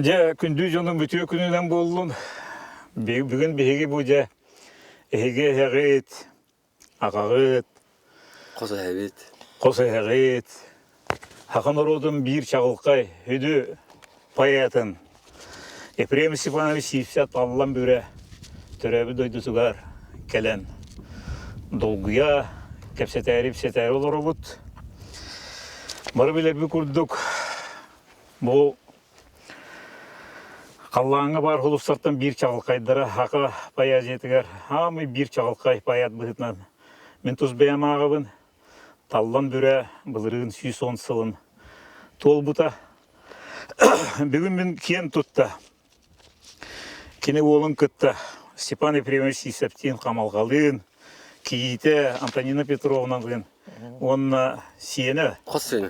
Же күндүз жонун бүтүө күнүнөн болдун. Бүгүн биһиги бу же эһиге хэгит, агагыт, Косайбит. косэгит. Хахан ородун бир чагылкай өдү поэтын. Ефрем Степанович Сивсят Аллан бүре төрөбү дойдусугар келен. Долгуя кепсетери олоробут. Бары билеби курдук. Бу Қаллаңы бар хулустартан бир чағылқайдыра хақа пая жетігер. Хамы бир чағылқай паят бұхытнан. Мен тұз бәйамағыбын. Таллан бүре бұлырығын 110 сылын. Тол бұта. Бүгін мен кен тұтта. Кені олын күтті. Степан Ефремович Сисептин қамалғалын. Кейте Антонина Петровнан. Он сені. Қос сені.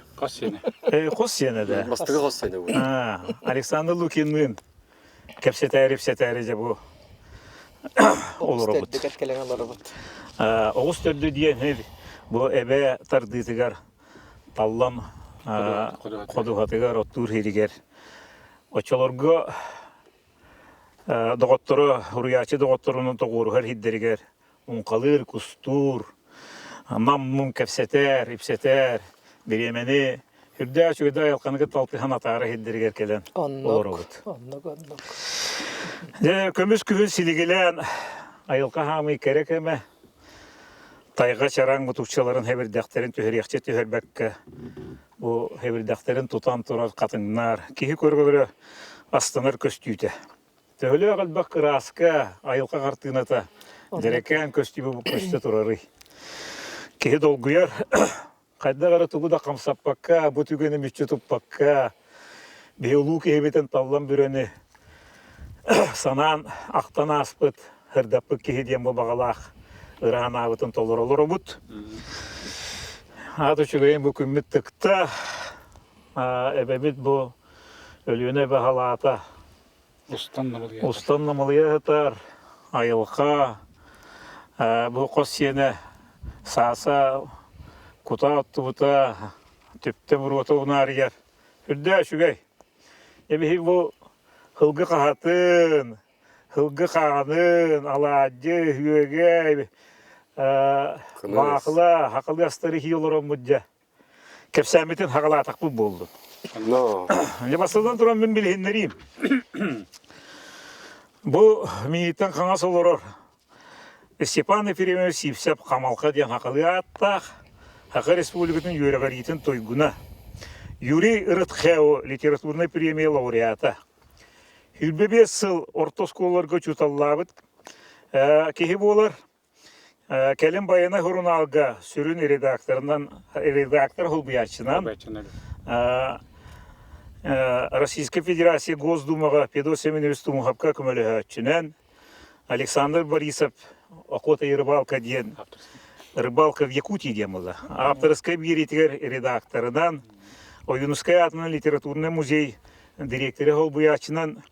Қос сені да. Бастығы қос сені бұл. Александр Лукиннің. Кепсетәри же bu olur bu. Oğuz tördü diye bu ebe tardıtıgar tallan koduhatıgar otur heriger. Oçolorgo doktoru huriyatçı doktorunun toğuru her hidderiger. Unqalır kustur. Nammum kepseter, ipseter, biremeni Hürde şöyle yalkanıgı talpihan atarı hidderiger kelen. Onluk. Kömüs kühün siligelen ayılka hamı kerek eme. Tayga çaran mutukçaların hebirdakterin tüheriyakçı tüherbekke. Bu hebirdakterin tutan turar katınlar. Kihi körgülü astanır köstüyte. Töhülü ağılbak raska ayılka kartığınata. Dereken köstüyü bu köstü turarı. Kihi dolguyar. Kayda gara tugu da kamsapakka, bu tügeni müççü tuppakka. Beyluu kehibeten tallan büreni. Sanan aktan aspıt, hırdapık kehidyen bu bağalaq. Irağın ağıtın tolur olur obut. Atı çügeyin bu kümmit tıkta. Ebebit bu ölüyüne be halata. Ustanlamalıya hıtar. Ayılka. Bu kos yene sasa kuta attı buta. Tüpte vuruta unar yer. Hürde şügey. Ebehi bu hılgı kahatın, hılgı kağanın, alacı, hüyege, mağla, hakılı yasları hiyolar müdde. Kepsemetin hakılı atak bu buldu. No. Basıldan duran ben bilhinleriyim. Bu miyitten kanas olur. Степан Ефремович Сивсеп Камалка diyen hakılı atak, Hakkı Respublika'nın yöregariyetin toyguna. Юрий Рытхео литературной премия лауреата. Хүлбебе сыл орта сколларга чуталлабыт. Кеһи болар келин баяна хурналга сүрүн редактор Холбуячынан Российской Федерации Госдумага педосеминерсту мухабка көмөлөһөчүнөн Александр Борисов Охота и рыбалка диен рыбалка в Якутии демала. Авторской биритигер редакторынан Oyunуская атынан литературный музей директоры Холбуячынан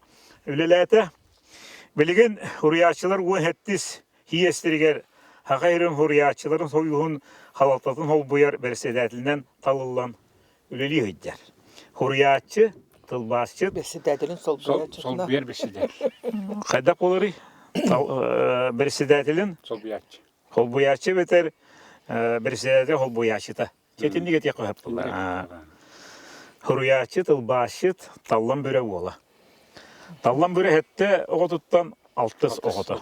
өлеләті. Білген хуриячылар уәхеттіз хиестерігер хақайрын хуриячыларын союғын халалтатын Холбуяр бәрседәтілінен талылан өлелі өйдер. Хуриячы, тылбасчы... Бәрседәтілін Sol bir besider. Қайдақ олары? Бәрседәтілін? Холбуячы бетер бәрседәті Холбуячыта. Четінді кетек қойып бұлар. Huriyatçı, tılbaşçı, tallan böre ola. Tallan böre hette oğututtan altız oğutu.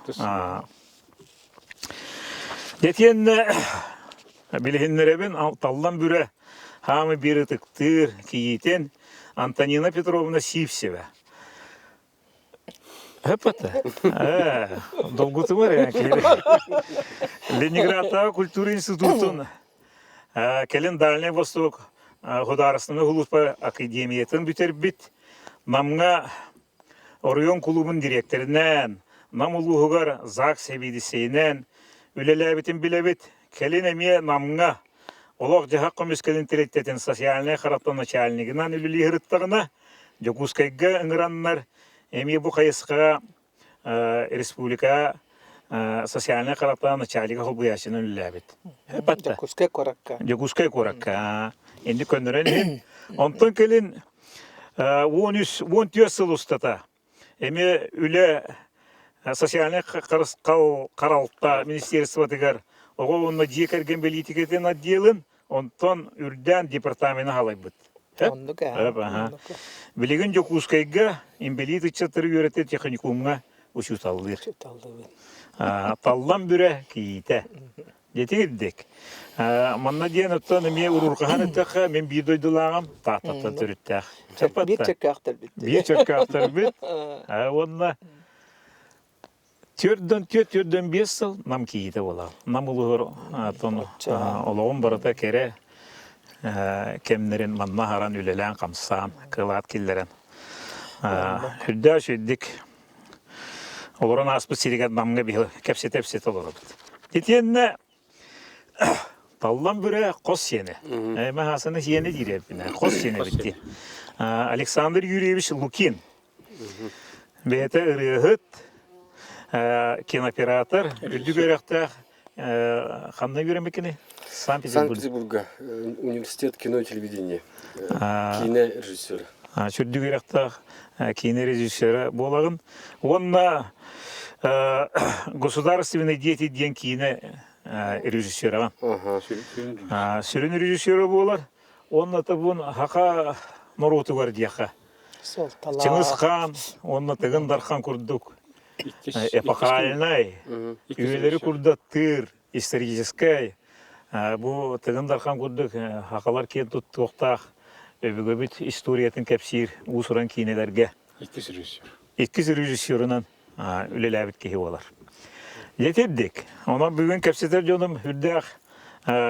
Yetiyen bilhinlere ben tallan böre hamı biri tıktır ki yiten Antonina Petrovna Sivseva. Hep ata. Dolgutu var ya. Leningrad'da Kültür İnstitutu'nun Kelen Дальний Восток Государственный Гулуспа Академиятын бүтербит. Намга Орион клубын директорынан, намулугар ЗАГС себедисейнен, үлеләбитин билебит. Келин эме намга олог жаха комиссиялын интеллектетин социальный характер начальнигынан үлели хырыттагына Жокускайга ыңыраннар эме бу кайыска республика социальный характер начальнигы Холбуячынан үлеләбит. Жокускай коракка. Жокускай коракка. Енді көндірен онтан келін 13 сыл устата. Эме үле социальный қаралықта министерство тегер оға онна жекерген белитикетен отделын, онтон үрден департамені халай бұд. Оннук, оннук. Білеген жоқ ұскайға имбелит үтчаттыры өреті техникумға ұшуталдыр. Таллан бүрі кейті. Жетегіддік. Манна дейін өттен мен ұрұрқаған өттіққа мен бейдойдылағам тақтаттан түріттіқ. Bir çökkақтır bitti. Bir çökkақтыр біт. Онна түрден 5 сыл нам кейті олар. Нам ұлығыр олығын барыта кере кемнерін манна харан үлелен қамсан, қылат келдерін. Хүдді шүйдік. Оларын аспы сиреген намға бейі кәпсет олары біт. Детенне таллан бүрі қос сені. Мәхасыны сені дейреп. Қос сені бітті. Александр Юрьевич Лукин. Бәйті ұрығыт кинооператор. Үлді көріқті қандай көрімекені? Санкт-Петербурга. Университет кино и телевидения. Кинорежиссер. Чүрді көріқті кинорежиссері болағын. Онна государственный дети ден кино режиссері. Сүрін режиссері болар. Онна табын хақа Нұрғыты бар дейқа. Чыңыз қан, онна тығын дарқан күрдік. Эпохальный. Үйелері күрді тыр, историческай. Бұл тығын дарқан күрдік. Хақалар кен тұтты оқтақ. Өбі-көбіт историятын кәпсир ұсыран кейнелерге. Иккіз режиссерынан үлеләбіт кейі олар. Жетеддік. Онан бүгін кәпсетер жоным үрдәқ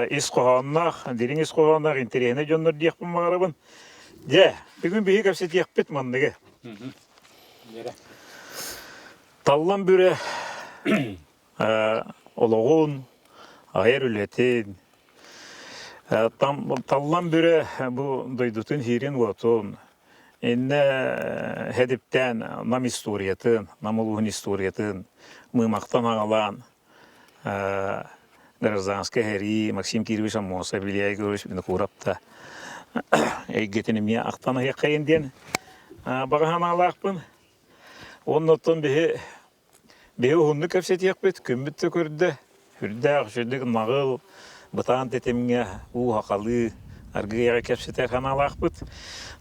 ис қоғаннақ, дерін ис қоғаннақ интерегіне жонлар дейқ бұл мағарабын. Бүгін бейі кәпсет еқпет мандығы. Таллан бүрі олығын, айыр үлетін, таллан бүрі бұл дойдутын хирин уатын, инне хәдіптен нам историятын, нам олығын историятын, мымақтан ағалан, гражданский хэри, Максим Кирович Амоса, Вильяй Горович, бені құрапта, әйгетіні мен ақтаны еқайынден бағахан алақпын. Оннаттан бейі ұғынды көпсет еқпет, көмбітті көрді, үрдәқ, жүрдік нағыл, бұтан тетемге ұу хақалы, арғы еғі көпсет еқан алақпыт.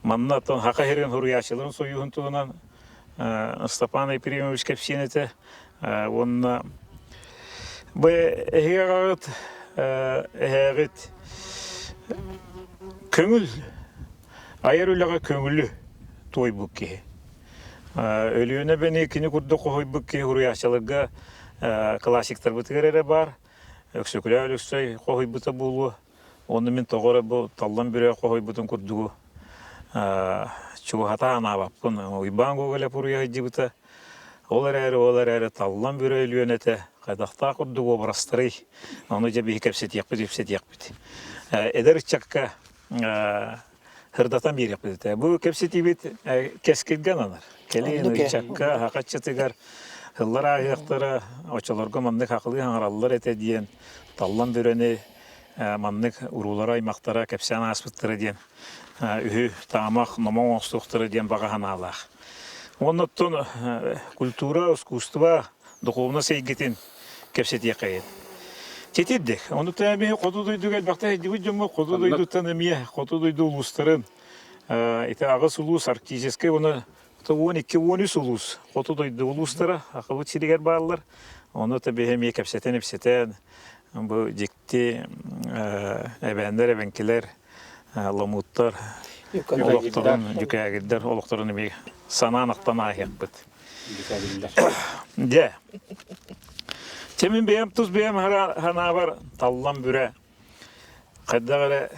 Маннаттан хақа херген хұрияшылығын сойуғын тұғынан Степан Епремович көпсенеті. Онна бұй әғіт көңіл, айыр өліға көңілі той бүкке. Өліуіне бәне кені күрді қой бүкке хұрияшылығы классиктар бұтығыр бар. Өксөкілі өліксөй қой бұты болу. Оны мен тоғыры бұл талдан бірі қой бұтын күрдігі. Чуғата ана бапқын. Ойбан көгілі хұрияғы жібіті. Олар әрі талдан бірі өліуінеті. Қайдақта күрдігі обрастыры. Оны жабі кәпсет еқпет. Эдер чакка хырдатан беріп беді. Бұл кәпсеті бет кәскелген анар. Келейін чакка хақатчатығар хыллар ағияқтары очаларға маннық хақылы аңыралылар әті дейін. Таллан бүрені маннық ұрулар аймақтара кәпсен аспыттыры дейін. Үхі тамақ, номан оңстықтыры дейін бағахан алақ. Оннаттан культура, искусства, духовна сейгетін кәпсеті еқайын. Жетеддік. Оны тәмей қоды дойду әлбақта әдебі жөмі қоды дойду танымия, қоды дойду ұлыстарын. Ағыс ұлыс, арктическай, оны 12-13 ұлыс. Қоды дойду ұлыстары, ақылы чирегер бағылар. Оны тәбейхемей кәпсетен, бұл жекте әбәндер, әбәнкелер, ламуттар, олықтарын, жүкәгілдер, олықтарын емей санан ақтан ағияқ бұд. Темен бейім тұз бейім хана бар таллан бүрі. Қайдағыры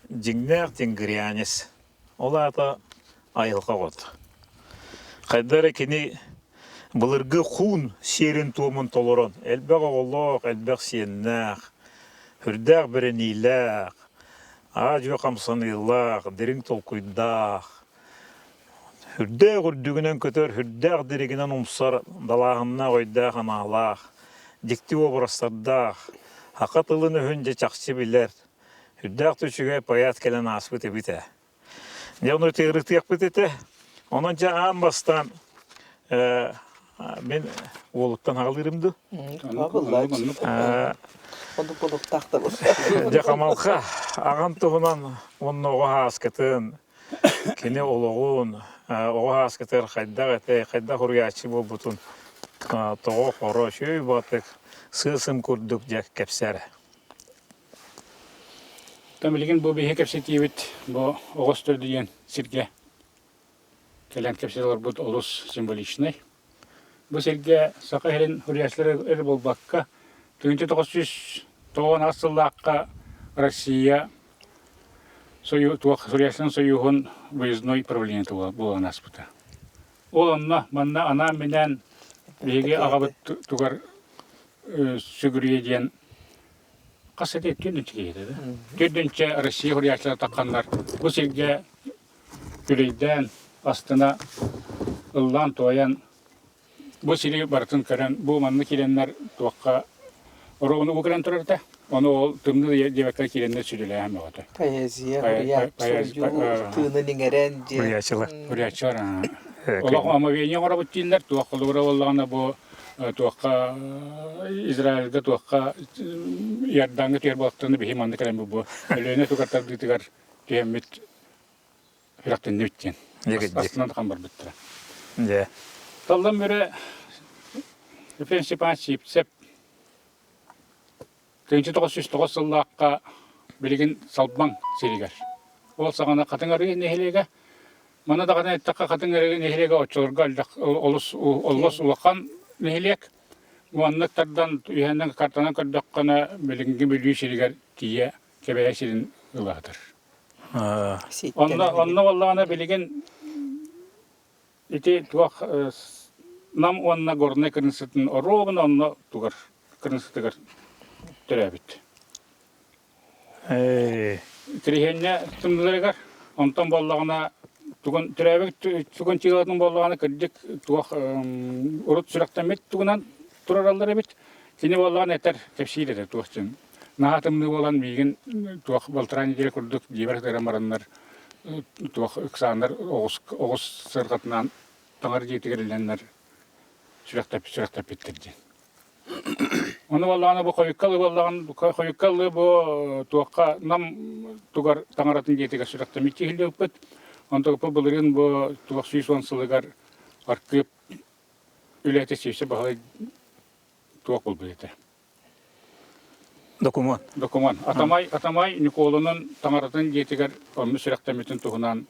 жіңнәқ тенгірянес. Ола ата айылға қоды. Қайдағыры кені бұлырғы құн серін туымын толырын. Әлбәқ оғылық, әлбәқ сеннәқ. Хүрдәқ бірін иләқ. Ажу қамсын иләқ, дерің толқойдақ. Хүрдәқ үрдігінен көтір, хүрдәқ дерегінен ұмсар далағынна қойдақ аналақ. Дикти образтардақ, хақат ылыны хүнде чақсы білер. Хүрдәқ түшіге паят кәлін аспыты біті. Я onu tığırık bitete. Onunca an bastan ben oğluktan ağılırımdı. Vallahi. Onu bulup taktılır. Ja kamalka ağam tohunan onun oğa haskatın. Kine oluğun oğa haskatır kayda huryaçı bu butun. Toğu horo şöy batık. Sığsım kurduk jak kepsere. Tamilgin bu bir kepsetiyet bu Ağustos diyen sirge. Kelen kepseler bu olus simbolişney. Bu sirge Sakayel'in hürriyetleri bulbakka 1909 asıllaqqa Россия Hürriyetin soyuğun выездной правление болған аспыта. Ол онна манна ана менен беге ағабыт тугар сүгірие ден қасеті төндінші кейді. Төндінші Россия hürriyetleri таққанлар. Bu сирге күлейден астына ыллан тоян bu siri barытын көрен, bu манны келенлер туаққа onu Ukrayna turarda. Onu ol tümlü diyevekler kilenler sürüle hem oldu. Poeziya, tığını ningeren. Huryaçılar. Hürriyatçılar. Ola ama beni oraya bütünler tuaklı oraya olanlar bu tuakka İsrail'de tuakka yerden götür baktığını bir himandı kalem bu. Öyleyine tukartar diğer diyemit firakten ne bitken. Aslında da kambar bitti. Ya. Taldan böyle prensipasip sep 1909 yıllıqqa bilgin salbang siriger. Ol sağana katıngarı nehilege. Mana da kadın ettakka katıngarı nehilege oçurga olmos ulaqan nehilek. Bu anlıktardan üyenden kartanan kırdaqqana bilgin bilüy siriger diye kebeye sirin ılağıdır. Onna vallağına bilgin iti tuaq nam onna gorna kırınsıtın orobun onna tugar kırınsıtıgar Türebit. Kirihenne tümdülerger. Ondan bollağına tugun türebit tugun çıgadın bollağına kırdık tuaq urut sürekten mit tugunan turaralları bit. Kini bollağına eter tepsiyle de tuaqçın. Nahatımlı olan bilgin tuaq baltırani diye kurduk diğer maranlar tuaq ıksanlar oğuz sırgatından tangar jetigelenler sürekten bittirdi. Onu vallahi bu koyukkalı bu tuakka nam tugar tangaratın jetiga sürekte mitihildi öpüt. Onda bu bulurun bu tuak süyson sılıgar arkıp ülete sevse bahalı tuak bulbulete. Dokuman. Atamay Nikola'nın tangaratın jetigar onu sürekte mitin tuhunan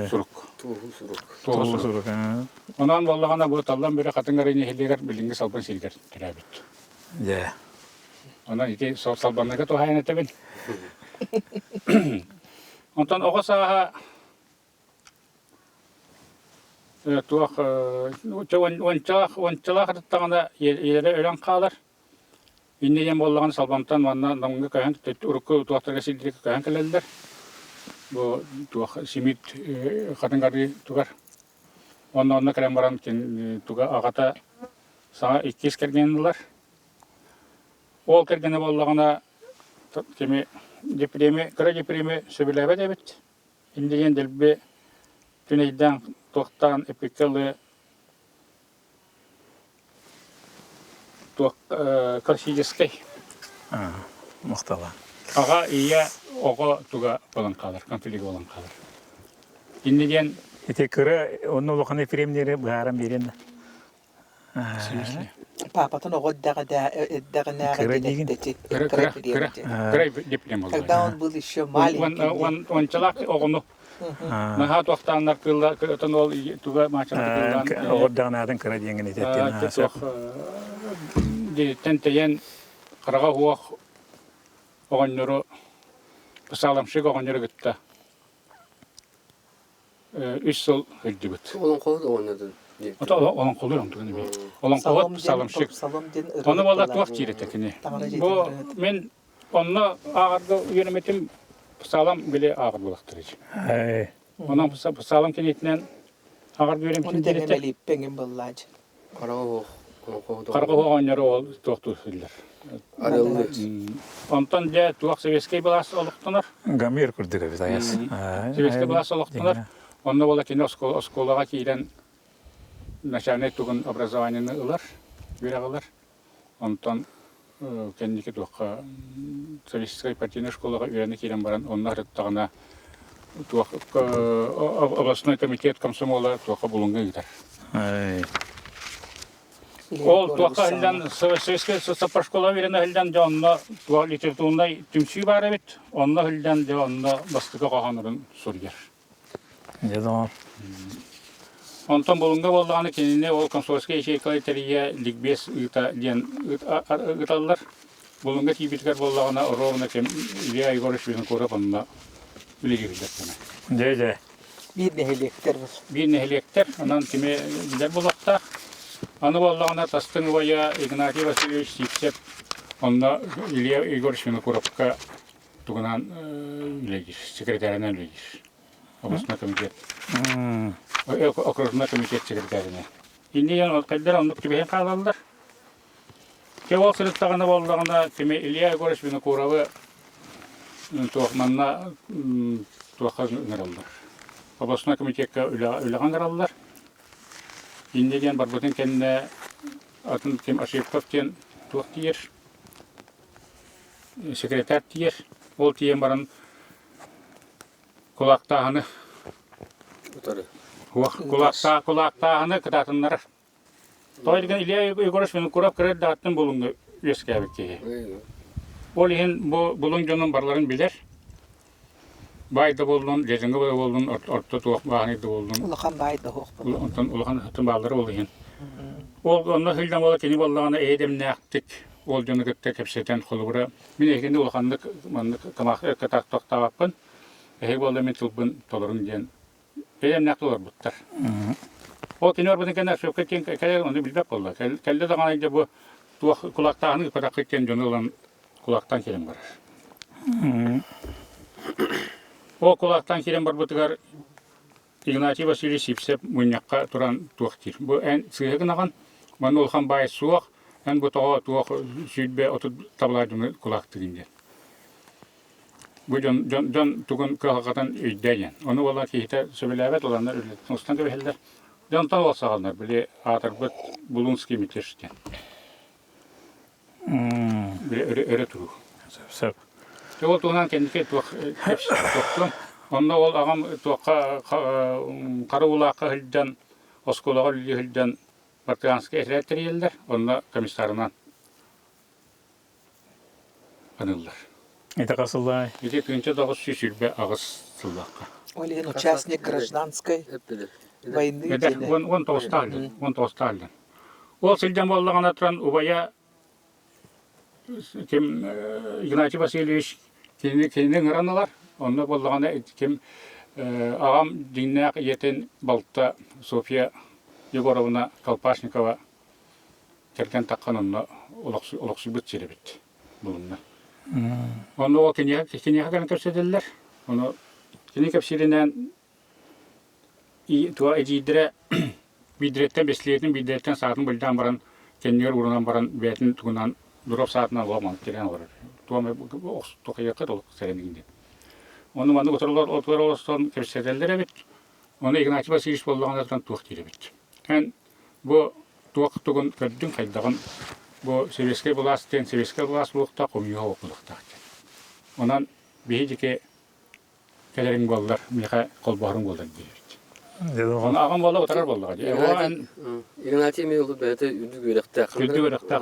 suruk. Tuğu suruk. Ondan vallahi bu tallan böyle katıngar inehliger bilingi salban silger terabit. Ya. Ondan iti salbanlaga to hayana tebin. Ondan oğa saha tuaq onçalaq tağına yere ölen qalar. İnneyen bollağın salbantan manna namga kayan urukku tuaqtarga sildirek kayan kelelder. Bu tuaq simit katıngarı tugar. Ondan kalem varan tuga ağata sana ikis kergendiler. Ol kergene bollağına kimi kıra depremi söbülebe de bit. İndiyen delbi tüneyden tuaqtan epikalı tuaq karşıyıskay. Muhtala. Ağa iya oğa tuga olan kalır, konflik olan kalır. İndiyen Ite kıra onun ulaqan efiremleri bağıram verin. Papatın o dağı Kıra degen. Kıra deprem oldu. Когда он был еще маленький. Onçalak oğunu. Naha tuaqtanlar kılatan ol tuga maçalı kıldan. Oğudağın adın kıra degen etettin. Tenteyen kırağa huaq oğunları pısalamşık oğunları gitti. 3 yıl hüldübüt. Onun kolu da oynadı. Olan kolu yoktu. Olan kolu pısalamşık. Onu valla tuaq çiğretekini. Bu men onu ağırdı yönemetim pısalam bile ağır bulaktırıcı. Onun pısalam kenetinden ağır yönemetim Onu çiğretek. denemeli benim bıllacı. Karağı Kargı oğunları ol tuaqtu hüller. Арылы. Онтон же туақ Советский баласы олықтынар. Гамир күрдігі біз аяс. Советский баласы олықтынар. Онна бола кені осколаға кейден начальник тугун образованияны ылар, бирағылар. Онтон кенники туаққа Советский партийный школаға үйрені кейден баран, онна арыттағына областной комитет комсомола туаққа бұлыңға гитар. Ол туаққа хілден Советский саппар-школа үйрені хілден де онна туақ литературындай түмсүй бар әбет, онна хілден де онна бастықы қағанырын сұргер. Дедом. Онтон бұлыңға болдағаны кеніне ол комсомольский ешейкалайтерия ликбес ұталылар. Бұлыңға тибеткер болдағына ровна кем Илья Егорович бізін көріп онына үлеге білдеттіні. Де. Bir nehelektер var. Bir nehелектер, онан кеме білер болақтақ. Аны болдағына тастың ұвая Игнатий Васильевич сипсеп, онына Илья Егорович бізін көріпқа тұғынан үлегер, секретарынан үлегер. Областной комитет. Окружной комитет секретаріне. Индеген ол қайдар ондық кебейін қалалылар. Ке ол сұрыттағына болдағына кеме Илья Егорович бені қорабы туақманна туаққа ғыралылар. Областной комитетке үліған ғыралылар. Индеген бар бұтын кенне атын кем Ашипов кен туақ тиер. Секретар тиер. Ол тиен барын Kulaqtağını kulaqtağını kıtatınlar. Toyduğun İlya Егорович beni kurap kırır dağıttın bulungu üyeskabik ki. Ol ihin bu buluncanın barların bilir. Bayda buldun, jezingi buldun, orta tuğuk bağınıydı buldun. Ulakan bayda hoq. Ondan ulakan hıtın bağları oldu ihin. Ol onunla hıldan ola keni bollağına eğdem näqtik. Ol canı gıtta kepseten kulubura. Min ekinde ulakanlık kamaq katak toqtağapın. Ehek bolda men tulbun tolorun diyen. Eğdem näqti olar buttar. O keni var budun kene şöpke ken kele onu bilbek oldu. Kelle dağına ide bu tuğuk kulaqtağını katak ken canı olan kulaqtan kelin var. O kulaqtan kelin var butugar Игнатий Васильевич сипсеп муньякка туран туактир. Бу эн сыгынаган маны улхан бай суак, эн бу тоо туак сүйтбе оту таблайдыны кулактыгынде. Бу жон тугун кахакатан үйдәйен. Оны вала кихите сөбеләбет оландар үлеттен устан көбелдер. Жонтан олсагандар биле атырбыт Булунский митлештен. Биле өре туру. Сөп. Ол туган кендике туак токтум. Онда ол ағам туаққа қарулаққа хілден, осколаға үлі хілден партиянсқа әсіреттер елдер, онда комиссарынан анылдар. Это қасылдай? Ете 1900 ағыз сылдаққа. Ол ен участник гражданской войны. Он тоғысталден. Ол сілден болдағана тұран ұбая Игнатий Васильевич кенің ұраналар. Онда болдағанда кем ағам диннәк етін балта Софья Егоровна Колпашникова керкен таққан онда олықсы бұт жері бітті бұлымна. Онда ол кенеға кәні көпседелілер. Оны кені көпседенен туа әжейдірі бидіреттен беслейтін, бидіреттен саатын бұлдан баран, кеннер ұрынан баран бәтін тұғынан дұрап саатынан оламан керен олар. Туа тоқияқы толық сәренігінде. Onu bana oturlar olsun keserler bit. Onu Игнатий Васильевич bolğanda tutan tuğ kire bit. Hen bu tuğ tuğun kördün kaydağın bu Sovetskiy властен, Sovetskiy властlıqta qomuyor okuldukta. Ondan bihicike kelerin bollar, miha kolbarın bollar diyor. Onu ağam bolla oturar bollar. Игнатий мелу бәте үдү көрөктә. Үдү көрөктә.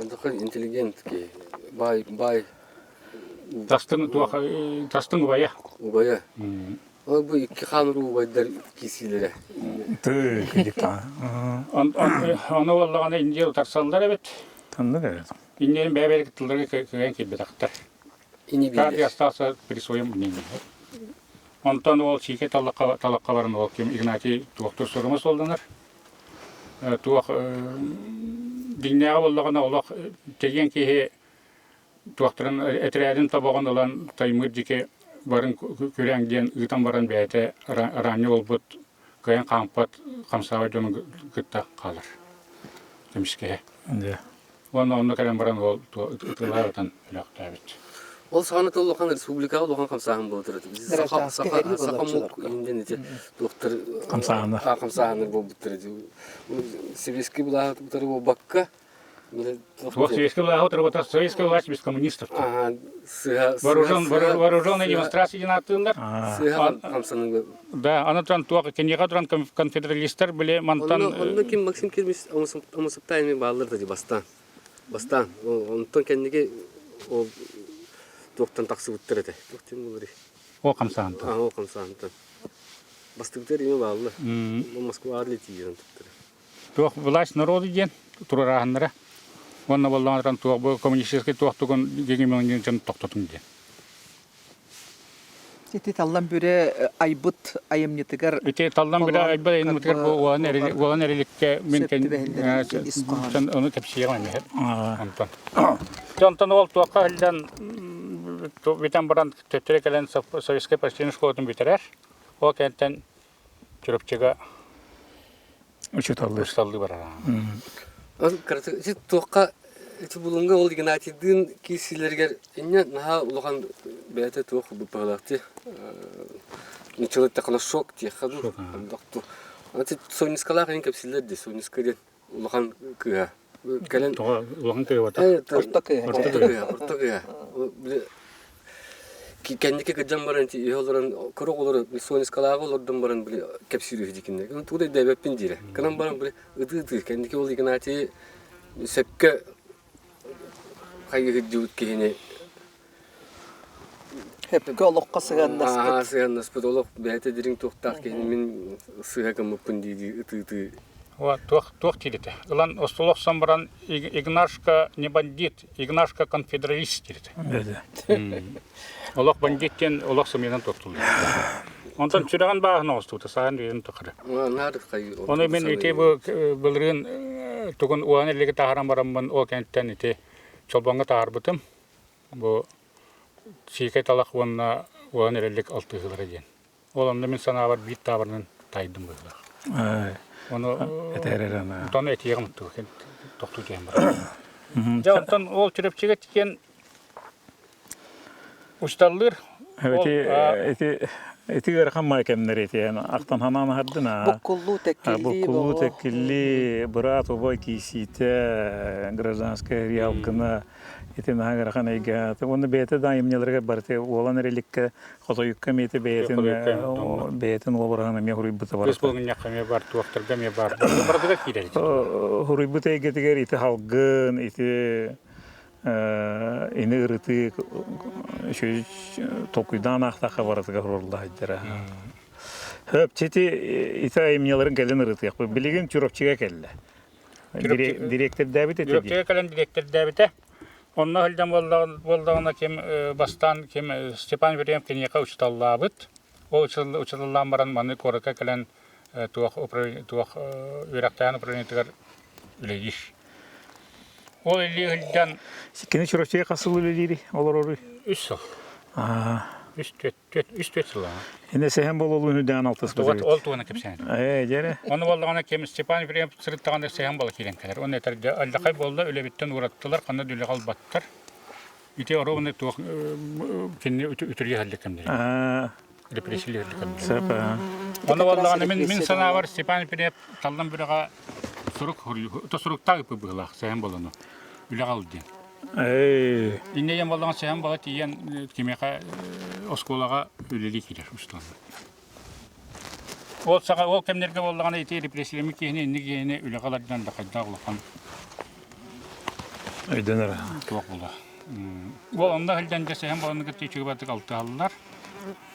Андакы интеллигент ки бай Tastın ubaya. Ubaya. Bu iki hanır ubaylar kisileri. Tüy, kıdıkta. Onu vallağına ince utarsalılar evet. Tanıdık evet. İnce'nin beraber gittileri köyden kelbet aktar. İni bilir. Kardi astasa prisoyum bunun. Ondan ol şirket talakka varın ol kim Ignatiy doktor sorumuz oldular. Tuğak dinleye vallağına olaq tegen ki Tuaqtırın etrədin tabağın olan taymırcike barın körəngdən ıtan baran bəyətə arani olbut qayan qampat qamsava jonun gıtta qalır. Demişke. Оны кәрен баран ол ытылаатан үләктәбит. Ол саны толған республикаға олған қамсағын болып тұрады. Гражданский әйел Сақамук үйінден ете доктор Қамсағаны. Қамсағаны болып тұрады. Сибирский бұлағы бұтары ол баққа. Вот советская власть, советская власть без коммунистов. Вооруженные демонстрации династиялар. Сыға қамсаның. Да, анатан туақ кенеға тұран конфедералистер біле мантан. Онда кем Максим Кермес амысыптаймен бағылыр да бастан. Бастан. Онтан кәндеге ол доқтан тақсы бұттыр әді. Доқтен болыр. О қамсағын. О қамсағын. Бастықтар еме бағылыр. Москва адлети егін тұттыр. Туақ власть народу ден, тұрарағынлары. Онна болғаныран туақ бұл коммунистический туақ тұғын гегемонияны жын тоқтатың ден. Ити таллан бүре айбыт айымнетігер. Ити талдан біре айбыт айымнетігер оған әрелікке мен оны кәпсиеған әмейер. Жонтан ол туаққа әлден бітен баран төттірі кәлен советский почтенный школатын бітірер. Ол кәнттен түріпчіға ұшталды бар. Тоққа бұлыңға ол деген атидың кейсілергер әне наға ұлған бәйті тоқ бұпағылақты. Нечелет тақына шок тияқаду. Сонискалақ ән кәпсілерді, сонискаден ұлған күйа. Ұлған күйа бата? Орта күйа. Кәндеке кәджан баран ти оларан көрөк олар сонискалағы олардан баран кәпсілі өздекінде. Туғдай дәбәппен дейрі. Канан баран ыды-ыды кәндеке ол деген ати сәпке қайғы жүгіт кейіне. Хепке олыққа сыған наспыт. Сыған наспыт олық бәйті дерің тоқтақ кейіне мен сыға мүппін дейді ыты-ыты. Туақ тилете. Илан остолок самбаран Игнашка не бандит, Игнашка конфедералист тилете. Олок бандиттен олок самыйдан тоқтулды. Онтан чүраған бағына остуды, саған дейін тұқыры. Оны мен ете бұлырын тұғын уан әлігі тағаран барамын о кәнттен ете чолбанға тағар бұтым. Бұл сейкай талақ уан әлілік алты ғылары ден. Олымды мен сана бар бейт табырынан тайдым бұлар. Оны ұтаны әтеге мұтты өкен тоқту дейін бар. Онтан ол түріпчеге тікен ұшталыр. Эти гэрхан майкемнер этиен ақтан ханан хардына. Буккуллу теккилли. Буккуллу теккилли брат обой кисите гражданская реалгына этин хагырхан айга. Оны бейте дайымнелерге барте олан эреликке хотоюкка мете бейтин олбаргана ме хуруйбута бар. Республикаға ме бар, туақтарға ме бар. Бардыға кейлер. Хуруйбута егетигер ити халгын, ити ини ырыты токуйдан ақтақа баратыға хурулда хайдара. Хөп, чети ити айымнелерін кәлін ырыты яқпы. Білеген түрөпчіге кәлі. Директор дәбіт етеді? Түрөпчіге кәлін директор дәбіті. Онна хылдан болдағына кем бастан, кем Степан Верем кенеқа ұчыталлабыт. Ол ұчыталлан баран маны корықа кәлін туақ үйрақтайын ұпырынетігер үлейіш. Ол әлі хылдан... Кені түрөпчіге қасыл үлелейді, олар оры? 3 сыл. 3-4 сыл. Енді сәхен бол ол үніден алтыс бұзыр. Ол туғына кепсен. Жәрі? Оны болдағына кем Степан Верем сырыттағанда сәхен балы келен кәлер. Оны әтәрді алдақай болды, өлебеттен ұраттылар, қанда дөйлі қал баттар. Үте ұры оны туақ кенне үтірге әлді кәмдері. Репрессилі әлді кәмдері. Сәпі. Оны болдағына мен сана бар Степан Верем талдан біріға сұрықтағы бұғылақ сәхен болыны. Үлі қалды. Иннеен болған сәхен бала тиен кемеқа осколаға өлелі келер ұсталды. Ол кемдерге болғаны еті репрессилемі кейіне, инне кейіне өлі қалардан да қайда ұлыққан. Өйденер. Туақ болды. Ол онда хілден де сәхен баланы кәтті чүгі бәдік алты алылар.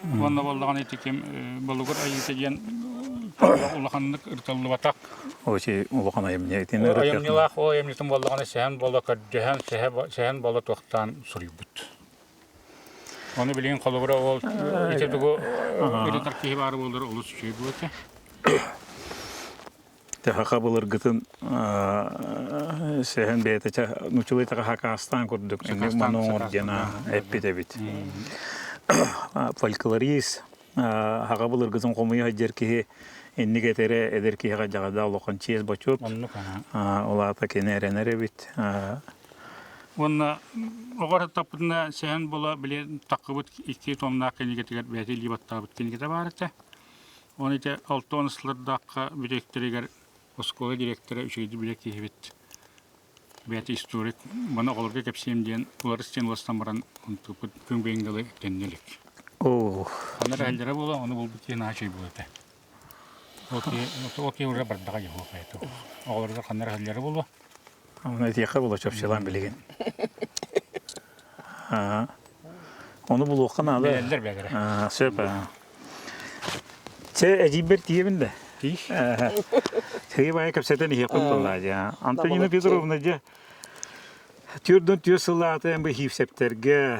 Онда болған еті кем болығыр айыты ден ұлыққандық ұрталды батақ. Очи улахан айымне этин ырык. Айымнылақ о эмнетин болдағаны сәхен бола көрдіген сәхен бола тоқтан сұрыйбыт. Оны білген қолығыра ол етедігі үрітар кейі бары болдыр ұлыс үшей бұлыты. Хақа бұлыр ғытын сәхен бәйті нүчілі таға хақа астан көрдік. Маның ордена әппет-әбет. Фольклорист хақа бұлыр ғытын қомыйы хайдер кейі Inni getere eder ki ha jagada lokan чиес бачут. Онну кана. Олата кенеренере бит. Онна огор таппытына сен бола биле такыбыт 2 томна кенеге тегер бәти либаттабыт кенеге барыта. Оны те алтон слырдакка директорыгар оскола директоры үчейди биле кибит. Бәти историк мана олорга кепсем ден улар стен ластамаран онтуп күн бенгеле теннелек. О, Анар хәлдәре була, аны бул бит яна чей булды. Окей уже бардага юк айту. Оларга канар хәлдәре була. аны тияка була чөпчелан билеген. Onu bulukkan alı. Беләләр бәгәре. Söp. Че әҗибер тиебинде. Тиш. Теге бая кепсетен ihe куттулла ja. Антонина Петровна ja. Түрдөн төсөлаты бу хипсептерге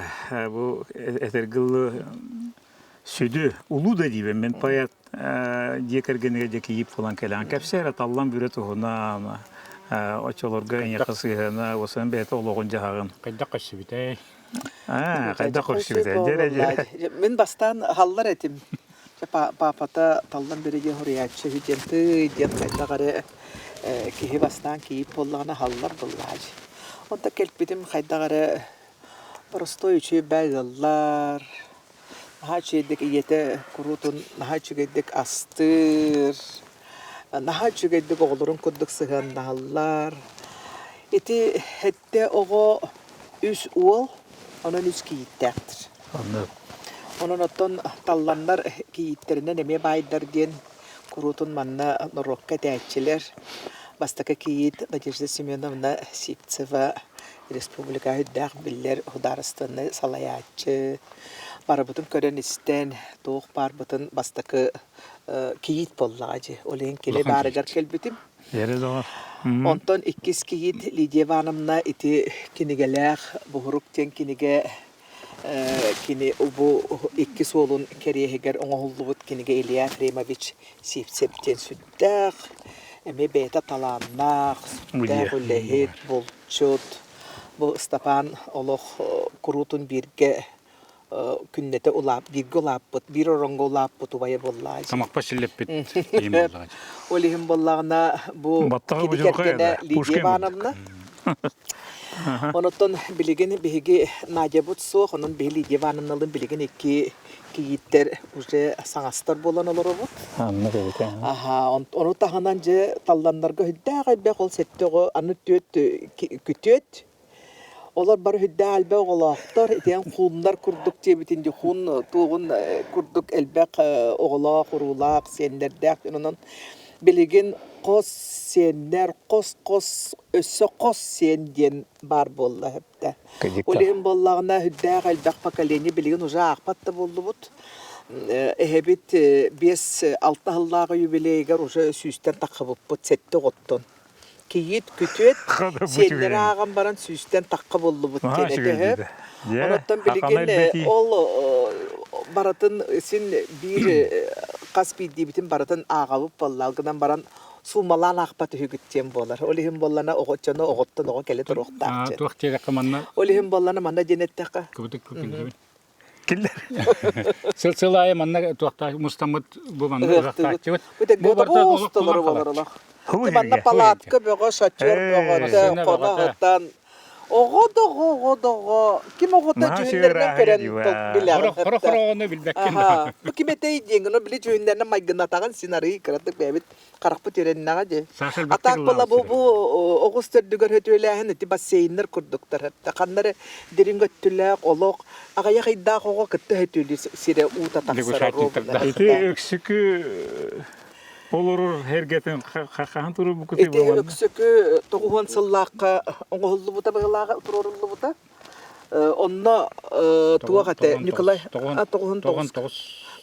бу этергылы сүдү улу да дибен мен паят декергенге де киип фалан келан кепсер таллан бүрө тугуна очолорга якысына осан бете ологон жагын. Кайда кашыбытай. Кайда курсибите. Мен бастан халлар этим. Папата талдан береге хориячы хүженті ден қайдағары кихи бастан киіп боллағына халлар боллағыжы. Онда келпедім қайдағары простой үші бәғыллар, наға чүйедік иеті құрутын, наға чүйедік астыр, наға чүйедік оғылырын күрдік сығын нағаллар. Еті хетте оғы үс уол, onun үс киіттәқтір. Onun oton tallanlar kiyitlerine neme baydar diyen kurutun manna norokka tәтчелер. Бастaka kiyit Надежда Семеновна Сипцева Республика Hüddağ Biller Hudarıstanı salayaçı. Barabıtın kören isten doğuk barbıtın бастaka kiyit bollağacı. Oleyin kele barıgar kelbitim. Yeri de var. Ondan ikiz kiyit Lidiye Hanım'na iti kinigeler buhuruk ten kinige kini bu iki solun keriyehiger oğullubut kinige İlya Efremoviç Sipsepten süddağ eme beta talannak süddağ ulehit bolçut bu Stepan oloq kurutun birge künnete ulap birge ulapbıt bir oronga ulapbıt ubaya bollağıcı Tamak başillepit diyeyim bollağıcı. Olihim bollağına bu kidikergene Lidiye Hanım'na Ondan bilgin bihigi Nadiyabut soğuk, onun bihli divanımnalın bilgin iki kiyitler uca sanastar bolan olur o bu. Anladım. Aha, onu tahananca tallanlarga hüdda qalbe qol settoğu anı tüt kütüt. Olar bar hüdda albe oğlaqtar, eten xunlar kurduk tebitinde xun tuğun kurduk elbaq oğlaq urulaq senlerdaq onun bilgin qos senler qos össe qos sen diyen bar bolla hepde. Olihim bollağına hüddağ elbaq pakaleni bilgin uca aqpatta boldu bud. Ehebit 5-6 hıllağı yübileygar uca süsten taqıbıp bud sette qottun. Kiyit kütüet senler ağam baran süsten taqı boldu bud tenete hep. Onattan bilgin ol baratın sin bir qasbi dibitin baratın ağabıp bollalgıdan baran Sumalan aqpat hügüttem bolar. Olihim bollana oğotçana oğottan oğo kele turuqtaqçı. Tuaqtiga qamanna Olihim bollana manna jenetteqa. kubutuk kukin. Killer. Silsilaya manna tuaqta mustamit bu manna uqtaqçı. Bu barda oğustaları bolarlar. Manna palatka beğo şaçör beğo qonaqtan Oğoda kim oğoda cühünlerine kören bilağı. Qora bilbekkin. Bu kimete yengini bile cühünlerine maygına tağın sinarıyı kıratık bebit qaraqpı törennağa de. Atak bola bu oğuzlar dügar hötüleğin eti basseynler kurduklar hep. Kanları derin göttüleğ oloq. Ağaya qidda qoğa kıttı hötülü sire uta taqsara roblar. Eti öksükü olur her getin qahan turu bu kutu Eti öksükü toğuhan sallaqqa oğullu buta bağlağa turorullu buta. Onna tuğaqate Nikolay toğuhan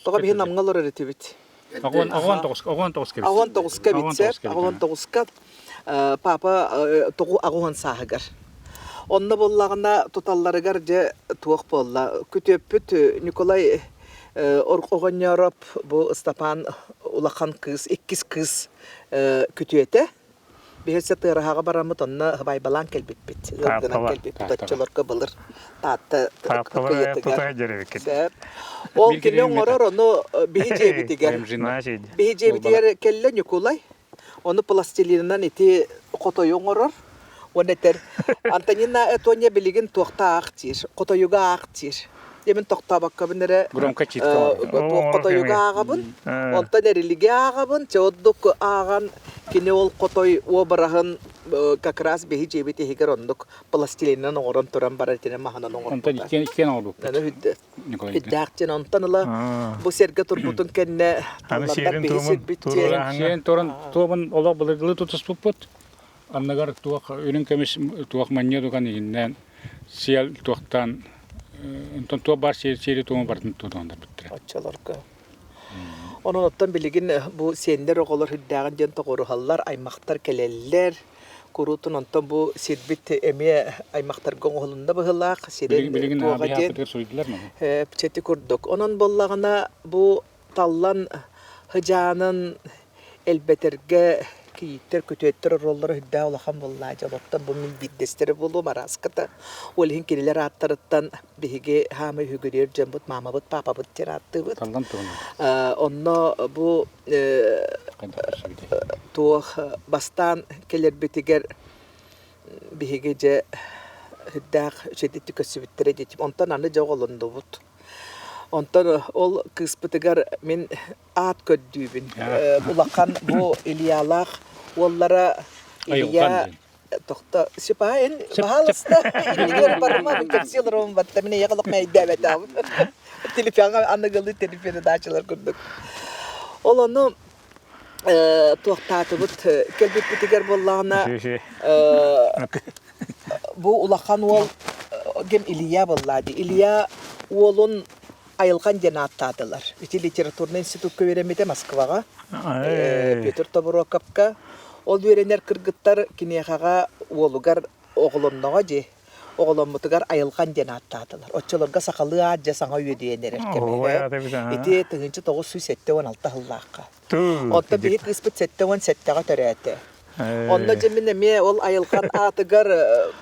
toğa bihin namngalor eretibit. Ağuan toğuska bitser, ağuan toğuska papa toğu ağuan sahagar. Onna bollağına tutallarıgar je tuğaq bolla. Kütöpüt Nikolay Orqoğan yarab bu Stepan ulaqan kız, ikiz kız kütüete. Бihese tığırağa baramıt onna hıbay balan kelbitbit. Zırgınan Tahtala. kelbitbit. Otçularga bulur. Tahta Tahtalara tutar jerevik. Sep. O Bir kille kilometre. orar onu bihice bitiger. Naşid. Bihice bitiger kelle Nikolay. Onu plastilinden iti kotoyu orar. Onu ter. Antanina etonya biligin tohta aktir. Kotoyuga aktir. Demin tohta bakka binere. Gramka çitka. Kotoyuga ağabın. Onta nereligi ağabın. Çoğudduk ağan kine ol kotoy o barahın kakras bihice biti higer onduk. Plastilinden oran turan baratine mahanan oran. Ondan iken oldu. Nana hüdde. Nikolay. Hüddakçın ontanıla bu serge turbutun kenne Hani şiirin behir tuğumun bitçe. turura Sen toran toban ola bulurdu tutus puput. Annagar tuak ürün kemiş tuak manya dukan inden siyal tuaktan ondan tuak bar şeri tuğun bartın tuğdan da bitti. Açalarga. Onun ottan biligin bu senler oğullar hüddağın den toğuru hallar aymaktar keleller. Kurutun ontan bu sirbit emiye aymaktar goğulunda bıhılak. Biligin abi hafıdır soydular mı? Çeti kurduk. Onun bollağına bu tallan hıcanın elbeterge kiyitler kötüetler rolları hüdda olağan bollağı jaloktan bu min biddesteri bulu maraskata. Olhin kiriler attarıttan bihige hamı hügürer jambut mamabut papabut tirattı. Taldan tuğun. Onno bu tuğ bastan keler bitiger bihigece hüddağ şeddi kösübittere geçip ondan anı jağolundu but. Ondan ol kıspıtıgar min at köddübün. Ulakan bu iliyalak onlara iliya tohta sipahin bahalısda iliyor parma bir kapsiyelerim batta mine yakalık mey davet av. Telefona anıgalı telefonu daçılar kurduk. Olanı tohtatı but kelbit bitigar bollağına bu ulakan ol gem iliya bolladı. İliya olun ayılgan cenattadılar. İti literatürün institut köveremede Moskvaga. Peter Toborokapka. Ol verenler kırgıtlar kiniyakaga olugar oğlunnaga je. Oğlunmutugar ayılgan cenattadılar. Otçalarga sakalı ağaca sana üyediyenler erkeme. İti tığınçı 916 hıllakka. Onta bir kıspıt 717 törete. Onda cemine me ol ayılgan atıgar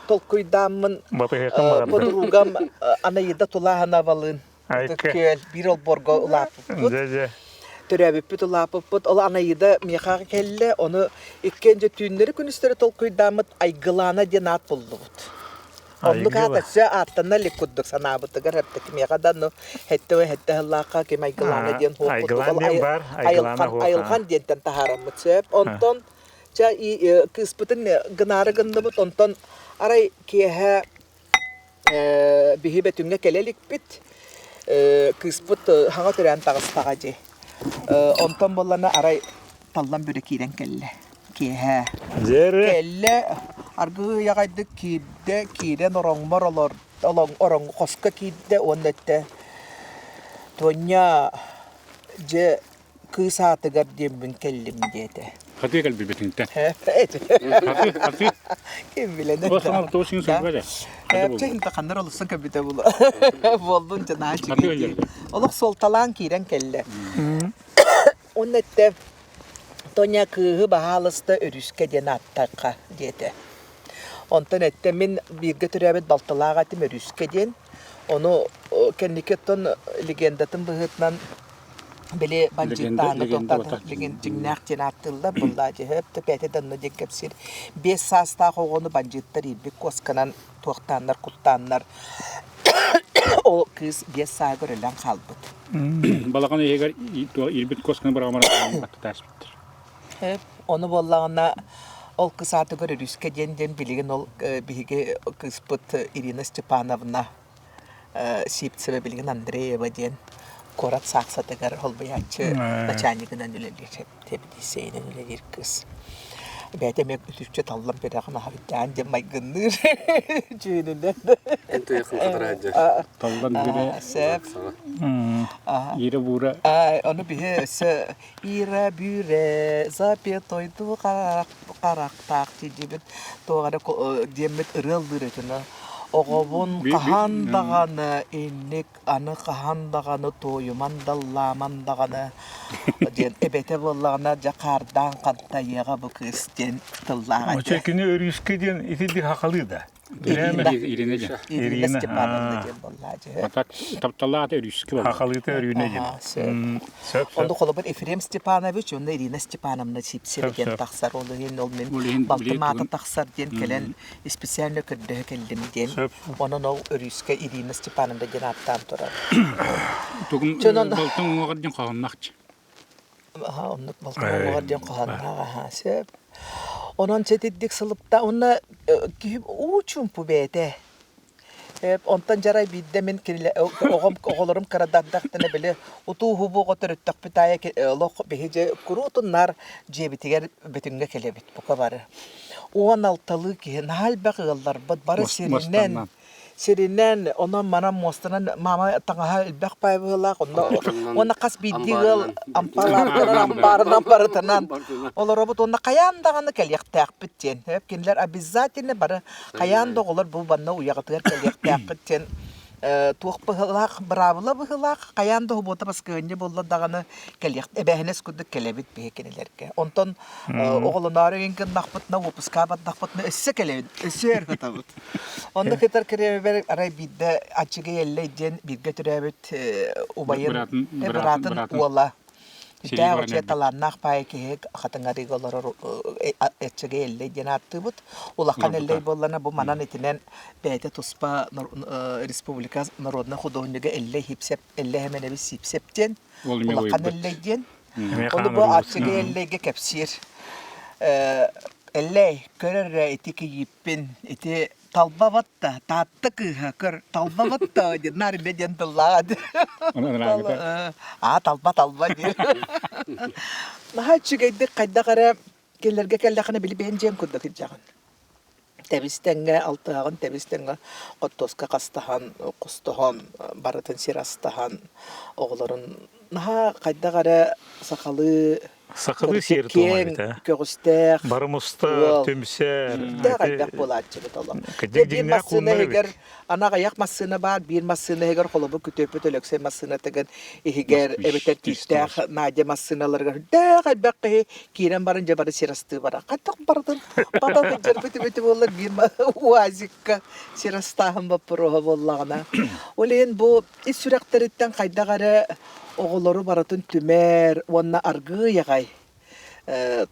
tolkuydamın podrugam anayıda tulahana balın. Köl bir ol borgo ulapıput. Törəbiput ulapıput. Ol anayıda mehağı kelle onu ikkinci tüynleri günüsteri tolkuydamıt aygılana den at buldubut. Onu katatsa attanna likudduk sanabıtıgar hepteki mehadan no hette hıllaka kim aygılana den hokutuk. Aygılan den bar, aygılana hokutuk. Ayılgan denten taharamut söp. Ondan ca kıspıtın gınarı gındımut. Ondan aray kihe bihibetünge kelelik bit. Kıspıt hanga tören tağıstağacı. Ondan bollana aray tallan börekiren kelle. Kihe. Kelle argı yagaydık kide kiden orongmor olor. Orong koska kide onette. Tonya je kısatıgar diyembin kellim diyete. Hadi gel bir betinte. Evet. Hadi. Kim bilen. O sana toşun söyle. Çekin takandar olursun kabite bulu. Boldun cana çıkıyor. Hadi öyle. Olak sol talan kiren kelle. Onnette Tonya kıhı bahalısta örüske denattaka diyete. Ondan ette min bir götürübet baltalığa atim örüske den. Onu kendiketon legendatın bıhıtnan beli bancıttanı tohtadı. Legend atıldı. Bullacı hep de peteden ne dekepsir. 5 sasta koğunu bancıttar ilbik koskanan tohtanlar kultanlar. O kız 5 sağa görülen kalbıt. Balakan eğer ilbit koskanı bırakmana battı tasbittir. Hep onu bollağına ol kız atı göre rüske den bilgin ol bihige kız pıt Irina Stepanovna siptsebe bilgin Andreeva den korat saksatıgar olbayatçı načanigınan ülelir tebdiseyden ülelir kız. Bedemek Türkçe tallam pedagına havidan demay gınır. Cüğününden. Ento yakın kadar hacı. Taldan bire. Sep. İre bura. Onu bihe se ira büre zapetoydu karak tak cicibit. Doğada diyemet ırıldır etine. Оғобун қахандағаны, инник аны қахандағаны, тойымандалламандағаны, ден эбете боллағына жақардан қанта еға бұл кыстен тыллаға. Очекini örüske diyen iti hakalı da. Ирина же. Ирина Степановна ден боллағы. Атак тапталлаат өрүскө болду. Hakalı da örüne diyen. Söp Онды söp. қолы бір Ефрем Степанович, онды Ирина Степановна сипсерген Сөп. тақсар, олы ен ол Ол мен ен Балтымата білет тақсар ден келен специально көрді келдім ден. Сөп. Оның ол өріске Ирина Степановна ден аттан тұрар. Тугун Жонон- болтон угадын калганнакчы. Онды Балтымата оғар ден қоғаннаға сөп. Онан четиддик сылыпта, онна учун пубете. Онтан жарай бидде мен келе оғолорым карадардақтыны біле уту хубу ғотырыттақ бітая лоқ бейже күрутыннар жебітігер бітінге келебіт бұқа бары. Оған алталы кейін халбақ ғылдар бұд бары серинен онан манан мостынан мама таңаға үлбәқ бай бұғылақ оны қас бидді ғыл ампарынан барытынан олар обыт оны қаяндағаны кәлияқтақ біттен кенілер обязательно бары қаянда олар бұл банна уяғытығар кәлияқтақ біттен туық бұғылақ, бұрабылы бұғылақ, қаянда ғыбота басқығынде болдағаны кәлияқ әбәхінес күдік кәлебет бейе кенелерге. Онтан оғылынары енген нақпытына, опысқа бат нақпытына өссі кәлебет, өссі әргіта бұд. Онда кетер керебер арай бидді ачыға елі ден бірге түрәбет ұбайын, бұратын уала. Дәу че таланнақ пай кег хатыңари голор этчеге элле денатты бут. Улакан элле боллана бу манан этинен бәйте туспа республика народный художнига элле хипсеп элле хемене бис хипсептен. Улакан элле ден. Onu bu açık elleğe kepsir. Elle körür etiki yippin eti talba vatta tatlı kıha kör talba vatta diye nar beden tılad. Talba diye. Daha çıkaydı kayda kara kellerge kellekine bili bencem kudda kıcağın. Tebistenge altağın tebistenge qottoska qastahan qustahan baratın sirastahan oğların daha kayda kara sakalı Sakalı seyir tuğma bita. Köğüstek. Barımısta, tümser. De kaydak bulatçı bit Allah. Kıcık Bir dinler masını kunları heger, bit. ana kayak masını var, bir masını heger kolubu kütüpü tölükse masını tegen heger ebeter tüstek nade masınalar. De kaydak ki kiren barınca barı sirastı bara. Kaydak baradın. Baba kıcır biti bollar bir uazikka sirastahın bapıroha bollağına. Oleyin bu iç sürekteritten kaydak ara oğulları baratın tümer, onna argı yagay.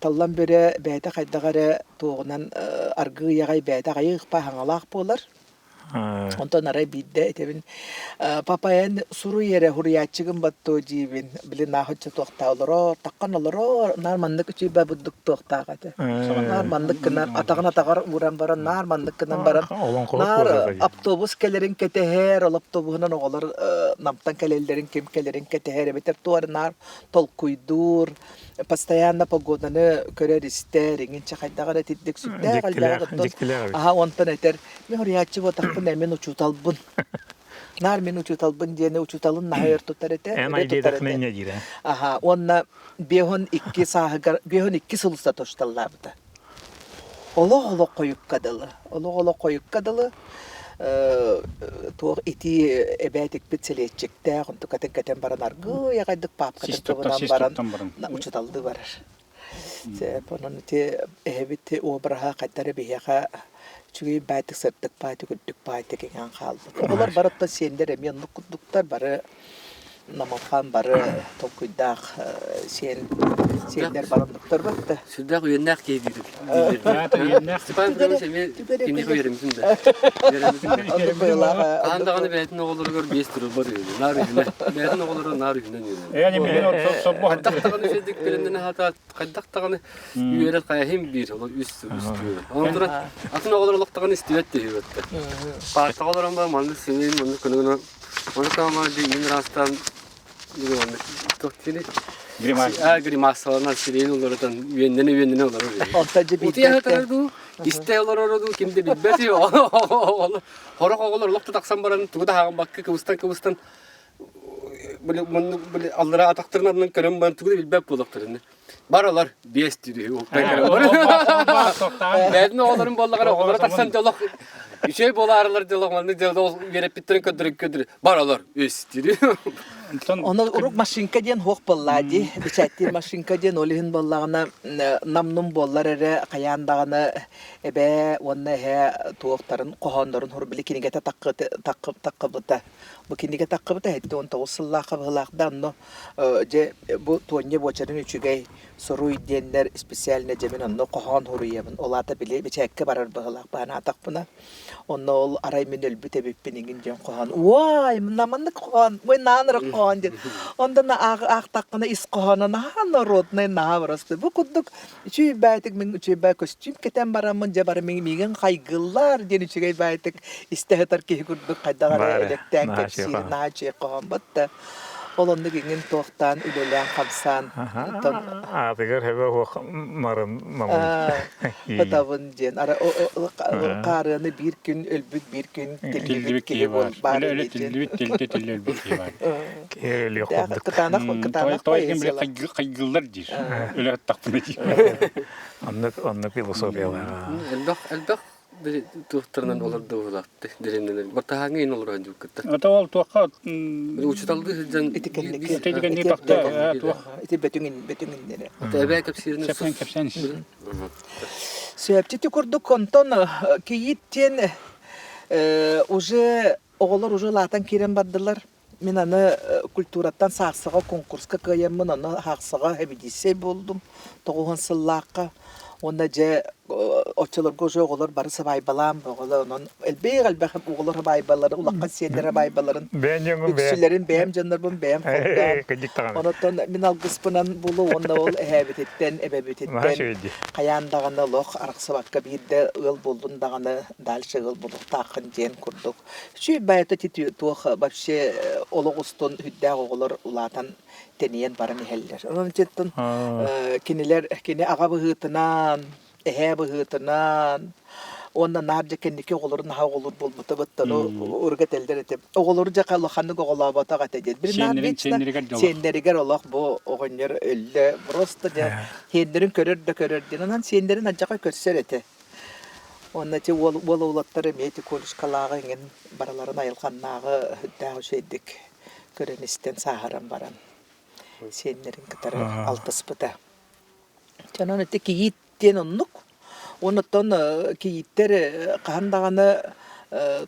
Tallan böre bəydə qaydağara toğunan argı yagay bəydə qayıq pa hangalaq bolar. Ondan aray bidde etebin papayan suru yere huriyatçıgın batto jibin bili nahıçı toqta oloro takkan oloro narmandık üçü babudduk toqta qatı. Narmandık kınar atağına tağar uğran baran narmandık kınan baran. Nar aptobus kelerin keteher ol aptobunan oğlar namtan kelelerin kim kelerin keteher beter tuar nar tol kuydur. Постоянно погоданы көрер истер, ингенче кайдагара тиддик сүттә калдагы. Aha ondan eter. Мен хурiyatçı ботакпын, мен учуталбын. Нар мен учуталбын дияне учуталын нахайыр тутар етер. En aydedak ne dire? Aha, onna behon ikki sahıgar, behon ikki sulusta toştallardı. Olo koyuk kadalı. Tuğ iti ebetik bitseleyecekte, ondu katen baran argı, yagaydık pap katen baran uçutaldı varar. Onun iti ehbiti obraha katarı biyaga, çünkü baytık sırttık baytık üddük baytık ingen kaldı. Oğlar baratla sender emyanlık kudduklar barı, namafan barı, tokuydak, sender baranlıklar baktı. Şurada uyannak giydirdik. Stefan Broms'e kendi koyarımsın da. Andağını beytin oğulları gör 5 lira var öyle. Nar yüzüne. Beytin oğulları nar yüzünden yiyorlar. Yani men o sobbu hatta Kaddaqtağını şeydik birinden hata kaddaqtağını üyeler kaya hem bir olur üstü. Ondan sonra atın oğulları loktağını istivet diyor. Parta oğulların var manlı senin manlı kınığına. Onu kama değil rastan diyor. Toktini. Grimas olanlar sileyin olurdan üyendene olur. Ontancı Uti yatardu. İste olurdu kimde bilbeti. Horok oğullar lokta taksan baran tuğda hağın bakkı kıvıstan böyle Allah'a ataktırından körüm ben tugul bilbep bulaktırın. Baralar biyes diyor. Ben oğların bollagara oğlara taksan dolak. Şey bolarlar dolaklarını dolak verip bitirin ködürük. Baralar biyes diyor. Onu uruk maşinka diyen hoq bolladı. Biçätti maşinka diyen olihin bollagına namnum bollar ere qayandağını ebe onna he tuoqtарын qohonların hurbili kinigete taqqıbıta. Bu kinige taqqıbıta hetti on tawsılla qabılaqdan no je bu tonye boçarın üçügey soruy diyenler spesialine cemin onno qohon huruyebin. Olata bile biçäkke barar bağlaq bana taqbına. Onno ol aray minel bitebipiningin jen qohon. Vay namandı qohon. Bu nanır qohon diyen. Ondan ağ taqqına is qohona na rodna na varastı. Bu kudduk üçü baytık min üçü bay kostüm keten baramın je bar min qaygıllar diyen üçügey baytık istehetar ki kudduk qaydagar elekten kepsir na çe qohon batta. Olanda gingen toqtan ülelen kapsan. Atıgar hebe o marın mamun. Patavın jen ara o qarını bir gün ölbüt bir gün Tilbik gibi var. Öyle tilbik var. Öyle yok. Kıtanak Toygen bile kaygılar dir. Öyle taktım ediyor. Anlık filosofiya var. Elbak bir tuhtarından olur da olaktı. Derinler. Barta hangi olur ancak kıtta. Ata ol tuqa Uçutaldı jan Itiken ni bakta tuqa. iti betüngin nere. Tabii kapsirinin Kepsen. Söpçi kurduk konton ki yitten уже oğullar уже latan kiren bardılar. Men ana kulturattan sağsağa konkurska kıyamın ana haqsağa hebidise buldum. Toğuhan sıllaqa. Onda je oçalar gojo oğullar barı sabay balam oğullar onun elbey oğullar baybaları ulaqqa senlere baybaların. Ben yengim be. Üksülerin beyem canlarım beyem kordan. Kıcık tağın. Ondan min algıspınan bulu onda ol ehebitetten ebebitetten. Qayandağına loq araqsabakka bir de ıl buldun dağına dalşı ıl bulduk taqın jen kurduk. Şu bayta titi tuq вообще oloğustun hüddä oğullar ulatan teniyen barın heller. Onun için kini ağa bıhıtınan, ehe bıhıtınan, ondan narca kendiki oğulların ha olur bulmuta bıttanu urgat elder etip. Oğulları jaqalı xanık oğula bata gatacak. Bir senleriger olaq bu oğunlar ölle. Prosta henderin körür dinan senlerin ajaqa körser ete. Onda ki wol ulatları meti konuşkalağı ingen baraların ayılqannağı hüddä şeydik. Körenisten saharan baran. Senlerin kıtarı altıspıda. Canan öte ki yitten onluk. Ondan ki yitter qahandağını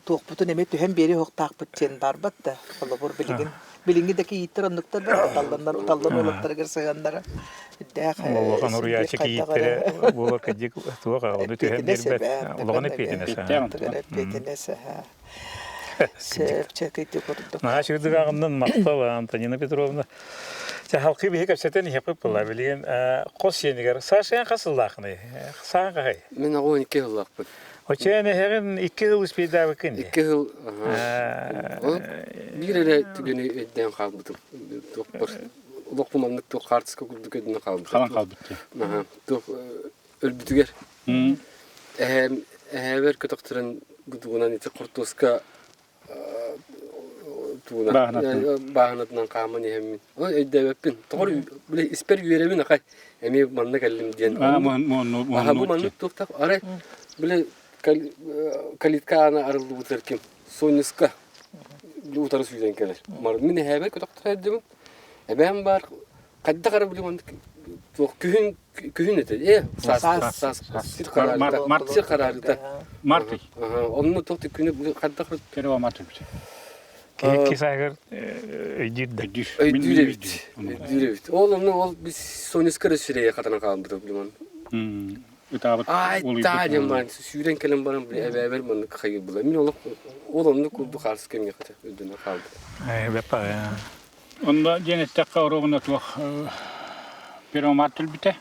toqputun emet hem beri hoq taqpıtçen barbat da. Ola bur bilingi de ki yitter onlukta da tallan olatları gerseganlara. Oğlan oraya çeki yittere bu kıcık tuğa onu tühem berbet. Oğlan petines ha. Sep çekiti kurduk. Ha şu dağından maqta Antonina Petrovna. Halkı bir hekapseten yapıp bular bilgen qos yeniger. Saşan qasıllaqını. Sağa. Men oğun 2 yıllık bu. Hoçene herin 2 yıl ispida bakın. 2 yıl. Bir yere tügünü edden qaldı. Doktor. Dokumanlık to kartska kurduk edden qaldı. Kalan kaldı. Aha. To ölbütüger. Ver kötüktürün gudugunan iti kurtuska bahanatından qaman yemin. O edebepin. Doğru bile isper yüremin akay. Emi manna geldim diyen. Bu manlık toktak aray. Bile kalitka ana arıldı utarkim. Soniska utarı suydan gelir. Mar mine heber kötüktür eddim. Ben var kadda qarab bile mandık. Kühün ete. Sas. Sir kararı. Martı. Onun toktu kühün kadda qarab. Kereva martı. Ki sayır öydürdü. Öydürevit. Oğlum biz Soniska süreye katana kaldı bilemem. Ay tacım var. Süren kelem bana bile ever manlık kayı bula. Min oğlum kurdu karşı kemge kata ödüne kaldı. Bepa ya. Onda gene tekrar oruna tuq piromatül bite.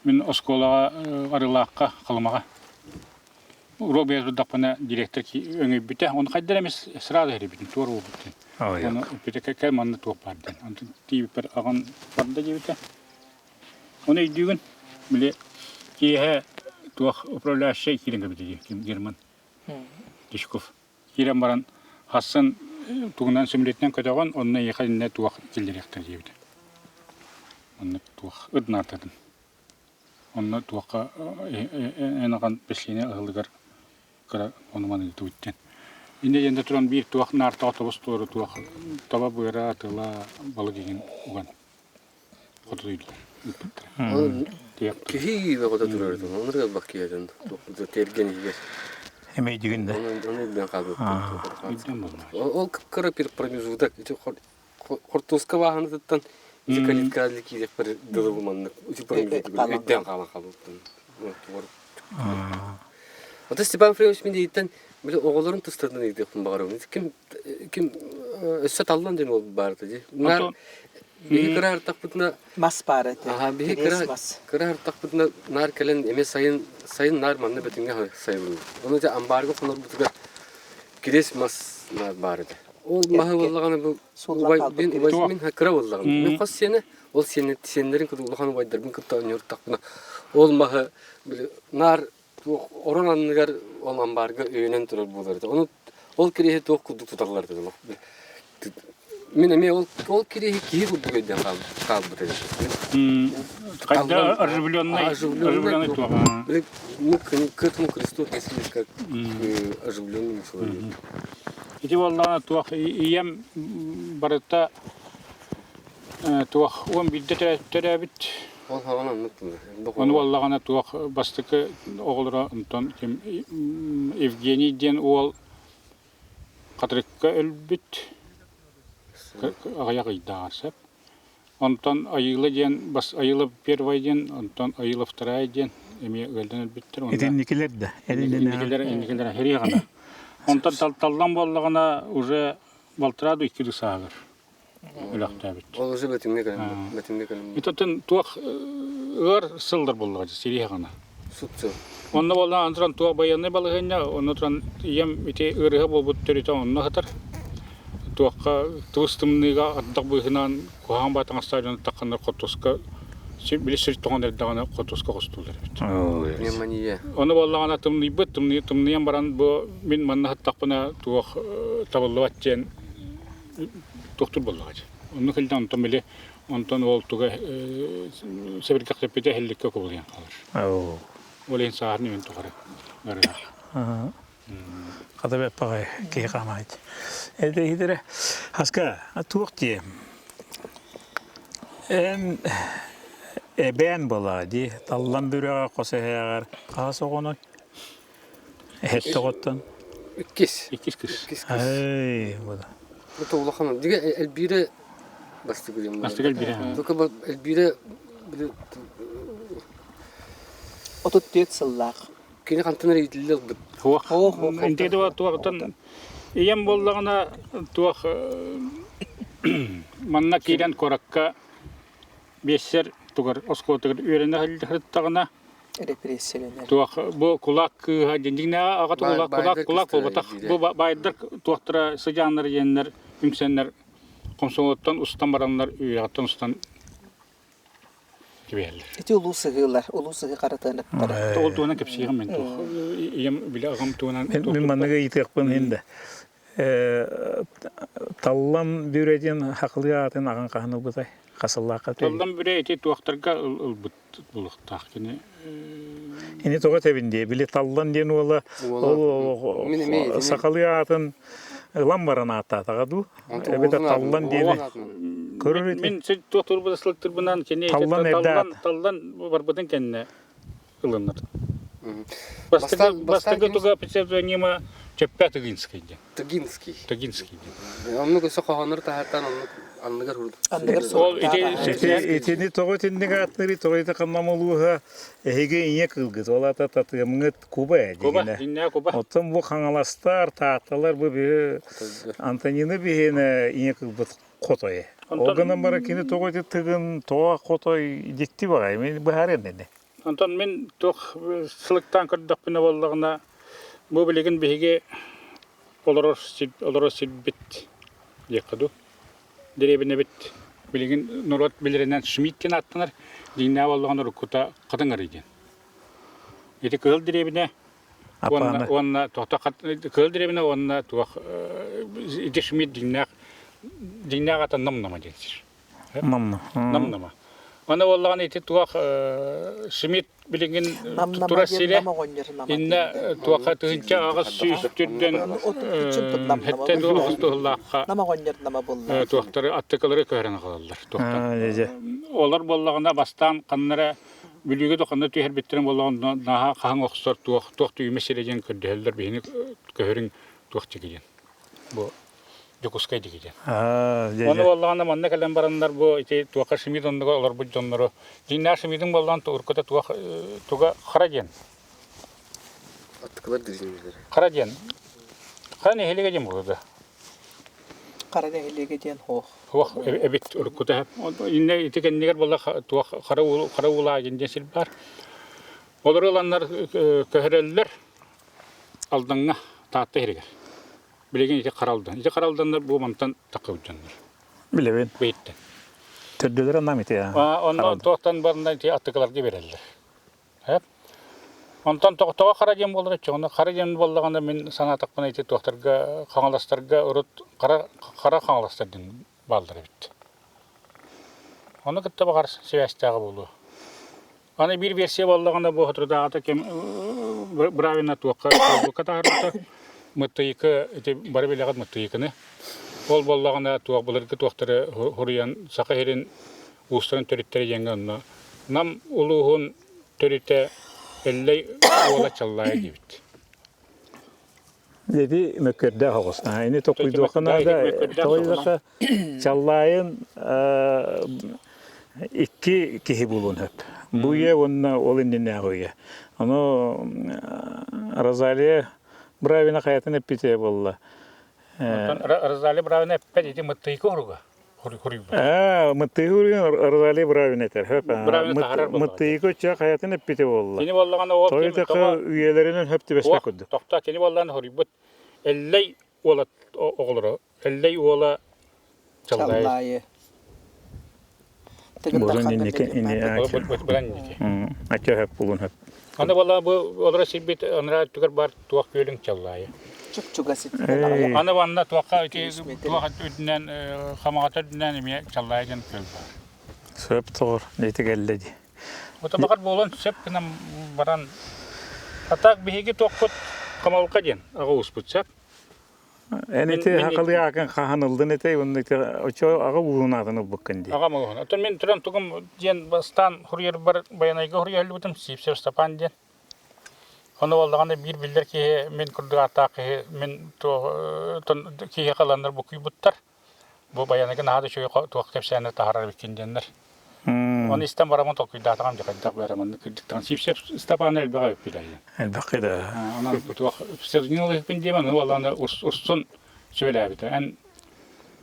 Min oskolaga arılaqqa qalmaga. Robert dapana direktör ki öňe bite. Onu kaydar emes sırada heribin toru bite. Onu bite kelmanny topardan. Onu tibi per agan barda jebite. Onu idügün bile ki tuq upravляющий kiringe bite German. Dişkov. Kiren baran Hasan тугунан сөмүрөттен көтөгөн онна яхалинне туак килдеректер жебди. Онна туак ыднатадын. Онна туакка энаган бешлине ылыгар кара онуманы туттен. Инде енді туран бир туак нарта автобус туру туак таба буйра тыла балы деген уган. Хотойду. Кихи бе года турарdı. Onları da bakıyordun. Tergen yer. Emey diginde. Onu ben kaldım. Идем болмай. Ол кыра bir промежуток. Хортуска ваханытан изи калиткалык кидек bir дылы булманны. Үчү промежуток. Эдден кала калыптын. Ата Степан Фрейевич мен дейттен биле оголорун тыстырдан ийди багарым. Ким өссө таллан ден ол барды ди. Нар bir kırar takpıtına Mas parete. aha bir Mas. kırar takpıtına nar kelen eme sayın nar manna betinge sayılır. Onu da ambargo konular butuga gires mas nar barede. Ol mahı vallagana bu ben hakra vallagana. Men qas sene ol senlerin kudu ulagana baydır bin kıtta nör takpına. Ol mahı nar orananlar ol ambargo öğünen turur bulardı. Onu ol kireye tok kudu tutarlardı. Мен ол киреги кии курдук өйдөн калып dedi. Когда оживленный туак. Мы к этому кресту отнеслись как к оживленному человеку. Ити валлана туак ием барыта туак он бидде теребит. Ол хавана нутты. Он валлагана туак бастыкы оголора онтон ким Евгений ден ол катрыкка өлбүт. Аяк ыйдасып. Онтон айылы ден, бас айылы первый ден, онтон айылы второй ден, эме өлден өлбүттер. Эдинникилер да. Эдинникилер хери гана. Онтон талдан боллагана уже балтыраду 2 сагыр. Өлөктөбүт. Ол уже бетимге келем. Итотун туак ыр сылдыр боллага сири гана. Сутчу. Онна болла антран туак баянны балыгына, онна туран ием ите ырыга болбут төрүтө онна хатар. Туакка тустымныга аттак быгынан кухан батан стадион таккандар котуска билишир тогондар дагана котуска костулдар бит. Пневмония. Оны боллагана тымныян баран бу мен манна хаттакпына туак табыллыбатчен доктор боллагачы. Оны кылдан томеле онтон ол туга себирге кепете хеллекке кобулган калыр. Олен саарны мен тугара. Кадабе пагай ки камайт. Эде хидере хаска туакти. Бен болади таллан бүрөга косеягар касогоной. Хеттоготтон. Кис. Ай, бода. Это улахана. Диге элбире бастыгылым. Бастыгыл бире. Только элбире Отут тет сыллах. кини кантынар идиллер бит. Интеде ва туактан ием боллагана туак манна кирен коракка бессер тугар оскотыгыр үйренде халдыктагына Репрессиялар. туак бу кулак хадиндине агат кулак болбатак бу байдыр туактыра сыжаннар еннер үңсеннер комсоңоттан устан бараннар үйраттан устан кибелер. Эти улусыгы каратанып тара. Ол туана кепсигем мен туак ием биле агам туана Мен маннага итекпин инде. Таллам бүрөден хакылыатын аган кахны бутай. Касыллакка тел. Талдан бире эти туактарга ылбыт булуктак кини. Эни тога тебинде биле талдан ден ола ол сакалыатын ламбарана ататагаду. Эбете талдан дени көрөр. Мен сен туактар басылыктыр бунан кини талдан барбыдан кенне ылыныр. Бастыгы туга псевдонима Чеппятыгинский. Тагинский. Он много соханыр тахтан анныгар хурду. Ол Этени того тендега атнери тоойта канамолуга эге ине кылгыз. Олата татымыт Куба дегене. Оттон бу хаңаластар тааталар бу Антонины бигене ине кылбыт котой. Огынан бара кини тоойта тыгын тоа котой дитти багай. Мен бахарен дене. Антон мен тох сылыктан кырдакпына боллагына бу билеген биге олорос бит якаду деребине бит билеген нурат билеринен шмиттен аттанар дийне боллаган рукута кадыңар иден. Эти кыл деребине Апаны. Онна тохта кылдыребине онна туах идишмит диннак ата намнама денсир. Намна. Намнама. Аны оллаган ити туах шимит билеген тура силе инна туаха тынча агыс сүйүстүрдөн хетте дуустуллакка туактары аттыкалары көрөн калалар. Олар боллаганда бастан каннара Бүлігі доқанда түйер беттерін болған наға қаң оқыстар туақ түйі мәселеден көрдіғелдер бейіні көхірін туақ дегеден. Бұл жүкускай дегеден. Оны болғанда манна кәлем барандар бұл туаққа шымид ондығы олар бұл жонлары. Жинна шымидың болған ұрқыта туға қара ден. Аттықалар дирижеміздер. Қара ден. Қара нехелеге ден болды. Қара нехелеге ден хоқ. Хоқ әбет ұрқыта. Инне итекеннегер болла туақ қара ула агенден сіл бар. Олар оланлар көхірелілер алдыңға таатта херегер. Білеген ите қаралдан. Ите қаралданлар бұл мантан тақы ұджанлар. Білебен. Бейттен. Түрділер анам ите я. Ондан тоқтан барында ите аттықаларға берелілер. Онтан тоқтаға қара дем болыр етші. Қара дем болғанда мен санатақпын ите тоқтарға, қаңаластарға ұрыт қара қаңаластардың балдыр бітті. Оны күтті бағар севестағы болу. Аны bir версия болғанда бұл отырда ата кем бравина туаққа қатағырды. Мұттайықы, бары белеғат мұттайықыны. Ол болғанда туақ болырғы туақтары хұриян сақы херін ұстарын төреттері жеңгі. Нам ұлығын төретті әлләй ола чаллая дебит. Dedi mökörde hoğuz. Aynı tokuydu okuna da toydaqa çallayın iki kihi bulun hep. Bu ye onna olun dinle hoya. Onu Razaliye Bravina hayatın hep bite bolla. Razali Bravina hep dedi mıttıyıkı horuga. Mıttıyıkı Razaliye Bravina eter hep. Mıttıyıkı çak hayatın hep bite bolla. Kini bollağında o toydaqa üyelerinin hep de besmek oldu. Tokta kini bollağında horibut. Elley ola oğuluru. Elley ola çallaya. Bulun indiki ini açı hep bulun hep. Anda valla bu olara silbit onlara tükür bar tuaq gölün çallaya. Çok asit. Anda vanna tuaqqa tuaq ödünden xamaqata ödünden eme çallayacan göl var. Söp doğru. Neydi gelledi. Bu tabaqat bolan söp kınam baran atak bihigi toqqut qamalqa den ağa usputsak. Enete haqalı yakın qahanıldın ete onda oço ağa bulunadını bakındı. Ağa mı? Atın men turan tuğum den bastan huryer bar bayanayga huryer lutum sipsep stapan den. Onu olağanda bir bildir ki men kurdu atak men ton ki qalanlar bu kuybuttar. Bu bayanayga nahada şoy tuaq tepsene taharar bikindenler. Onu istem baramın tokuyda atağım jakayda baramın kırdıktan sipsep stapan elbağa öpüler. Elbaqi da. Ona tuaq sezginlik pindemen olağanda ursun söyle biter. En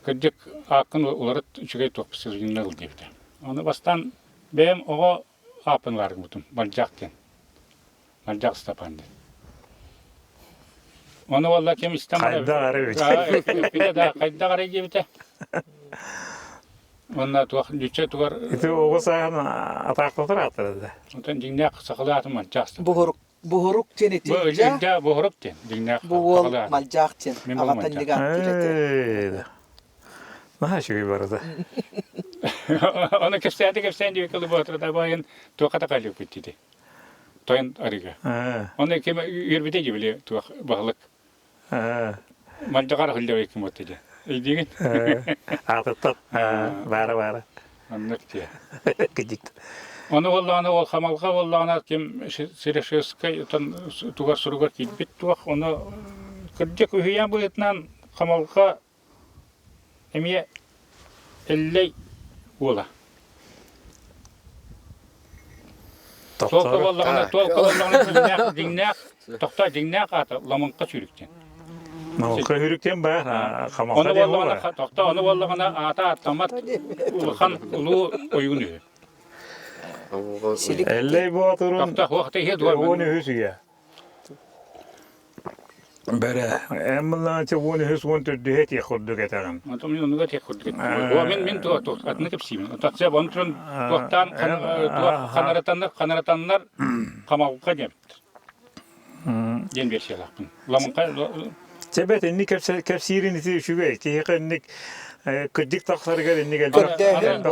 kırdık akın olarak üçüge tuaq sezginlik debdi. Onu bastan benim oğa apınlar mutum baljakten. Baljak stapan. Onu vallahi kim istem Kayda arıyor. Bir de daha kayda arıyor debdi. Ondan tuaq lütçe tuğar. İti oğuz ayağın ataklıdır atırdı. Ondan dinlek sakılatım malcaqstı. Buhuruk teni Bu özellikle buhuruk den. Dinlek bu sakılatım. malcaq ten. Ağatan diga. Naha şey vardı. Onu kefseydi diyor ki bu oturda bayın tuaqata qalıyor bitti. Toyun arıga. Onu kim yürübüde gibi tuaq bağlık. Malcaqar hıldı kim otudu. İyiydi. Atıtat. Bara. Anlık diye. Gıcık. Onu vallahi o xamalqa vallahi kim siresheskay ton tuğa suruga gitbit tuaq onu kırdık üyeyen bu etnan xamalqa emiye elley ola. Tolka vallahi dinnak dinnak ata lamanqa sürükten. Namuqa hürükten var. Onu vallahi tokta onu vallahi ata atamat ulxan ulu oyunu. Elley bu oturun. Tokta vaqti hed var. Onu hüsüye. Bere. Emman çabuk hüs wontu dihet yaxuddu getagan. Antum min onu tek kurduk. O min tu atnak hepsimin. Tatsa bontron vaqtan qanaratanlar qamaqqa geldi. Ген берсиялақпын. Ламынқа Себет инни кепсирин ити үшүгө тиекенник кыддик тахсарга инни гел Көрдөһөн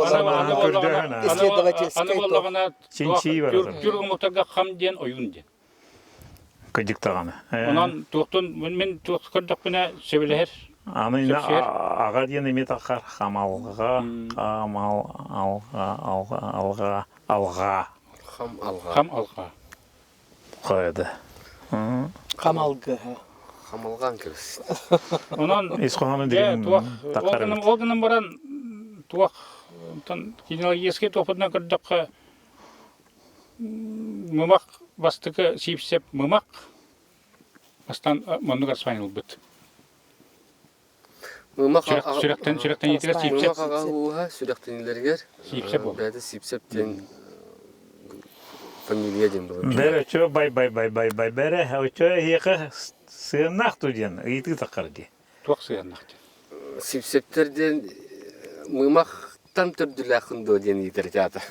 аны боллагана Чинчи бар азыр. жүргөн моторга хам ден оюн ден. кыддик таганы. Онан туктун мен тук көрдөк мене себелер. Аны инне Кепсир. ага диен эме тахар хамалга алга Хам алга. Хам алга. койду. Камалгы. Хамалган кебес. Онан Исханы Я деген туак тахар. олгынан баран туак тан кино еске топунан көрдөк мымак бастыкы сипсеп мымак астан монугар свайныл бит. Мымак Сүректен етер сипсеп Мымак ага уха сүректенилергер. Сипсеп бол. Бәді сипсеп ден фамилия ден бұл. Бере чо бай бере очо хиека сыйнак туден ыйты тахар ди. туак сыяннак. Сипсептерден мымактан төрдүлә хындо ден итер жата.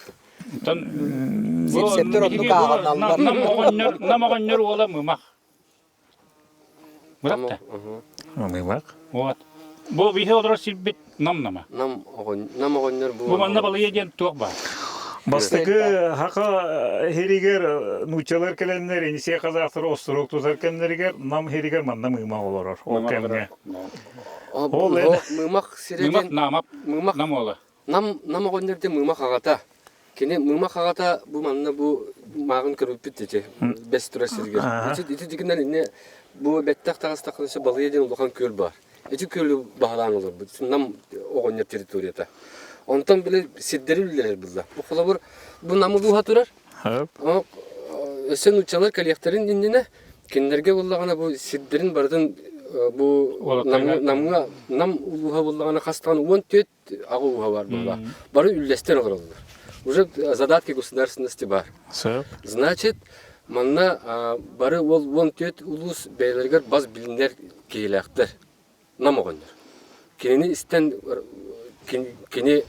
Тан Сипсептер онну кааганаллар. намагоннор ола мымак. Муракта. Мыймак. Вот. Бу бихе олар силбит намнама. Нам огоннор Бу манна балы еден туак бар. Бастыгы хака херигер нучалар келеннер инисе казактыр острок тузар кеннергер нам херигер манна мыйма олорор. Ол кемне. Ол эне. Мымак Мымак сиреген намап мымак намола. нам огоннорден мымак агата. Кене мымак агата бу манна бу магын көрүп битти. Бес тура сирген. Ити дигенден ине бу беттак тагыстакысы балы еден улган көл бар. Эти көлү багалан olur. Нам огоннор территорията. Онтан биле сиддерилер булла. Бу холобур бу намулуха турар. Хоп. Өсен учалар коллекторин диндине киндерге буллагана бу сиддерин бардын бу нам улуха буллагана кастан 14 агы уха бар булла. Бары үллестер олар. Уже задатки государственности бар. Соп. Значит, манна бары ол 14 улус бейлергер баз билинер кейлектер. Нам огондар. Кенени истен кене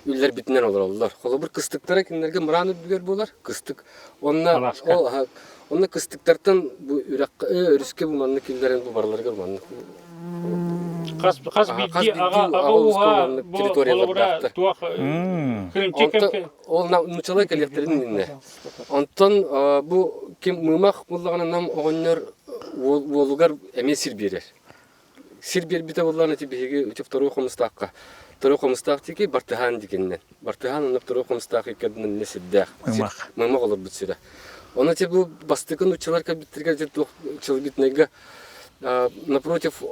үллер битинен олар. Холобур кыстыктара киндерге мураны бүгөр болар. Кыстык. Онна кыстыктартан бу үракка өрүскө бу манны киндерен бу барларга манны. Кас билги ага уга бу олора туак кримчек Ол нучалай коллекторин инне. Онтон бу ким мымак буллагана нам огоннор волугар эме сир берер. Сир бербите буллагана тибеге үчөп второй комстакка. Второй комстак тики Бартыхан дигеннен. Бартыхан онна второй комстак экединен несиддах. Мымак олор бутсыра. Оны те бу бастыкын учалар кабиттерге же чылбитнеге напротив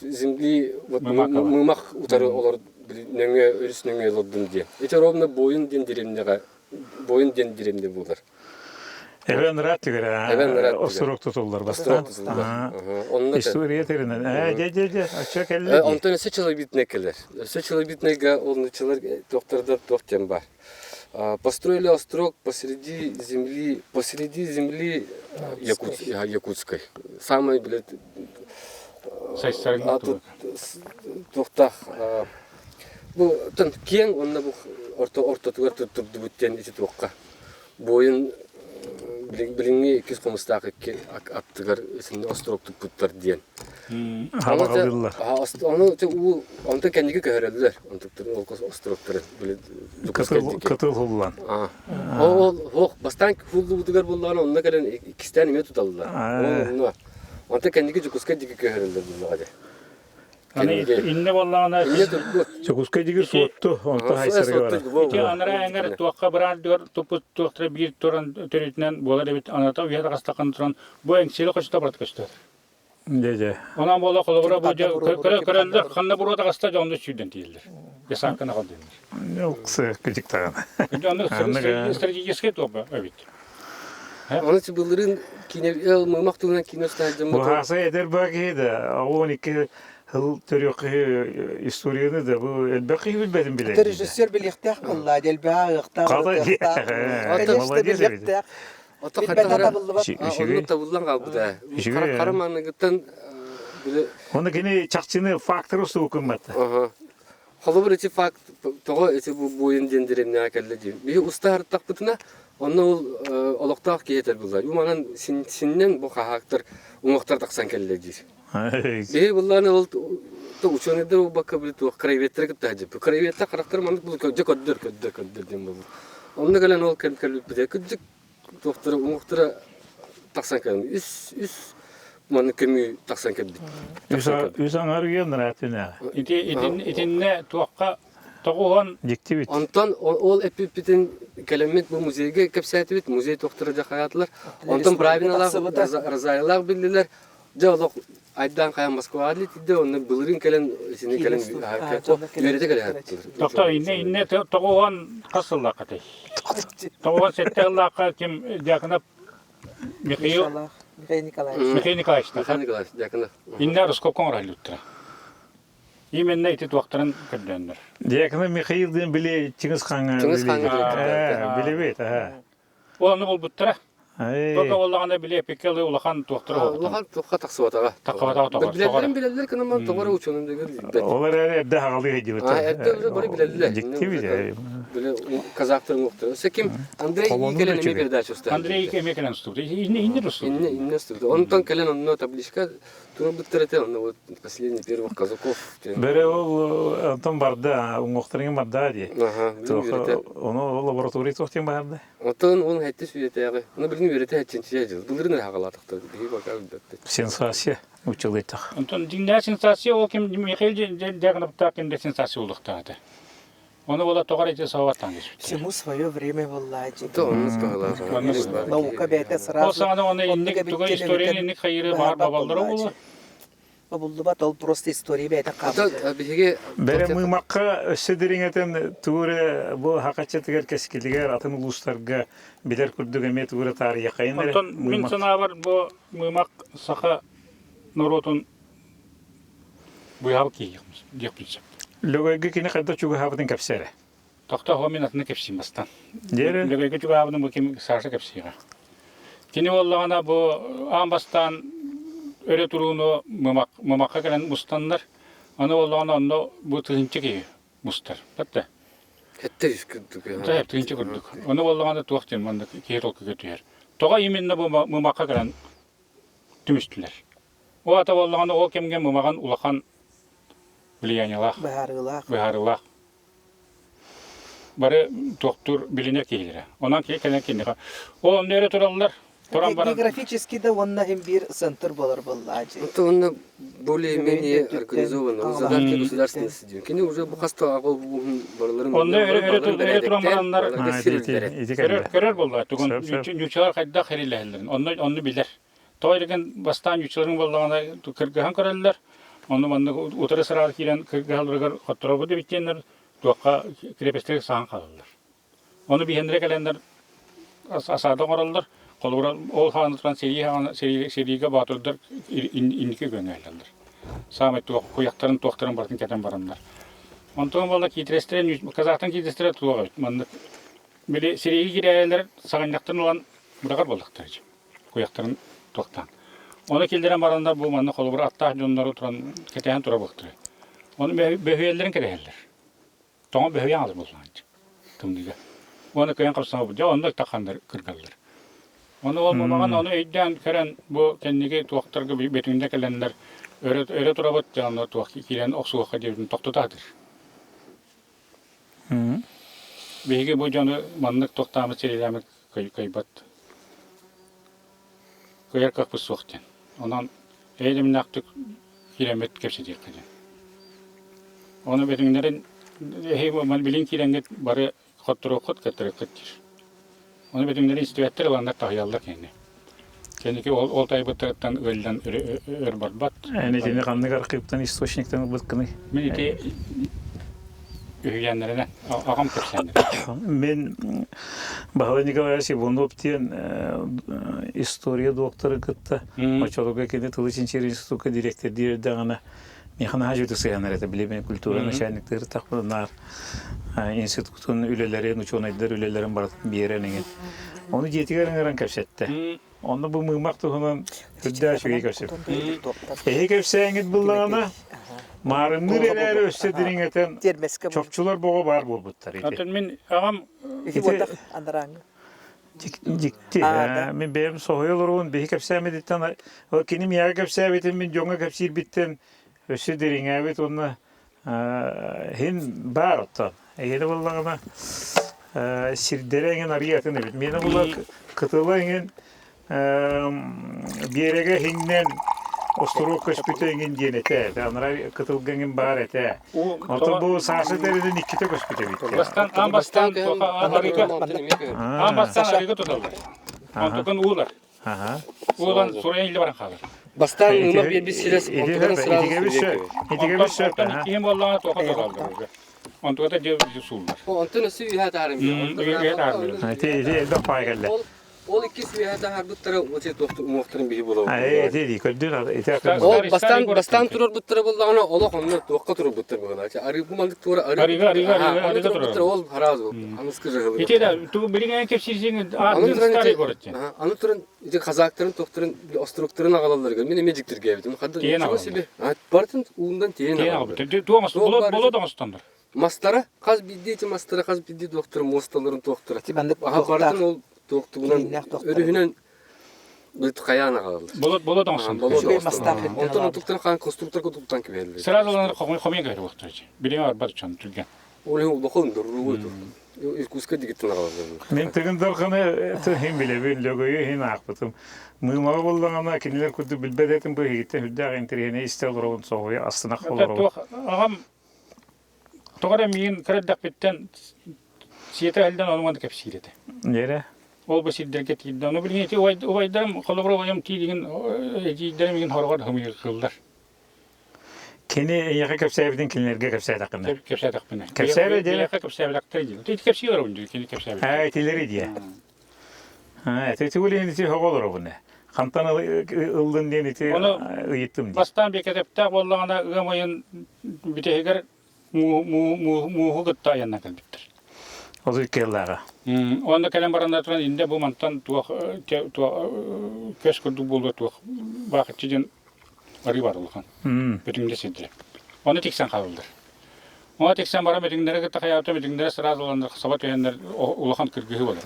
земли вот мымак утары олар нөңө өрүс нөңө лоддун ди. Эти ровно боюн ден диремде булар. Эвен раттыгыра. Острок тутулдар бастан. Онда История теринен. Же. Ача келди. Онтон эсе чылбитне келер. Эсе чылбитнеге олнучалар доктордар токтен бар. Построили острог посреди земли Якутской. Самый, блядь, тоқтақ. Бұл кең, онна бұл ортотугар тұрды бүттен ете тоққа. Бойын біліңе екіз қомыстағы аттығар острог тұттар дейін. Онда кәндегі көхерелдер, острогтарын. Кытыл хуллан. Ол бастан хуллу бұдығар болғаны, онда кәрін ikisten ime tutалылар. Онда кәндегі жүкізге деге көхерелдер болғады. инне боллагана Чокуска дигир суотту, онта хайсарга бара. ити анара эңер туакка барар дер тупут туактра бир туран төрүтүнөн болар эбит аната уяда кастакан туран бу эңсели кочта барат көстөр. Же. Онан бола колобура бу көрөлдөр ханна буруда каста жонду сүдөн тийилдер. Ясакына калдыр. Кысы кыжык таган. Жонду стратегический топа эбит. Оны бұлырын мымақтығынан кино стадиумы. Бу хаса эдер багида. 12 хыл төрөк историяны да бу элбеки билбедим биле. Режиссер билектах булла, делбаа ыктак. Оны табылдан қалбыда. Қараманығыттан... Оны кені чақчыны фактор ұсты өкімметті. Қолы бір өте факт, тоғы өте бұл бойын дендіреміне әкелді дейм. Бейі ұста арттақ бұтына, Onu ol oloqtaq geter bullar. Umanan sinnen bu haqtır umoqtar taqsan kelledir. Be bullarni ol to uçanıdır o bakka bir to kravetler gitti hacı. Kravetler karakter manık bu köddür dem bu. Onda gelen ol kelip bir de küçük doktora umoqtara taqsan keldi. Üs manık kimi taqsan keldi. Üsan arıyan ratına. İtinne tuaqqa toğuhan Dikti bit. Ondan ol epipitin kelimet bu muzeyge kapsaytı bit muzey doktora hayatlar. Ondan pravinalar razaylar bildiler. Jawlaq aydan qayan Moskva adleti onu bilirin kelen sini kelen yörete kelen. doktor inne toğuhan qasıllaqatay. Toğuhan settellaqa kim yakınap Mikhail Nikolaevich. Nikolaevich yakında. İnne Ruskokon ralluttra. Именно эти туақтарын көрдөндөр. Декна Михаилдин биле Чингис ханга. Чингис ханга билебет, Оны ол буттара. Тока оллаганда биле пекелы улахан туақтары ол. Улахан туаққа тақсып атаға. Билелерин кана ман тоғара учунун деген. Олар әрде хагалы hediyet. Әрде бары билелер. Дикти бит. Биле казактарын укту. Секим Андрей келен эме передача уста. Андрей кеме келен студ. Инне русу. Инне студ. Онтон келен онно табличка тура буттерете онно вот последний первых казаков. Бере ол Антон барда, уңоқтырын барда ди. Оны лаборатория тоқтен барда. Отон он хәтте сүйтәгә. Уны билген үрәтә хәтченче җил. Булырны хагалатыкта. Бии бакар дәтте. Сенсация учылыйтак. Антон динне сенсация ол кем Михаил дегнапта кенде сенсация улдыктады. Оны ола тоғар ете саваттан кеш. Всему свое время валлади. То он сказала. Наука бәйте сразу. Ол саңада оны инник тугай историяны инник хайыры бар бабалдары болу. Булды бат ол просто история бәйте Ата кабы. биге Бере мыймакка өссөдүрүңетен тууры бу хакачатыгер кескилигер атын улустарга билер күрдүг эме тууры тарыхы кайын. Антон мин сана бар бу мыймак саха норотун буял ки дипчик. Лөгөйгө кини кайда чугу хабытын кепсере. Токта хомин атны кепсин бастан. Дере Лөгөйгө чугу абны бу ким сарса кепсига. Кини боллагана бу амбастан öyle turuğunu mımakka gelen mustanlar. Ana olağına onda bu tığınçı ki mustar. Hatta. hette yüskürdük ya. Hep tığınçı kurduk. Ana olağına tuğaçın banda ki tolku götüyer. Toğa yeminle bu mımakka gelen tümüstüler. O ata olağına o kemgen mımakan ulakan biliyanyalar. Beharılar. Bari doktor bilinir keyilere. Ondan kelen kendine. O nere turallar. Географически да онна hem bir центр болар валлади. Это он более-менее организован. Задатки государственной сидим. Кини уже bu hasta ağol barların. Onda öyle turamарандар идик. Көрөр болду. Тугун ючалар кайда херилелерин. Onu bilir. Toyrigen bastan ючаларын болгона кыргыхан көрөлөр. Onu манда утары сырар кирен кыргыhallarга коттурабы деп иттенер. Туакка крепестер саан калалар. Onu бихендере келендер асада коралдар. Kolura ol hanıtran seriye batırdır indiki gönderler. Samet kuyakların tohtarın barın keten baranlar. Ondan valla kitresten Kazak'tan kitrestere tuğay. Mandık böyle seriye girerler sağınaktan olan bırakar bolduklar. Kuyakların tohtan. Onu kildiren baranlar bu mandık kolura atta jonları oturan keten tura baktır. Onu behüyelerin kerehler. Tamam behüyen alır bolanç. Tımdiga. Onu kayan kapsama bu. Onda takanlar kırgallar. Onu olmamagan onu öйдән керен bu kendine tuaktarga betünde kelenler öyle turabat canlı tuak kilen oksuğa diyordun toktatadır. Bege bu canı manlık toktamı serilemek kaybat. Koyar kakpı soğukten. Ondan eğilim naktık kilometre kepsi diye kelen. Onu betünlerin man bilin kilenget bari kotturu kattir. Onu betünleri istivetler olanlar tahiyallar kendi. Kendiki ol taybıtlardan ölden örbarbat. Yani şimdi kanlı karkıptan istosnikten bıkkını. Men ite üyeyenlerine ağam köpsenler. Men Bahar Nikolaevich Bondoptian история doktoru kıtta. Maçoluga kendi Tılıçinçer İnstitutu direktör diye dağına mehana hacıdı sayanlar bilimi kültürü meşanlıkları takmadılar. İnstitutun üyeleri, uçonaydılar üyelerin baratın bir yere negen. Onu jetigerin kapsetti. Onu bu mıymak tohunan hüdda şüge kapsetti. Ehe kapsayengit bullağına marınır eler össedirin eten çokçular boğa var bulbutlar. Zaten men ağam Jikti. Min benim soğuyorlarım. Bir kapsameditten o kinim yer kapsamedim min jonga kapsir bitten. Ösü derin evet onunla hin barıttan. Yine vallahi sirderengen arıyatın evet. Mene bunlar kıtılangen bir yere hinnen Osturuk köspütengen genete. Anlara kıtılgangen barete. Ota bu sahası deriden ikite köspüte bitti. Bastan ariga tutallar. Ontukun uğular. Aha. Uğulan soraya illi baran kalır. Bastan ıma bir siras ontudan sıra. İtige bir söp. Ontukun ikiyim bollağına toka tutallar. Ontuka da cev sullar. Ontudan suyu tarım. Elden pay geldi. Ol iki suyu har buttara oçe doktor muhtarın bir bulu. Dedi köldür. O bastan turur buttara bollağına ola onlar dokka turur buttara bollağına. Arı bu maldık tura Ariga buttara ol haraz ol. Anıskı İti de tu bilingen kepsizin ardın stari korutçun. Anı turun ite kazakların doktorun ostrukturun ağalarlar gel. Mene meciktir geldim. Hadda Tiyen çok ağalar. sibi. Bartın uğundan tiyen Tiyen ağalar. abi. Tuğamaz. Bolo da mastandır. Mastara kaz biddi mastara kaz biddi doktor mostaların doktora. Ti bende Aha bartın ol doktorundan Kiyinler doktor. örühünen bir kayana ağalar. Bolo da mastandır. Ondan otuktan kan konstruktor kutuktan kibeldi. Sıra dolanır komiye gayrı vakti. Bilingen var barçan tülgen. Onu dokundur ruudu. Kuska digittin ağalar. Men tegin darkana hem bile ben logoyu hem akpıtım. Mıma bollağına kinler kudu bilbedetin bu higitte hüdda enteriyene istelorun soğuya aslına kolorun. Ağam toğara miyin kreddak bitten siyete elden olmadı kepsiyeti. Nere? Ol basit derket yiddi. Onu bilin eti ovaydarım kolabra oyam tidigin eciderim igin horgar hımı kıllar. Keni yaka kapsayabidin kinlerge kapsayadakında. Kepsaya takpına. Kepsaya ve dele. Kepsaya laktay değil. Eti kepsiyalar oyuncu. Keni kepsaya laktay. Ha etileri diye. Ha eti ulen eti hoğolor o bunu. Kantan ıldın diyen eti ıyıttım diye. Bastan bir ketepte bollağına ığamayın bitehiger muhu gıtta ayandan kalbittir. O da ülkelerine. Onda kalem baranda turan inde bu mantan tuğ kös kurdu buldu tuğ vakitçiden arı var olkan. Bütünde sidire. Onu teksen kalıldır. Ona teksen bara metinlere gıtta hayatı metinlere sıra dolandır. Sabat öğrenler ulakan kırgıhı olur.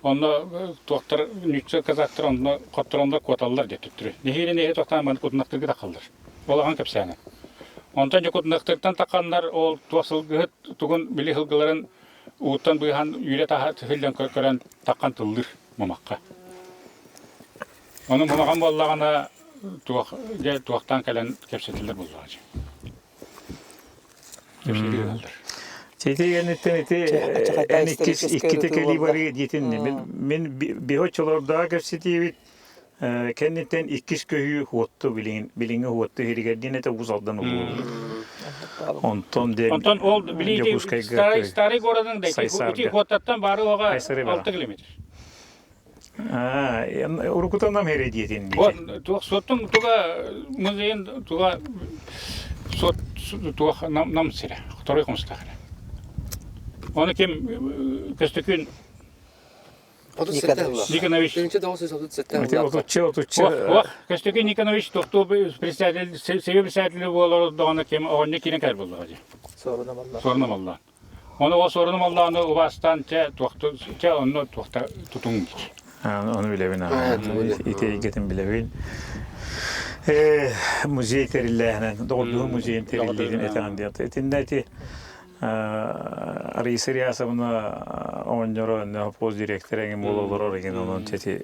Onda tuğaktar nütse kazaktır onda kattıranlar kuatallar diye tutturuyor. Nehiri tuğaktan bana kutnaktırgı takıldır. Olakan kapsayana. Ondan önce kutnaktırdan takanlar o tuğasılgıhı tuğun bili hılgıların uğuttan buyhan yüre taha tüfilden kören takkan tıldır mamakka. Onun mamakan bollağına tuğaktan kelen kepsetilir bollağacı. Kepsetilir. Çeti yenitten eti en iki tekeli bari diyetin. Men bir hoçlar daha kapsetiyi kendinden ikis köyü huottu bilinge huottu herigerdine te uzaldan olur. Ondan oldu biliydi stari goranın da iki huottattan bari oğa 6 kilometre. Urukutanam heri diyetin. Tuğ sotun tuğa muzeyin tuğa sot tuğa nam sire. Toray konustakine. Onu kim köstükün Nikanoviç. Birinci davası satı zaten. Otutçu. Köstükün Nikanoviç doktor predседатель seviye predседатель olur da ona kim o ne kiren kar buldu hacı. Sorunum Allah. Onu o sorunum Allah'ını ubastan onu tutun hiç. Onu bilemin abi. İteyi getin bilemin. Müziği terillehine, doğduğu müziğin terilleğinin etan diye. Etindeki Arı seriyasımına oyuncuları ne poz direktörün bololur oraya onun çeti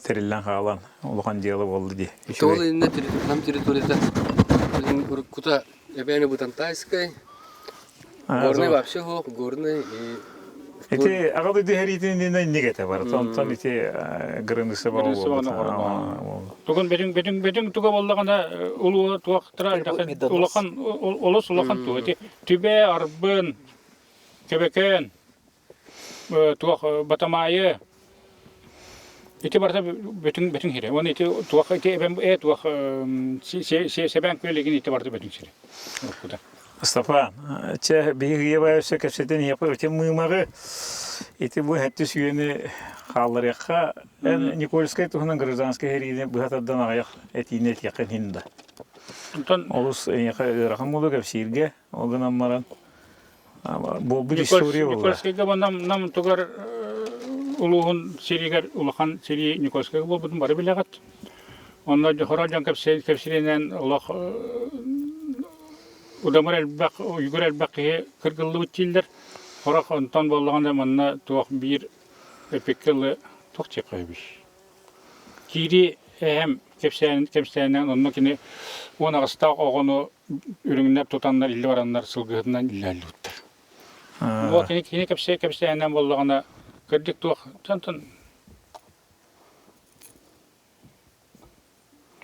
terillen halan ulukan diyalı oldu diye. Doğru inne nam teritoriyada bizim kuta ebeni butan tayskay. Горный вообще хо, горный и Эти агады дехеритин не гете бар. Тон эти грынысы бар. Туган бедин туга боллагана улуу туактыра улахан олос улахан ту эти түбе арбын кебекен туак батамайы эти барда бетин хире. Оны эти туак эти туак себен көлеген эти барда бетин хире. Стапан, че бигие все капсетен yapıyor. Те мымагы эти bu hette süyeni халларыга Никольская тухнан гражданская херине бухатадан аяк этинет якын хинда. Олус рахам болу капсирге олган маран. Бу история болду. Никольская нам тугар улуғын серигер улахан сери Никольская бол бұдың бары білеғат. Онна жохора жан кепсиренен улах удамыр әлбәк, үйгір әлбәк кыргылы бүттілдер. Хорақ онтан болғанда манна туақ бір эпеккілі тоқ чеқой биш. Кири әм кепсиренен онна кені онағыстақ оғыны үріңнер тұтанлар, илі баранлар сылғығынан илі әлі бұттыр. Ол кені кепсиренен болғанда кірдік туақ жантын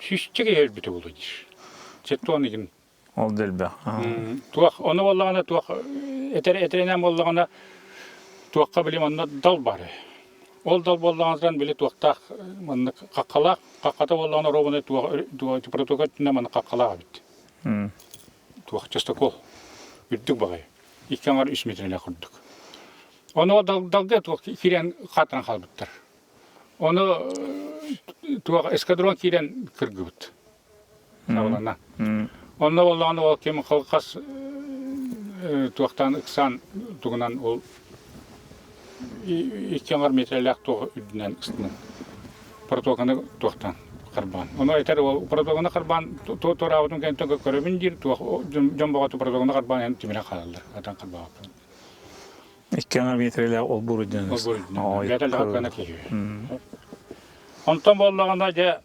Шишчеге елбіті болу дейш. Сетті оны еген. Ол дәлбә. Туақ, оны болағана, туақ, әтеренен болағана, туаққа білем, онына дал бары. Ол дал болағаныздан біле туақтақ, қаққалақ, қаққата болағана робыны протоколтында маны қаққалаға бітті. Туақ частокол. Үттік бағай. 2,3 метрлі құрдық. Оны далға туақ кирен қатыран қалбыттыр. Оны туақ эскадрон кирен кіргі бұд. Сағылана. Онна болағаны ол кемін қалқас туақтан ұқсан тұғынан ол 2 метрлік туғы үдінен ұстынан. Протоканы туақтан қарбан. Оны айтар ол протоканы қарбан тұрағытын кәнттен көрібін дер туақ жамбағаты протоканы қарбан ән темірі қалалар. Атан қарбағаты. 2 метрлі ол бұр үдінен. Ол бұр үдінен. Бәтәлі қаққана кейі. Онтан болағанда жа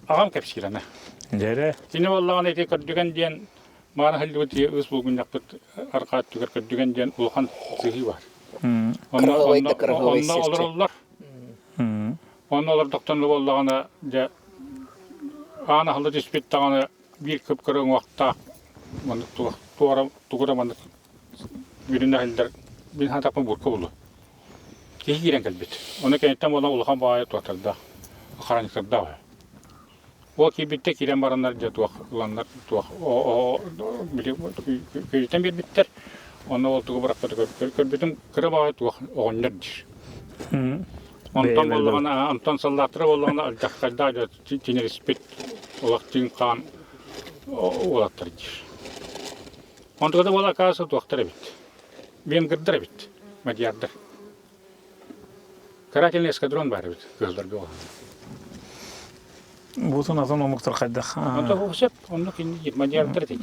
ағам кәпсірені. Жәре? Сені болағанда әте көрдіген ден мағына хілді өте ұс бұлғын яқпыт арқат түгір көрдіген ден ұлған зығы бар. Онна олар олар. Онна олар доқтанлы болағанда жа ағына қылды түспет тағаны бір көп көрген уақытта туғыра мандық бүрінді хілдер мен хатақпын бұрқы болу. Кейі керен кәлбет. Оны кәнеттен болған ұлған бағайы туақтарда, қараниқтарда бар. Ол кейбетте керен барандар жа туақ, ұландар туақ, көйтен бер біттер. Оны ол тұғы бұрақ бәді көрбетін кірі бағайы туақ оғындар деш. Онтан болғана, онтан салдақтыры болғана жаққайда тенер іспет, олақ тен қан олақтар деш. Онтығыда бола қағасы туақтар әбет. Венгрдер әбет, мадиярдар. Карательный эскадрон бар әбет, көздерге оған. Бұтын атын омықтар қайдақ. Онда ұқсеп, оны кейін мадиярдар деш.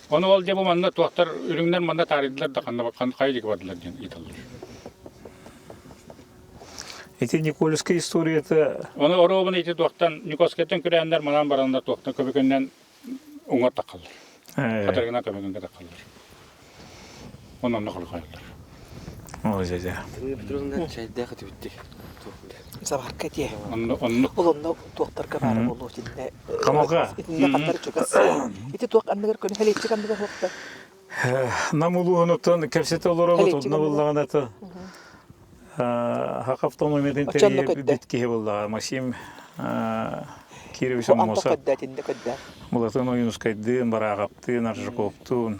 Оны ол жебі маңна туақтар үріңнен маңна тариділер да қайдығы бардылар ден италыр. Эти Никольская история это... Оны оробын еті туақтан, Никольскайттен күрәндер манан барандар туақтан көбекеннен оңар тақалыр. Қатарғынан көбекенге тақалыр. Онан нұқыл қайылыр. Ой, жә. Петровна чайдағы түбітті. Забарка тие. Онны Олонда туақтарға бары болу жинне. Қамалға? Итінде қаттары чөгас. Ити туақ аннығыр көні хәлетчік аннығыр хоқты. Намулуын ұттын, кәпсеті олар олы тұдына болдаған әті. Хақафтономиядан тәрейе бүткеге болдаған. Максим Кировичан Анта Моса. көдді, тінде көдді. Мұлатын ойынускайдың, Барағаптың, Аржықовтың,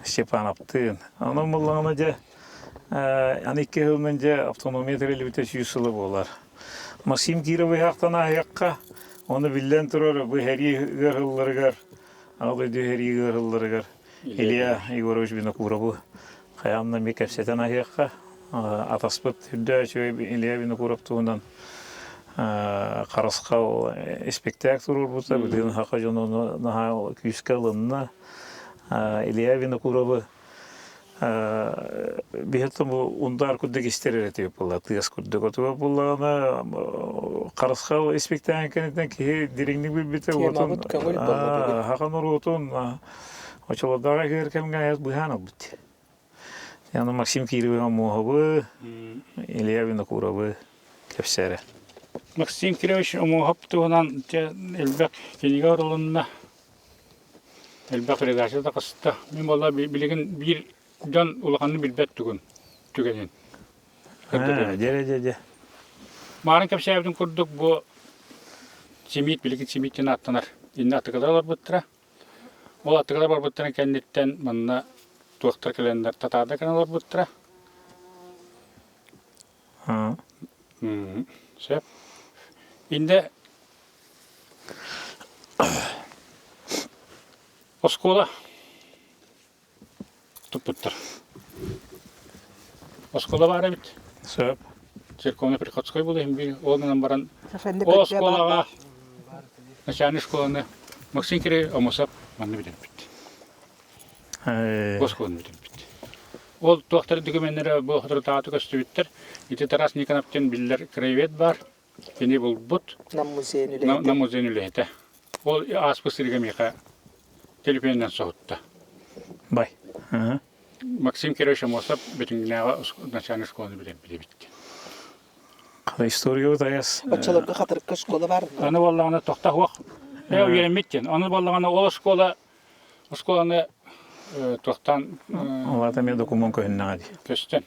Степановтың. Оның болдағына жа, аны 2 жылмен жа автономия тәрелі біте 100 жылы болар. Максим Кирович ақтан аяққа, оны білден тұрар, бұл әрі ғырғылырғар, алы дөй әрі ғырғылырғар. Илья Егорович Винокурову қаянна ме кәпсетен аяққа, атаспыт үрді әчөй Илья Винокуров туынан қарысқа спектактор болса, бұдың хаққа жоны күйіске алынна Илья Винокурову бихеттім ұндар күрдік істері ретіп болла, тығыз күрдік өтіп боллағына қарысқа спектактор кәнеттен кейі дереңнің білбеті хақан ұры отын Очолодағы көркемген аяз бұйхан албыт. Яны Максим Кирович Омоғабы, Илья Винокуровы кәпсәрі. Максим Кирович Омоғап туғынан әлбәк кенеге орылынна. Әлбәк редакцияда қысыта. Мен болла білеген бір жан ұлғанны білбәт түгенен. Дере. Марын кәпсәрдің күрдік бұл семейт, білеген семейттен аттанар. Енді атықалар бұттыра. Ол аттығалар бар бұттырын кәнеттен мұнына туақтар кәлендер татарда кәнелер бұттыра. Сөп. Енді оскола тұп бұттыр. Оскола бар әбіт. Сөп. церковный приходской был, он нам баран. Сафенде О көтте бар. школага, начальник школаны, Максим Кире омосап, манны билен бит. О школаны билен бит. Ол доктор дегеннәре бу хәзер тааты көстүттер. Ите тарас никанаптен биллер кревет бар. Кене бул бут. Нам музейн үле. На музейн үлете. Ол аспысырга меха телефоннан соғытта. Бай. Максим Кирович омосап, бетингнага начальник школаны билен биткен. Кандай история утаяс. Бачаларга хатыркы школа бар. Аны баллагана тохта хуак. Я уверенметтен. Аны баллагана ол школаны тохтан Олата мен документ көһүннәгә ди. көстен.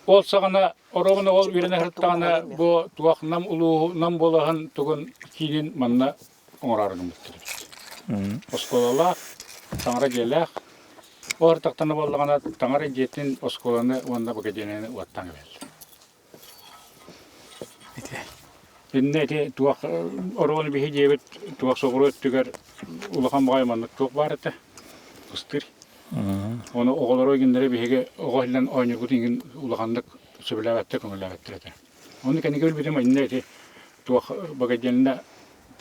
Ол сағана оробыны ол үйрене хырттағана бу туақнам улуу нам болахан тугун кийин манна оңраргын биттирибит. Осколала таңара желек. Ортақтаны боллагана таңара жетін осколаны онда бөгеденені уаттан бел. Иннети туақ оробыны бихи жебит туақ соғыры өттігер улахан бағайманлық туақ бар еті. Кустыр. Оны оғалар ойгендері беге оғайлан ойныргут ингin улағандық сөбіләвәтті көңіләвәттіреді. Оны кәнеге білбедім иннети туақ бағаденіне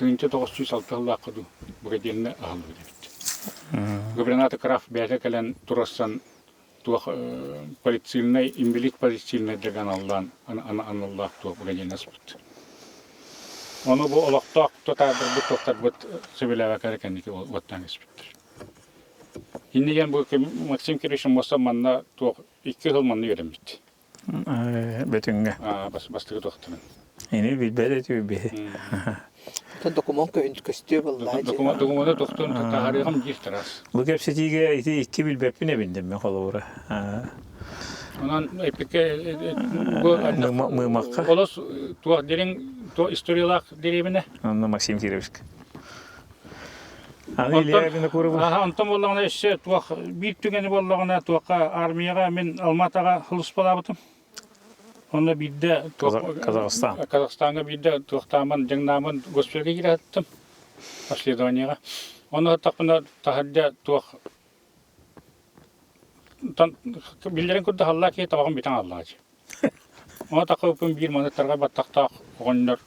1906 жылда қыду бағаденіне ағылды бедемет. Губернатор Краф бәді кәлін турассан туақ полицийный, имбелит полицийный деген алдан аналлах туақ бағаденіне спұртты. Оны бұл олақтақ тұтадыр бұт тоқтар бұт сөбіләвәкәрі кәнеге оттан еспіттір. Иннеген бұл Максим Кирович болса манна тоқ 2 жыл манны үйренбейді. Бөтүнгө. Бастығы тоқтырын. Эни билбеде түбе. Тон документ көстү булла. Документы тоқтырын тахарыгам жиртарас. Бу кепсетиге ити билбеппине биндем мен холовура. Онан эпике бұл Мымакка. олос туақ дерен то историялақ деребіне. Анна Максим Кирович. Аны илерine курбу. Антон боллагана эше туақ бир түгені боллагана туаққа армияға мен Алматаға хылыс болабытым. Онда бидде Казахстан. Казахстанга бидде туақтаман жаңнамын госпитальге кираттым. Обследованияға. Оны тақпына тахадда туақ билдерин күрді халла ке табағын битан аллағачы. Оны тақы өпін бір монеттарға баттақтақ оғандар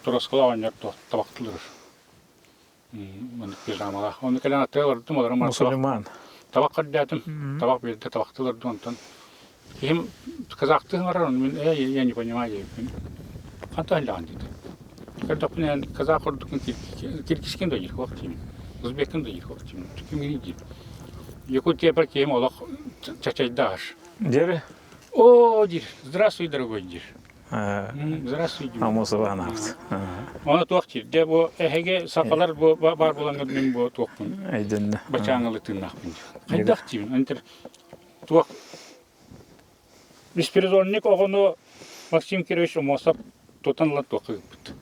тұрасқыла оғандар табақтылыр. Оны кәлен аттыға бардым, оларым Мусульман. табақ қаддатым, табақ берді, табақтылырды онтан. Кем казақтығын арар, мен я не понимаю, қанты әлдіған дейді. Кәрдіқпен казақ ұрдықын киркіскен да ерік оқ деймін, ұзбекін да ерік оқ деймін, түкімген деймін. Якутия бір кем олақ чачайды аш. Дері? О, дир, здравствуй, дорогой дир. Здравствуй, дир. Амусова анавт. Оны туақ дир. Де бұл әхеге сақалар бар болаңыз мен бұл туақпын. Айдын. Бачаңылы тыңнақпын. Қайдақ деймін. Әнтір туақ. Беспризорник оғыны Максим Кирович омасап тотанлар туақы бұд.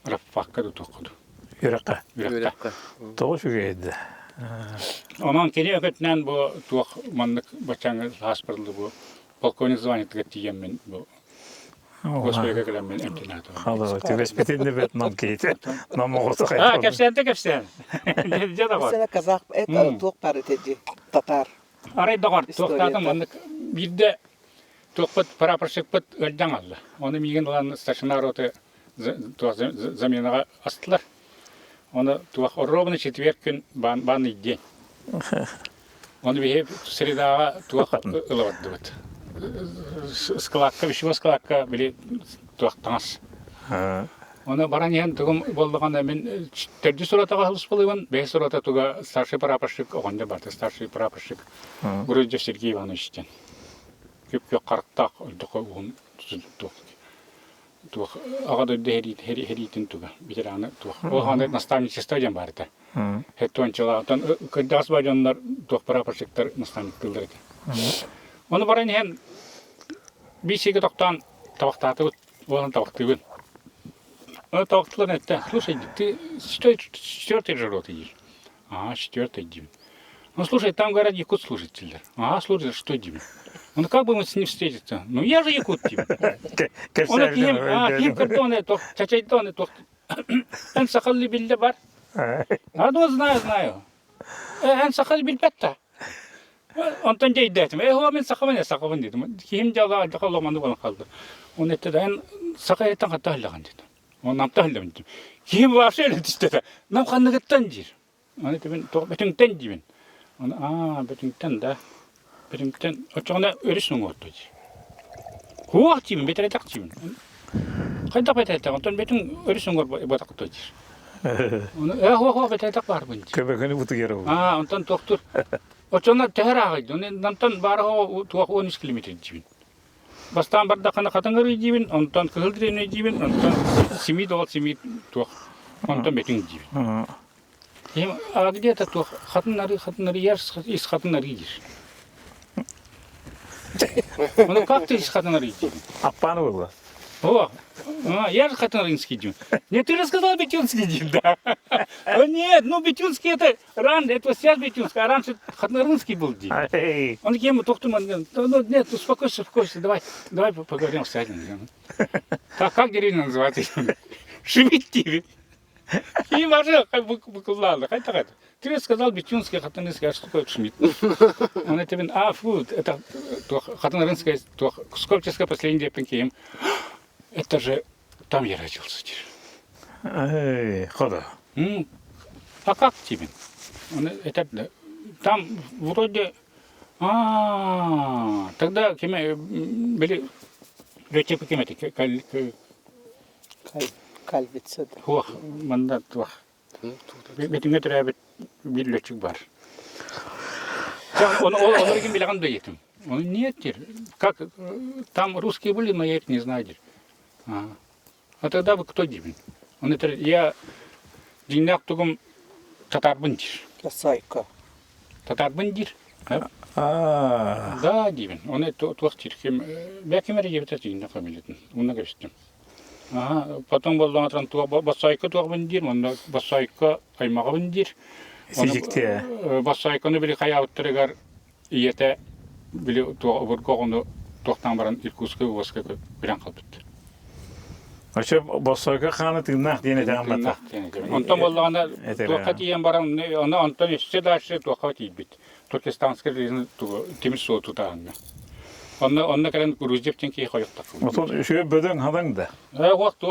Рафаққа да туақыды. Юраққа. Юраққа. Тоғы шүге еді. Онан кене өкетінен бұл туақ маңдық бачаңы хаспырылды бұл. Полковник званиятыға тиген мен бұл. Госпойға кілем мен эмтинатыға. Халығы, түбеспетінде бет нам кейті. Нам оғыты қайты. Кәпсен. Жада бар. Сена казак туақ бар етеді. Татар. Арай дағар, туақтадым, оны бірде туақпыт, прапорщикпыт өлден алды. Оны меген олан стационар оты заменаға астылар. Оны туақ ровно 4 күн баны ден. Оны бейіп средаға туақ ылывады бұд. Складка, вещевой складка біле туақ таңас. Оны баран ең тұғым болдығанда мен 4 сұратаға хылыс болуын, 5 сұрата тұға старший прапорщик оғанда барды, старший прапорщик Груздев Сергей Ивановичтен. Көп қарықтақ үлдіқы оғын туақ. Ағады өйді херитін тұға, ветераны туақ. Оғанда наставничество ден барды. Хеттуанчыла, көддағыз байжанлар туақ прапорщиктар наставник қылдыр еді. Оны баран ең 5-2 тоқтан табақтаты оған табақты бін. Оны табақтылар әтті, слушай, ты 4-й же роты ешь? Ага, 4-й дим. Ну, слушай, там говорят якут служитель. Ага, служитель, что дим? Ну, как бы мы с ним встретиться? Ну, я же якут дим. Оны кем кірдоны, чачайдоны, ән сақалы білді бар. А, ну, знаю. Ән сақалы білбәтті. Ondan deydim. Ben sakavın dedim. Kim jala jakalamanda bolan kaldı. Onu etden sakaytan hatta halagan dedim. Ondan da halagan dedim. Kim var şöyle işte. Nam kanlıktan dir. Onu dedim betünkten dibin. Onu betünkten da betünkten açana örüsün ordu. Huak dibin betere tak dibin. Kayda betere tak. Ondan betün örüsün ordu batakto dir. Onu huak betere tak var bunca. Köpekini butu geri oldu. Ondan doktor. Очона tehер агайды. Онтан бары туак 13 километр дибин. Бастан барда кана катаңгыр дибин, онтан кылдырыны дибин, онтан семи дол семи туак. Онтан бетин дибин. Эм где-то туак хатыннары ярс из хатыннары дир. Ну как ты из хатыннары дибин? Аппаны болды. О, я же хатынаринский дибин. Нет, ты рассказал Бетюнский дибин, да? Нет, ну Бетюнский это раньше, это сейчас Бетюнский, а раньше хатынаринский был дибин. Эй, Он ему тоқтуман, ну нет, успокойся, давай поговорим с этим. Так, как деревня называется? Шимит тебе. И вообще, как бы ладно, хоть так это. Ты сказал Бетюнский, хатынаринский, а что такое Шмидт? Он это, это хатынаринское, скопческое последнее пенкием. Это же там я родился. эй, хода. А как тебе? Это, там вроде... Тогда были... Летчики кемети, Kalbetse de. хуах, мандат, хуах. Бетіңе тұрабет bir летчик бар. Он ким билеген да етім. Он нет, как там русские были, но я это не знаю. А тогда вы кто дивен? Он это я динак тугум татар бандир. Сайка. Татар бандир. А, Да, дивен. Он это туахтир. Бәкемер ебет динак фамилиятын. Уна кештим. Потом был латран туа басайка туа бандир, он басайка аймага бандир. сижикте. Басайканы били каяуттырыгар иете били туа буркогону тоқтан баран Иркутская областка биран калбыт. Ача басойка ханы тыгнах дене тагамата. Онтон боллагана туакка тиен баран аны онтон эссе дашсы туакка тиибит. Туркестанский режим темир суу тутаанна. Онна кален Грузиевтен ки хояктак. Отон шөй бөдөң хадаң да. Вакыт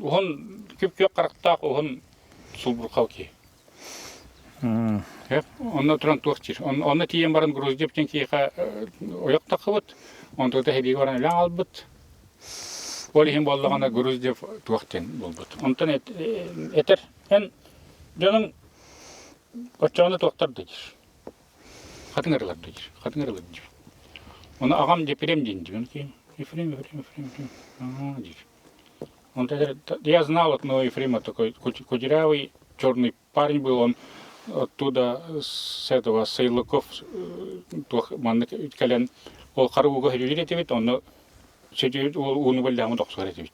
он күп карактак он сулбуркау ки. Онна туран туактир. Онна тиен баран Грузиевтен ки ояктак кыбыт. Онда да хеби баран лаң албыт. Олихин боллагана Грузиев туактен болбут. Онтан этер эн жаның очоны туактар дедир. Хатыңырлар дедир. Хатыңырлар дедир. Оны ағам Ефрем дейін ки. Ефрем. Дедир. Он я знал одного Ефрема, такой кудрявый, черный парень был, он оттуда с этого Сайлыков, кален, ол қаруға херюлер етебет, оны сөйтіп ол уны бәлдәмі доқсығар етебет.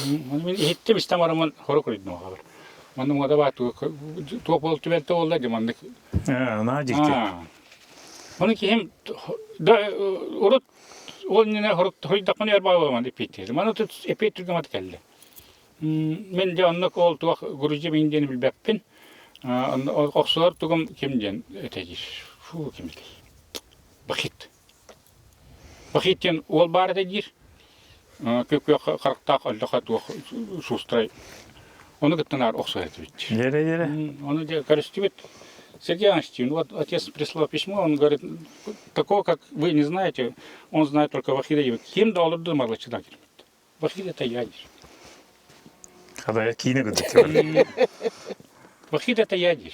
Мен еттім істемарымын хоры көрейдің оға бар. Мандым ода бар, туақ болып түбәлті олда демандық. На дикте. Оны кейім, ұрыт, ол нене хорыдақын әрбай оламан епеттеді. Маны тұт епет түрген аты кәлді. Мен де оннық ол туақ Грузия мендені білбәппен, оқсылар тұғым кемден өтегір. Фу, кемдей. Бақит. Бақиттен ол бар әтегір. Көк қарықтақ алдыға туақ сустрай. Оны күттінар оқсылар әтебет. Ере. Оны де көрістібет. Сергей Иванович, вот отец прислал письмо, он говорит, такого, как вы не знаете, он знает только Вахида. Кем доллар думал, что Вахид это ядер. Когда я кино говорю. Вахид это ядер.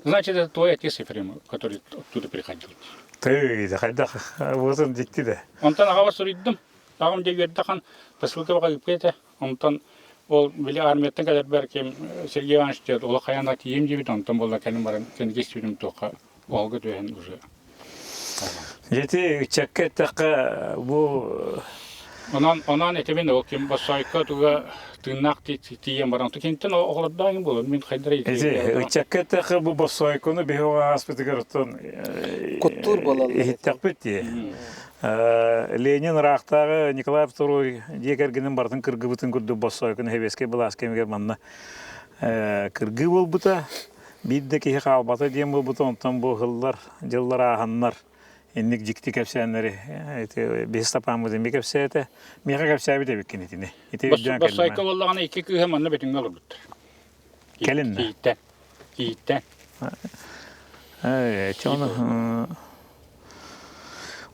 Значит, это твой отец Ефрем, который оттуда приходил. Ты, да, вот он дикте да. Он там агава суриддым, агам де вердахан, посылка бага ипкете, он там ол били армияттан кадер беркем Сергей Иванович деді, ол қаянат ем жебет, онтан болда кәлім барын, кәні кестірім тоқа, олғы дөйін уже. Жеті чәкке таққа бұл... Онан етемен ол кем басайқа туға тыңнақ тиен баран, кенттен оғылырдағын болыр, мен қайдара етемен. Чәкке таққа бұл басайқаны бейуға аспеті көріттен... Куттур болалар. Ехеттақ бетті. Ленин рақтағы Николай II декергенен бардың кыргы бұтын күрді басайқын хевеске бұл аскемге манна кыргы бол бұта. Бидде ки халбата дием бу бутонтан бу хыллар, жыллар аханнар. Инник жикти кепсәннәре. Без тапамыз ими кепсәте. Мига кепсәбе дә биккен итине. Ите үдән Басайка боллагана 2 күһә манна бетиң алып бит. Келин. Кииттен. Чоны.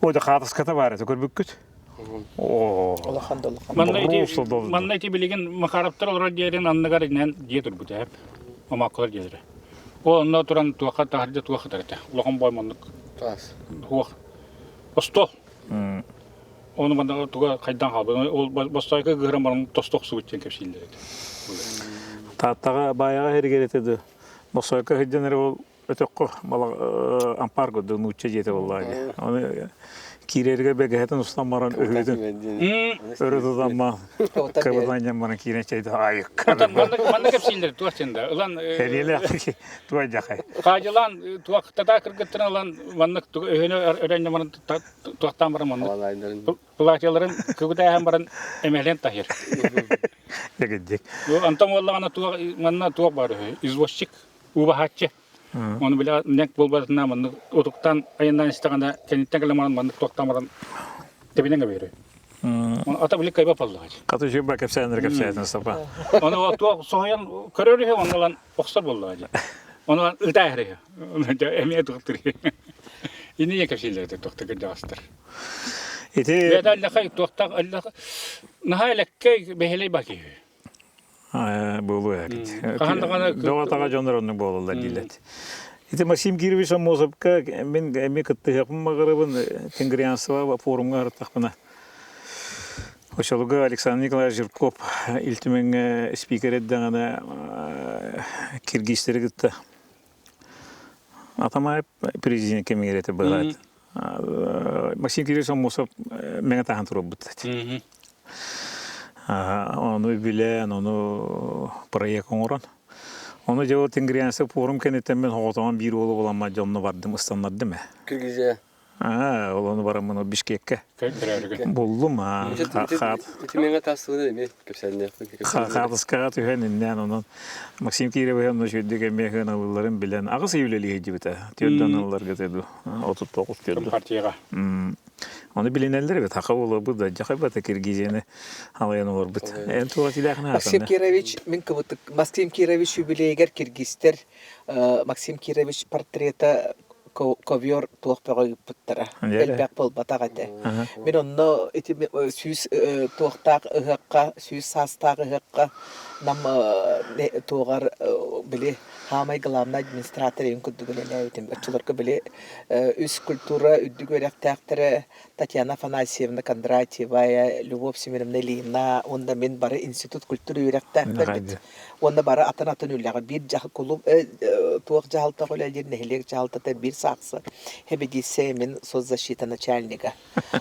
Ода хатас ката бар это көрбүккүт. О. Манна ити билеген махараптар олар диерен аннагар инен дие турбут әп. Омакылар диедер. Ол онна туран туака тахырда туака тарата. Улахан бой маннык. Тас. Хуак. Осто. Оны манда туга кайдан халбы. Ол басайка гырамарың тосток су үткен кепсилдер. Таттага баяга хергелетеди. Басайка хидденер ол өтөккө бала ампарго да нучча жете боллаги. Аны кирерге бегетен устамаран өйдүн. Өрөдүдамма. Кабаданjan бана кирен чейди айык. Манна кепсилдер туачында. Улан Хелеле туа жакай. Кажылан туак тата кыргыттын алан маннык өйнө өрөндө ман туактан бар маннык. Алайдарын. Платьяларын күгүдә һәм барын эмелен тахир. Дегедик. Антон walлагана туак манна туак бар. Извозчик убахатчы. Оны биле нек болбатына маннык утуктан айындан истегенде кенеттен келеман маннык туактан тебинеге бере. Ата биле кайба паллагач. Каты жөбө кепсәнер кепсәтен сапа. Оны туак соян көрөрү ондан оксар боллагач. Оны ылтайры. Эме туктыр. Ини кепсилдерде туктыр жастыр. Ите Яда лахай туактак аллах нахайлекке бехелей баки. болу әбит. Кахандагана Доватага жонорунун болулар дилет. Ите Максим Кирович Мозовка мен эми кытты япым магырыбын Тенгриянсова форумга артакпына. Ошолуга Александр Николаевич Жирков илтимен спикер эддеңана киргизтери кытты. Атамай президент кемигерете бырат. Максим Кирович Мозов мене тахан турубут. Onu bilen, onu proyekt oran. Onu cevap Teнгриянсы forum keneten ben hoğutaman bir oğlu olanma canlı vardım ıstanlar değil mi? Kırgızca. Onu varam bunu Bişkek'e. Buldum ha. Timenge tasığı değil mi? Kepselde. Kadıskağa tüheninden onun Maksim Kirev'e onu şöyle mehun alırların bilen. Ağız evliliği hicibite. Tiyoddan alırlar getirdi. 39 tiyoddu. Partiyaga. Onu bilinenler evet haka ola bu da cakabata Kirgizeni alayan olur bit. En tuğat ilahına Максим Кирович, мен кыбыт Максим Кирович юбилейгер киргизтер Максим Кирович портрета ковер туохпага путтара. Элбек бол батагате. Мен онно эти сүз туохтак ыгакка, сүз састак ыгакка нам тугар биле хамай главный администратор юнкудугулен айтым. Ачыларга биле үз культура үддүгөрөктактары Татьяна Афанасьевна Кондратьева, Любовь Семеновна Ильина, онда мен бары институт культуры үйрөктактар. Онда бары атын үлләгә бир жах кулуб туак жахалта колледер нехлек жахалта бир саксы. Хебедисе мен соцзащита начальника.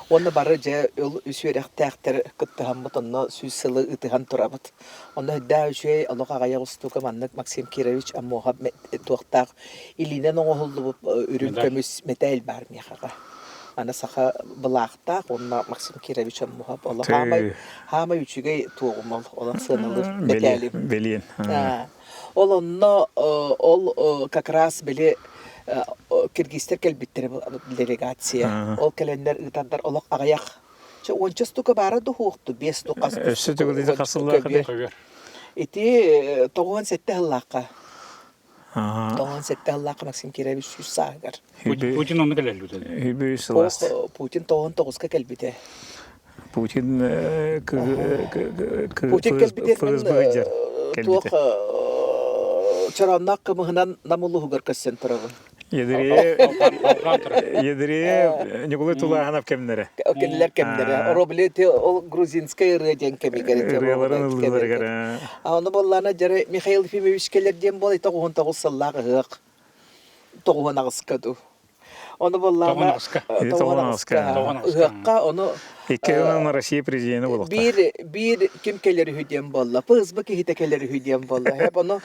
Онда бары же ул үсүрәктактар кыттыган онно сүсылы ытыган турабыт. Онда да үче алга гая устука маннык Максим Кирович аммохаб туактак Илинен оңолду үрүнкөмүс метел бар мехага. Ана саха былакта онна Максим Кирович аммохаб алла хамай үчүгө тугумал олан сыналыр метелим. Белин. Ол онно ол как раз биле киргизтер келбиттер делегация. Ол келендер ытандар олак агаяк. Че ончастука бара духукту 5 тукас. Сөтөгүлдө касыллар. Ити 97 хыллакка. 97 хыллакка Максим Кирович сагар. Путин онны келелди. Хибүй сыласт. Путин 99-ка келбите. Путин келбите. Туох чараннак кымыгынан намулу хугар кассен турабы. Едире николай тулаханов кемнере. Кемнелер кемнере. Роблете ол грузинская рыден кемигерете. Рыяларын Аны боллана жары Михаил Ефимович келерден бол 99 сыллак ык. 99-ка. Оны боллана 99-ка. Ыгакка оны Икеуна Россия президенти болуқта. Bir kim kelleri hüdyen bolla. Pızbı ki hite kelleri hüdyen bolla. Hep onu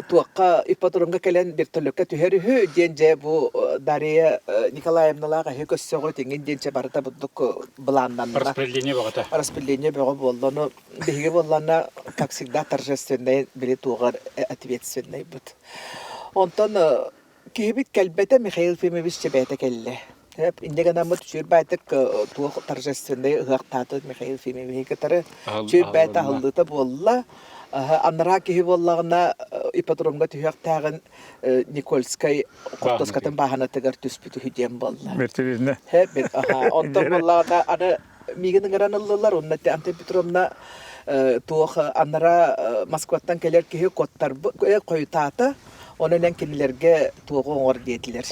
tuakka ipatronga kelen bir tölöke tüheri hüdyence bu Darya Nikolayevnalarga hökössögü tengindence barata budduk bulandanna. Распределение багата. Распределение бөгө болланы биге боллана как всегда торжественный били тугар ответственный бут. Онтон кибит кэлбэте Михаил Ефимович Чебета келле. Хеп индегенамыт чүрбайтык туох торжественный ыактаты Михаил Ефимович кытары чүрбайта халлыта болла. Аннара киһи боллагына ипподромга түһәктәгән Никольскай Коттоскатын баһанатыгар түспүтү хидем болла. Мертебезне. Хеп бит онтон боллагына аны мигенин граныллар оннаты Антон Петровна туох аннара Москваттан келер киһи коттар койтата онунан кинилерге туого оңор диетилер.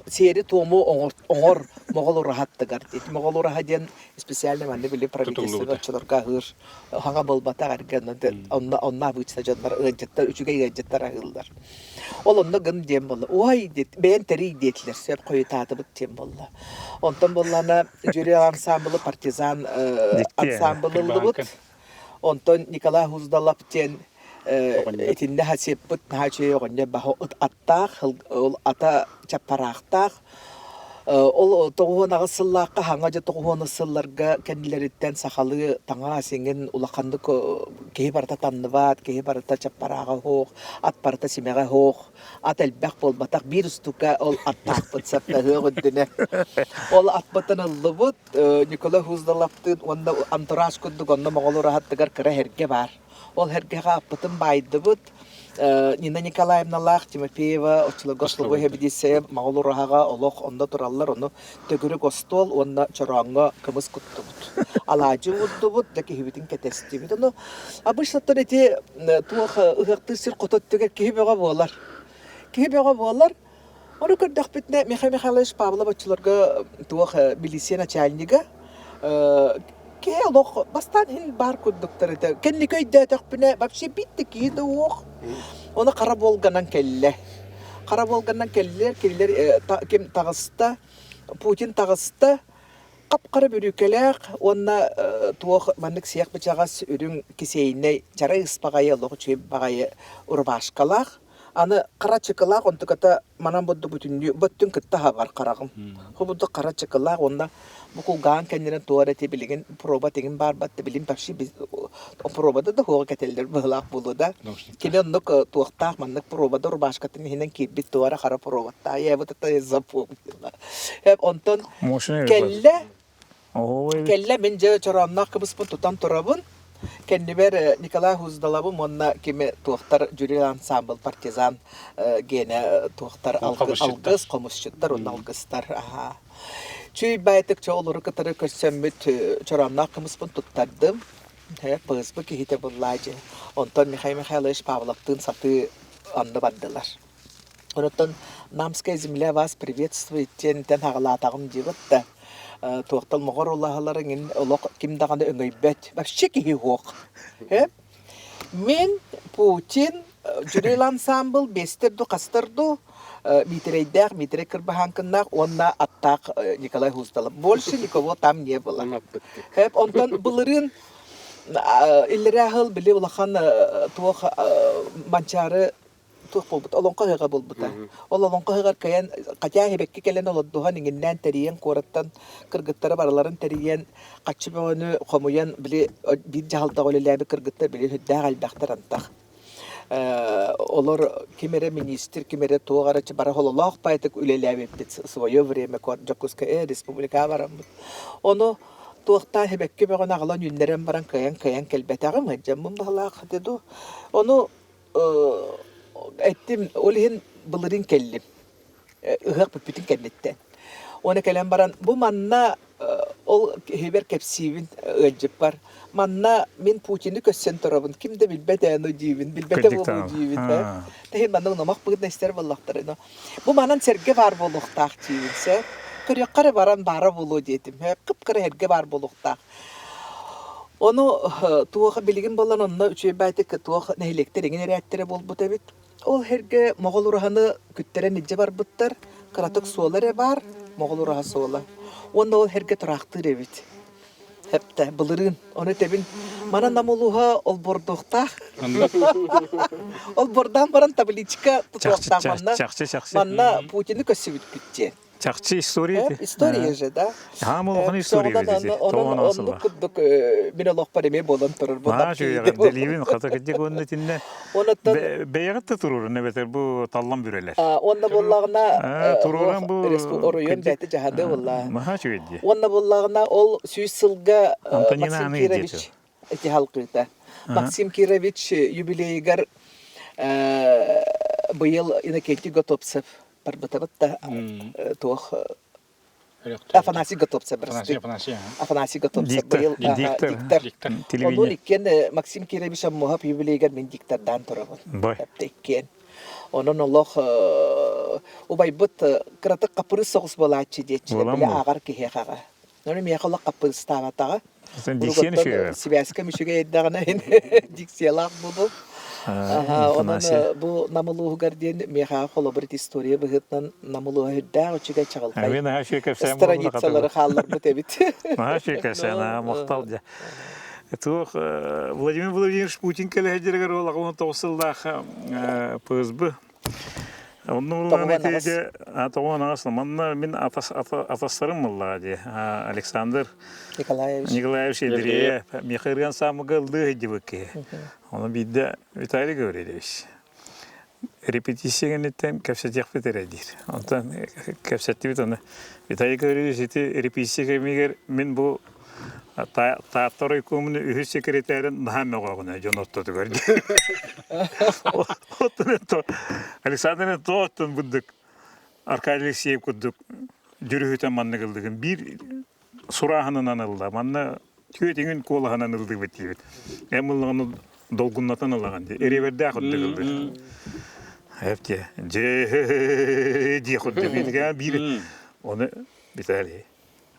Сери туому оңор могол урахаттыгар дейт. Могол урахаден специально манны били правительство чолорга хыр хага болбата гарген онна бычта жондар ыжыттар үчүгө ыжыттар агылдар. Ол онно гым дем болду. Ой дейт бен тери диетилер. Сеп койтаты бут дем болду. Онтон боллана жюри ансамблы партизан ансамблы бут. Онтон Николай Хуздалап тен этинде хасеппут нахачы огонне бахо аттах ол ата чапарахтах ол тогуонага сыллаакка хаңа же тогуону сылларга кендилериттен сахалы таңа сеңген улаканды кеһи барата танныбат кеһи барата чапарага хоох ат барата симеге хоох ат элбэх болбатак бир устука ол аттах бытсапта хөгөддүнө ол атбатын ыллыбыт Николай Хуздалаптын онда антураж куддук онда моголура хаттыгар кыра херге бар. Ол хергега аппытын байдыбыт. Нина Николаевна Лах, Тимофеева, Очилогослого хебидисе, Маулурага, Олох, онда тураллар, оны төгүрү гостол, онда чоранга кымыз куттубут. Алажы уддубут, даки хибитин кетестибит. Оны абыштаттан эти туох ыгактысыр кототтугер кихибега болар. Кихибега болар. Оны көрдөх битне Михаил Михайлович Павлов очилорга туох милиция начальнига Келох бастан хин бар кудуктар эте. Кенни көйдө төкпүнө вообще битти кийди ох. Оны кара болганан келле. Кара болганан келлер, ким тагыста, Путин тагыста капкара бүрүкелек, онна туох мандык сыяк бычагас үрүң кисейне жара ыспагайы лох чөп багайы урбашкалак. Аны кара чыкылак онтуката манан бодду бүттүн кытта хабар карагым. Хубудду кара чыкылак онда букулган кендерен туарete билген проба теген бар батты билим баши biz пробада да хога кетелдер булак булуда. Кинен нук туактак маннык пробада урбашкатын хинен кирбит туара кара пробата. Я вот это запомнила. Хеп онтон келле мен же чораннак кыбыс тутан турабын. Кеннибер Николай Хуздалабы монна кеме туактар жюри ансамбл партизан гене туактар алгыс комусчуттар он алгыстар. Чүй байтык чоолору кытары көрсөммүт чорамнак кымыспын туттардым. Пызбы кихите буллажы. Онтон Михаил Михайлович Павловтын саты анны бардылар. Онтон Намская земля вас приветствует тен хагалатагым жибытта. Туактал могор улахаларын олок кимдаганы өңөйбөт. Вообще кихи хок. Мен Путин жюри ансамбл бестерду кастырду. Митрей Кырбаханкыннак, онна аттак Николай Хуздалов. Больше никого там не было. Хеп онтон былырын иллерахыл биле улахан туох манчары туох болбут. Олонка хыга болбута. Ол олонка хыгар каян катя хебекке келен олоддухан иңиннен териен кораттан кыргыттары бараларын териен качыбаны комуян биле бир жаалтак олелеби кыргыттар биле хүддә албактар антак. Олар кемере министр, кемере тугарачы бара хололох пайтык үлеләбеп в свое время Жокуская республика барам. Оны туакта хебекке бегон агалан юннерен баран каян келбетагым хаҗамым балак деду. Оны әйттем, олин булырын келлим. Ыгак бүтүн келлеттен. Оны келен баран бу манна ол хебер кепсивин ыҗып бар. Манна мен Путинди көссен турабын. Кимде билбете аны дибин, билбете болу дибин. Тәһи манның намак бүгүн эстер боллактар. Бу манан серге бар болуктак дибинсе, көрөккары баран бары болу дедим. Кыпкыры херге бар болуктак. Оны туага билген болан онна үчөй байтык туага нехлектер эген рәттере болбут эбит. Ол херге могол ураханы күттерен иҗе бар буттар, каратык суолары бар, могол ураха суола. Онда ол херге турактыр эбит. Хепте былырын, оны тебин мана намулуха ол бордуктак. Ол бордан баран табличка туктак манна. Манна Путинди көсүбүт күтче. Чакчы история. История же, да. Ха, молохан история бизи. Тоон Onu асыла. kurduk bir Allah parime bolan turur. Ма жүйөгөн деливин ката кете гонна тинне. Onu da Беягатта турur не бетер бу таллан бүрелер. onda bollağına Туруран бу oruyun beti cahada valla. Ма жүйөдди. Onda bollağına ol Süysılga Antonina Maksim Hanı Kirovich diyeti. eti halkıydı. Maksim Kirovich юбилейгар bu yıl inakenti Gotopsev parbatavut da tuğ Afanasi Gotopsev birisi. Afanasi Gotopsev bu yıl diktar. Onu Телевидение. ikken Maksim Kirovich muhab юбилейгар min diktardan turabın. Бай. Hep ikken. Onun Allah o baybut kırata kapırı soğuz bolaçı diye Bolan bile mı? ağır ki hekaga. Onu miyakala kapırı stavataga. Sen diksiyeni şey. Sivyaska mişüge eddağına diksiyalak budu. Onun bu namuluğu gardiyen miyaka kolabrit istoriya bıhıtnan namuluğu hüddağı uçuga çağılkay. Мен ха шека сен Странитсалары халлар bu tebit. Ха шека сен мактал да. Тух Владимир Владимирович Путин келе хедергер ола 19-сылда ПСБ. Onun netice atoğun aslında manna min ataslarım mılla diye. Alexander Nikolaevich Edriye Mikhail Samıgıldı hedibuki. Onu bir de Vitali görüyoruz. Repetisiyon etten kapsayacak bir teredir. Ondan kapsayacak bir tane. Vitali görüyoruz iti repetisiyon miger min bu Taatları hükümünün ühü sekreterin daha meğağına Jonot'ta gördü. Alexander'ın toğuttun bulduk. Arkadaşlık seyip kurduk. Dürühüten manna kıldık. Bir surahının anıldı. Manna tüyetinin kolağın anıldı bitiyor. Emulağını dolgunlatan alağın diye. Eriverde akıddı kıldık. Hep diye. Diye kurduk. Bir onu bitali.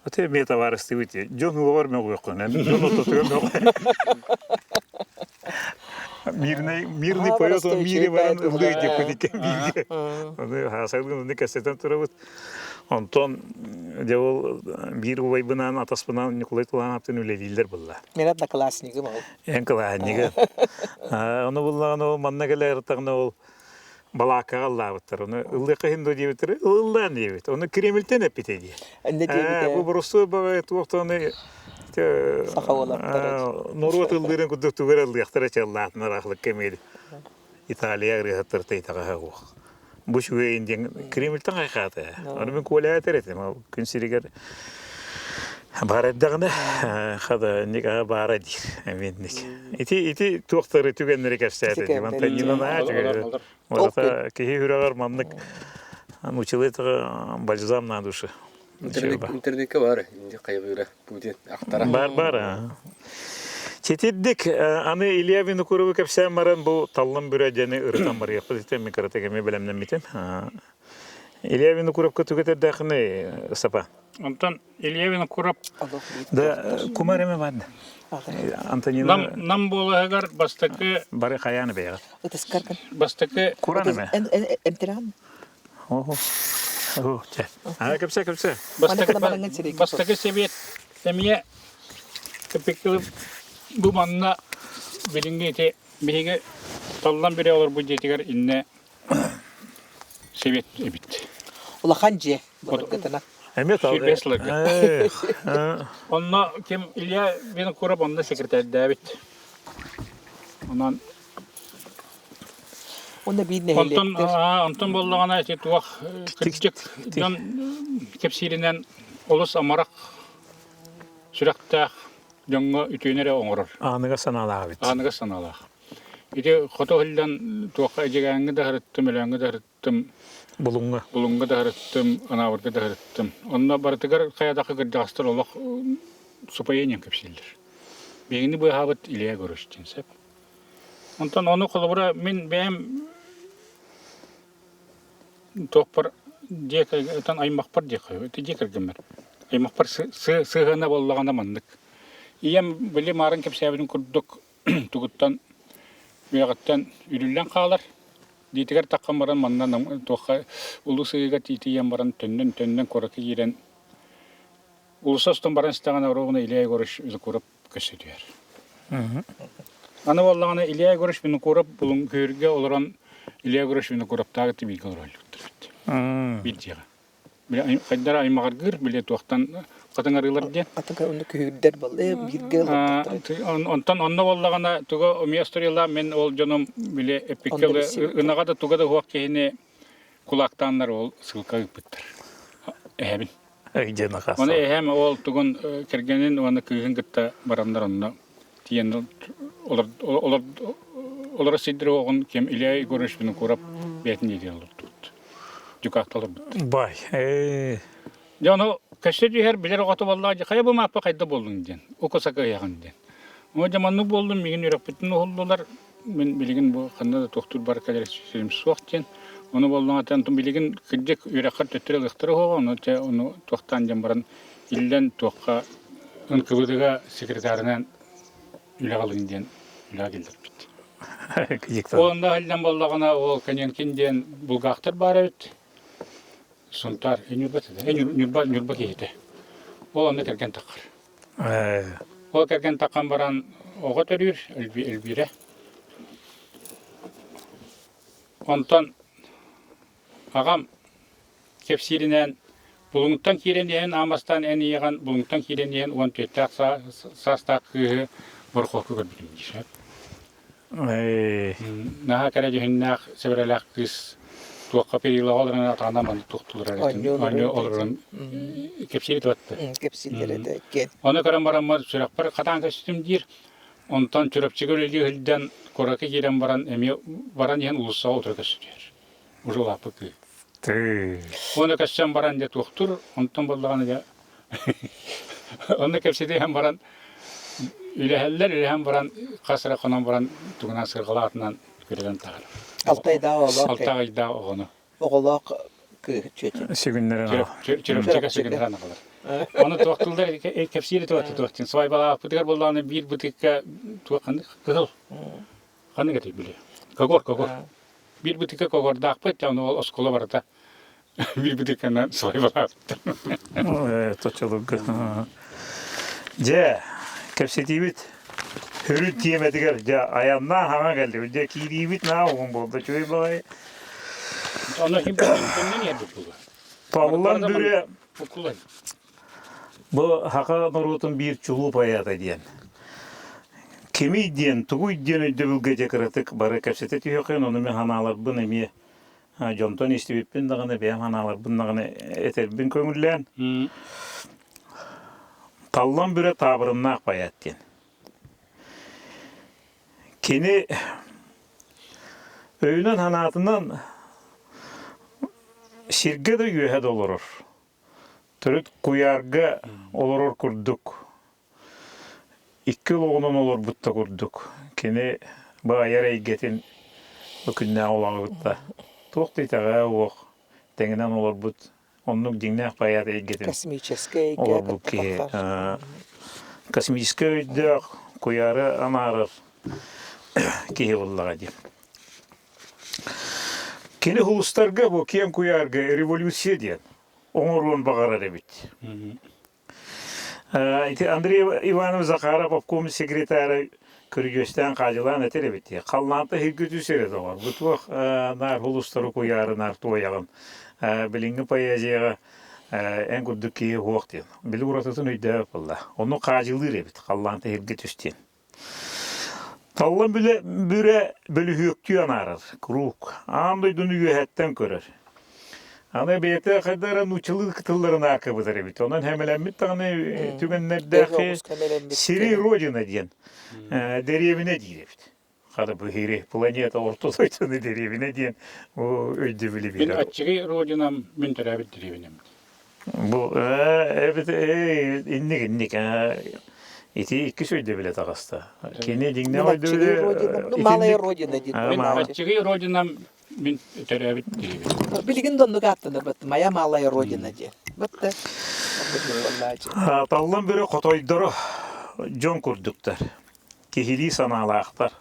Оте мета варстывите. Жон говор мөгө кон. Жон ототуга мөгө. Мирный поет, он мире варан лыйди кудике биге. Оны хасагын не кастан турабыт. Онтон жабыл бир убайбынан атаспынан Николай Талановтун үлелилер булла. Менат на класснигим ол. Эн класснигы. Оны буллаган ол манна келер тагына ол балака аллабыттар. Оны ылдыкы хинду дебитер. Ылдан дебит. Оны Кремльтен эпитеди. Ne diye Bu burası baba tuğtanı Norvat ıldırın kuduk tuğer aldı yaktara çallat naraklık kemedi. İtalya rihatır teytağa o. Bu şu indiğin Kreml'ten haykatı. Onu ben kolaya teretim. Gün siriger Baradağına hada nika baradir. Eminlik. İti tuğtarı tügenleri kapsaydı. Mantanina da açık. Orada ki hüragar manlık. Uçulaydı balzam na duşu. интернетке бар инде кайгыра Путин актара. Бар. Четиддик аны Илья Винокурову кепсем маран бу таллам бүрәҗәне ыртан бар япы дитем микротегеме белемнән митем. Илья Винокуров көтүгәтә дәхне сапа. Онтан Илья Винокуров Да кумареме бар. Антонина нам болагар бастакы бары хаяны бәя. Отыскаркан. бастакы Куранеме. Энтеран. Ого. Чә. Кепсе. бастакы себет семье кепекли бу манна билингете биге таллан бире алар бу жетигер инне себет эбит. Улаханже. Баргатана. Эмет ал. Онна кем Илья Винокуров онда секретарь Давид. Онан Onda bir ne Антон боллагана эти туак кичек жон кепсиринен олус амарак сүрәктә жоңго үтүнере оңорор. Аныга саналаа бит. Аныга саналаа. Иде хотоһылдан туакка җигәнгә дә хәрәттем, эләнгә дә хәрәттем, булуңга да хәрәттем, анавырга да хәрәттем. Онда бартыгар каядагы гырдастыр олак супаением кепсилдер. Бегини бу хабат Илья görüştün сеп. Ondan onu kolabora min benim topar diye tan aymakpar diye diye kergemer. Aymakpar sığına bollagana mandık. İyem bile marın kepsebinin kurduk tuguttan biyagattan ürüllen kalar. Ditiger takkan baran mandan toqa ulu sığıga titiyem baran tönnen koraki giren ulusastan baran istagana roğuna ileye görüş kurup kösediyor. Ana vallahi Илья Егорович Винокуров булун көргө олорон Илья Егорович Винокуров тагы тибиге олорулуктур. Бидига. Биле кайдара аймагыргыр биле туактан катыңарылар ден. Атага уну күһүрдер бол. Бирге Онтон онно боллагана туга уместорила мен ол жоном биле эпиккел ынага да туга да хуак кехине кулактаннар ол сылка ыппыттар. Эбин. Жена хас. Оны эһем ол тугун кергенин оны кыйын гытта барандар онно тиен олар сидре огон кем илей көрүшүн көрөп бетин диген олар тут. Жукакталар бит. Бай. Жано кәшеди һәр билер огаты баллар кая бу мапа кайда болдың ден. Окосака ягын ден. О жаманны болдым миген үрәп битен олдылар. Мен билеген бу кандай доктор бар кадер сөйлем суактен. Оны болдың атан билеген кидек үрәккә төтөрө ыктыры оны те оны токтан жамбаран иллен токка ынкыбыдыга секретарынан үләгалын ден үләгелдер бит. Онда халдан боллагана ол кененкинден булгактыр бар бит. Сонтар нюрба кейте. Ол аны керген тақыр. Ол керген таққан баран оға төрір, әлбире. Онтан ағам кепсирінен бұлыңыттан керенен амастан ән еған бұлыңыттан керенен он төттақ састақ күйі бір қолқы көрбітім дейші. Наға кәрі жүхіннақ сөбірелақ кіз туаққа перила оларына атағана маңды туқтылыр әретін. Оны оларын кепсири туатты. Кепсилері де кен. Оны көрін баран мар сүрек бар қатан көстім дейір. Онтан түріпчі көлелі үлден көрәкі керен баран әме баран ең ұлыса отыры көстір. Ұжыл апы күй. Оны көстен баран де туқтыр. Онтан болдағаны де. Оны кепсири hem баран үләһәлләр баран қасыра қонан баран туғынан сырғала атынан көреден тағыр. Алтайда оğlak. Алтайда оğunu. Oğlak kıhçetin. Sigünlerin Çürümçeke sigünlerin ağlar. Onu tuğaktıldır, kepsiyle tuğaktın. Svay bala pıtıkar bolağını bir butikka tuğakandı, kızıl. Kanı getir bile. Kogor. Bir butikka kogor dağpıt, ya onu oskola var da. Bir butikkandan svay bala pıttı. Toçoluk. Ce, kepsitibit. Hürüt diyemediler. Ja ayağından hana geldi. Ja kiribit na oğun boldu. Çoğu bay. Onu kim ne yerde bu? Pavlan düre Okulay. bu haka nurutun bir çulu payada diyen. Kimi diyen, tuğuy diyen ödü bülgece kırıtık. Barı kapsete tüyöken onu me hanalar bunu emi. Jonton istibip bin dağını beyam hanalar bunlarını eter bin köngüllen. Tallan büre tabırımnak payat diyen. Kini öğünen hanatından şirge de yühed olurur. Türk kuyarga olurur kurduk. 2 yıl oğunun olur butta kurduk. Kini bu yer eygetin bu günne olağı butta. Toq deytağa oğuk. Denginen olur but. Onun dinnek bayat eygetin. Kosmiçeske Olur bu ki. Kosmiçeske öydük. Kuyarı anarır. Kihi bullağa diyeyim. Kini hulustarga bu ken kuyarga revolüsiya diyen. Oңорун бағара дебит. Андрей Иванов Захаров обком секретары көргөстен қажылан этер бит. Қалланты хиргүтүсер эди бар. Бутук нар хулустары куяры нар тоягын. Билинги поэзияга en күрдүк ки хуак ден. Били урататын өйдө болла. Оны қажылыр бит. Қалланты хиргүтүстен. Таллан биле бүре бөлүхүктү анарыр. Круг. Андойдун үйөһөттөн көрөр. Аны бейте қайдара нучылық тылларына ақыбыдыр бит. Онан хәмеләммит тағаны түгеннердәқи Сири Родина ден деревіне дейір бит. Қады бұл хири планета ортодойтыны деревіне ден өйді білі Мен бейді. Ачыгы Родинам мен төрәбіт деревінем. Бұл инник. Ити 2 сөйді біле тағаста. Кені деңне ойды Малая Родина дейді. Мен Ачыгы Родинам мен төрәбіт деревінем. Билигин доннуга аттыныр бит. Моя малая Родина дейді. Бітті. Таллан бері қотойдыры жон күрдіктер. Кехили саналақтар.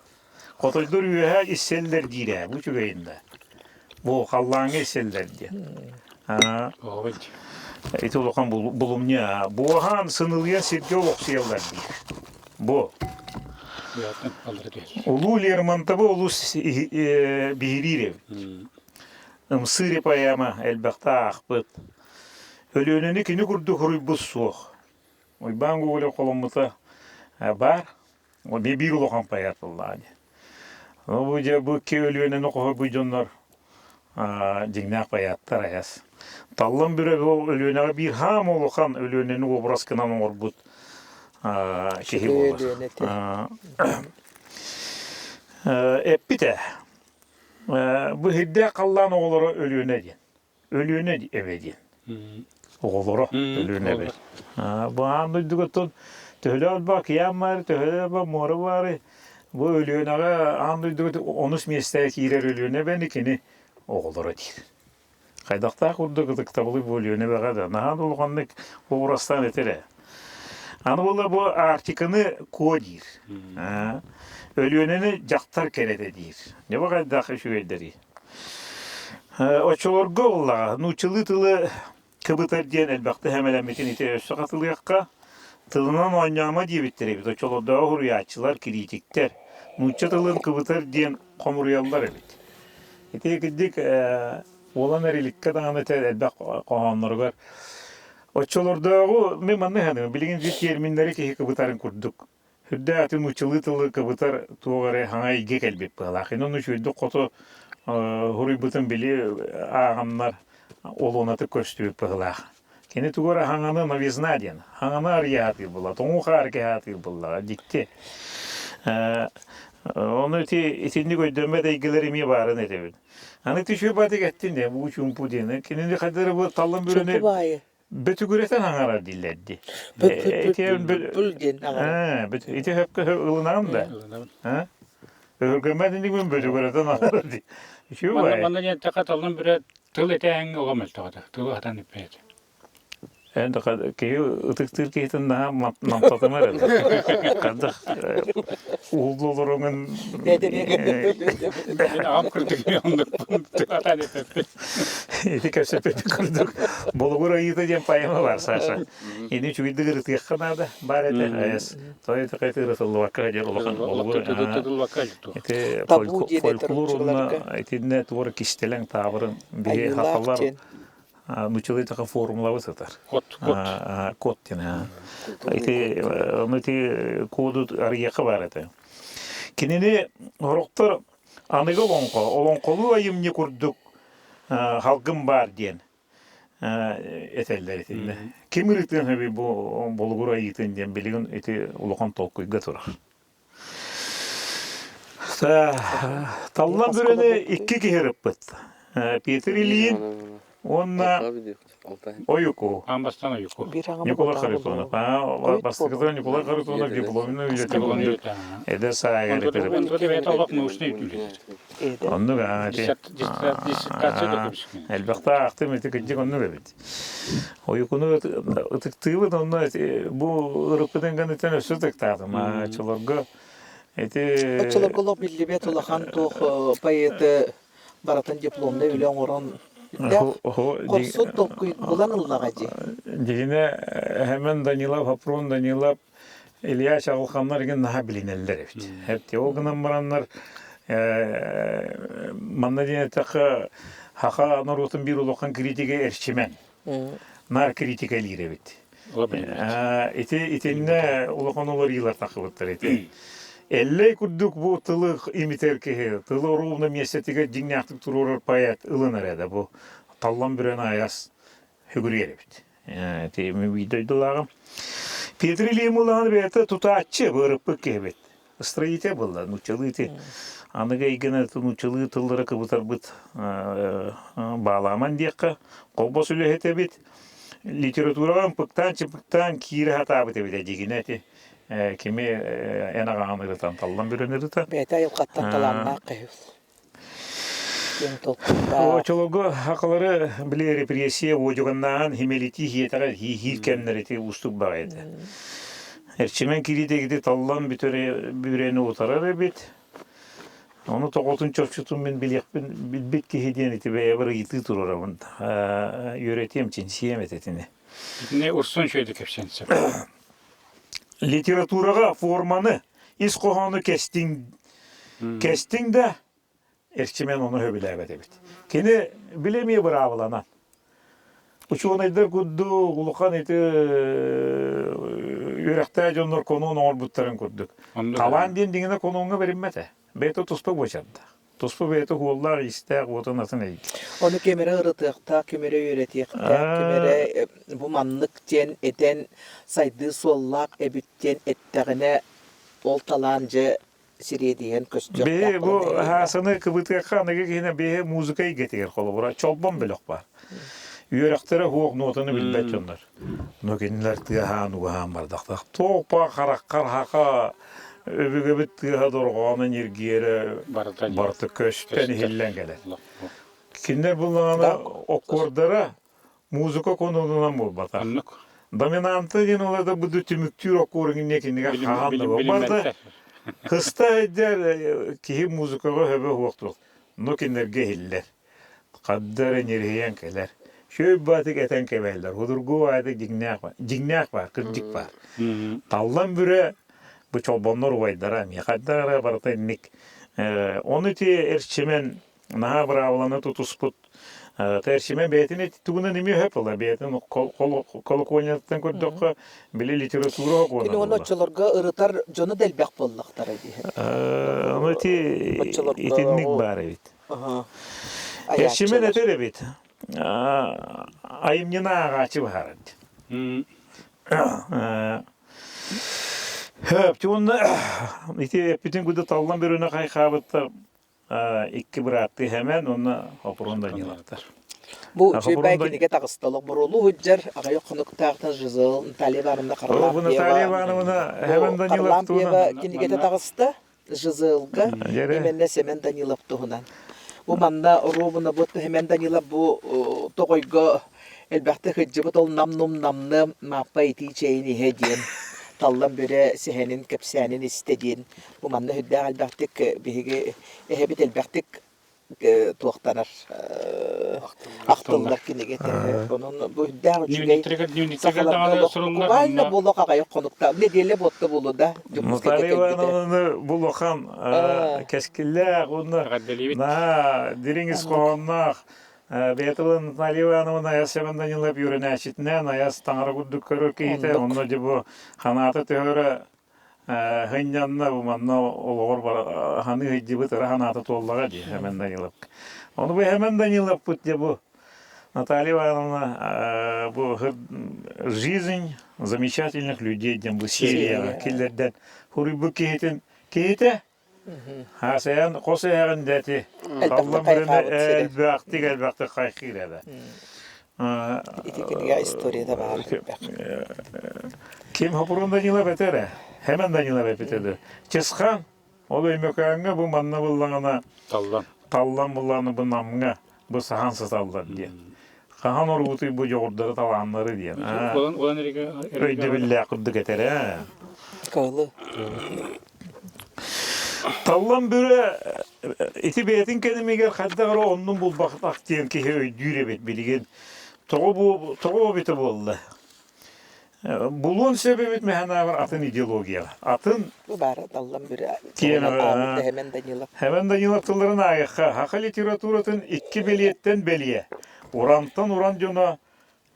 Қотойдыр үйе исселдер дейрі. Бұл чүгейінде. Бұл қаллаңы исселдер дейі. Эти улахан булумня. Буахан сынылыян сирге оқсиялар дейі. Бұл. Улу Лермонтовы улу бихирирев. Сыри поэма элбақта ақпыт. Ölüöneni kini kurdu huruybuz soğuk. Oy ben gole kolumuta бар. O bir ulokan payat vallahi. O bu ki ölüöneni koy bu jonlar jingnak payattar ayas. Tallan bire o ölüönege bir ham olokan ölüöneni obraz kınan orbut. Şehir olur. Epite. Bu hidde kallan oğulları ölüöne diyen. Ölüöne eve diyen. Oğulları ölüöne eve. Bu an duyduğu töhle albak yamar, töhle albak moru var. Bu ölüöne an duyduğu onus miyesteki irer ölüöne ben ikini oğulları değil. Kaydakta kurduk kitabılı bu ölüöne bagada. Nahan olganlık bu burastan etere. Anı bu artikını kodir. Ölüöneni jaktar kerede dir. Ne bakar dahi şu ederi. Oçolorga ola, nuçılı tılı kıbıtar diyen elbette hemelemetin ite ösü katılıyakka tılından oynama diye bittirebiz. Oçolorda hurriyatçılar, kritikler. Nuçı tılın kıbıtar diyen komuruyallar evet. İte giddik olan erilikka dağın ete elbette kohanları var. Oçolorda o memanlı hanım. Bilgin bir terminleri ki kıbıtarın kurduk. Hüdde atın uçılı tılı kıbıtar tuğare hana ilge kelbep bağlaq. Onu şöyle koto huributun bili ağamlar olunatı köstüyüp bağlaq. Kene tuğara hananı navizna diyen. Hananı ariyatı bulla. Toğu harikatı bulla. Dikti. Onu itindi gördüğümde de ilgilerimi barın edebin. Hani tüşü batık ettin de bu çumpu diyen. Kene kadar bu tallan bölüne... Çumpu bayi. Betü güreten hangalar dillerdi. Bülgen hangalar. Eti hep ılınağım da. Örgümedin gibi betü güreten hangalar di. Şu var. Bana ne takat alın bir tıl eten olamaz takata. Tıl atan ipeydi. En de ki ıtıktır ki etin daha mantatım herhalde. Kardeş uğuldu olurunun... Ben ağam kırdık bir onda. Tıl atan ipeydi. Eti kösepeti kırdık. Bolugur ayıda diyen payımı var saşa. Yine şu gidi gırıt yakına da bari de ayas. Toy da kayıtı gırıtıldı vakka diye olakan bolugur. Tıl vakka. Eti folklorunna etinne tuvarı kiştelen tavırın bir hakalar Нучили така формула висота. Код тіна. Ити коду арияқы бар еді. Кенені ғұрықтар анығы олонқолу айымне күрдік халқым бар ден етелдер етінде. Кеміріктен әбі болғыр айытын ден білген еті ұлыған толқыйға тұрар. Таллан бүрені ikki кехеріп бұд. Петр Ильин Онна Oyuku. Ambastan oyuku. Nikola Харитонов. Бастықыздар Николай Харитонов дипломını ücreti ede sahaya getirip. Ben de evet Allah nausunu ücreti. Onu da elbette aktım eti gidecek onu da bit. Oyukunu ıtıktığımda onu bu ırıpıdan ganeten ösü tıktadım. Çolorga eti... Çolorga millibet olakan tuğ payeti baratan diplomda öyle oran Korsun dokuy bulan ılnağacı. Dine hemen Danilov, İlya Şağılxanlar gen daha bilinirler evet. Hep de o günden baranlar manna dine takı haka narutun bir ulukan kritike erçimen. Nar kritike lir evet. İtinne ulukan olur yıllar takıbıttır eti. Elle kurduk bu tılı imiter ki tılı ruhuna mesetiga dinyaktık turur payat ılınır ede bu tallan biren ayas hügürüyer bit. Temi videoydulağım. Petr Ильин ulanı bete tutaççı bırıpık evet. Строите было, нучылыты. Аныга игене нучылы тылдыры кыбытар быт bağlaman diyekka. Kolba sülehete bit. Literaturadan pıktan kiri hata bit evet digine kimi en ağanları tantallan bir öneri Beta yıl kattan talanma kıyız. O çoluğu hakları bile represiye vocuğundan himeliti hiyetara hirkenleri ustuk bağıydı. Erçimen kiride gidip tallan bir töreni otarar bit. Onu toqotun çöpçütün ben bilbet ki hediyen eti veya bir yıtı turarımın. Yöretiyem cinsiyem etetini. Ne ursun şeydi köpşense. Literaturaga formanı iz kohanı kestin de erçimen onu höbüle evet. Kene bilemeye bravalanan. Uçuğunaydır kuddu, ulukan eti yürekte jonlar konuğun orbutların kudduk. Kalan din dingine konuğuna verilmedi. Beyto tuspuk başardı. Tuspuk beyto huollar istek otun atın eğil. Onu kemere ırıtıqta, kemere öğretiqta, kemere bu manlık den eden saydığı sollaq ebütten etteğine oltalanca sirediyen köstük. Be bu hasını kıbıtıya kanıgı yine be muzikayı getirir kolu bura. Çolban blok var. Yürektere huok notunu bilbet jonlar. Nokinler tıha nuhan bardakta. Topa karakkar haka öbügöbüt tıha dorğanın yergiyere bartı köşten hillen gelir. Kinler bunlarına okordara muzika konuğundan bol batar. Anlık. Dominantı din olada bu tümüktür okurun nekindiğe kahandı. O barda kısta eder ki muzikaga höbe huoktu. Nokinler gehiller. Kaddara nirhiyen keler. Şöyle batık eten kebeller. Hudurgu ayda cignak var, kırcık var. Tallan büre bu çolbanlar uvaydara. Miyakaddara barataynik. Onu ti erçimen naha bravlanı tutusput. Terşime beytini tuğuna nimi hep ola. Beytin kolokonyattan kördük bile literaturu okuna. Yine onu açılarga ırıtar jonu delbek bollaqtar edi. Onu ti itinlik var evet. Aha. Terşime ne tere bit? Ayımnyana ağaçı var. Hep çoğunda iti bütün kudu tallan bir öne kaykabıtta iki bıraktı hemen ona hopurundan yılaktar. Bu belki tağıstalık burulu hüccar ağay konuk tağtan jızıl talibanımda qaralap. Bunu talibanımda hemen Danilov Qaralap kinigete tağısta jızılga hemen semen Danilov tuğunan. Bu manda robuna bot hemen Danilov bu toğuyga elbette hıccıbıt ol namnı mappa iti çeyini hediyen. Tallan böyle sehenin kapsanin istediğin bu manda hüdde elbette bihige ehebit elbette tuğtanar aqtıllar kinigete onun bu hüdde Nünitreger dağda sorunlar. Bayna bolok ağay konukta ne dele botta bolu da Talibanımda bu lokan keskiller onlar na diringis koğannak Beetle'ın Taliban'ın ayasemen yıllar yürüne eşitne ayas tanrı gudduk körür kiyite onu bu hanatı töre hınyanna bu manna olur var hani hicibı töre hanatı tollaga diye hemen yıllar. Onu bu hemen yıllar put diye bu Taliban'ın bu жизнь замечательных людей дем bu Сирия killerden hurbu kiyite ha sen kosayan deti Allah birine elbette kaykıyla. İtikiniga istoriyada var. Kim hapurundan yıla betere? Hemen yıla betere. Çeskan o da imkanı bu manna bullana tallan bullanı bu namga bu sahansız tallan diye. Kahan orbutu bu yoğurtları talanları diye. Olan Öyle billahi kuddu getere. Kalı. Tallan böyle iti beyetin kendime gel kadar onun bul bak diyen ki düre bet bilgen. Toğu biti boldu. Bulun sebebi mehana var atın ideologiya. Atın Bu bara dallan biri. Hemen Danilov. hemen Danilov'ların ayakha. Haka literaturatın iki beliyetten beliye. Urantan urancona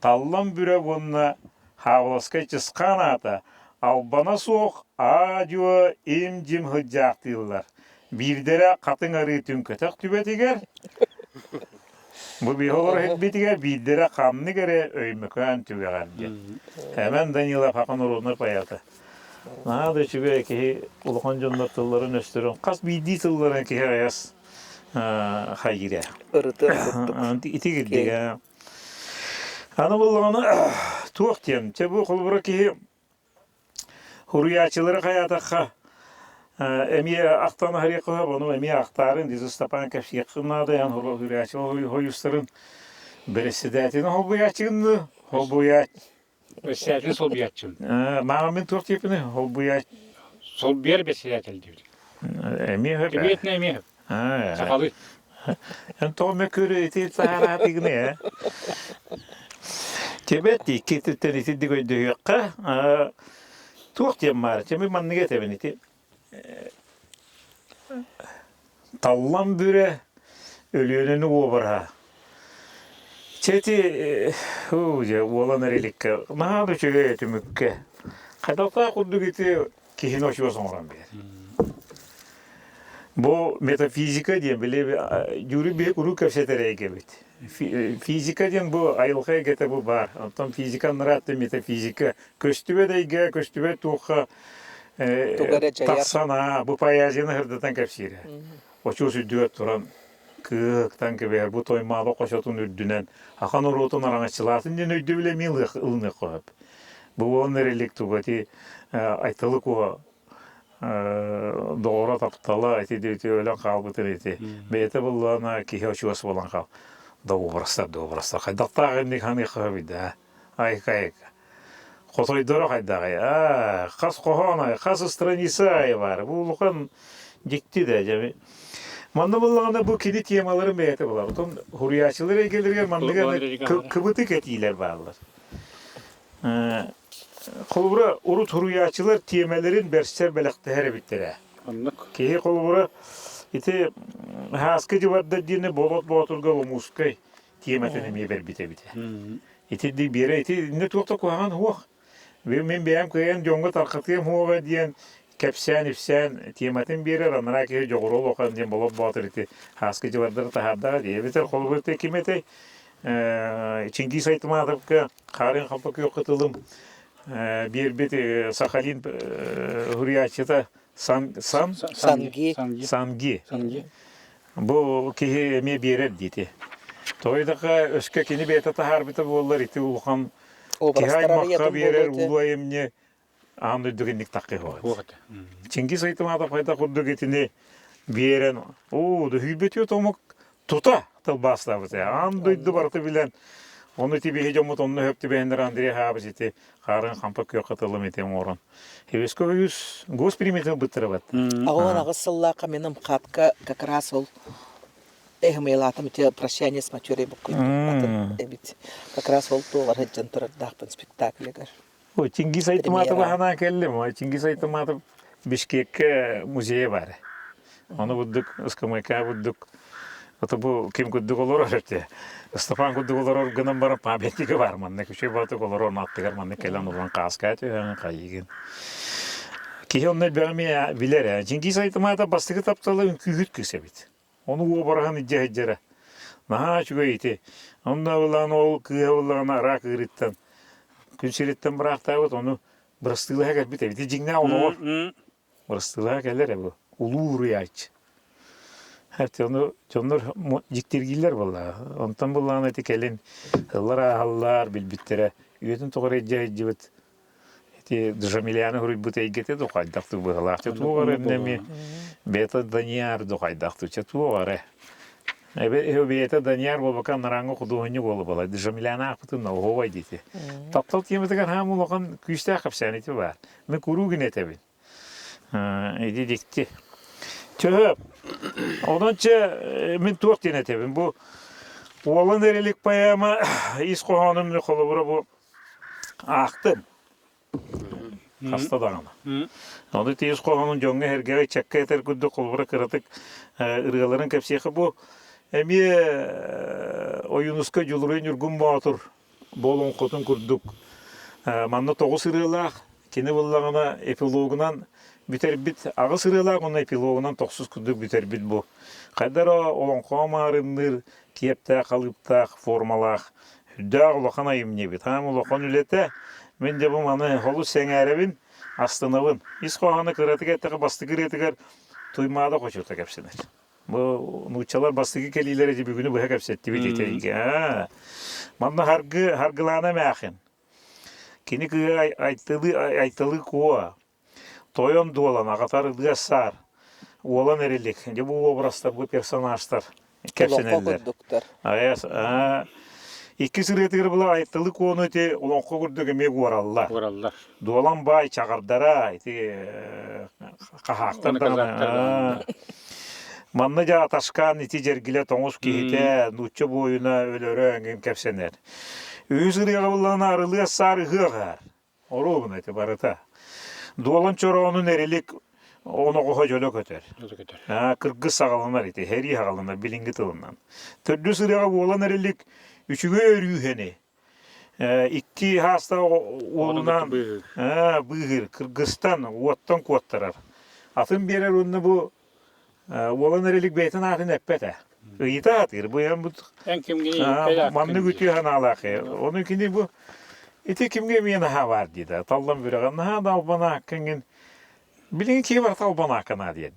tallan büre bununla havlaska çıskan ata. Albana soğuk ağacı imcim hıccak diyorlar. Birdere katın arı tünketek tübetiger. Bu bir olur hep bitiger. Birdere kanını gere öymükan tübeger diye. Hemen Danilov hakan oruna payatı. Nada çünkü ki ulukan jonlar tılların östürün. Kas bildiği tılların ki ayas hayire. Irıtır. İti girdi ya. Ana bulağını tuğ diyem. Çebu kulbura ki hurriyatçıları hayataka emiye aktanı harika bunu emiye aktarın dizi stapan kefsi yakınlarda yan hurriyatçı hoyusların beresidetini holbuyatçığını holbuyat. Beseyatin sol bir yatçım. Mağamin tuğ diyepini holbuyat. Sol bir beseyatel diyor. Emiye hep. Emiyet ne emiyet? Sakalı. En tome körü iti saharatı gine ya. Tebeti kititten iti digoy duyuqqa. Tuğ diyem var. Çemi manni getebin iti. Tallan büre ölüyönünü obara. Çeti olan erilikке. Nadı çöge tümükke. Kadalta kurdu gitti kihin hoşuyor sonra bir. Bu metafizika diye bile yürü bir kuru köşetere gebet. Fizika diyen bu ayılgaya gete bu var. Ondan fizika narattı metafizika. Köstübe de ige, köstübe tuğha taksana. Bu payajını hırdatan kapsiri. O çoğu düğet duran kıktan keber bu toymalı koşatın ürdünen. Hakan orotun araççılatın diye öydü bile milgı ılını koyup. Bu onun erilik tuğati aytalık o doğru taptalı eti öyle kalbıtır eti. Beyte bullana ki hoşuası bolan kal. Doğrasta. Kaydatta göndik hani kıvıda. Ay kayık. Kotoydoro kaydağı. Kas kohana, kas stranisi ay var. Bu lukan dikti de cemi. Manda bullana bu kilit temaların beyte bular. Oton huriyatçılara gelirler mandıga kıvıtık etiler bağlar. Kolbura urut huriyatçılar temelerin berser belakta her bittere. Anlık. Kehi kolbura iti haskı civarda dini boğaturga o muskay temetini mi ber bite. İti di bire iti ne tuğta koyan huwa. Ve men beyam koyan jonga tarqatıyam huwa diyen kapsan ifsan temetin bire ranara ki jogoro lokan diyen boğatur iti haskı civarda tahadda diye biter kolbura tekimete Çingiz Aytma adapka karın kapak yok katılım. Bir bit Sakhalin huriyatçıda Sangi. Bu ki mi birer diti. Toydaka öske kini beta tahar bita bollar iti ulkan kihay makka birer ulayemne andı düginlik takı hoy. Çingiz Aytma da fayda kurdu getini biren o da hübetiyor tomak tuta tal basla bita. Andı bartı bilen onu tibi hecamut onu höptü behenler Andrei habisiti karın kampak yok katılım etem oran. Hevesko yüz gos primetim bıtırabat. Ağın ağısıllaqa menim katka как раз ол ehmelatım te прощание с матюрей букуй. Эбит как раз ол то var heccan turardaqpan spektaklegar. O Çingiz Aytmatı bahana kellim. O Çingiz Aytmatı Bişkek'e müzeye var. Onu bulduk, ıskamayka bulduk. Ото bu kim kudduk olur öyle. Stefan kudduk olur gınım bara pabetiki var manne. Küçük batı olur onu attıgar manne kelen olan kaskaytı yani kayıgın. Ki onlar bilmeye bilir ya. Çingiz Aytmatı bastığı taptalı kühüt küsebit. Onu o barahan icehecere. Naha şu iti. Onda ulan ol kıya ulan arak ıritten. Küçülitten bıraktı onu bırastığıla gel bite. Biti cingna olur. Bırastığıla gelir ya bu. Ulu rüyaç. Her onu onlar ciktirgiler vallahi. Ondan bulan eti kelin. Hıllara hallar bilbittere. Üyetin toğır ecehecibit. Eti Джамилияны huruyt bu teygete dokaydaktı bu hılakçı tuğar ennemi. Beta Daniyar dokaydaktı çe tuğar. Beta Daniyar bol bakan narangı kuduğunu bol bala. Джамилияны akıtın o hovay diti. Taptal tiyemetigen hamul okan küçte kapsaneti var. Me kuru güne tabi. Edi dikti. Çöp. Ondança min tuğak dine tabi. Bu olan erilik payama iskohanın kolubura bu aktım. Hasta dağına. Onu tez kohanın jonga hergeve çakka yeter kudu kolubura kıratık ırgaların kapsiyakı bu. Emi oyunuska juluruyun yurgun bağıtır. Bolun kotun kurduk. Manna toğu sırılaq. Kini bullağına epilogunan biter bit ağı sırılaq. Onun epilogunan toğsuz kurduk biter bit bu. Kaydara olan komarındır. Kiyepta kalıpta formalaq. Hüdda ulaqana imne bit. Ham ulaqan ülete. Men de bu manı holu sengerebin astınavın. İskohanı kıratık ettiği bastığı kırıtıklar tuymada koşurta kapsınır. Bu nuçalar bastığı kelilere bir günü bu hepsetti bir detayı. Manna hargılana mağın. Kini kıya aytalı kuva. Toyon dolan ağatarı sar. Olan erilik. Bu obrazlar, bu personajlar. Kapsınırlar. Ayas. İki sırıtır bula aytalı konu eti olan kurduk emek varallar. Dolan bay çağırdara eti kahaktardan. Mannaca ataşkan eti jergile toңuz kihite nuçça boyuna ölöröngün kepsener. Üyüsürüye bulan arılığa sarı hığar. Orubun eti barata. Dolan çoroğunun erilik Onu qoha jölö köter. Öyle gider. Kırgız sağalanlar iti, heri sağalanlar bilingi tılından. Tördü sırağa olan erilik üçüge örüyheni. İki hasta oğlunan bığır, Kırgızstan, Uvattan kuattarar. Atın birer onu bu olan erilik beytin atın eppete. Iyita atır, bu yan bu En kimgini pelak. manlı gütüyor han alakı. Onun kini bu iti kimge miyene ha var dedi. Tallan bir ağın ha da bana hakkın. Bilin ki var talban hakkına dedi.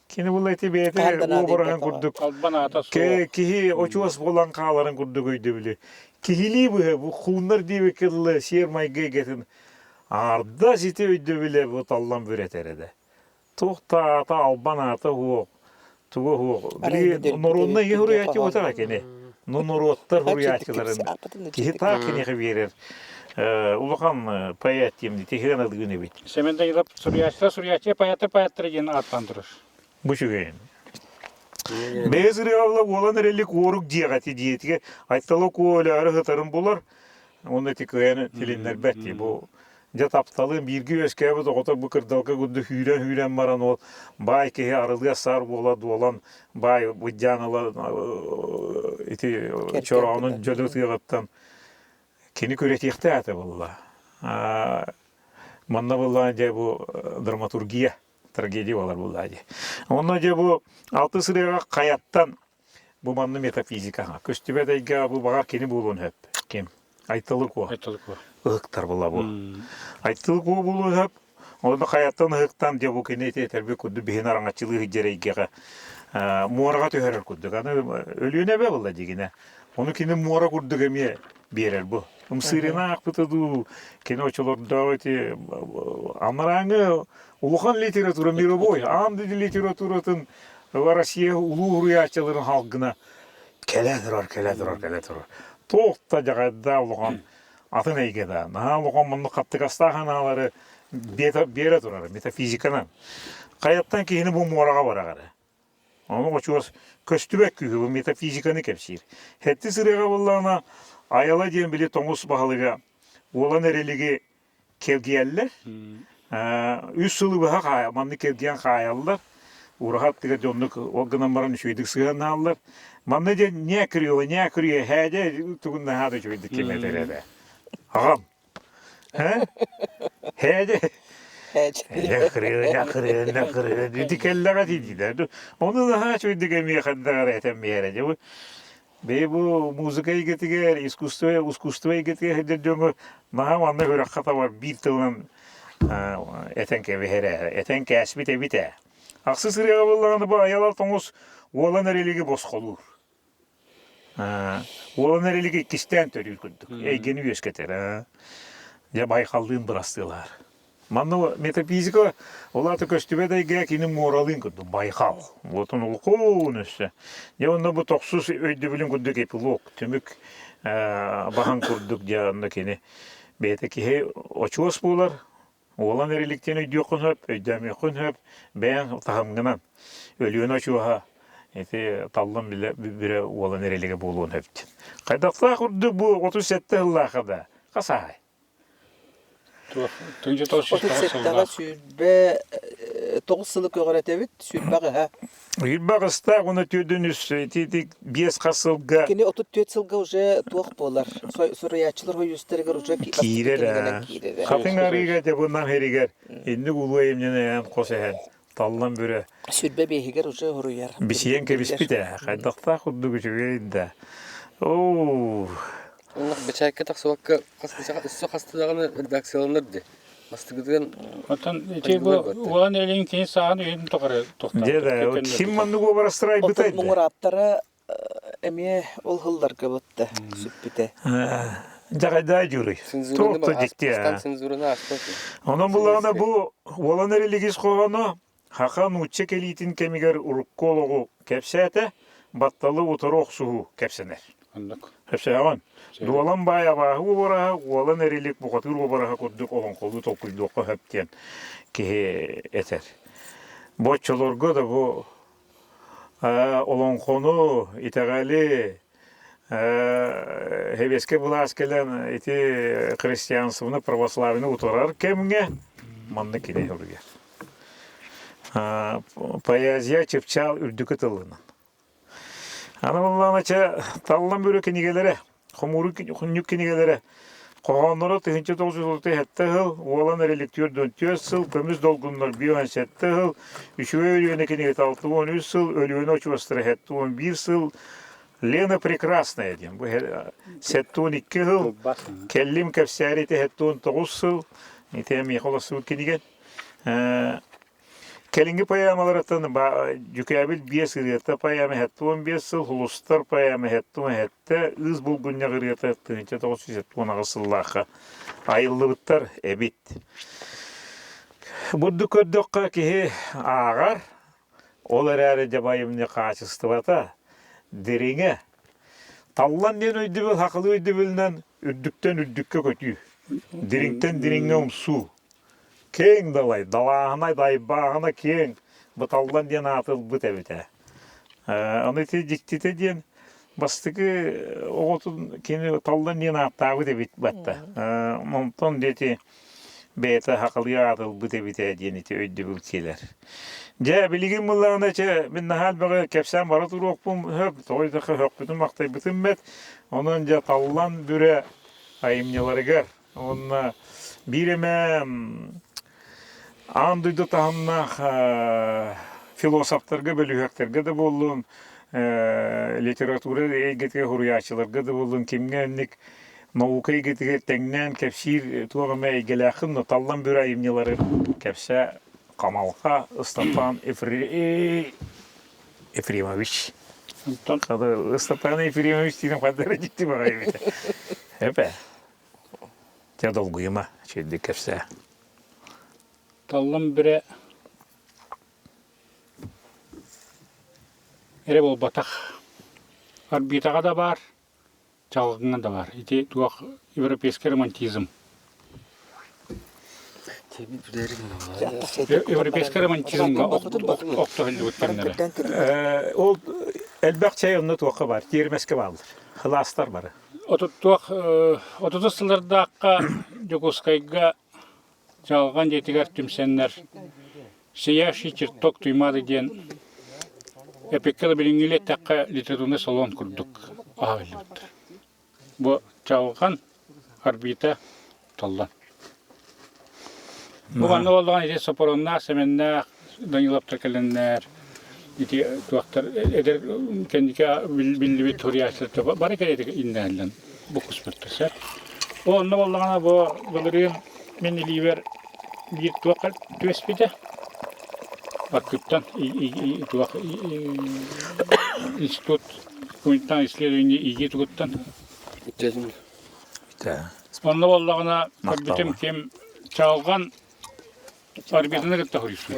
Kini bu iti beyte Kandana o buranın deyip kurduk. Albana ata su. Kihi oçuas bolan kağların kurduk öydü bile. Kihili bu hunlar diye kıllı şiir maygı getin. Arda siti öydü bile bu tallan bir eterede. Tuhta ata alban ata hu. Tuğu hu. Bili norunna iyi huriyatçı otara kini. Nurottar huriyatçıların. Kihi ta kini verir. Ulukan payet yemdi. Tihiren adı günü bit. Semenden yılıp Suriyaçıya payattır yine atlandırır. Bu şu gün. Bezri avla olan erelik oruk diyagati diyetike. Aytalı koğulu arı hıtarım bular. Onu tikayını tilinler betti. Bu jataptalığın birgi öskebe de ota bu kırdalka gündü hüren baran ol. Bay kehe arılıya sar bola dolan. Bay bu canıla iti çorağının jödü tıygattan. Kini köretiyekte atı valla. Manna valla bu dramaturgiya. Tragedi var bu diye. Ondan önce bu altı sıraya kayattan bu manlı metafizika. Köstübe de bu bağa kini bulun hep. Kim? Aytılık o. Aytalık bu. Ihıktar bula bu. Aytılık o bulun hep. Onda kayattan ıhıktan diye bu kini terbiye kudu bihin arangatçılığı hiccereyge. Muaraga töherer kudu. Ölüyüne be bula digine. Onu kini muara kudu gemiye birer bu. Mısırına akpıtadı. Kini oçular daveti amaranı Улухан литература мировой, андый литературатын Россия улуу hurriyatçıların halkına kele durur. Toqta jagada улухан atın eygeda. Naha улухан mınlı kaptı kastahanaları bere durar, metafizikanan. Kayattan kihini bu muaraga var agara. Onu koçuwas köstübek kühü bu metafizikanı kepsir. Hetti sırıga bullana ayala diyen bile tomus bahalıga olan ereligi kevgiyeller. Üç yılı bir hak manlı kergen hayallar. Urahat diye döndük o günden baran şuydik sığan allar. Manlı de ne kırıyor hede tuğun da hada şuydik kimetelerde. Ağam. He? Hede. Ne kırıyor. Dikellere dediler. Onu da ha şuydik emiye kadar etemeye. Bey bu müzikayı getiriyor, iskustoyu getiriyor. Hede dönüyor. Naha manlı göre kata var bir tığın etenke vehere, etenke esbite bite. Aksı sıraya bulduğunda bu ayalar tonuz olan ereligi boz olur. Olan ereligi kisten törür kürdük. Eygeni yüzketer. Ya baykaldığın bırastılar. Manlı metafizika ola da köstübe de gekinin moralin kürdük. Baykal. Otun ulukun üstü. Ya onda bu toksuz öydü bilin kürdük epilog. Tümük bahan kürdük ya ondakini. Beyteki he oçuos bular. Olan erilikten öydüyokun höp, öydemiyokun höp, ben tahamgınan. Ölüyün açuha, tallan bile olan eriligi buluğun höptün. Kaydakta kurdu bu 37 yıllığa kadar. Kasahay. Tünce 37'ga sürbe 9 yıllık öğretevit sürbe ha. Yılba kısta onu tüydünüz, 5 kasılga. Kini 34 yılga uje tuğuk bolar. Suriyaçılar hoy üsteriger uje Kirer. Kapın arıga de bundan heriger. Indi ulu emnene yan kosehen. Tallan böyle. Sürbe behiger uje huruyar. Bir şeyin kebispite. Kaydakta kurdu gücüge Oo. Onlar beçayka tak sokakka kastı hastadağını redaksiyonlardı. Hasta gidilen Atan bu olan elin kini sağın öydüm tokarı toktar. Dede, kim mandı bu barastırayı Otur bitaydı? muğrattara emiye ol hıllar kabattı sübbite. Jagada juri. Çok dikti ya. Tam senzuruna açtı. Onun bulağına bu olan eriligis koğanı hakan uççek elitin kemiger urkologu kepsete battalı oturuk suhu kepsener. Anlık. Hepsi avan. Dualan baya bahı obaraha, olan erilik bu katır obaraha kurduk olan kolu topuydu o hepten ki eter. Boççolorga da bu olan konu itegali heveske bulas gelen iti Hristiyansını, pravoslavını utorar kemge manlı kide hurger. Поэзия чепчал үрдүкө тылынан. Аны булланача таллан бөрө кинигелере, хомуру күннүк кинигелере. Коғанлары 1930 хәтті хыл, олан реликтер 4 сыл, көміз долгунлар 17 хыл, үшіге өліөне кенегет 6-13 сыл, өліөне очуастыры хәтті 11 сыл, Лена прекрасная дем. Бу 7-12 хыл, келлим кәпсәрете хәтті 19 сыл, итем яқоласы өткенеген. Келинги поэмаларатын жүкәбіл 5 ғырғетті поэмы хәтті 15 сыл, хулустар поэмы хәтті 17, үз бұлгүнне ғырғеті 1970 сыллақы айылы бұттар әбит. Бұдды көддіққа кеге ағар, олар әрі жабайымны қачысты бата, дереңе, таллан ден өйді біл, хақылы өйді білінен үрдіктен үрдікке көтүй, дереңтен дереңе ұмсу. Кең далай, далағына, дайбағына кең, бұталдан ден атыл бұт әбіті. Оны те жіктеті ден, бастығы оғытын кені талдан ден аттағы дебіт бәтті. Мұнтон деті бәйті хақылы атыл бұт әбіті ден еті өйді бұл келер. Жа, білеген мұллағына че, мен нахал бағы кәпсән бары тұру оқпым, тойдықы хөк бүтін мақтай бүтін мәт, оның жа талдан бүрі айымнеларығар. Онына биреме андыйды тағыннақ философтарға, бөлігектерге де болуын, литература егетке хуруячыларға да болуын, кемгенlik наука егетке тәңнен кәпсир туағыма егеләқын, талдан бір айымнелары кәпсә Камалға Ыстапан Ефремович. Ыстапан Ефремович дейін қадары жетті баға ебеті. Әпә. Те долгuyma şeydi kefse. Таллан бире эре бол батақ. Орбитаға да бар, жалғыңа да бар. Ите туақ европейский романтизм. Европейский романтизмға оқты хілді өткенлері. Ол әлбәқ чайынны туаққа бар, термеске балыр. Хыластар бары. Отуттуақ 30 сылырдаққа Жокускайға жалған жетігер түмсенлер сияши черток туймады ден эпеккелі білінгілі таққа литературны салон күрдік ағылы бұттыр. Бұ жалған орбита талдан. Бұғанны олған ете сапоронна, сәменна, Данилаптар кәленнер, ете туақтар, әдер кәндіке білі бет туриясылы бары кәледі иннәлін бұ құспырттыр сәр. Онны олғана бұлырын мен илейбер bir tuaq tüespide. Vakıftan tuaq institut Humanitan исследований иги тугуттан. Онны боллагана битем кем чалган орбитаны гытта хурисут.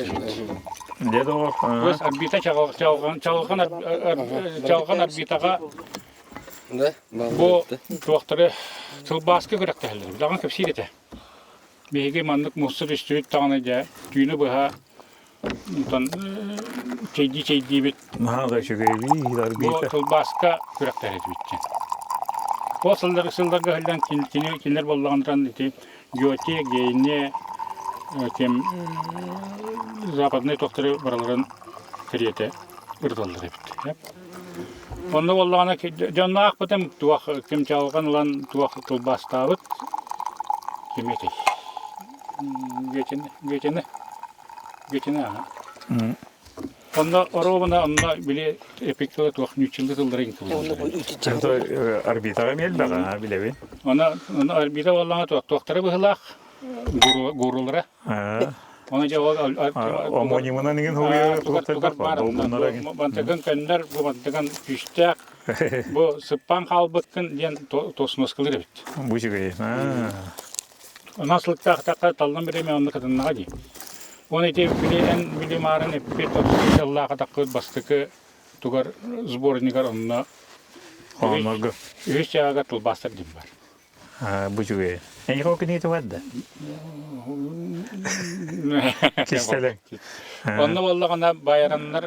Деді ол. Өз орбита чалган орбитага бу туақтары тылбаскы көрәкті әлі. Білаган көпсейдеті. Беге мандык мусор үстүт тагына да түйүнү быха чейди бит. Мага шөгөйби орбита. Тылбаска көрәктер этибитти. Посылдар хылдан кинер боллагандан ити геоте гейне кем западный токторы бараларын кирете ырдалдыр бит. Онда боллагана жанна акпатым туак кем чалган улан туак тылбастабыт кеметей. Geçene ha. Onda orobana onda bile epikte tuak nüçilde tıldıran kıldı. Орбитага мелбага билеби. Ona orbita vallahi tuaktara bıhlak gurulara. Ona cevap Омонимына неген хуя tukat var. Bantagan kenler bu bantagan piştek. Bu sıpan kalbıtkın diyen tosnos kılır bit. Bu şekilde. Nasıl takta taldan bireme onda kadınlığa di. Onu ite en bilimaren epet Allah'a takı bastıkı tugar sbornikar onunla. Onlarga. Üç çağa tıl bastır dim var. Bu şekilde. En yok ni to wadda. Kistelen. Onda vallahi bayramlar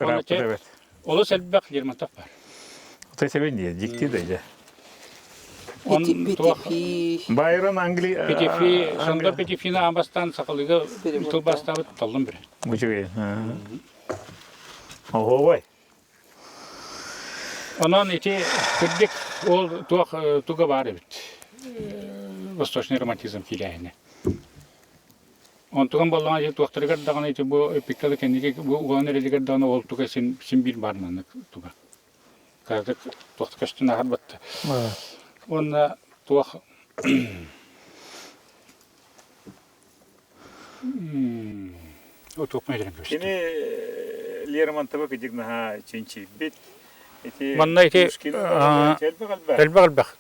onu çe. Olu selbek yermataf var. Te seven diye dikti de. Он туох Петифи. Байрон Англи... петифи, сонда петифина амбастан сақылыға тылбастабыт талдым бір. Мучуге. Ого, Онан ити кырдык ол туох туга бар бит. Восточный романтизм киләһенә. Он туган баллага же туохтыргар дагана ити бу эпиккалы кенеге бу уган эрелигер дагана ол туга син бир барнаны туга. Кадык туохткаштын ахар батты. Он туох о туох мәдән көстө. Кини Лермонтова кидигнаха чинчи бит. Манна ити элбәгәлбәх.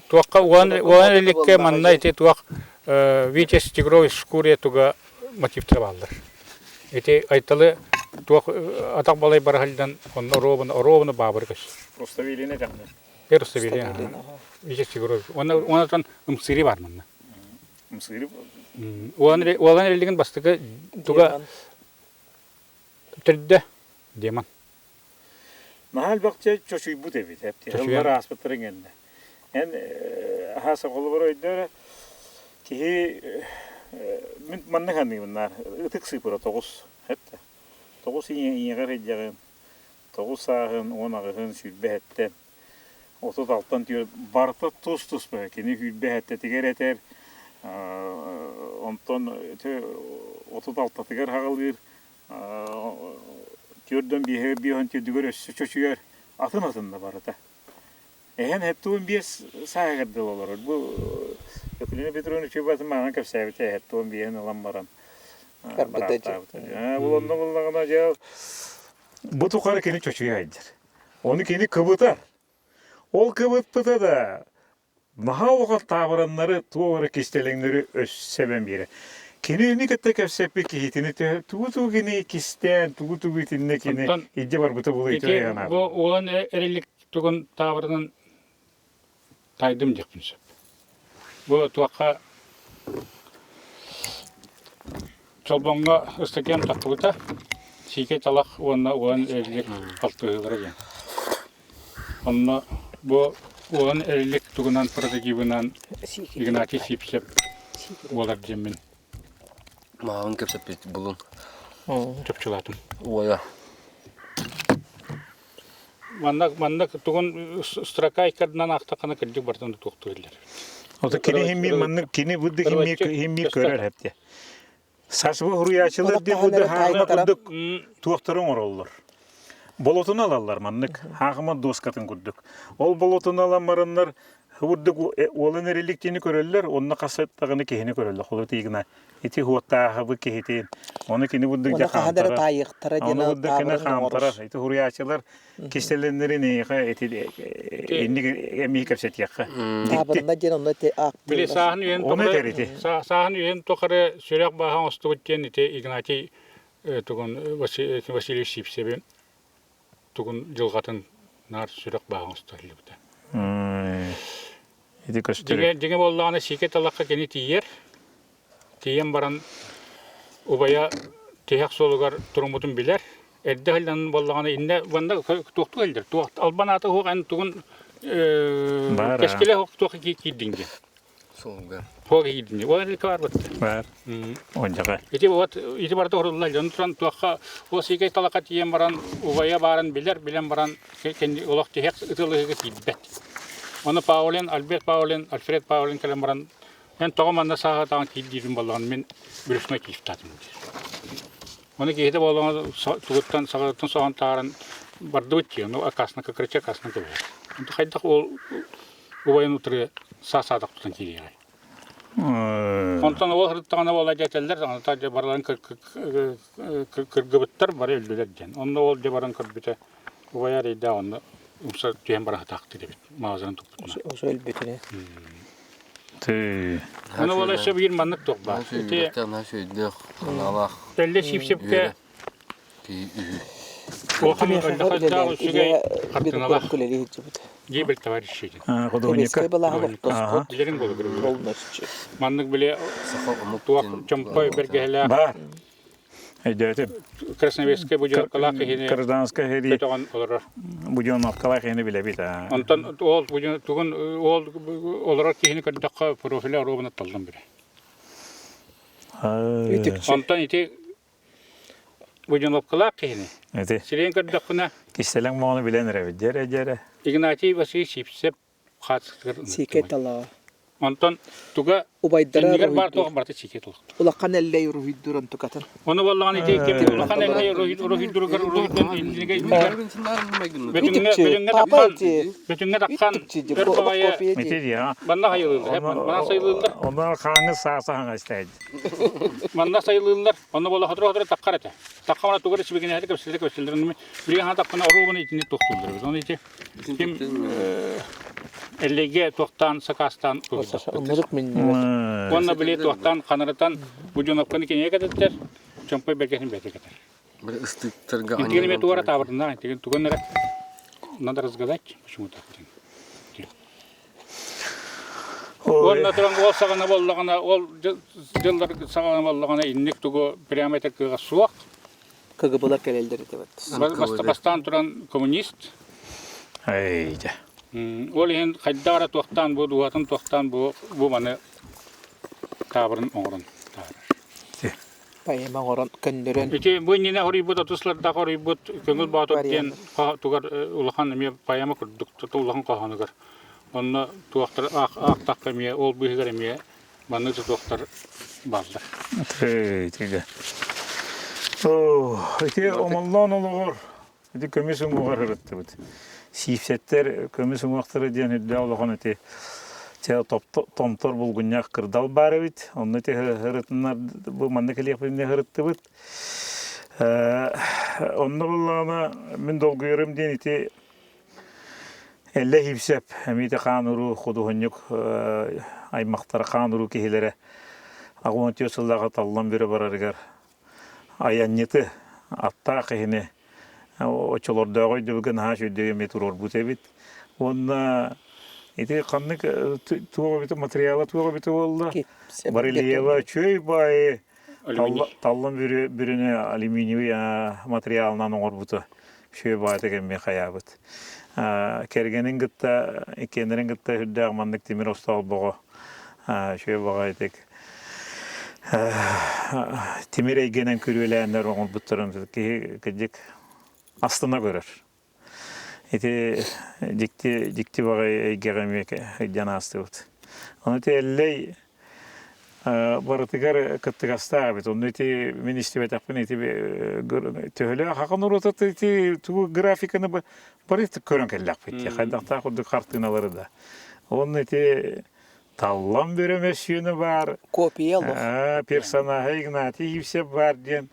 Туохка уган эреликкә манна ити туох Витязь тигровый шкуре туга мотивтер балдыр. Эти айталы туох атак балай баргалдан он оробын бабыр кеш. Просто вилине тәмне. Просто вили. Витязь тигровый. Она тан умсири бар манна. Мсыри. Уган эрелиген бастыгы туга тирде деман. Mahal bakça çocuğu bu devit hepti. Onlar aspettering ende. En hasa koluboroyda ki min manne kanni bunlar. Itık sıfıra toğuz hepti. Toğuz iğer edeceğin. Toğuz sağın onağın sülbe hette. Otuz alttan diyor barta tuz belki ne sülbe hette tiger eter. Ondan otuz altta tiger hağıl bir Gördüm bir hante dügör çocuğu atın var da. Hep tuğun bir saygıdır olur. Bu Yakılını Petronu çubuğu bana kapsayıp hep tuğun bir alan varan. Bu ondan bulduğuna cevap. Bu tuğları kendi çocuğu aydır. Onu kendi kıvıtar. Ol kıvıtpıda da maha oğal tavıranları tuğları kistelenleri öz seven biri. Kini ni katta kapsayıp ki hitini tuğu kini kisten tuğu bitinne kini idde var buta bulu itiyor yana. Bu olan erilik tuğun tavırının taydım dikmişim. Bu tuğaka çolbonga ıstakem takılıta sike talak olan erilik altığıları gen. Onunla bu olan erilik tuğunan pırada gibinden ignati sipsep olar cemin. Mağın kepsep bulun. Çöpçüladım. Oya. Mannak tuğun strakay kadından aktakana kırdık bardan da tuğtuğular. O da kini himmi mannak kini budda himmi körer hepti. Sasbı huruyaçılar diye budda hağına kurduk tuğtarın orallar. Bolotunu alarlar mannak. Hağıma doskatın kurduk. Ol bolotunu alanmaranlar Hurduk olan eriliktiğini körerler, onunla kasıttığını kehini körerler. Kolu tiyigna. İti huatta habı kehitin. Onu kini budduk ya kamtara. Onu budduk kini kamtara. İti huriyatçılar kişilenleri neyse eti emihi kapset yakka. Tabarında gen onu te ak. Bile sahan üyen teriti. Sahan üyen tokarı sürek bahan ostuvutken ite ignati tugun Vasily Sipsev'in tugun jılgatın nar sürek bahan ostuvutu. Denge bollağına şirket alakka keni tiyer. Tiyen baran ubaya tihak solugar turumutun biler. Edde halden bollağına inne banda tuğtu geldir. Albanatı hoğan tuğun keskele hoğ tuğu giydinge. Solga. Hoğ giydinge. O elke var battı. Var. Oncağa. İti barda horullar. Janturan tuğu o şirket alakka tiyen baran ubaya baran biler. Bilen baran kendi olak tihak ıtılığı giydibet. Onu Albert Paulin, Alfred Paulin kalembaran. En toğumanda sağa tağın kildirin balağın men bürüşme kiftadım. Onu giyde balağın tuğuttan sağıttan soğan tağıran bardı bitiyor. Onu akasına kıkırıça akasına kıvır. Onu haydak ol ubayın oturuyor sağ-sağdak tutan kiliyor. Ondan o hırttağına ola jeteller. Ondan barların kırgıbıttar bari öldüler gen. Onda ol cebaran kırbite ubaya reyda onu. Umsa tüyen bara taktı debit. Mağazanın toputuna. O söyle bütüne. Onu ola şöyle bir manlık topla. Her şey dök. Allah. Telle şipşipke. O hamur öldükten o süre hattına bak. Gibel tavar işiydi. Eski balağı var. Dostot. Dilerin bolu kırmızı. Olmaz. Manlık bile tuak çampay bergehle. Var. Эдәтим. Красноярская будет калак хине. Гражданская хери Кетоган олар. буҗан аткалай хини биле бит. Антон ол будет туган ол олар хине кадакка профиля робына талдан бире. Антон ити буҗан калак хине. Эти Сирен кадакна киселең моны билен рәвит. Дәре. Игнатий Василий Сипсеп хатсыр. Сикет ала. Антон туга Убайдара Нигер бар рухидур. тоқ барты чекет ол. Улақан әлләй рухидуран тукатын. Оны баллаган ите кеп улахан эле рохидургар инеге бетүнгө таккан бер багая Эти я. банна хайылды хеп мана сайылды Onlar kanı sağsa istedi. манна сайылдылар оны бола хатыр таккар эте таккамана тугар чибеген хәле кепсилдек кепсилдерин бир хан таккана орубаны итине токтулдыр біз оны ите ким эллеге токтан сакастан Музык мен. онна биле токтан канарытан буҗунапканы кенеге кеттер чомпай бергесин бетекетер Бір ыстыктарга Интеграли мне туара табырдына, интеграли туган надо разгадать, почему так. Он на транг ол сагана боллагана, ол жылдар сагана боллагана иннек туго прямо так суак. КГБлар келелдер дебет. Бастан туран коммунист. Айда. Ол ен хайдара тоқтан бу дуатын тоқтан бу маны табырын оңрын. Паяма горон көндөрөн. Ити бу нене хорибут атысларда хорибут көңүл баатып ден тугар улахан эме паяма курдук улахан каханыгар. Онна туактар ак таккамия ол быгар эме баны туактар барды. Тиге. О, ити омаллан олгор. Ити көмүсүн бугар хырытты бит. Сифсеттер көмүсүн вактыры ден идде улахан ити те томтор булгуньяк кырдал бары бит. Онны те хырытыннар бу манны келепине хырытты бит. Онны буллана мен долгуйрым ден ити элле хипсеп эмите кануру худухоньюк аймактар кануру кихилере агуантио сыллага таллан бире барарыгар аяннеты атта кихине очолордогой дебген хаш өйдөйө метурор бутебит онна ити каннык туга бит материалы туга бит болду барилиева чөй бай таллан бирине алюминиевый материалынан оңорбуту чөй бай деген ме хаябыт кергенин гытта икенерин гытта хүддәг мандык тимир остал бого шөй бага этек тимир эйгенен көрүләннәр оңол буттырын кидик астына көрөр эти дикти бага эйгегемек жанасты бут аны теллей барытыгар кыттыгаста бит оны эти министрлик тапын эти төлө хакын уротот эти ту графиканы барыт көрөн келлак бит кайдакта курдук картиналары да оны эти таллам беремесүйүнү бар Копиялы. персонажы Игнатий все бар ден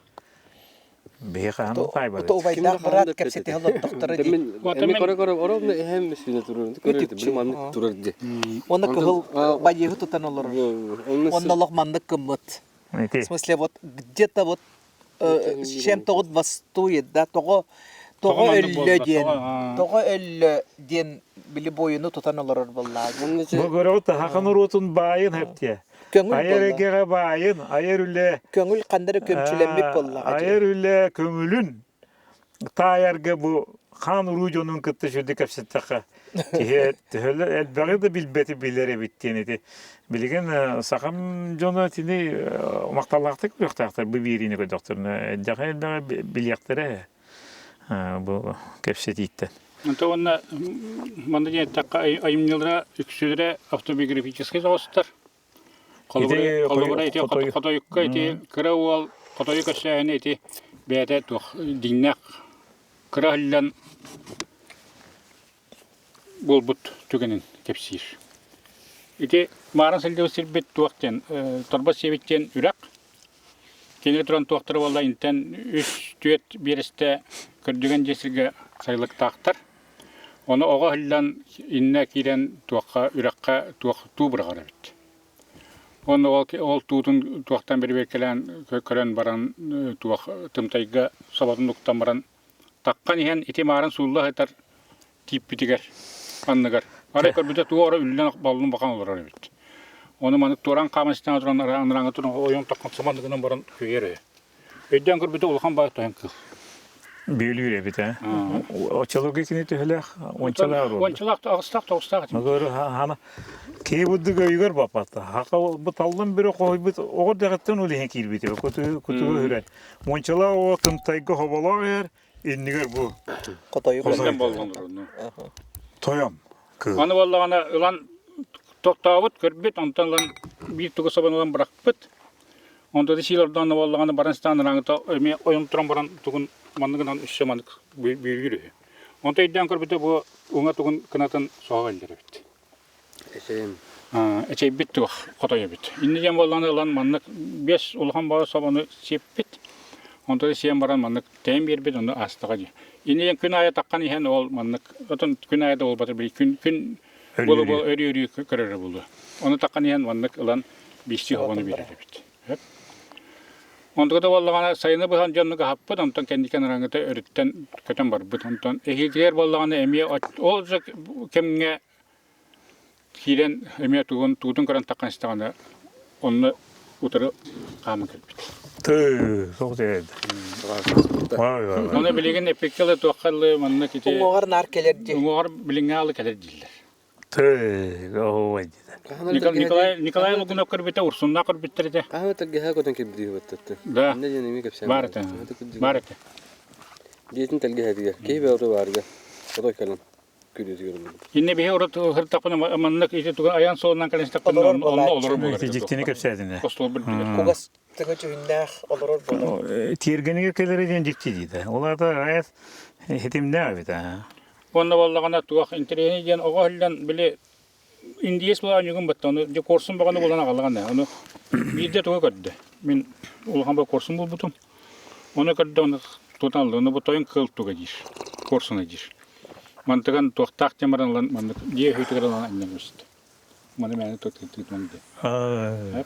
беханы кайбар То убайда брат кепсете халат доктора ди. Эми кора оромна эһем месине турur. Көрөдү бир мандык турар ди. Оны кыгыл байыгы тутан олар. Онда лохмандык кымыт. В смысле вот где-то вот чем-то вот бастует, да, того өллө ден били бойуну тутан олар булла. Бу көрөт хакын урутун байын хепте. Айерге байын, айерүле Көңүл кандыры көмчүлөнбөк булла. айерүле көңүлүн таярга бу хан уружонун кытты шүдү кепсеттака. Тие төлө элбеги да билбети билере биттенети. Билген сакам жона тини макталакты көрөктактар бу бирине көдөктөрүнө жакайда билектере. Бу кепсетитте. Anta ona mandanya takka ayımyılra üksüdüre avtobiyografический заводтар. Колобора ити катойукка ити кыраул катойук шәһәне ити бәдә тух диннәк кыраллан булбут түгенен кепсир. Ити маран сәлдә сирбет туактан торба севиттен үрәк. Кенә туран туактыр валла интен 3 төт бересте көрдөгән җесиргә сайлык тактар. Оны ога хиллан иннә кирен туакка үрәккә туак тубыр гарабит. Оны ол туутун туактан бери келен көрөн баран туак тымтайга сабатын уктан баран таккан иһен итимарын сулла хатар тип битигер анныгар. Ара көрбүтө туора үллен баллын бакан олор бит. Оны маны туран камыстан туран анраңы туран оюн таккан самандыгынан баран көйөрө. Өйдөн көрбүтө улхан бай тоян кыл. Бөлүр бит, а. Очолог икини төһлөх, ончалар. Ончалак агыстак тогустак. Магөр хана кейбудды гөйгөр бапата. Хака бу талдан бире койбут, огор дагаттан улы кирбит. Куту хүрәт. Ончала о тынтайга хабалар, иннигер бу. Котойу Костан болгондур. Тоям. Аны баллагана ылан токтабыт көрбүт, онтан бир тугу сабандан быракпыт. Онда да шилердан баллагана баранстан раңыта эме оюн туран баран тугун манныгынан үссе манык биргүрү. Онда идден көрбүтө бу уңа тугун кынатын соога илдеребит. Эсем. Эчей бит туг котоя бит. Иннеген баллагана ылан маннык 5 улхан баа сабаны сеппит. Онда да сен баран маннык тем бербит, онда астыга жи. Иннеген күн ая таккан ихен ол маннык, отон күн айда ол батыр бир күн болу өрү көрөр болду. Оны таккан ихен маннык ылан 5 сабаны беребит. Онда да баллагана сайыны быхан жоннуга хаппыт, онтон кендикен раңыта өрүттен көтөн барбыт. Онтон эхилдер баллагана эме ол кемге кирен эме тугун көрөн таккан истагана онны утыры камын келбит. Соғдед. Оны билеген эпеккеле тоққалы манна кете. Уңоғар нар келерди. Уңоғар билингалы келер дилер. Ой. Николай Лугунов көрбете урсунна көрбеттерде. Ахмет геха котон кебди баттат. Да. Не не кепсем. Барата. Барата. Диетин телге хадига. Кейбе ору барга. Kodой kalın. Görüyorum. Yine bir orada hırtakını manna kete tugan ayan solundan kalınstaqın onu olur mu? Тижиктини көпсәдине. Костол бир. Кугас тыгы жүндәх олорор болор. Тергенеге келерден дикти диде. Оларда аяс хетимдә бит. Онда баллагана туак интернет дигән оголдан биле индиес булган югын баттаны же корсун баганы булана калган. Аны бирдә туга көддө. Мен улган ба корсун булбутум. Оны көддө аны тоталды. Аны бу тоyun кыл туга диш. Корсуна диш. Мантаган тоқтақ теміран маны не хөйтігіран айнамышты. Маны мәні тоқтық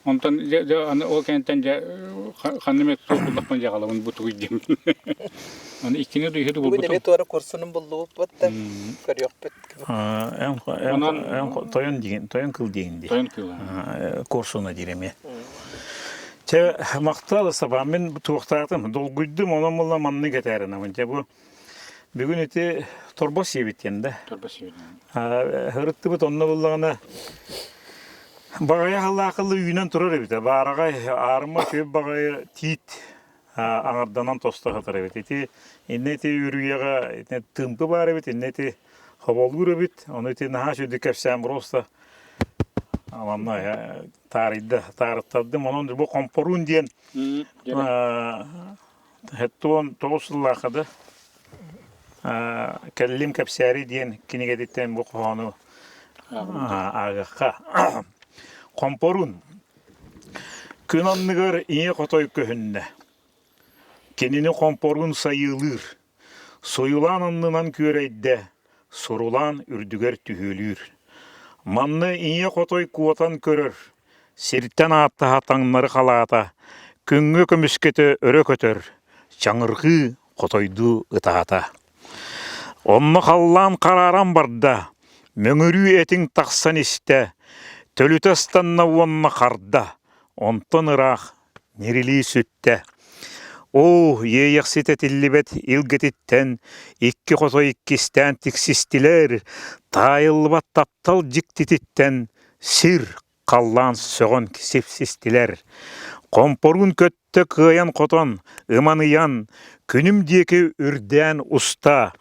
Онтан ол кенттен ханнымет соқылдақпан жағалауын бұтық үйдем. Аны иккені дүйхеді бұл бұтым. Бүгін әбет оры курсының бұллуы бұтты. Көрек бұт. Тоян кыл дегенде. Тоян кыл. Курсуна диреме. Че мақталы саба мен тоқтағым. Долгүйдім онан мұлла манны кетәрін. Бұл бүгін өте торба себеттен да. Торба себеттен. Хырытты бұт онна болағына бағая қалла ақылы үйінен тұрар өбіті. Барағай арыма көп бағая тиит аңырданан тоста қатар өбіті. Еннеті үргеға тымпы бар өбіті. Еннеті қабалғыр өбіт. Оны өте наға шөді кәпсәм роста. Аламна тарыттадым. Онын бұл компорун дейін. Хәттуан тоғысыллақыды. Кәллим кәпсәри дейін кенегедеттен бұл қоғаны ағыққа. Компорун. Күн анныгар ие қотой көхінні. Кенені компорун сайылыр. Сойылан аннынан көрейді. Сорулан үрдігер түхөлір. Манны ие қотой куатан көрір. Сирттен атты хатаңнары қалата. Күнгі көміскеті өрі көтір. Чаңырғы қотойду ытағата. Онны қаллан қараран барда, мөңірі етің тақсан істі, төлітастанна онны қарда, онтын ырақ нерілі сүтті. О, ейіқсет әтілібет илгетіттен, икки қото иккістен тіксістілер, тайылбат таптал жіктетіттен, сир қаллан соғын кісепсістілер. Компорун көтті қиян қотон, ыманыян, күнім декі үрден ұста,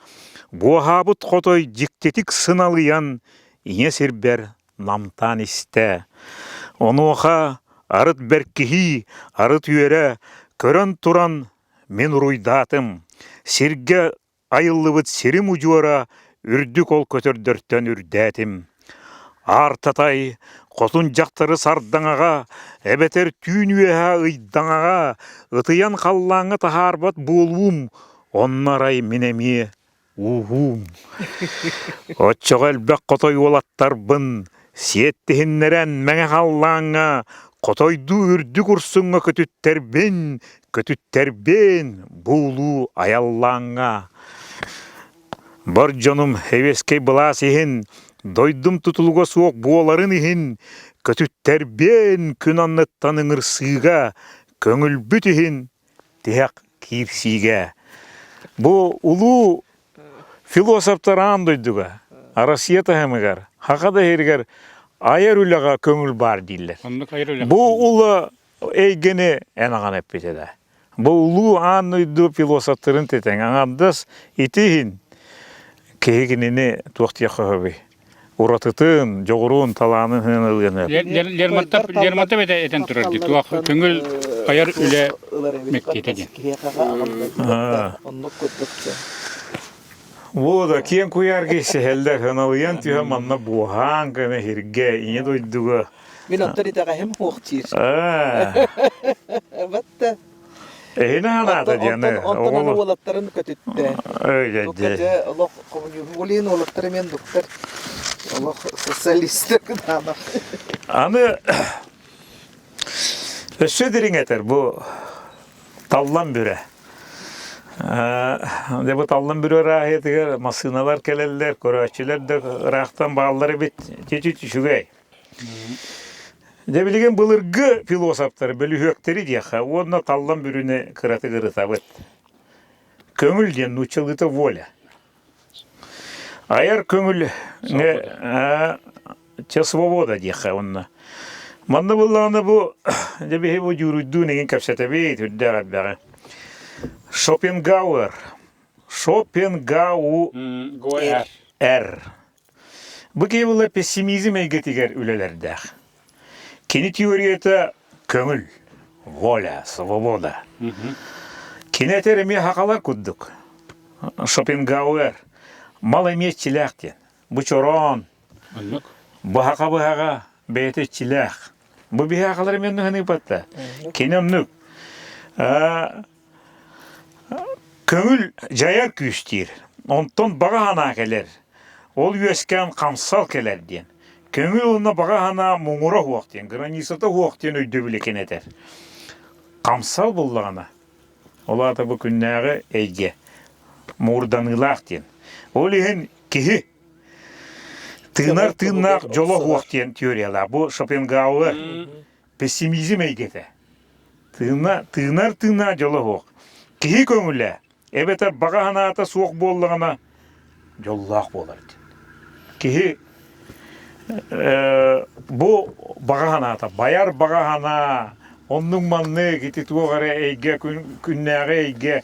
Буахабыт қотой жіктетік сыналыян, ине сербер намтан істі. Оны оқа арыт бәркіхи, арыт үйері, көрін туран мен ұруйдатым. Серге айылыбыт серім ұжуара, үрдік ол көтердірттен үрдәтім. Артатай, қотын жақтары сардаңаға, әбетер түйін үйеға ұйдаңаға, ұтыян қаллаңы тахарбат болуым, оннарай менеме. Ухум. Отчоғал бәк қотой олаттар бұн, сиеттігіннерен мәңе қаллаңа, қотойду үрді күрсіңі көтүттербен, бұлу аяллаңа. Бар жоным хевескей бұла сихін, дойдым тұтылға суық буоларын ихін, көтүттербен күн анныттаныңыр сыға, көңіл бүтіхін тияқ кирсиге. Бу улуу философтар андойдуга, Россия тахамыгар, хақада хергер аяр үліға көңіл бар дейлер. Бу улы эйгені әнаған әппетеді. Бу улуу андойду философтарын тетен, аңандас итихин кейгінені туақтияқы хөбі. Уратытын, жоғырун, таланын хынылғыны. Лерматтап этен турар ди. Туак көңүл аяр үле мектетеди. Вода кен куяр кесе хелдер хыналыян түйе манна бухан кene хирге ине дойдуга. Мен авторитаға хем хоқтир. Батта. Эйна ханата дияны. Онтан аны олаттарын көтетті. Öyle de. Көтетті, Аллах олейін олаттары мен доктор. Аллах социалистер кыдама. Аны өссөдерин этер бу таллан бүре. Бұл таллан бүре рахетігер масыналар келелер, көрәтчілер де рахтан бағалары бет течі түшігей. Дебілген бұлырғы философтары білі өктері дейқа, онына таллан бүріне кіраты кіріта бет. Көңілден нучылыты воля. Аяр көңіл че свобода дейқа онына. Манна бұллағына бұл, дебігі бұл жүрудду неген кәпсеті бейт, үддәғат бәғі. Шопенгауэр. Бұл кейбіла пессимизм әйгетігер үлелердәқ. Кені теорията көңіл, воля, свобода. Кені әтеріме хақалар күддік. Шопенгауэр. Мал әмес чиләқтен. Бұл чорон. Бұл хақа бәйті чиләқ. Бұл бі хақалар мен нүхіні бәтті. Кені өмнік. Көңіл жаяр күйістер. Онтон баға хана келер. Ол өскен қамсал келер ден. Көңіл онына баға хана мұңыра хуақтен, гранисата хуақтен өйді білекен етер. Қамсал болдағана. Ол ата бұл күннәғы әйге. Мұғырданылақтен. Ол еген кехі. Тыңар жолы хуақтен теорияла. Бұл Шопенгауэр пессимизм әйгеті. Тыңар жолы хуақ. Кехі көңілі. Эбетер баға хана ата суық болдағана жоллақ болар. Кехі бұл баға хана ата, баяр баға хана, онның манны кеті туғары әйге, күннәғі әйге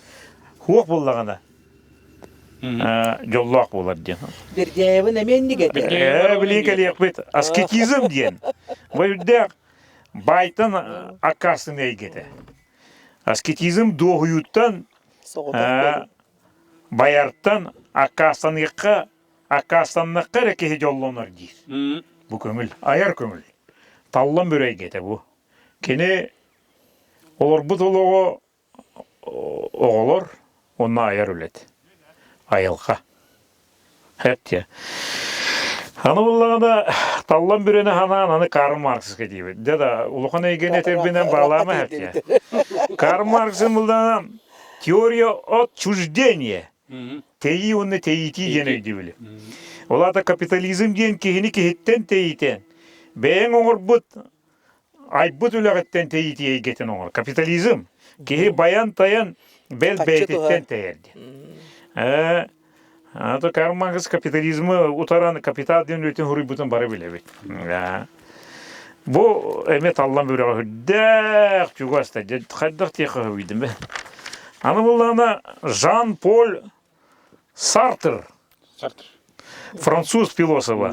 хуақ болдағана жоллақ болар ден. Бердяевын әмен негеті? Білейін кәлек бет, аскетизм ден. Бұл байтын аққасын әйгеті. Аскетизм доғыюттан баярттан аққастаныққа рәкеге жолланар дейір. Бұл көңіл, аяр көңіл. Таллан бөрей кеті бұл. Кені олар бұт олығы оғылар, онына аяр өледі. Айылға. Әпте. Аны бұллағында таллан бөрені аны Карл Маркс кедейбі. Деді, ұлықын әйген әтербінен бағалама әпте. Карл Марксын бұллағында теория отчуждения. Теи онны теити жene дибили. Олата капитализм ден кехини кехеттен теитен. Бәң оңыр бұт, айбыт үләғеттен теити егетін оңыр. Капитализм. Кехи баян таян бәл бәйтеттен тәйерді. Ато Карл Маркс капитализмы утаран капитал ден өтен хұрый бұтын бары біле бет. Бұл әмет Аллан бөріға хүддәқ чуғаста, қайдақ теқі høйдім бе. Аны бұллағына Жан-Поль Сартр, француз философа.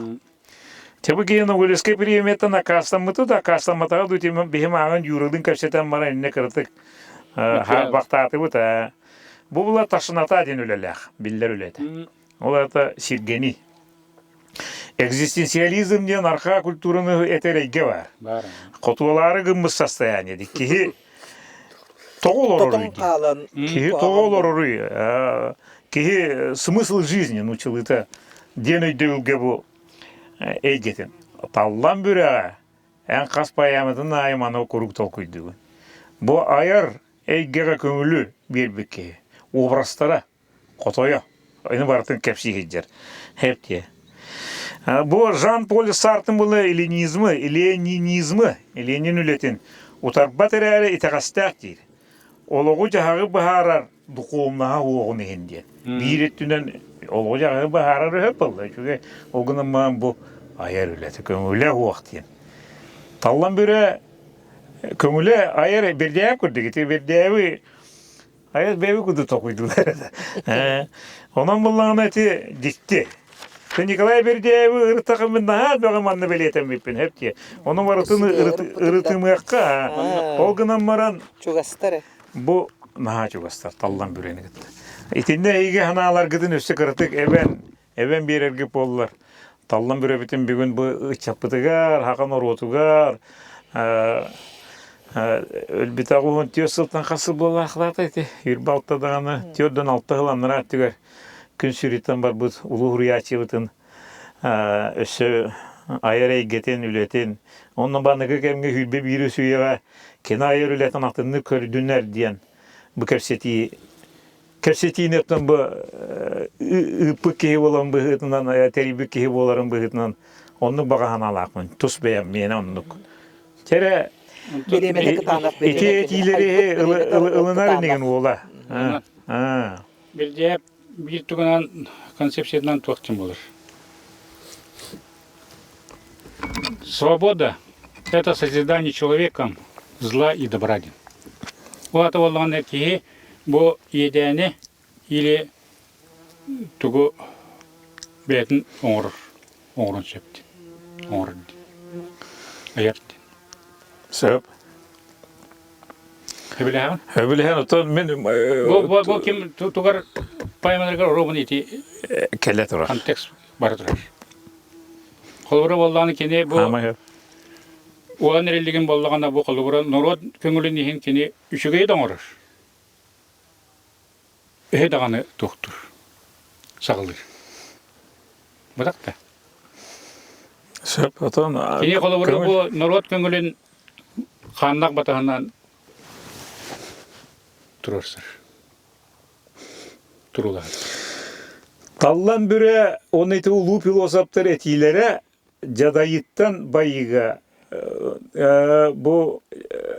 Тебі кейіні өлеске приеметтен ақастамыты да ақастамытаға дөтемін бейім ағын юрылдың көпсетен мара әніне кірдік бақтаты бұт. Бұл бұла ташыната ден өлеләқ, білдер өледі. Ол әті сиргені. Экзистенциализмден арқа культураны әтерейге бар. Қотуалары ғымыз состояние дек. Кейі тоғыл орырый. Кейі тоғыл орырый. Кейі смысл жизни нучыл это ден өйді үлге бұл әйгетін. Таллан бүре ән қаспай әмітін айманы көрук толқойды. Бұл аяр әйгеға көңілі бербекке. Обрастара, қотоя. Айны бартын кәпсі кеджер. Әпте. Бұл Жан-Поль Сартын бұлы ленинизмы, Ленин үлетін Utarbat erere itaqastak dir. Ologu jahağı baharar duqumnaha uğun ehindi. Bir ettünen ologu jahağı baharar hep oldu. Çünkü o günün bu ayar ületi köngüle uaqtiyen. Tallan bire köngüle ayar bir deyap kurdu gitti. Bir deyabı ayar bevi kudu tokuydular. Ondan bullağına eti dikti. Sen Nikolay bir deyabı ırı takımın daha bağım anne beliyeten bipin hep diye. Onun varatını ırıtımıqqa. O günün maran Çok astare. bu naha çugastar tallan büreni gitti. İtinde igi hanalar gidin üstü kırıtık even bir ergip oldular. Tallan büre bitin bir gün bu çapıtıgar, hakan orutugar. Ölbitağı tiyo sıltan kası bolaklar da iti. Yürbe altta dağını tiyodan altta hılanlara attıgar. Gün sürütten var bu ulu huriyatçılıkın ösü ayar eygetin, ületin. Ondan banıkı kemge hülbe bir süyega kena ayar ületin aktını kördünler diyen bu Kepsetiğin hepten bu ıpı kehi olan bu hıtından, teribü kehi olan bu hıtından onu bakan alakın. Tus beğenmeyen onluk. Tere iki etileri ılınar negen ola. Bir de bir tuğunan konsepsiyadan tuğçum olur. Свобода – это созидание человеком зла и добра. Bu ata olan erkeği bu yedeni ili tuğu beytin oğrun septi. Oğrun. Ayart. Söp. Hebilehan? Hebilehan otan benim... Bu kim tuğar paymanlarga robun iti kelle turar. kontekst barıdır. Kolbura bollağını kene bu... Ama hep. Olan erilligin bollağına bu kolbura norod köngülün ihin kene üşügeyi dağırır. Ehe dağını tuğdur. Sağılır. Bırak da. Söp otan... Kene kolbura bu norod köngülün kanlaq batağından durursun. Durular. Tallan büre onu eti ulu filosoflar etilere jadayittan bayıga bu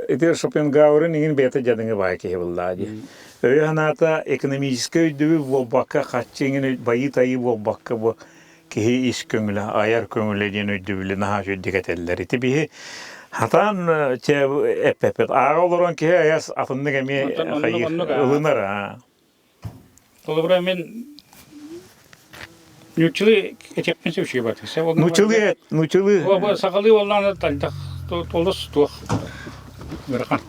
eti Schopenhauer'ın ingin beta jadını bayke hebulladı. Öyle hanata ekonomiske ödüvü bu bakka kaççığını bayı tayı bu bakka bu ki iş köngüle ayar köngüle diyen ödüvüle naha şu dikkat ederler. Eti bihi hatan epepet ağa oluran ki ayas atındı gemi ılınar ha. Kolbura men Nüçülü etepmense bir şey batı. Nüçülü. Bu sakalı olan da tolos tuh. Bırakan.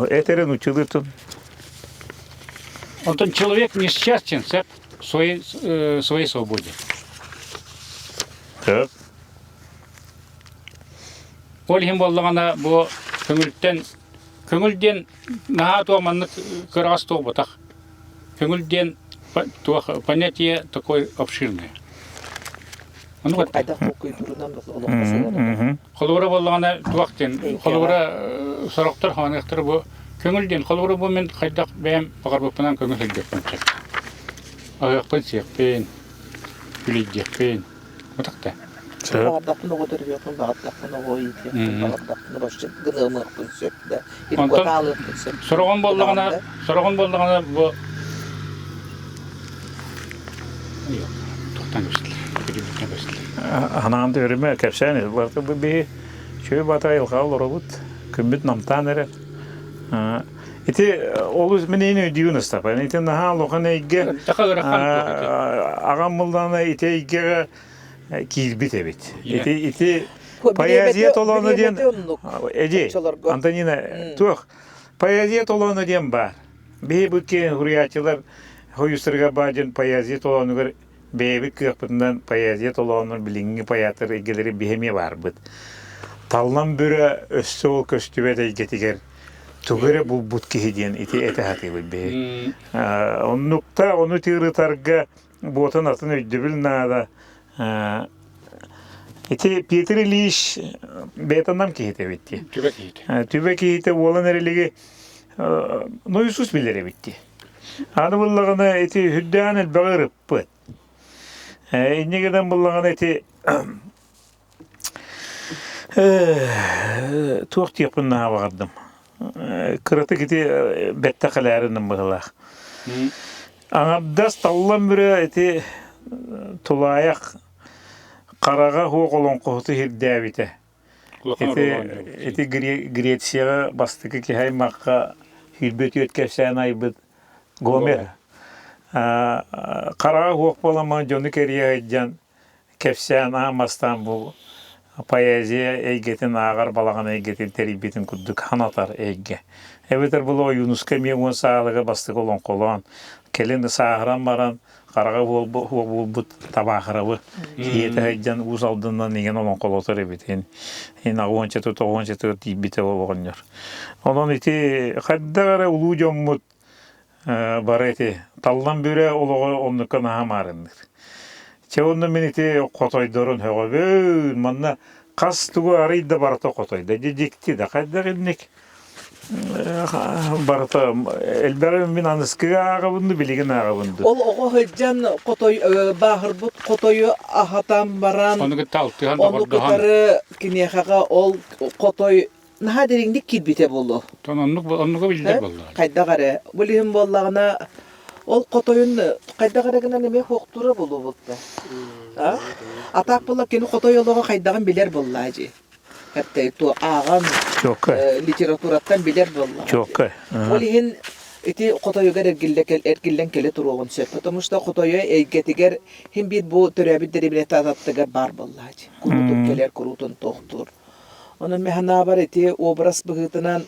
Etere nüçülü tun. Он человек несчастен своей свободе. Evet. Ол хим боллагана bu köngülden naha tuğmanlık kırağız tuğ batak. Köngülden понятие такое обширное. Onu bak. Ayda okuy durunan da olmasa. Kolbura bolлагана tuğaktен. Kolbura soraktar hanıktır bu. Köngülden kolbura bu men kaydaq bem bagarbupanan köngül hegepmen. Ayaqpan siyaqpen. Gülejekpen. Batakta. Bağırdaqını o dörü yoxun, bağırdaqını o iti. Bağırdaqını başça gınığını sökdü. Sorağın bolлагана bu yok. Toxtan gösterler. Hanam dörüme kepseni. Vardı bu bir şöyle batayıl kal robot. Kümbüt namtan ere. İti oluz meneyini ödüyünüz tapan. İti naha lokan eyge. Ağam buldana iti eyge kirbit evet. İti payaziyet olanı diyen Ece, Antonina tuh payaziyet olanı diyen var. Bir bu ki huriyatçılar hoyusturga bacın payaziyet olanı gör bebi kıyafetinden payaziyet olanı bilingi payatır ilgileri bihemi var bud. Tallan büre östü ol köstübe de getiger. Tugere bu butki diyen iti ete hatı be. Onlukta onu tırıtarga botan atın ödübül nada. İti Peter Liş betanam ki hite bitti. Tübek hite olan ereligi noyusuz bilere bitti. Anı bullağına iti hüddan el bağırıp pıt. İnnegeden bullağına iti tuğ yapınna vardım. кырыты кити бетте калярын быгылах. Аңардас таллан бүрө эти тулаяк карага хуголон кохты хирдәбите. Эти Грецияга бастыкы кихай макка хирбет өткәсән айбыт гомер. Карага хук балама жоны керия эджан кепсән амастан бу поэзия эйгетин агар балаган эйгетин терибитин куддук ханатар эйге. Эбетер бул Юнуска мегон саалыга бастык олон колон. Келин саагран баран карага бул табахырабы. Киете эджан уз алдынан неген олон колотор эбетин. Ин агонча тибите болгоннор. Онон ити хаддагара улуу жоммут барети талдан бүрө олого оннукка нахамарындыр. Чеонна минити котойдорун хөгөбөн манна кас тугу арыйда барта котойда дикти да кайдагынник барта элберем мин аныскыга агабынды билеген агабынды. Ол ого хөҗҗән котой бахырбут котою ахатан баран. Onu taltıhan da Onu bardahan. кытары кинехага ол котой наха дереңдик килбите болду. Onnuga bildir vallahi. Кайда гаре. Булим боллагына ол котойун кайда гарагына неме хоктура болу болду. Атак болла кени котой олого кайдаган билер боллажы. Хәтта ту аган литератураттан билер болла. Чокка. Олин ити котойга эргиллен келе турган сөп. Потому что котойга эйгетигер хим бир бу төрөбү деребиле тататтыгар бар боллажы. Курутуп келер курутун тохтур. Onun mehana var eti obraz bıgıtınan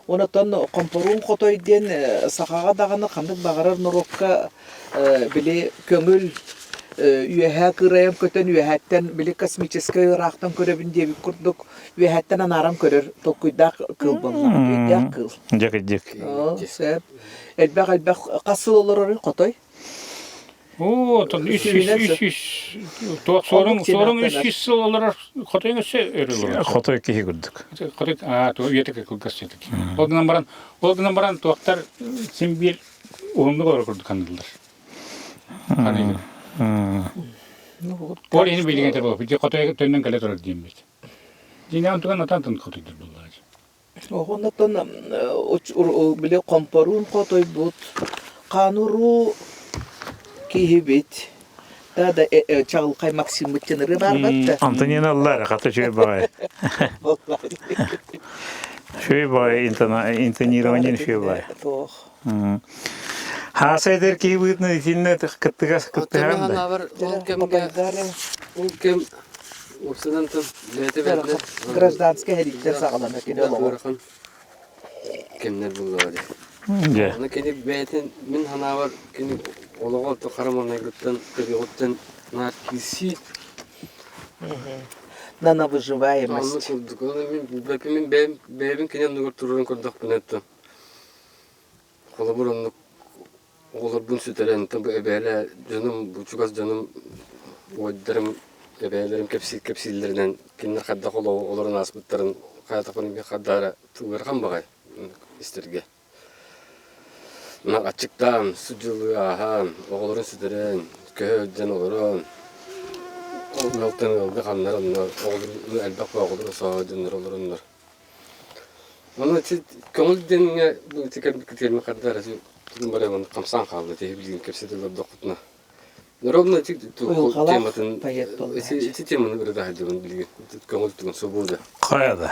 onatan komporun kotoyden sakağa dağını kandık bağırar nurokka bile kömül üyehe kırayım köten üyehetten bile kosmический raqtan köröbün diye bir kurduk üyehetten anaram körör tokuydak kıl bollar üyedak kıl. Jakıcık. Sep elbek kasıl olur kotoy. Oo, ton iş. Tuğ sorun iş olarak kotoyun ise örülür. Kotoy kihi gördük. Kotoy, tuğ üyetek kılgasıydık. Olgından baran tuğaktar sen bir olumlu olarak kurduk kandılar. Hani Ol yeni bildiğin tabi o. Bir de kotoya tönden kale durar diyeyim biz. Yine antuğan atantın kotoydur bunlar. Ondan bile komporun kotoy but kanuru kihibit. Daha da çağılkay maksimutçanırı var battı. Antonina Allah katı şöyle bağay. Şöyle bağay intonirованиен şöyle bağay. Hasaydır ki bu ne içinde kıttıgas kıttıgan da. Ol kem Oksadan tam lete verdi. Гражданский herifler sağlam ekini olur. Kimler buldu? Ya. Ona kendi beytin min hana var kendi olağı to karamana gittin tabi gittin nar kisi На выживаемость. onu kurduk onu min benim kendi nur turun kurduk bunettim kolaborun olur bun sütelen tabi ebele canım bu çugas canım oydlarım ebelerim kepsillerden kendi kadda kolu olurun asbıtların hayatı bir kaddara tuğurgan bagay istirge. Mak açıktan suculuğu ahan, oğulların sütüren, köyden olurun. Yoltan yolda kanlar onlar, oğulların elbak ve oğulların sağdınlar olurunlar. Onun için kömül denine bu tekrar bir kıtırma kadar arası tutun böyle onu kamsan kaldı diye bildiğin kepsediler dokutuna. Ровно тематын, эти темы наверное дали он bilgi, kömül tutun свобода. Kayada.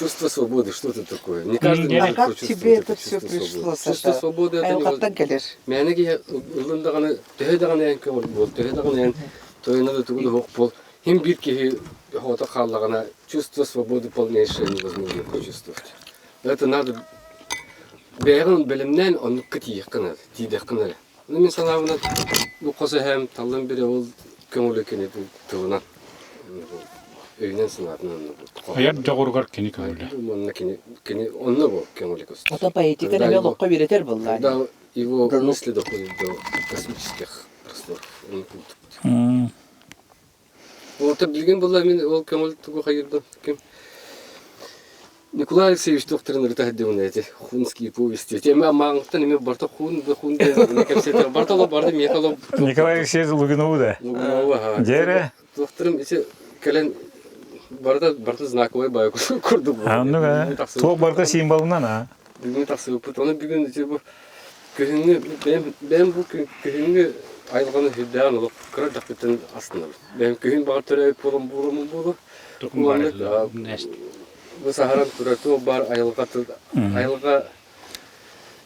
Чувство свободы, что это такое? Не каждый может Как почувствовать тебе это это все чувство пришло, свободы. Чувство Саша? свободы это Айлкаттан келер. Мәнеге ылындаганы төһөдаганы энке бол, төһөдаганы тойнада тугу хок бол. Хим бир ки хота халлагана чувство свободы полнейшее невозможно почувствовать. Это надо бәрін білімнен оны кітейік қына, тейдек қына. Мен санауына бұл қоса әм талдан бері ол көңілі кені бұл тұғынан. Өйнен сынатын оны бұл. Ayar jogurgar kini köyle. Онына кені онына бұл көңілі көсті. Ото поэтика неме локко беретер булла. Когда его мысли доходят до космических просторов. Вот білген бұл мен ол көңіл тұғы қайырды. Николай Алексеевич докторын рытады оны эти хунские повести. Тема маңықтан еме барта хун не кепсетер. Бартало барды мекало. Николай Алексеевич Лугинову да. Лугинова. Дере. Докторым эти кален Barda знаковый бай курдук. Анны туок барга символунан а. Бүгүн таксы опыт. Оны бүгүн бу көһүнгө ben bu көһүнгө айылганы хүддән улуп кыры жактын астына. Ben көһүн багыр төрөп болу. Тукум бар. Нәст. Bu Saharan kuratu бар айылга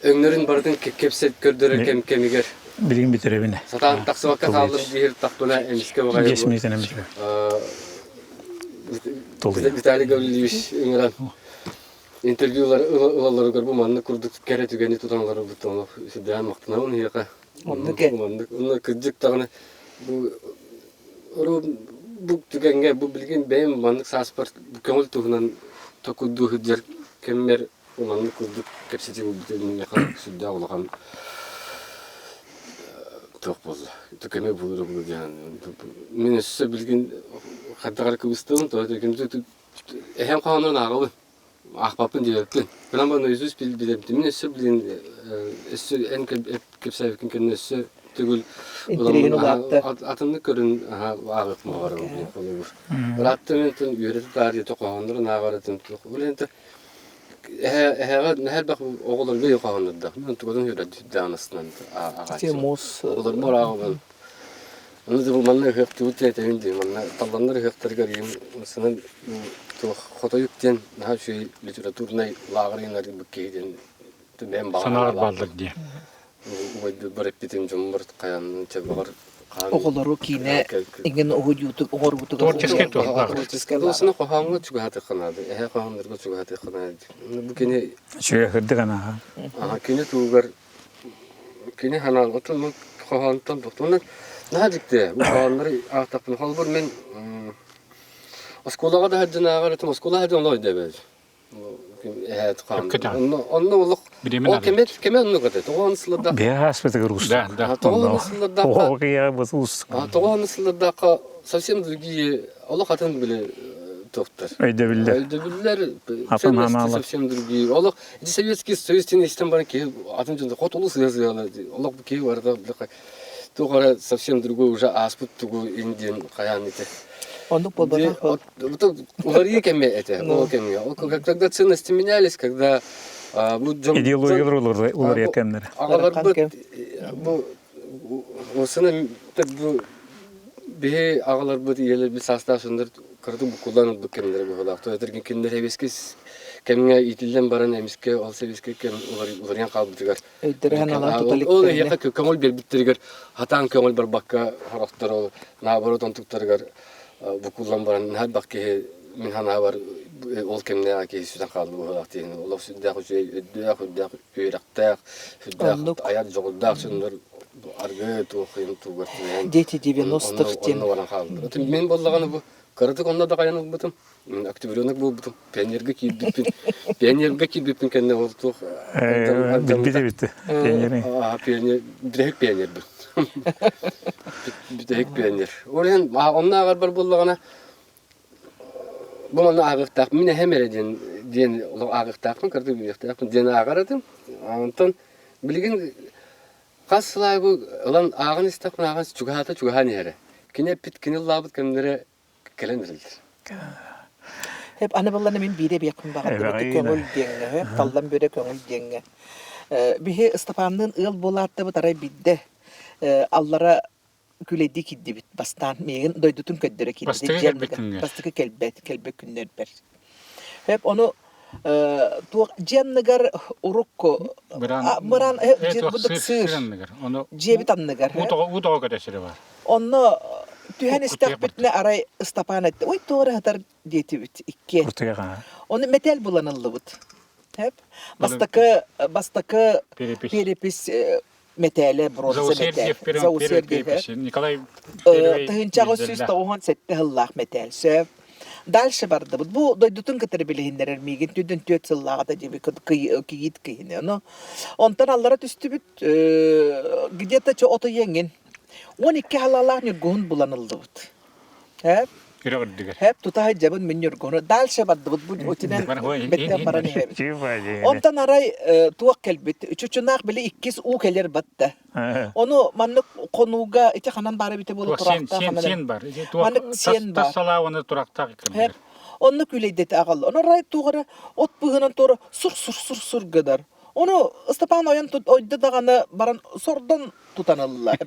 өңнөрүн бардын кепсет көрдөрө кемигер. Билин битеребине. Сатан таксыбакка калдым дир тактуна эмиске багай. 5 минуттан эмне. Виталий Гаврилович ыңыран интервьюлар ылалары көрбү манны курдук кере түгени тутанлары бутаны сүдән мактанабын яка. Онны кыдык тагына bu tügenge bu bilgin benim manlık saspar köngül tuğunan tokudu hüdyer kemer manlık kurduk kepseti bu bütün yakın südde olağan çok bozdu. Tükeme bulur bu yani. Minüsse bilgin hatta kıvıstığım da hem kanunun ağabey ahbapın diyecektin. Ben bana yüzüz bildim. Minüsse bilgin en kepsevkin kendisi tügül atını körün ağıp mı var olur. Rahatlıkla yürütü tarihi toqağınları nağaratın. Ulente her bak oğullar bir yoqağınırdı. Ben tuğdan yürütü danısından ağaçı. Oğullar mor ağabey. Onu da bu manna hıqtı uteteyin diye manna tallanları hıqtır göreyim. Mesela xoto yükten daha şey literatürne lağırınları bükeyden. Sanar baldık diye. Bu repetim cumhur kayanın çabalar Oğulları kine ingen o YouTube o rutu. Tворческий тур. Doğusuna qoğanğı çuğatı qanadı. Qoğanlarga çuğatı qanadı. Bu kene Şöyle hırdı gana. kene tuğgar kene hanan oturma qoğantan doktorlar nadikte bu qoğanları aqtaqın halbur men oskolaga da haddan ağarıtım oskola haddan oy debez. Evet qoğan. Onu oluq o kemet onu qatı. Toğanısılda Bir haspete Rus. Да. Toğanısılda О, я вот ус. Toğanısılda совсем другие Allah атын bile doktor. Öyle bildi. Öldürdüler. Atan hanalar. Совсем другие. Allah Sovetский Союз'un işten bana ki atın cunda hot olus yazıyorlar. Allah bu ki var da Тугара совсем другой уже аспект тугу индиан каянite. Onu bolbana. Вот угорье кеме это. Когда ценности менялись, когда bu İdeolojiler olur yakemleri. Ağalar bu sene bu bir ağalar bu diyeler bir sastasındır kırdı bu kullanıldı kendileri bu kadar. Toyatırken kendileri heveskis kemine itilden baran emiske olsa heveskis kem uğrayan kalbıdıgar. Öldüren alan tutalik. O da yaka kömül bir bittirger hatan kömül bir bakka haraktır o nabarot ontuktargar bu kullan baran her bakki min hana var ol kemne aki süden kaldı bu kadar diye. Allah süden şey ödüyak öğrektak süden ayar joguldak sınır argı toxuyum tuğurtun. Дети 90-х Onu bana kaldı. Men bollağını bu kırdık onda da kayanık butum. Aktivörünük bu butum. Pionerge kilbipin kendine oldu. Bitti. Pioner, direkt pioner bu. Direkt pioner. Oradan onunla agar bar bollağına bu manna ağıqtaq. Mine hemereden diyen ağıqtaqın kırdık bir ağıqtaqın diyen ağaradım. Ondan bilgin Kasılay bu olan ağın istakın ağın çuğahata nere. Kine pit kine labıt kendilere kelendirildir. Hep ana ballarına min bire bir yakın bağırdı. Bütün köngül denge. Hep tallan böyle köngül denge. Bihe ıstafanlığın ıl bolardı bu taray bidde. Allara küledi kiddi bit. Bastan meğin doydutun köddere kiddi. Bastıkı kelbek günler ber. Hep onu tuğ cennegar urukko mıran budak sır cebit annegar U da kadar var. onu tühen istakbetne aray istapan etti oy doğru hatar diyeti bit iki onu metal bulanıldı bit hep bastaka peripis metale bronze metal Zauserdiyef Nikolay tığınçağı süste ohan sette hıllah metal söv Дальше барды. Bu doydutun kıtırı bile hinderer miygin. Tüdün tüyet sıllağı da gibi kıyit kıyını. Ondan allara tüstü büt. Gidiyete ço oto yengin. 12 halallah nürgühün bulanıldı büt. Hep tutay cabın min nürgühünü. Dalşe bарды. Bu otinen betten barani hep. Ondan aray tuğak kelbet. Üçüçünak bile ikkiz u keler battı. Onu manlık konuğga iti kanan bari bite bolu turakta. Sen var. Manlık sen var. Tasala onu turakta. Hep Onu küleydet ağal. Onu ray tuğara ot bığınan tuğara sur gıdar. Onu Stepan oyun oydu dağını baran sordan tutanırlar.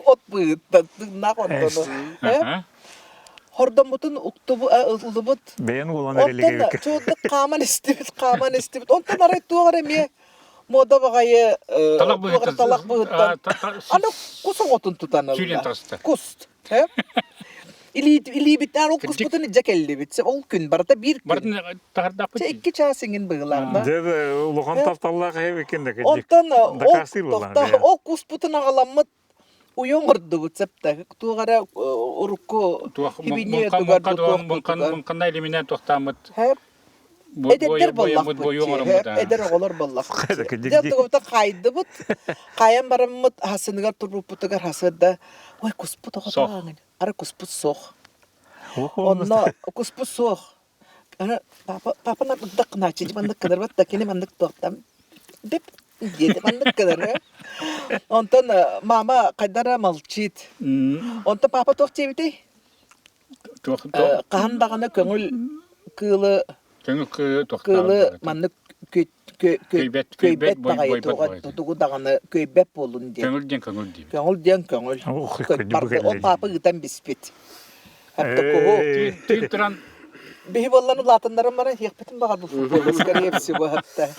Ot bığıttan tığnak ondonu. Hordan butun uktubu ılыбıt. Beğen olan ereli Ondan gebek. çoğunda kaman istibit. Ondan aray tuğara me moda bagayı talak bığıttan. Ana kusun otun tutanırlar. Tüylen tasta. Kust. He? İli bitten o kus butun icek elli bitse ol gün barata bir gün. Бардын тахардак Çe iki çasingin bığılarda. Dede uluğun taptallağı hebekin de gecik. Ondan Da kasir bulan. o kus butun ağalamıt uyuңurdu бутсепта. Тугара урукку хибине тугар мункандай элеминен тохтамыт. Hep ededer bollak eder oğlar bollak. Depte kaydı but. Kayan baramıt hasınıgar turbuputugar hasıda. Oy kusput oğlan. Ara kusput soğ. Onna kusput soğ. Ana papa na dak naçı bandık kadar bat dakini bandık tohtam. Dep yedi bandık kadar. Ondan mama kadara malçit. Ondan papa toh çeviti. Kahan dağına köngül kılı manlık köybet bagayı tuğu dağına köybet bolun diye. Köngül. O papa gıtan bispit. Hatta kohu. Bihi bollanı latanlarım bana hiyakbetin bağır bu futbol. Skari hepsi bu hatta.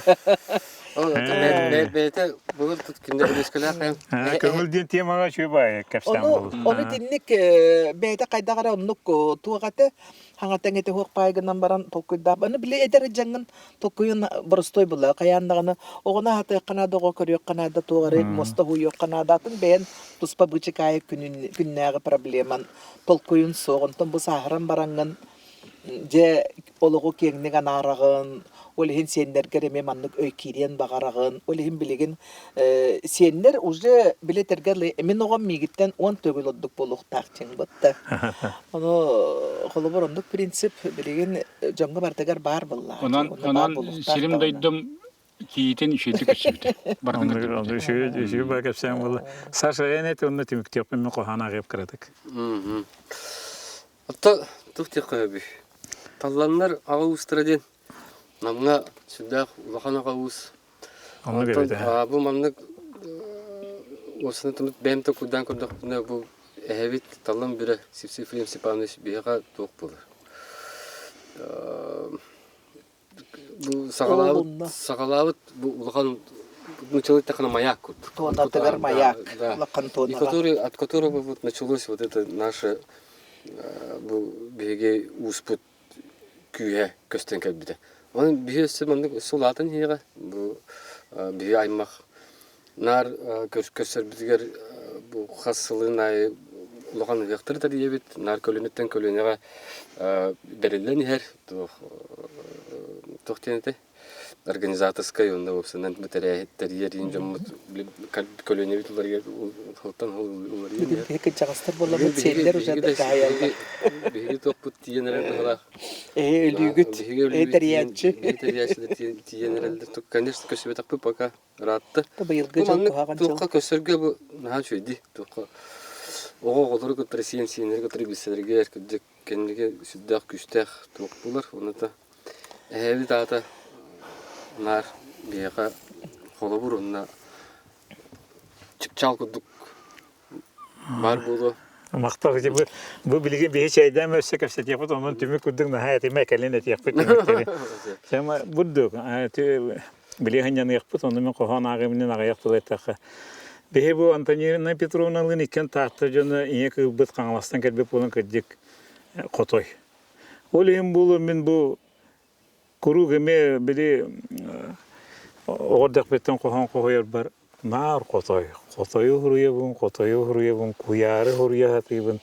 Bete bu kimde ilişkiler hem. Kömülden temaga şöyle bay kapsam olur. Onu dinlik bete kayda gara onluk tuğate hangatan ete hok paygından baran tokuyda. Onu bile eder jangan tokuyun borostoy bula kayandağını oğuna hatay kanada o körüyor kanada tuğarı mosta huyuyor kanadatın ben tuspa bıçık ayı günleri probleman tolkuyun soğuntun bu sahran barangan je oluğu kendiga narağın Olihin senler kereme manlık öykiriyen bağarağın, olihin biligin senler uca bile tergerli emin oğam migitten 10 tögül olduk boluk taqçın batta. Onu kolubur onduk prinsip biligin jonga bartegar bar bollar. Ondan sirim doydum kiyiten işedi köşüydü. Onu şöyle bay kapsam olur. Sarsa enet onu timik yapım kohana gep kırdık. Hatta tuhti qabi. Tallanlar ağustradın. Namna süddak ulaqana qawus. Onu beredi. Bu mamlık osunu tumut bemte kudan kurduk buna bu ehevit tallan bire sipsi film sipamış biha tok bulu. Bu saqalawut bu ulaqan началось так на маяк. Тона тагар маяк. Лакантона. От которого вот началось вот это наше беге успут күйе көстен кәбиде. Onun bir sürü sulatın hiye bu bir aymak nar köser bizger bu hastalığı nay ulakan yaktır da diye bit nar kölünetten kölüneye belirlen her tohtiyente organizatorskaya onda olsun bu teriyeriyince kölüneye bitler yer halktan olur yer. Peki çağastır bolamı şeyler uzadı kayalda. Bir toput diyenler de hala. Lügüt. Teriyatçı. Teriyatçı diyenler de tok kandes köşe takpı paka rahattı. Tabii yılgıcı kuhagan çal. Toka köşerge bu naha şöyle toka. Oğul olur ki presidensiyener ki bilselerge erkek kendine süddak güçtek tok bulur onu da. Evi dağda nar biyaga kolu burunna çıkçal kuduk var bulu. Maqtaq bu bilgi bir şeyden ölse kapsat yapıp onun tümü kudun hayatı mekelin et yapıp demekleri. Ama bulduk. Bilgi yanı yapıp onu men qohan ağımının ağayaq tulaytaq. Behe bu Antonina Petrovna'nın iken tahtırcını iye kılbıt qanlastan kelbep olan kıcık qotoy. Olayım bulu men bu kuru geme bili ordak beton qohan qoyar bar. Nar qotoyu huruya bun kuyarı huruya hatibun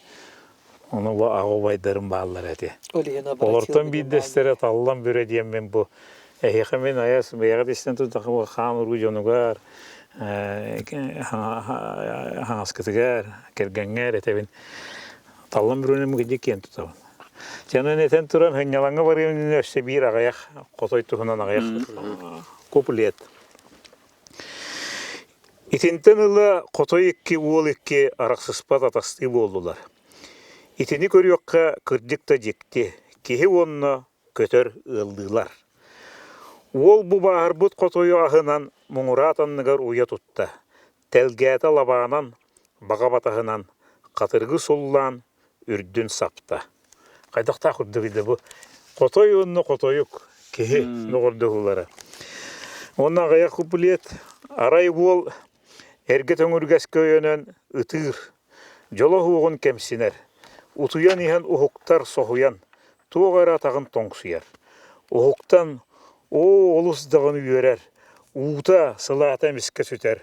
onu va ağobaydarım bağlar eti. Olortan bir destere tallan böyle diyem ben bu. Hemen ayas beyağı desten tutakı xan rujonugar haskıtıgar kergengar etebin tallan böyle mi gidecek tutabın. Canın eten turan hengalanger var üniversite bir ağayak qotoy tuhunan ağayak kopuliyet. İtinten ıla qotoy ikki uol ikki araqsıspat atastı boldular. İtini körüyokka kırdık da jekti. Kihi onna көтөр ылдылар. Ол бу баарбыт котою ахынан муңуратанныгар уя тутта. Телгәте лабаанан, бага батахынан, катыргы соллан, үрдүн сапта. Кайдакта курдугиде бу. Котой онны котоюк кеһи ногордугулары. Онна гая купулет, арай бол эрге төңүргәс көйөнөн ытыр. Жоло хугун кемсинер. Утуян иһен ухуктар сохуян, тугара тагын тоңсуяр. Ухуктан олус дагын үйөрер. Ута сылаата миске сүтер.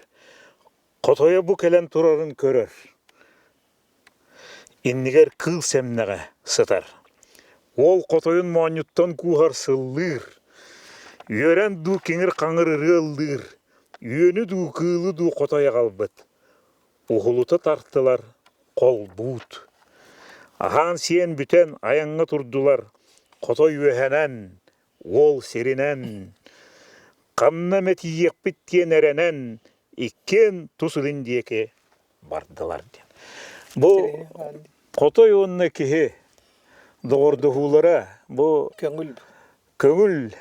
Котоя бу келен турарын көрөр. Иннигер кыл семнеге сытар. Ол котойун моонюттан куухар сыллыр. Үйөрен ду кеңир каңыр ырылдыр. Үйөнү ду кылы ду котоя калбыт. Ухулута тартылар, кол буут. Ахан сиен бүтен аяңга турдулар. Котой үйөһенен, ол серинен. Канна метиек биттен эренен, иккен тусылын диеке бардылар. Бу котой онна кеһи догордугулара, бу көңүл,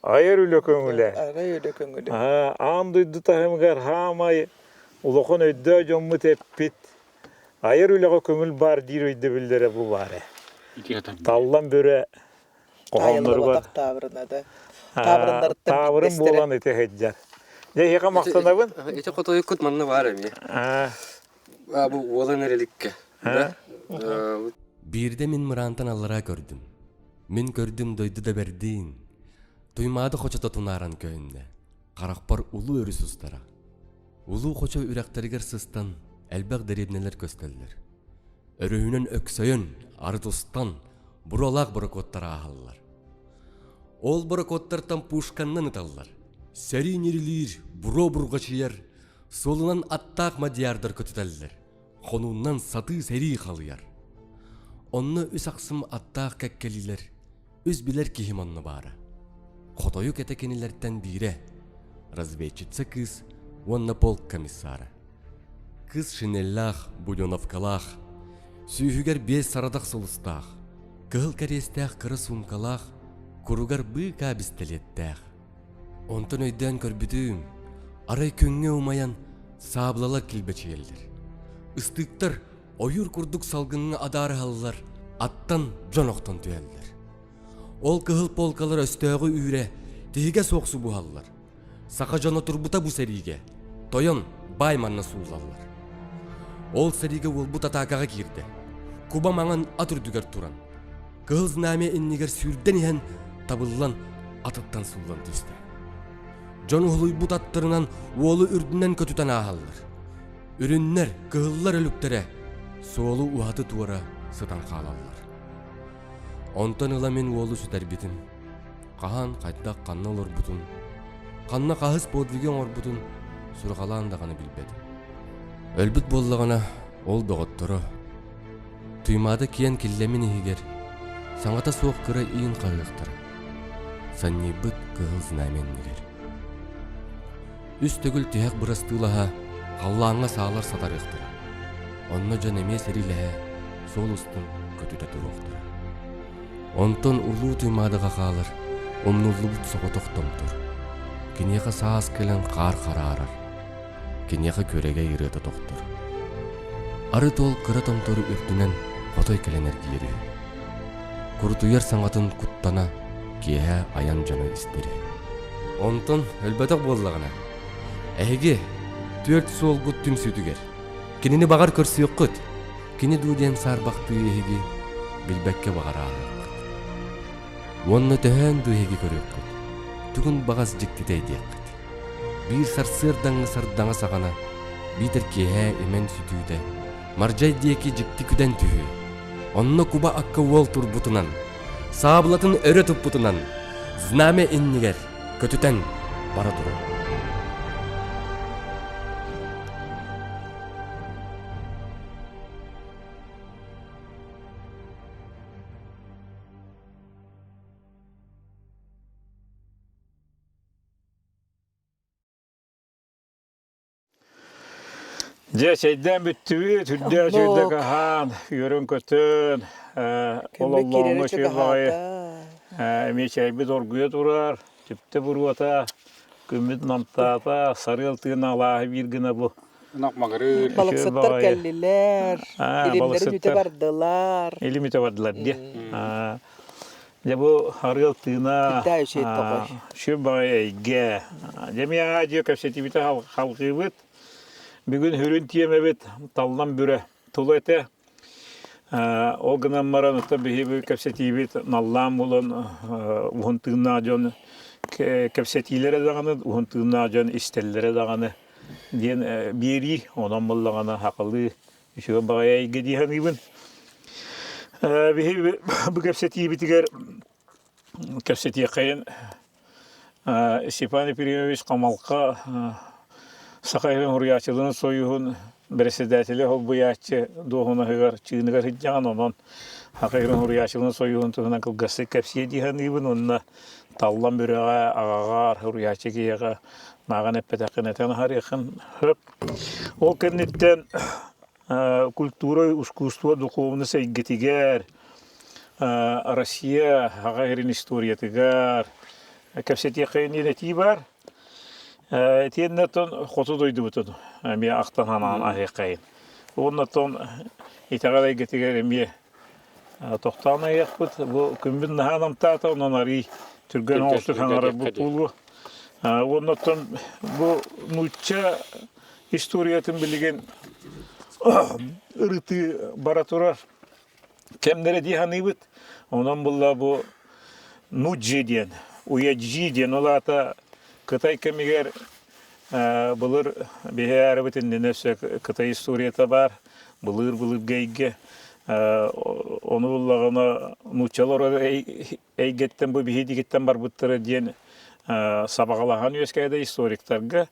айыр үлө көңүле. Арай ölе көңүле. Андыйды тахымгар хамай улохон өйдө жомму теппит. Айыр үлөгө көңүл бар дир өйдө билдере бу бары. Таллан бөрө кохоннору бар. Табырын болан эте хеджар. Жеһига мактанабын? Эте котою кут манна бар эми. Бу олан эреликке. Бирде мен мырантан аллара көрдүм. Мен көрдүм дойду да бердин. Туймады хочото тунаран кöyünde. Каракпар улуу өрүс устара. Улуу хочо үрактарыгар сыстан элбек деребнелер көстөллөр. Өрөөнөн өксөйөн артустан буралак брокоттар ахаллар. Ол брокоттардан пушканнан ыталлар. Сәрин ирилир, буро бургачыяр, солунан аттак мадиярдар көтүтәлләр. Хонуннан саты сәри халыяр. Онны үс аксым аттак кәккелилер, үз билер кихим онны бары. Хотою кетекенилерден бире, разведчица кыз, онны полк комиссары. Кыз шинеллах, буденовкалах, сүйхүгер бес сарадак солустах, кыл карестах кыры сумкалах, куругар быка бистелеттах. Онтон өйден көрбүдүм, арай көңге умаян саблалар килбечиелдер. Ыстыктар ойур курдук салгынга адары халлар, аттан жоноктон түйелдер. Ол кыхыл полкалар өстөөгө үйре, тиге соқсу бухаллар. Сака жоно турбута бу сериге, тойон байманна суулаллар. Ол сериге олбут атакага кирди. Куба маңан ат үрдүгер туран. Кыхыл знаме иннигер сүрден ихен табыллан атыттан суулан түсті. Жон улуй бут аттарынан уолу үрдүнен көтүтен ахаллар. Үрүннер, кыхыллар өлүктере, соолу уаты туара сытан қалалар. Онтан ыла мен уолу сүтер битим. Кахан кайдак канна олор бутун. Канна кахыс подвиген ор бутун, сургалаан даганы билбеди. Өлбүт боллагана ол доготторо. Туймада киен киллемин игер. Саңата соок кыра иин кайыктар. Саннибыт кыхыл знаменнигер. Үс төгүл тиһек бырастыылаха, қаллаңа саалар сатарыктыр. Онно жан эмес эрилеhe, сол устун көтүтө туруктыр. Онтон улуу туймадыга каалар, омнуллубут соготоктомтур. Кинеха саас келен кар караарар. Кинеха көреге ирыта токтур. Ары тол кыра томтору үрдүнен котой келенер киери. Куртуяр саңатын куттана, кие аян жана истери. Онтон өлбөтөк боллагана. Эге, төрт солгут түн сүтүгер. Кинини багар көрсүйөккөт. Кини дуден сарбакты эги билбекке багара алык. Онны төһөн дуеги көрөккөт. Түгүн багас жиктитей дияккыт. Бир сарсырдаңы сардаңа сагана, битер кие эмен сүтүдө. Маржай диеки жикти күден түһү. Онно куба акка уол турбутунан, саблатын өрө туппутунан, знаме иннигер көтүтен бара туру. Жешейден бүттүбү, түрдө жүйдө кахан, үйөрөн көтөн, ололлоңу шүйбайы. Эми чайбы доргуя турар, тüpte буруата, күмүт намтата, сары алтын алаа биргине бу. Нак магыры. Балыксыттар бағайы. кәллилер, илемлери балыксыттар. үте бардылар. Элимите бардылар де. Я бу сары алтына. Үтә өшөйт тоғой. Şu bağayga. Деми ажы көпсетибите халкыбыт. Бүгүн хүрүн тиемебит таллан бүрө. Тулу эте. Ол гынан маран өтө бихиби көпсетибит наллан болон ухунтыгына жон көпсетилере даганы, ухунтыгына жон истеллере даганы. Ден бери онан боллагана хакылы şu bağayga дихан ибин. Бихиби бу көпсетибитигер көпсетие кайын Степан Епремович Камалка Сакайын Урячылын союхун председателе ол буячы дохуна хыгар чыгыныгар хиджаган онон Сакайын Урячылын союхун тугунан кылгасы кепсие дихан ибин онна таллан бүрөга агагар Урячы кияга маган эппетакынетен харихын хөп. Ол кеннеттен культура, искусство, духовность эйгетигер Россия агайрин историятыгар Көпсетие кайын ети бар. Тиеннетон хоту дойду бутун. Ми актан анан ахекайын. Оннотон итагадай гетигер ми тоқтана яқпыт. Бу күмбін наханам тата онан ари түрген оңсы хаңары бұтулу. Оннотон бу нучча историятын билеген ырыты баратурар. Кемдері диханы бит. Онан бұлла бу нуджи ден. Уяджи ден олата Кытай кемигер булыр бихер битин нефсе Кытай историята бар булыр гейге оны буллагана нучалар эйгеттен бу бихидигеттен бар буттары ден сабагалахан өскәдә историктарга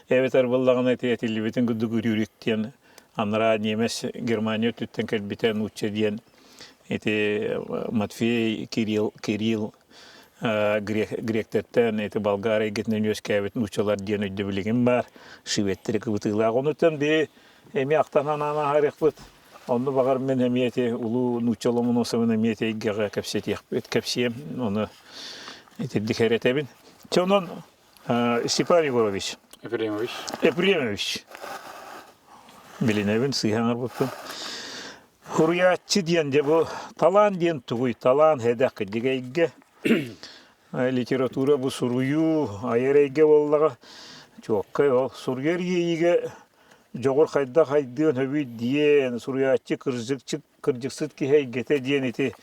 эветер буллагана тиятилли битин гүдү гүрүрүктен анра немес Германия түттен кәлбитен нуча ден эти Матфей Кирилл гректеттен, эти Болгария гетнен өскәбет нучалар ден өйді білеген бар, шиветтері кыбытылар. Онытын бе, әме ақтанан ана харекбыт. Оны бағар мен әме әте, ұлу нучалымын осымын әме әте егеға кәпсием, оны әтедік әретебін. Чонын Степан Егорович. Епремович. Білінебін, сыйхаңар бұттын. Хуруятчы ден де бұл, талан ден тұғый, талан хедақы дегейге. Литература бу сурую айрайге боллага чоккай ол сургер ийге жогор кайда кайдын хөбү диен суруячы кыржыксыт ки гете диен эти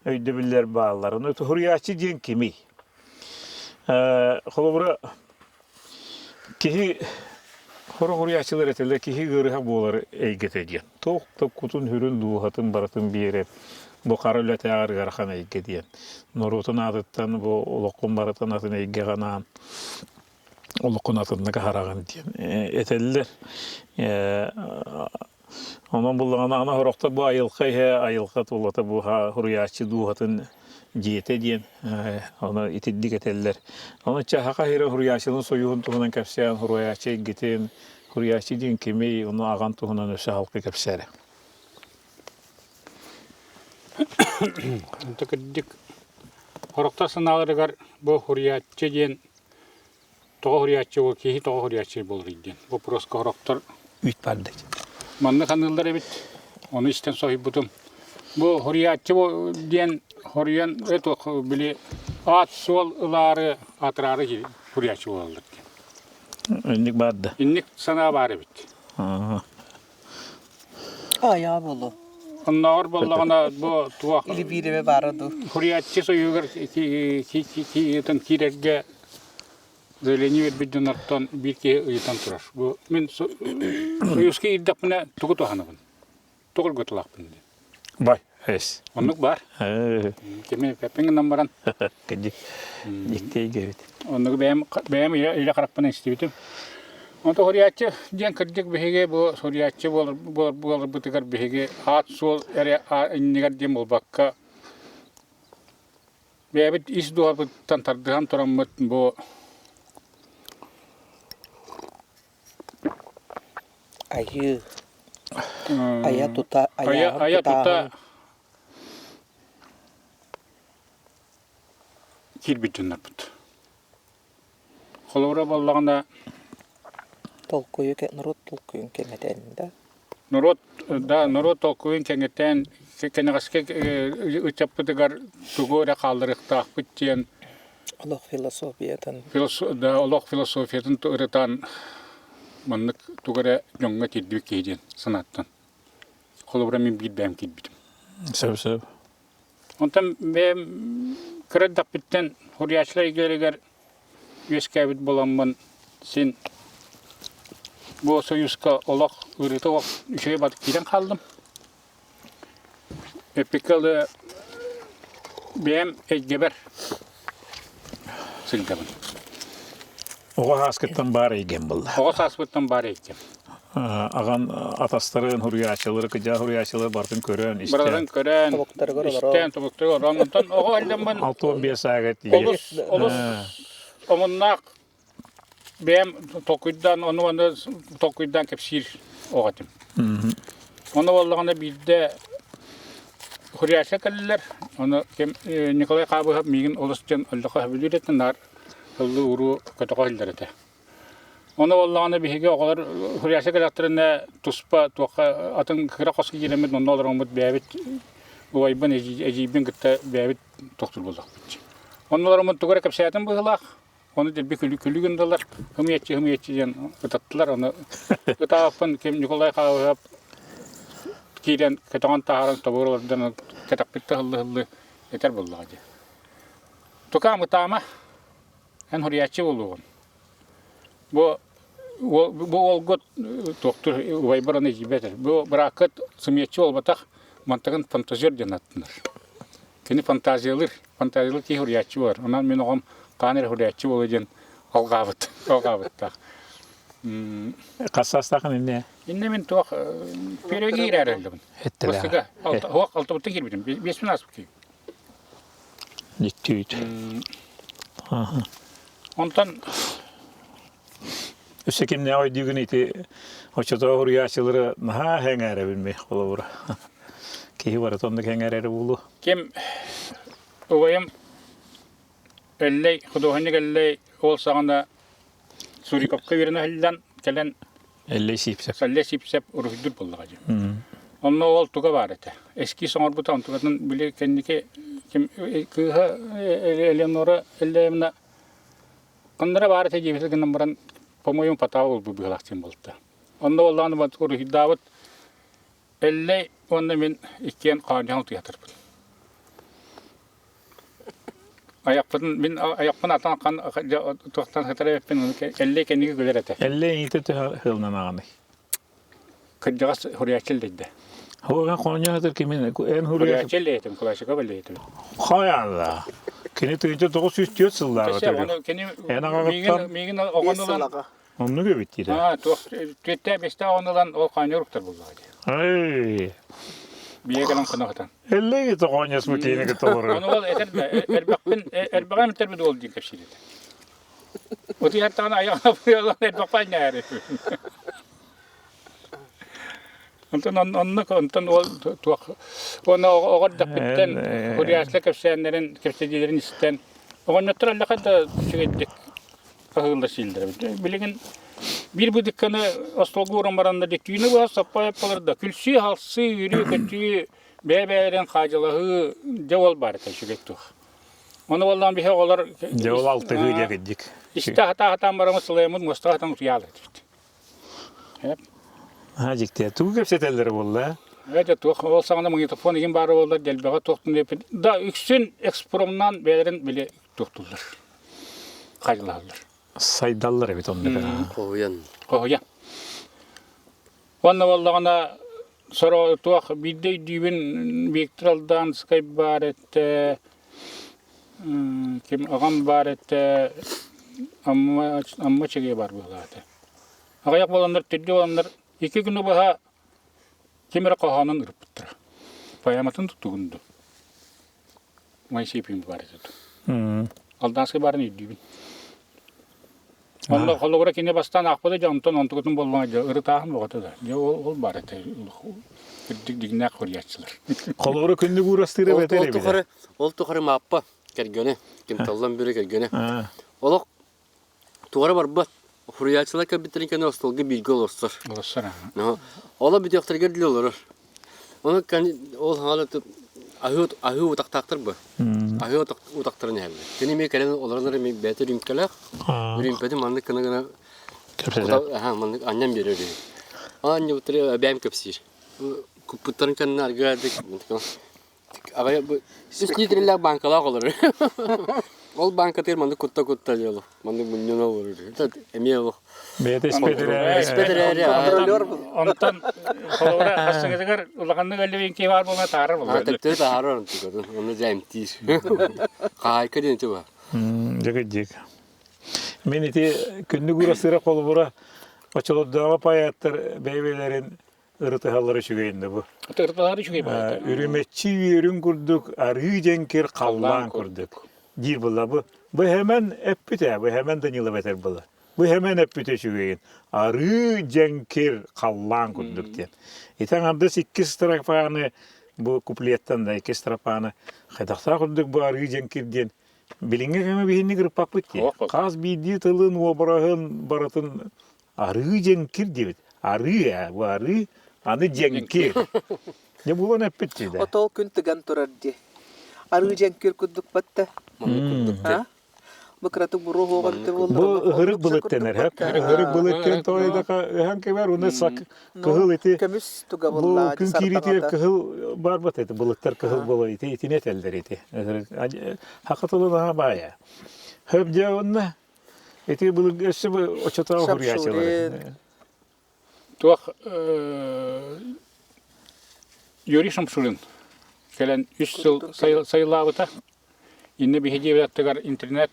өйдө биллер бааларын хуруячы диен кими холобура ки хуруячылар этелер ки гырыга болар эйгете диен ток кутун хүрүн дуухатын баратын биереп Бу карылөтө аргархан эйге диен. Норутун адыттан бу улукун баратын атын эйге гана улукун атынга хараган диен. Этеллер онон булгана ана хорокта бу айылка тулата бу хуруячы дуатын жете диен. Аны итиддик этеллер. Аны чахака хире хуруячынын союун тугунан кепсен хуруячы гитен хуруячы диен кемей уну аган тугунан өсө халкы кепсере. Текдик хорокта саналарыгар бу хуриятчы ден тоо хуриятчы бу кихи тоо хуриятчы болор иден. Бу просто хороктор Үт барды. манны канылдар бит. Оны истен сохип бутум. Бу хуриятчы бу ден хориян это били ат сол ылары атрары хуриятчы болдыр. Инник барды. Инник сана бары бит. Ая болу. Оннор боллагана бу туак Или биреме барады. хуриятчы союгар ки кирегге Зелени бидден артан бирке ыйтан турар. Бу мен союзке иддапна тугу тоханабын. Тугул готлакпын. Бай, эс. Онук бар. Кеме пепинг намбаран. Кеди. Диктей гевит. Онук бэм иле караппын истибитим. Онто хориятчы ден кырдык беге бу хориятчы бол бутыгар беге ат сол эре иннигар дем болбакка. Бэбит ис дуабыттан тардыган тораммыт бу Ayı. Aya tuta. Aya tuta. кирбитиннер бут. Холора боллагана Толкую народ толкуюн кеметен да. народ толкуын кеңетен кенегаске үчаппытыгар тугура калдырыктаак биттен Олох философиятан. олох философиятын турытан маннык тугура жоңга кирдик кейден санаттан. Холора мен билбем кирбитим. Сөп. Онтан мен креддак биттен хуриячлар игерегер үескәбит боламмын сен bu soyuzka olak ürüte o şeye batıp giden kaldım. Epikalı benim geber silgamın. Oğa haskıttan bari egen buldu. O sasbıttan bari ettim. Agan atasların hurriyaçıları, kıca hurriyaçıları bartın körön işte. Buradan kören, Tabakları görür, işten tabakları görür. Ondan o halden ben 6-15 saat diye. olus omunnak benim tokuydan kepsir oğadım. Onu vallahi bir de hurriyaçı kalırlar. Onu Nikolay Kabı migin oluscan Allah'a bildiretenler. Hıllı uru katakoylar da. Onu vallahi bir o kadar hurriyaçı kalaklarına tuspa tuqa atın kıra koski giremed onu olur umut beyabit bu ayban ecibin gitti beyabit doktor bulduk. Onlar umut tukara kepsiyatın bıhılak. Onu da bir külü gündeler. Hımiyetçi diyen ıtattılar onu. Gıtapın kim Nikolay Kabı kiren katakan taharan taburlardan katakpitte hıllı yeter buldu hadi. Tukam gıtama en hurriyatçı bulduğum. Bu olgut doktor Vaybaran ecibedir. Bu bırakıt sımiyetçi olmatak mantıkın fantaziyor denattılar. Kendi fantaziyalı ki hurriyatçı var. Ondan ben oğam kanır hurriyatçı olacağın algavıt da. Kassastakın ne? İnne men tuq peregi girer eldim. Ettiler. Altı bıtı girmedim. 5 bin asıp ki. Nittüyt. Ondan Üstekim ne ay düğün iti hoçata hurriyaçıları naha hengere bilmey kolabura. Ki var tonda hengere bulu. kim oyum elle xudohani gelle olsağında suri kapka birine haldan gelen 50 sipsek. salle sipsep uruhdur bullagacı. Onunla ol tuga var ete. Eski sonar bu tam tugadın bile kendiki kim kıha Eleonora ellemna kanlara var ete gibi numaradan pamoyum patav ol bu bilakçım buldu. Onunla olan bat uruhdavat elle onda men ikiyen qanjan tuyatır. Ayakpın atan kan tuğtan hatara yapın elle kendiki güler ete. 50 iti hılnan ağanı. Kıcağız hurriyatçıl dedi. Hoğan konya hatır kimin en hurriyaçı. Hurriyatçıl dedim kulaşıka böyle dedim. Hayalla. Kini tüyünce 904 yıllar Kese var. onu kendi En ağaktan migin oğanılan onu göbüttüler. ha tuğte beste oğanılan o kanyuruktur buldu. Ay. Biye gelen kınaktan. 50 iti konyas mı kini ki doğru. Onu ol eter de erbağın meter bir de oldu kapşiri. O diğer tane ayağına vuruyorlar erbağın nere. Ondan ol tuğ ona o kadar bitten hurriyatlı kapşenlerin kapşecilerin isten. O nötrallik da çıkacak. Ahırla sildir. Bilgin bir bu dükkanı Astolgu uğramaranda diktiğini bu sappa yapılırdı. Külsü halsı yürü kötü bebelerin kacalığı ceval bari teşekkür. Onu vallahi bir olar Ceval altı hıca gittik. İşte hata maramı sılayımız mustahatan riyal ettik. Hep. Ha cikte. Tu kapsetelleri valla. Evet tuğ olsağında mıgitofon için bari oldu delbega toktun deyip da üksün ekspromdan belerin bile toktular. Kacalılar. Saydallar evet onda. Koyan. Koya. Onda vallahi sonra tuğ bir düğün Viktoraldan skay baret kim ağam baret amma çekiyor var bu zaten. Ağayak olanlar teddi olanlar 2 günü baha kimere kahanın ırpıttıra. Payamatın tuttuğundu. May sipim baret. Aldan skay baret düğün. Onda kolora kine bastan akpada jamton ontukutun bolmaca ırtahın boğata da. Ya ol baret. Dignak hurriyatçılar. Kolora kündü uğraştırı beter bile. Ol tukarı mappa. Kergöne. Kim tallan biri kergöne. Ha. Olaq tuara barbat. Huriyatçılar kabitlerin kenar ostolga bilgi olurlar. Olsana. No. Ola bir doktor geldi olur. Onu kan ol halatı ahı utaktaktır bu. Ahı utaktarın herhalde. Seni mi kelen olanları mi beter imkala? Ürün manlık kana ha manlık annem verir. Anne oturuyor benim kapsir. Kuputların kanına argadık. Aga bu üstüdürler bankalar olur. Ol banka ter manlık kutta yolu. Manlık bunun olur. Emiye olur. Beyde ispedere. Kontrolör bu. Ondan kolora kasıngızıgar ulağanlı geldi benki var buna tarır Ha bulur. tabii tabii onu tutuyor. Onu zemtir. Harika değil mi? Jagajik. Men iti kündü gurasıra kolubura açılıp dava payattır beybelerin ırıtı halları şügeyinde bu. Tırtıları şu gibi. Ürümetçi ürün kurduk, arı cenkir kallan kurduk. Dir bulla bu. Bu hemen epüte, bu hemen Danilo beter bulla. Bu hemen epüte şügeyin. Arı cenkir kallan kurduk diye. İten amdas iki strafağını bu kupletten de iki strafağını xedakta kurduk bu arı cenkir diyen. Bilinge keme bihinni kırpak bitti. Kaz bidi tılın obrahın baratın arı cenkir diye. Arı ya, bu arı anı cenkir. Ne bulan epüte de. Otol gün tıgan turar diye. Arı cenkir kudduk batta. Ha? Bu kratı buru hoğan te olur. Bu hırık balık denir hep. Hırık balık den toyda hangi var onu sak kıhıl eti. Kemis tuga Bu valla. kün kiriti kıhıl barbat eti balıklar kıhıl balığı eti etine teller eti. Hakikat olan ha baya. Hep de onunla eti balık esi bu oçata huryaçalar. Tuğ Yuri Şamşulun gelen 3 yıl sayılavıta yine bir hediye verettiler internet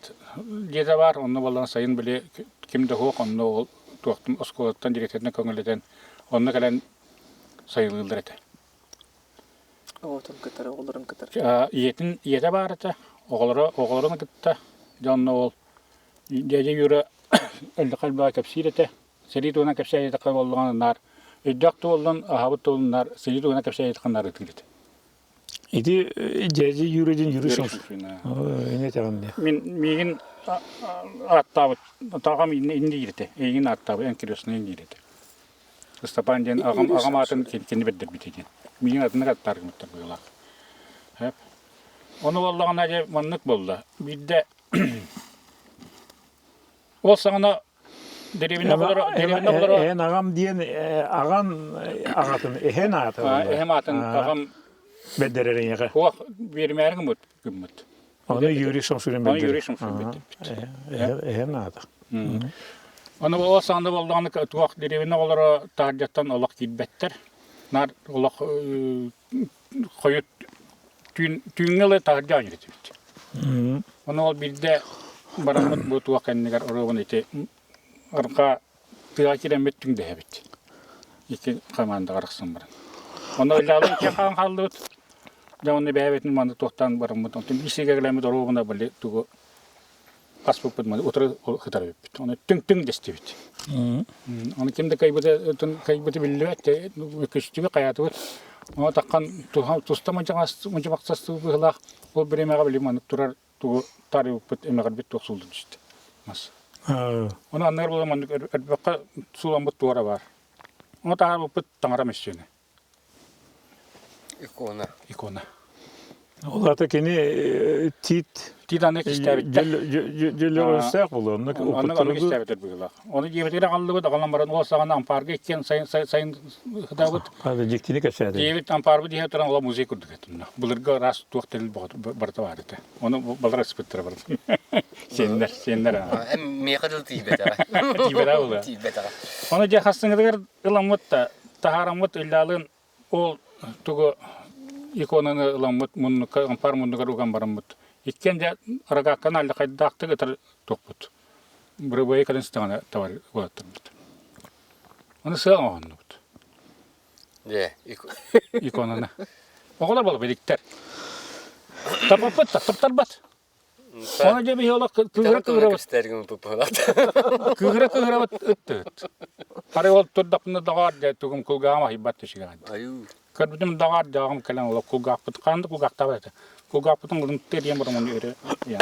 diye var onu vallahi sayın bile kimde hoq onu tuğtum oskolattan direktörüne köngülden onu gelen sayılırlar ete. Oğlum kadar oğulların kadar. Yete var ete oğulların gitti canlı ol diye yürü elde kalba kapsir ete seri tuğuna kapsir ete kabollanlar Edakta olan ahabıt olanlar seri tuğuna kapsir ete kanlar ete. İdi cezi yürüdün yürüsün. Ne tamam diye. Min attabı tağam indi girdi. Egin attabı en kirosuna indi girdi. Istapanjen agam atın kendi bedder bitecek. Min atını kattar gittir böyle. Hep. Onu vallahi nace manlık buldu. Bir de o sana derevine kadar En agam diyen agatın ehen atı. hem atın agam beddererin yaga. o vermeyerin mi gümmet. Onu yürüsün sürün Onu bedder. yürüyüşüm bitti. Ehen atı. Onu o sandı boldanı tuaq derevine olara tarjattan olaq gitbettir. Nar olaq koyut tüngele tarjan yürütüt. Onu ol bir de baramut bu tuaq ennegar orabın ete arka tırakiremet tüngde hebit. İki kamanda qaraqsın baran. Onu öylaalın ki qan qaldı. Janne bebetin mandı tohtan baramut. Onu bisiga gelemet orabına böyle tuğu Kasbuk bitmedi, otur hıtar bit. Onu tüng desti bit. Onu kimde kaybıtı bildi ette, küstü kayatı bit. Onu takkan tusta mıncı maksası bıhla, o bir emeğe bilim anı turar, tuğu tarih bit emeğe bit toxsuldu işte. Mas. Onu anlar bulan mandık, erbaka sulan bit tuğara var. Onu tarih bit tangara mesyene. İkona. Olar da keni tit Tidanek istebitter. Jülle istek bulu. Onu istebitter buyla. Onu jebetire qallıbı da qalan baran olsağan amparga etken sayın hıdabıt. Hadi jektinik aşağıda. Jebet amparba diye turan ola müzik kurduk ettim. Bulurga ras tuğtel barta var ete. Onu balara spettere var. Senler. Hem meyqadıl tibeta. Tibeta ola. Onu je hasınıdır ılamut da taharamut illalın ol tuğu ikonаны ламмут мунну ампар мунну гаруган бараммут. Иккенде арагаккан алда кайдакты гытыр токпут. Брыбай каденстана товар болаттырмыт. Аны сыган оғанныбыт. Иконаны. Оғалар болы беликтер. Тапапыт, таптарбат. Оны жеби yola кыгыра өттү. Пары ол турдапны дагар же тугум кулгама хибат тишиган. Кырбытым дагар дагам келен ол кулгак бут канды кулгак табат. Кугапытың гылын терем бар моны өре. Я.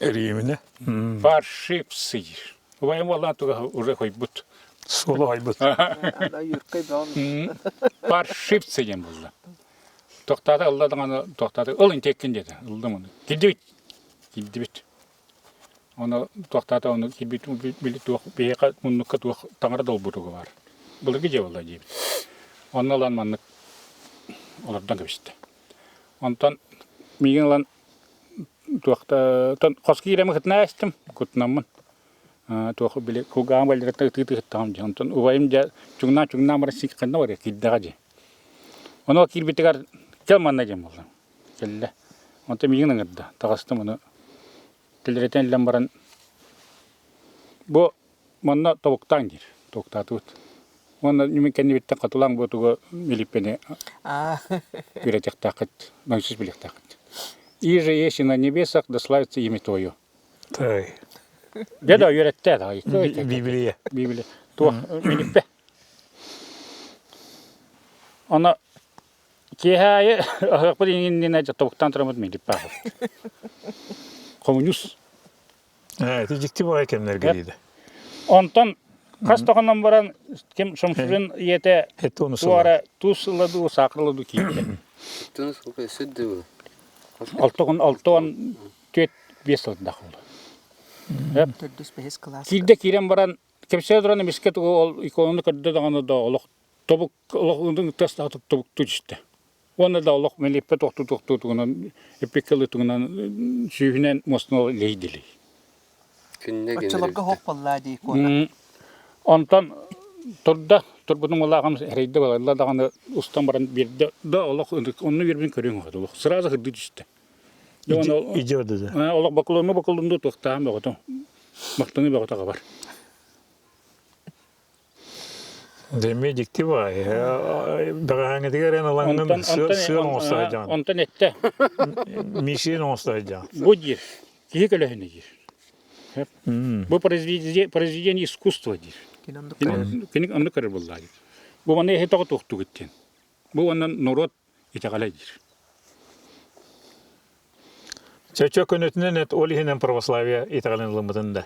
Эриемине. Паршипсы. Убайым валла туга уже койбут. Соло айбыт. Ана юркай баан. Паршипсы дем булды. Тоқтады Алладың аны тоқтады. Ол интеккен деді. Ылды мұны. Келді бит. Оны тоқтады оны келбет билет туақ бейқа мұнныққа туақ таңыр дол бұтығы бар. Бұлығы же олай дейбіт. Оны алан маннық олардан көбісті. Онтан меген алан туақта қосқы керемі қытына әстім. Күтінамын. Туақы біле құғағын бәлдіректі ұтығы-ұтығам же. Онтан ұбайым же жүгнан бара сик қында бар я келдіға же. Оны келбетігар кел манна жем болдым. Келді. Онта меген ыңырды. Тағастым оны. Телеретен лен баран. Бұ манна тобуктан дир. Тобуктаты бұд. Оны немен кәнді беттен қатылаң бұтығы мелиппені үйретек тақыт. Нойсыз білек тақыт. Иже еші на небесах да славится имя Твое. Тай. Деда үйретті. Библия. Библия. Туақ мелиппе. Оны кехайы ағақпыр еңінен әжі тобуктан тұрамыд мелиппе ағып. Коммунист. Это жикти бай кемнерге дейді. Онтан қастағаннан баран кем шымшырын ете Это оны туара тусылады, сақырылады кейді. Тунус қой сүдді бұл. Алтығын төт бес алдында қылды. Төрдүс бес класс. Кейді керен баран кемсе дұраны мескет ол иконны көрді дағаны да олық тобук олық тест атып тобук түдісті. Оны да олық мелеппе тоқты тұғынан эпекелі тұғынан сүйінен мостын лейділей. Очолорга хоқ болла дей кона. Онтан тұрбының олағамыз әрейді бол, Алла дағаны ұстан баран берді, да олық оны бербен көрен оғады, олық сыразы қырды түсті. Иде өді да. Олық бақылуында тұқтағын бағытын, мақтаны бағытаға бар. Деме жикти бай. Бағаңы дегерен алаңын сүйен оңыстағы жан. Онтан әтті. Мишин оңыстағы жан. Бұ дер, кейі көләхіне дер. Бұл произведение искусства дер. Кенік анды көрір болда дер. Бұл маны әхетаға тоқты кеттен. Бұл онын нұрот етеғалай дер. Чөчө көнөтүнөн ол ихинен православия итагалын лымытында.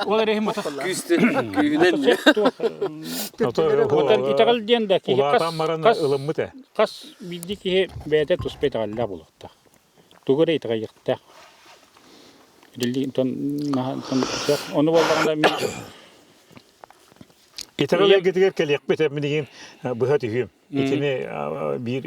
Ол әрейім отақ. Күсті күйінен. Итағал дейінді кейі Улатан мараны ылымыты. қас білді кейі бәйті тұспа етағалла болуқта. Туғыры итаға еқтақ. Оны болдағанда мен Итагалын кетігер келек бетіп мінеген бұға түйім. Итіне бір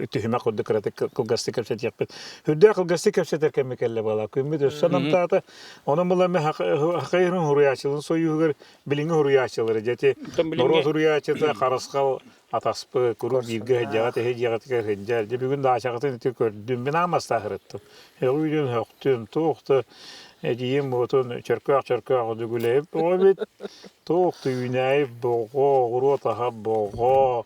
түйіме құдды қыраты қылғасты көпсет екпет. Хүдді қылғасты көпсетер кәмі кәлі бала. Көммеді санамтаты. Оның бұламе хақайырын хұрыячылын сойуғыр біліңі хұрыячылары. Жәте нұрот хұрыячылы қарасқал атаспы күру бірге жәғаты жәғаты кәргенжәр. Бүгін да ашағытын үті көрдім. Мен амаста қырыттым. Үйден höқтім, тоқты. Әдейім отын чөркөк дүгілейіп, обет тоқты үйнәйіп, бұғы, ғұру тағап бұғы,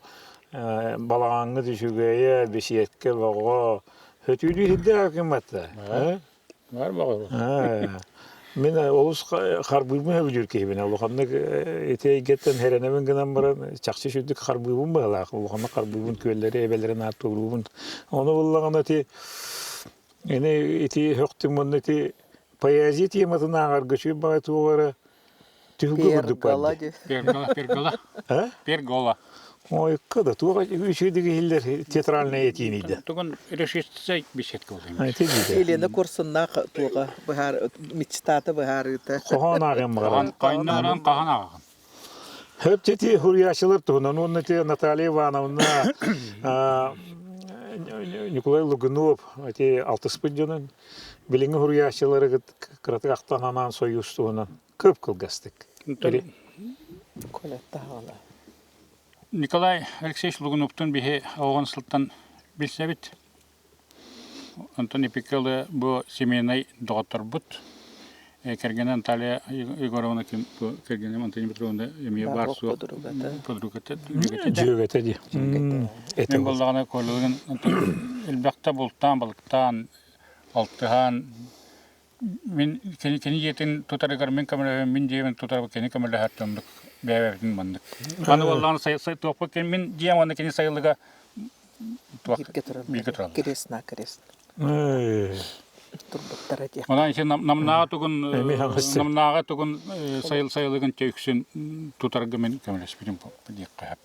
балағаңы düşügeye, бесиетке бұғы, хөтүйді хидді әкіматта. бар бағыр. Мен олыс қарбүймі өбі жүркейбін. Олықанны етейгеттен хәренемін гынан баран, чақшы шүддік қарбүйбін бағалақ. Олықанны қарбүйбін көйлері, әбелерін аттығырбын. Оны болағын әте, әте хөқтім мұнны әте, поэзия тематына ағарғышы бағай туғары түхігі көрдік барды. Пергола. Ой, қада, туға үшедегі елдер театральная етейін еді. Тұғын решетсі бесетке олайым. Айты дейді. Елені курсына туға мечтаты бұхар үті. Қоған ағын мағаран. Қайнаран қаған ағын. Хөп тети хурияшылар туғынан, оны те Наталья Ивановна, Николай Лугунов, алтыспыд жонын, біліңі хурияшылары қыраты ақтананан союз туғынан көп қылғастық. Колетті ғала. Николай Алексеевич Лугуновтun bihe oğun sıltan bilsebit. Ondan ipikeli bu семейный доктор бут. Кергенен Анталия Егоровна ким Кергенен Антония Петровна еме бар су подругата. Жөгөтө ди. Мен болдағына көйлігін элбақта болттан балықтан алтыған мен кені етін тұтарығар мен камера мен жеймін тұтарығы кені камера әртөмдік бәйбәбдің мандық. Аны болдағына сай тоқпы кен мен жейм аны кені сайылыға туак Бирге турар. билге тураллар. Крест. Турбуттар эти. Онан иши намнага тугун Эми хаңысы. намнага тугун сайылыгын төксүн тутарга мен көмөлөспүрүм дип кап.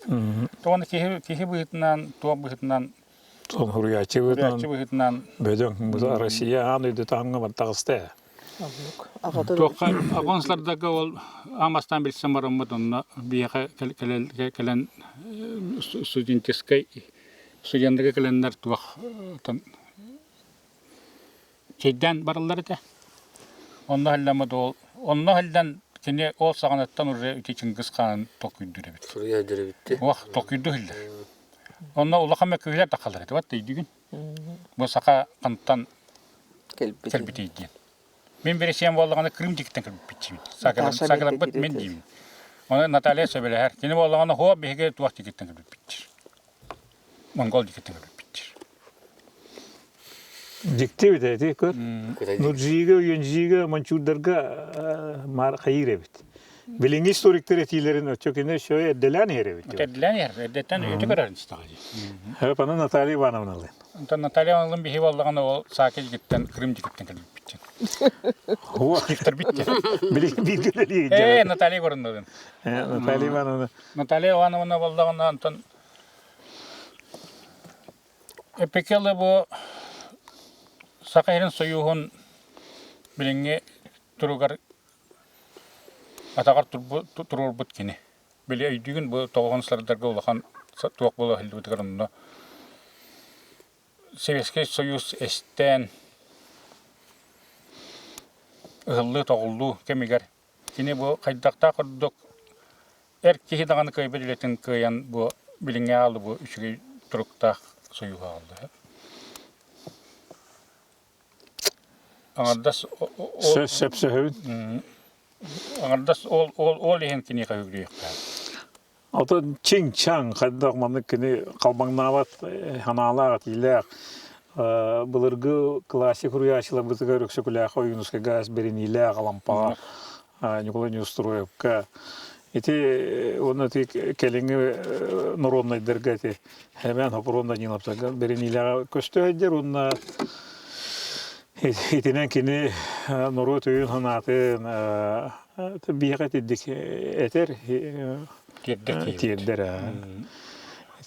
Тоны кихи быытынан, туак быытынан, Сон хурячы бутан. ячы быытынан Бөдөң бу Россия аны таңга баттагысты. Агата туакка агонслардагы ол амастан билсем бараммыт онна бияка келен студенттер келеннер туак тан Çeyden barılları da. Onda hallama da ol. Onda halden kene ol sağanattan oraya öte Çıngiz Kağan tokuydu bit. Suriye dere bitti. Vah tokuydu hille. Onda ulakama köyler takalar edi. Vat deydi gün. Bu saka kanıttan kelbiteydi. Ben bir şeyim vallağına Kırım dikten kelbit bitçiyim. Saklar bit men diyeyim. Ona Natalya söyle her. Kene vallağına hoa bihege tuak dikten kelbit bitçir. Mongol dikten kelbit bitçir. Dikti bir dedi kör. Nurjiga, Yunjiga, Mançurdarga mar hayır bit. Bilingi historikler etilerin çok ene şöyle edelen here bit. Dedilen yer. Edetten öte kararın istağacı. Hep bana Natalya Ivanovna alın. Natalya Hanım'ın bir vallağına o sakil gitten Kırım dikten kelbit bitçir. Hoa Gifter bitti. bilgileri gidecek. Natalya göründü. Natalya Ivanovna. Natalya Ivanovna vallağına antan pekala bu Sakayırın soyuğun bilinge turugar atakar turur butkini. Bili öydüğün bu toğanslardarga olakan tuak bola hildi butkarında. Sovetski Soyuz esten ıhıllı toğullu kemigar. Kini bu kaydakta kurduk erkeği dağını kaybediletin kıyan bu bilinge aldı bu üçüge turukta soyuğu aldı. Anardas Söpsöhün. Anardas ol ehen kini kayıgırıyor. Ata Çin Çang kaddak manık kini kalbangnavat hanalat ilak. Bulurgu klasik rüyaşıla bıtıga röksükülak oyunuska gaz berin ilak alampa. Николай Неустроевка. Эти он эти келинги нуронный дергати. Hemen hoporonda нилапсага берин илак көстөдер онна Itinen kini nuru tüyün hanatın biyakat eddik eter tiyerder.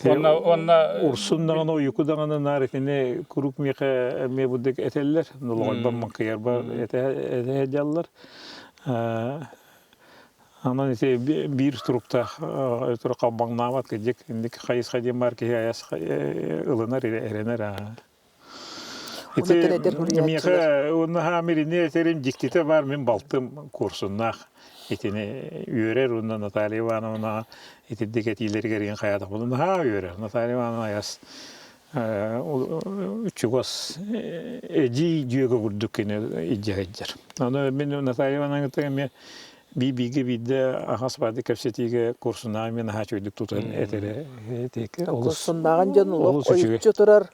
Onna Ursun dağına uyku dağına naretine kuruk miyaka mebuddek eteller. Nolağın bamman kıyar ba etehedyalar. Anan ite bir turukta ötürü kalbangnavat gecek. Indik kayıs kadiyem var ki ayas ılınar erener. Меха он хамирине этерим диктите бар мен балтым курсуннах этине үйрер онна Наталья Ивановна этидек этилерге реген каядак болун ха үйрер Наталья Ивановна яс үчүгос эжи жүйөгө курдук кене иджагыджар. Аны мен Наталья Ивановна теме биге бидде ахаспады кепсетиге курсуна мен хачойдук тутан этере этек курсундаган жон улук ойчу турар.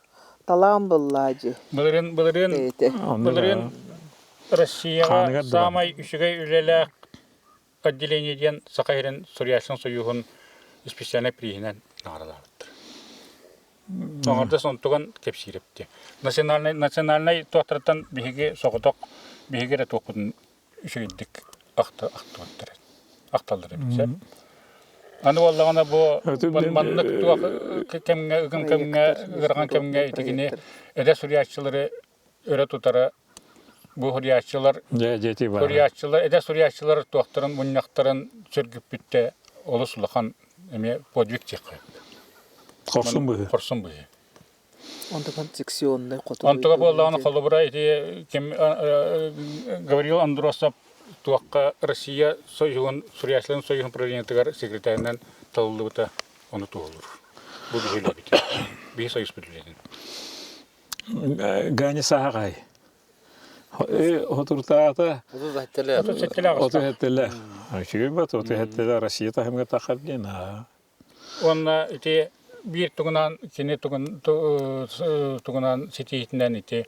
Талам буллажы. Бұлырын Россияға самай үшіғай үлелі отделениеден Сақайрын Сурияшын союғын специальный приинен нағыраларыптыр. Оңырда сонтуған кепсирепті. Национальный туақтыраттан бігеге соғытық, бігеге рәт оқудың үшігіддік ақталдыры бізеп. Аны валлағана бу маннык туак кемге гырган кемге итигини эде сурьячылары өрө тутара бу сурьячылар эде сурьячылар туактарын муньяктарын сүргүп бүтте олусулахан эме подвиг чекке. Корсун бу. Онтоган секционный коту. Онтога валлағана колобура ити кем говорил Андросов Туакка Россия союзун сурьячларын союзун президенттигер секретарынан талылыбыта оны туолур. Бу биле бит. Би союз биледин. Гани сагай. Отуртаата. Отуртаата. Ашыгы бат отуртаата Россия тахымга тахабдена. Онна ити бир тугунан кине тугунан сетиитинен ити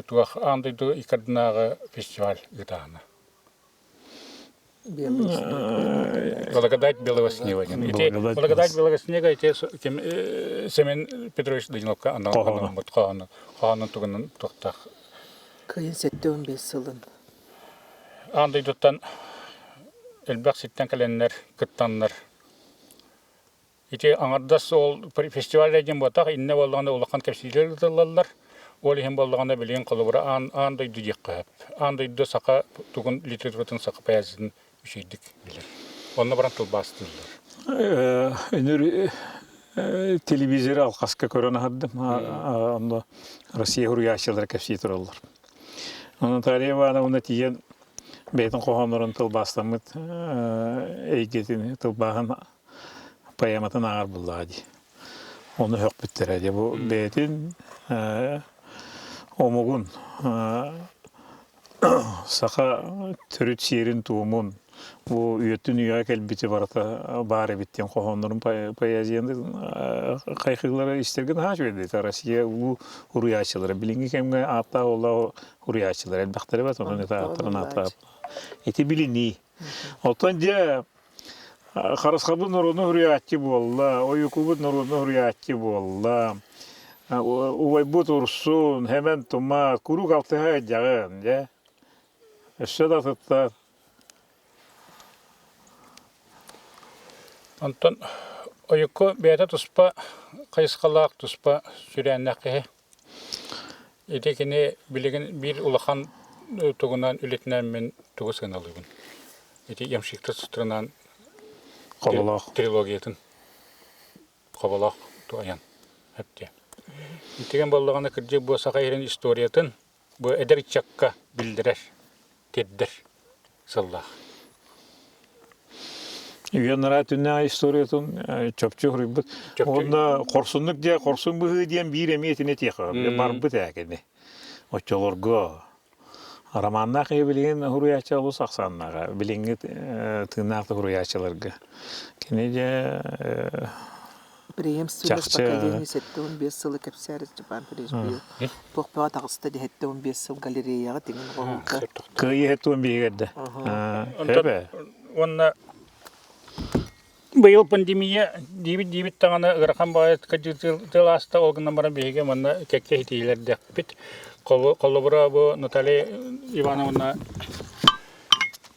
туак андыйды икардынагы фестиваль гытаана. Благодать белого снега. Благодать белого снега эти Семен Петрович Даниловка анан тугунан тоқтақ. Кыйын 75 сылын. Андай доттан элбақ ситтен кәленнер, кыттаннар. Ити аңардас ол фестиваль деген ботақ, инне болғанда улақан кәпсейлер дылалар. Ол ехен болғанда білген қолыбыра андай дүдек қап. Андай ды сақа туғын литературатын сақа паязын үшейдік білер. Онына баран тыл бастылар. Өнөр телевизор алқасқа көрін ағадым. Онда Россия хұрияшылар кәпсей тұралар. Оның тарихы бана оны тиген бәйтін қоғамларын тыл бастамыд әйгетін тыл бағын поэматын ағар бұллады. Оны хөк біттір әде. Бұл бәйтін омығын сақа түріт серін туымын. Бұл үйеттін үйе кәлбеті бары біттен қоғамларын поэзиянды қайқығылары істерген хаш өйді. Россия ұлы ұруячылары. Білінгі кәмге атта ола ұруячылары. Әлбақтары бәт, оның еті аттарын атта. Еті біліні. Оттан де қарысқабы нұрыны ұруячы болла, ойықубы нұрыны ұруячы болла. Уайбут ұрсын, хәмен тұмат, күрік алтыға жағын. Өші да тұттар. Антон, ойықы бәйті тұспа, қайысқалақ тұспа сүрәннәқі. Етекіне білеген бір ұлақан тұғынан үлетінен мен тұғысын алығын. Ете емшікті сұтырынан трилогиятын қабалақ туаян. Әпте. Етеген болғаны кірде бұл сақа ерін историятын бұл әдір чаққа білдірер, теддір сыллақ. Үйеннара түнне историятын чөпчі құрыбыт. Онда қорсынлық де, қорсын бұғы дейін бір еметіне теқі. Бар бұт әкені. Очолорға. Романна қия білген хуруячы олу сақсаннаға. Білінгі тыңнақты хуруячыларға. Кені де Преемственность поколений 75 сылы кәпсәріз Жапан Пережбеу. Тоқпаға тағысты де 75 сыл галереяға теңін қоғылды. Күйі 75 әді. Онна быйыл пандемия дебит тағаны ырақан байыт кәдетіл аста олғынан бара бейге мұнна кәкке хитейлер дәкпет. Қолыбыра бұл Наталья Ивановна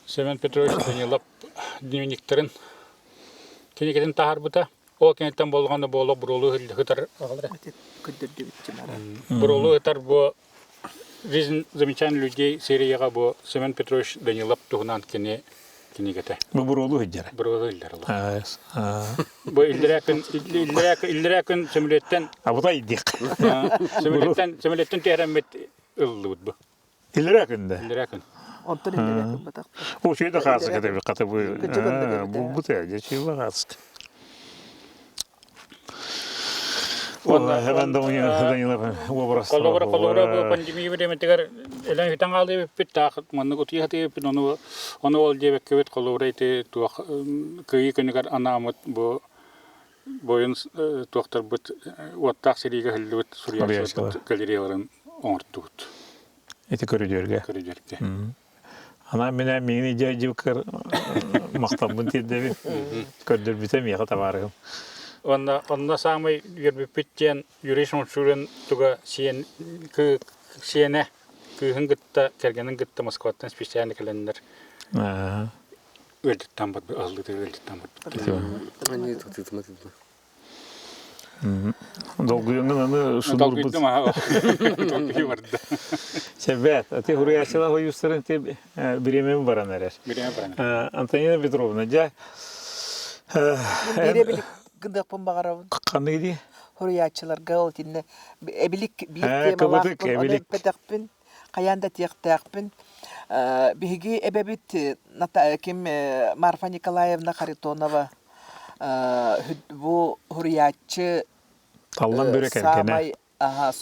Семен Петрович Данилов дневниктерін кенекетін тағар бұта. Ол кенеттен болғаны болы бұролы ғытар ағылыра. Бұролы ғытар бұл «Жизнь замечательных людей» серияға бұл Семен Петрович Данилов тұғынан кенегеті. Бұл бұролы ғыддері? Бұролы ғыддері. Бұл иллерәкін сөмілеттен... Абыта иддек. Сөмілеттен тәрәмет ұлды бұд бұл. Иллерәкін да? Иллерәкін. Онтан иллерәкін бұдақ. О, шүйді қарсы кәтебі қаты бұл бұты әде, шүйді қарсы. Hemen de Kolobora pandemi времетегер элен хитан алды бит тахт манны гути хати оны ол дебек кебет колобора ите туак кыйы көнөгөр анамыт бу боюн туактар бит уаттак сериге хилбит сурья галереяларын оңортут. Эти көрүдөргө. Ана менен мени жайжыбкыр мактабын тедеби көрдөр битем яга табарым. Онна самый юрбипиттен юришон шурен туга сиен сиене кыгын гытта кергенин гытта Москваттан специальный календар. Өлдүк тамбат алды өлдүк тамбат. Они тут смотрят. Долгуяны шудурбут. Себет, а ты хуруячыла хоюстарын те биремен баран эрер. Антонина Петровна, жа Гындақпын бағарауын. Қаны кеді? Хуруячыларға ол тінне әбілік бейт темалақпын, оны пәдақпын, қаянда тияқтақпын. Бігі әбәбіт кем Марфа Николаевна Харитонова бұл хуруячы самай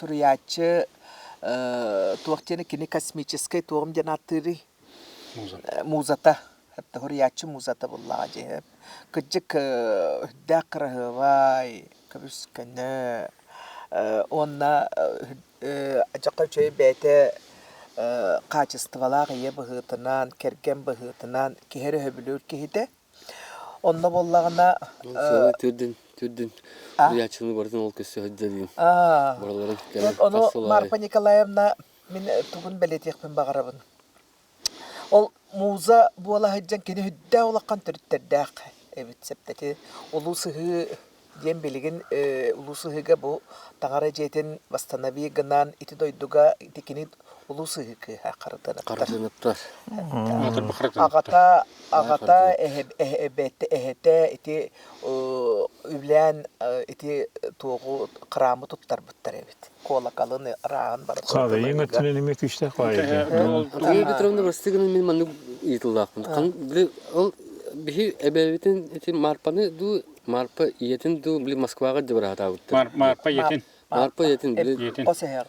хуруячы туақтені кені космической туғым ден аттыры музата. Hatta huriyatçı muzata bullağa cehep. Kıcık dakırı vay. Kabüskene. Onna acıkı çöy bete качестволар ие быһытынан, керген быһытынан киһере хөбүлүр киһите. Онда боллагына Түрдүн рячыны бардын ол көсө хөддөн. Бараларын Оно Марфа Николаевна мен тугун белетекпин багарабын. Ол муза буала хаджан кини хүддә улаккан төрттердәк. Эбит септәте улусыгы дем билеген улусыгыга бу тагара жетен восстановигынан ити дойдуга итикини улусыгы карытыныптар. Агата эхете ити үблән ити тугу кырамы туттар буттар эбит. Колакалын раан бар. Сада еңе төнеме күчтә кайды. Битромда бастыгын мен маны итилдакмын. Кан били ол бихи эбевитин эти марпаны ду марпа иетин ду били Москвага дебрата утты. Марпа етин. Марпа иетин били Косеяр.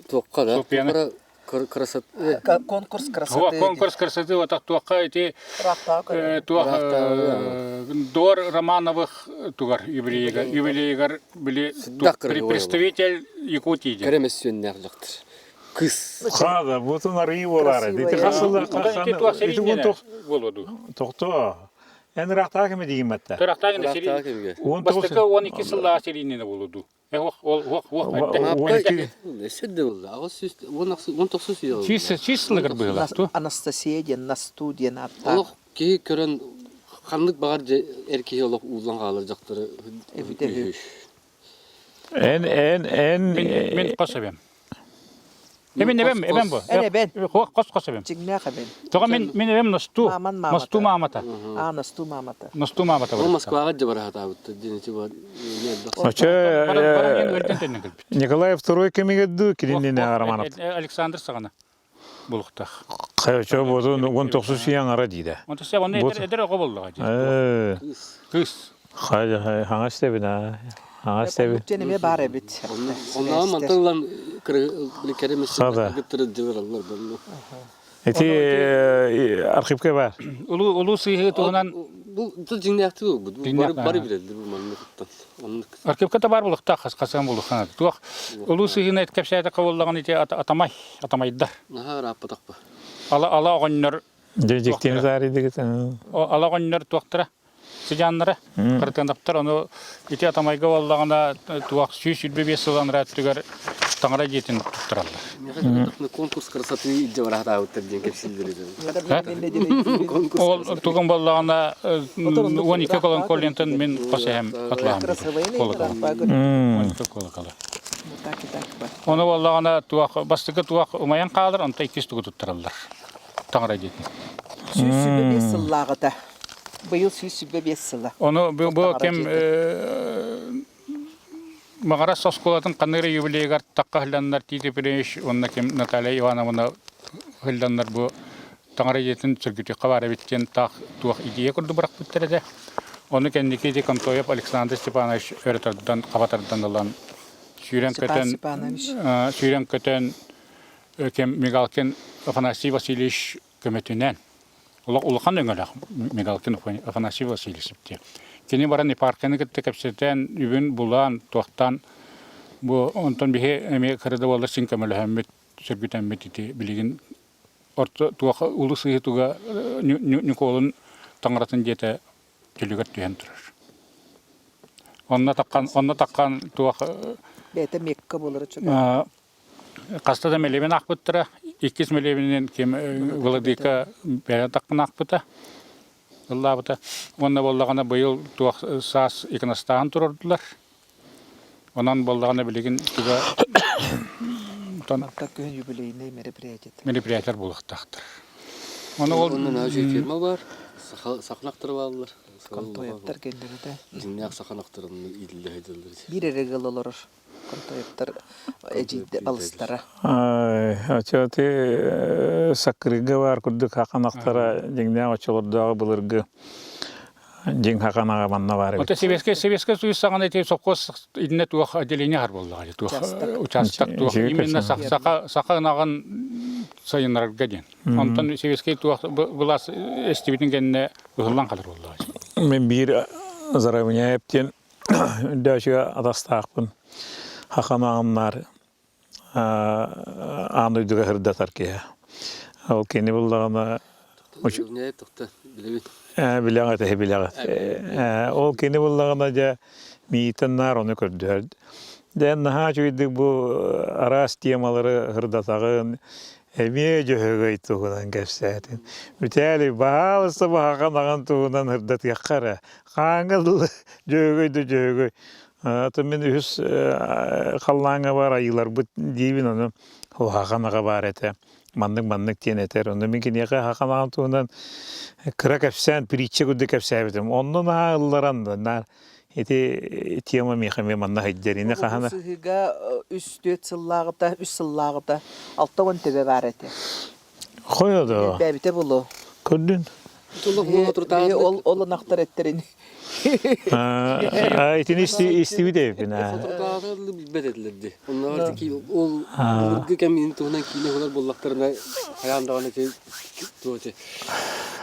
токка да. Красот Конкурс красоты. Конкурс красоты вот туакка эти Дор Романовых тугар юбилейгар били представитель Якутии. Керемесюннәр жактыр. Кыз. Сада бутун арыйболары. Дите хасылда болду. Токто. Эн рахтагы ме дигимәттә. Тарактагы серии. Бастыка 12 сылла серийне болду. Числыгар было. Анастасия на студия на Олох ки көрөн ханлык багар эркеги олох уулан калыр жактары. Мен косабем. Эбен бу. Косабем. Чигнахабен. Тога мен эбем Насту мамата. Насту мамата. Насту мамата. Ол Москвага жабарата утты. Денечи бар. Николаев II кемеге ду киринне Романов. Александр Сагана. Булуктах. Кайчо бозу 19 яң ара диде. Онда сен оны эдер ого болду. Кыз. Хай хаңастебина. Хаңастеби. Женеме бар бит. Онда мантылан керемес гыттыры жыбыралар болду. Эти архивке бар. Улуу сыйы тугунан Бул жиңнакты бу. Бар билди бу мамлыкаттан. архивката бар булукта касаган булукхан. Туак улуу сыйын эткепсайда кабыллаган ите атамайдар. Раппатакпа. Ала огоннор Жектени зари дегет. ала огоннор туактыра. Сыжаннары кыртындаптар оны ите атамайга боллагана туак сүйүлбе сылан раттыгар таңара жетин туттуралар. Конкурс красоты жабарата утты деген кепсилдери. Ол туган боллагана 12 колон колентен мен косем атлам. Оны боллагана туак бастыгы туак умаян калыр, онта 200 тугу туттуралар. Таңара жетин. Сүйсүбе сыллагыда. Быйыл сүйсүбе сылла. Оны бу кем Магара сосколатын каныры юбилейгар таккаланнар тиде преш онна кем Наталья Ивановна хылданнар бу таңара жетин сүргүтү кабары биттен так туак идея курду бирак биттерде. Оны кендикеде Контоев Александр Степанович өрөтөрдөн кабатардан алан сүйрен көтөн кем Мигалкин Афанасий Васильевич көмөтүнөн улахан өңөлөк Мигалкин Афанасий Васильевич те. Кени баран парканы кетте кепсетен үбүн булан токтан бу онтон бихе эме кырды болду син көмөлөмөт сүргүтөн метити билигин орто туак улусы туга Николун таңратын жете төлөгөт түйен турар. Онна таккан туак бете мекка болор чөк. Кастада мелебен акбыттыра 2 мелебенен кем Владыка бәрә таккан акбыта. Аллабыта. Онна боллагана быйыл туак сас икнастан турдылар. Онан боллагана билеген туга Танакта күн юбилейный мероприятиялар булыктактыр. Оны ол фирма бар. Сахнактыр балдар. Контоевтар кендерде. Жиңнак сахнактырын идилде хайдылар. Бир регелолор контоевтар эжидде алыстара. Ачаты сакрыга бар курдук хаканактара жеңнак очолордагы булыргы. Жең хаканага манна бар. Ота Советский Союз саган эти совхоз идне туак отделение бар болгар. Участок туак именно саканаган сайыннарга ден. Онтон Советский туак булас эстибитин генне булган калыр болгар. Мен бир заравня эптен дөшөгө адастакпын. Хаканагыннар ануйдуга хырдатар ки. Ол кени буллагана Не тохта билебит. билага те билага. Ол кени буллагана жа миитеннар оны көрдөр. Ден наха чуйдык бу арас темалары хырдатагын эме жөһөгөй тугунан кепсәтин. Бүтәли баалысы баганаган тугунан хырдат яккара. Каңгыл жөһөгөй. Аты мен үс халлаңа бар айылар бу дибин аны хаканага бар эте. Маннык тенетер. Оны мен кинеге хаканаган тугунан кыра кепсән притча гүдө кепсәбитим. Оннан алларан да эти тема мехаме манна хайдерине кахана. Сыга 3-4 сыллагыта, 3 сыллагыта 6 тебе бар эте. Койоду. Бәбите булу. Көрдүн. Ол нактар эттерин. Айтын истиби депина. Фотографларды билбедилерди. Onlar ki ol bu kemin tuğuna kine olar bollaklarına hayandağına ki tuğaçı.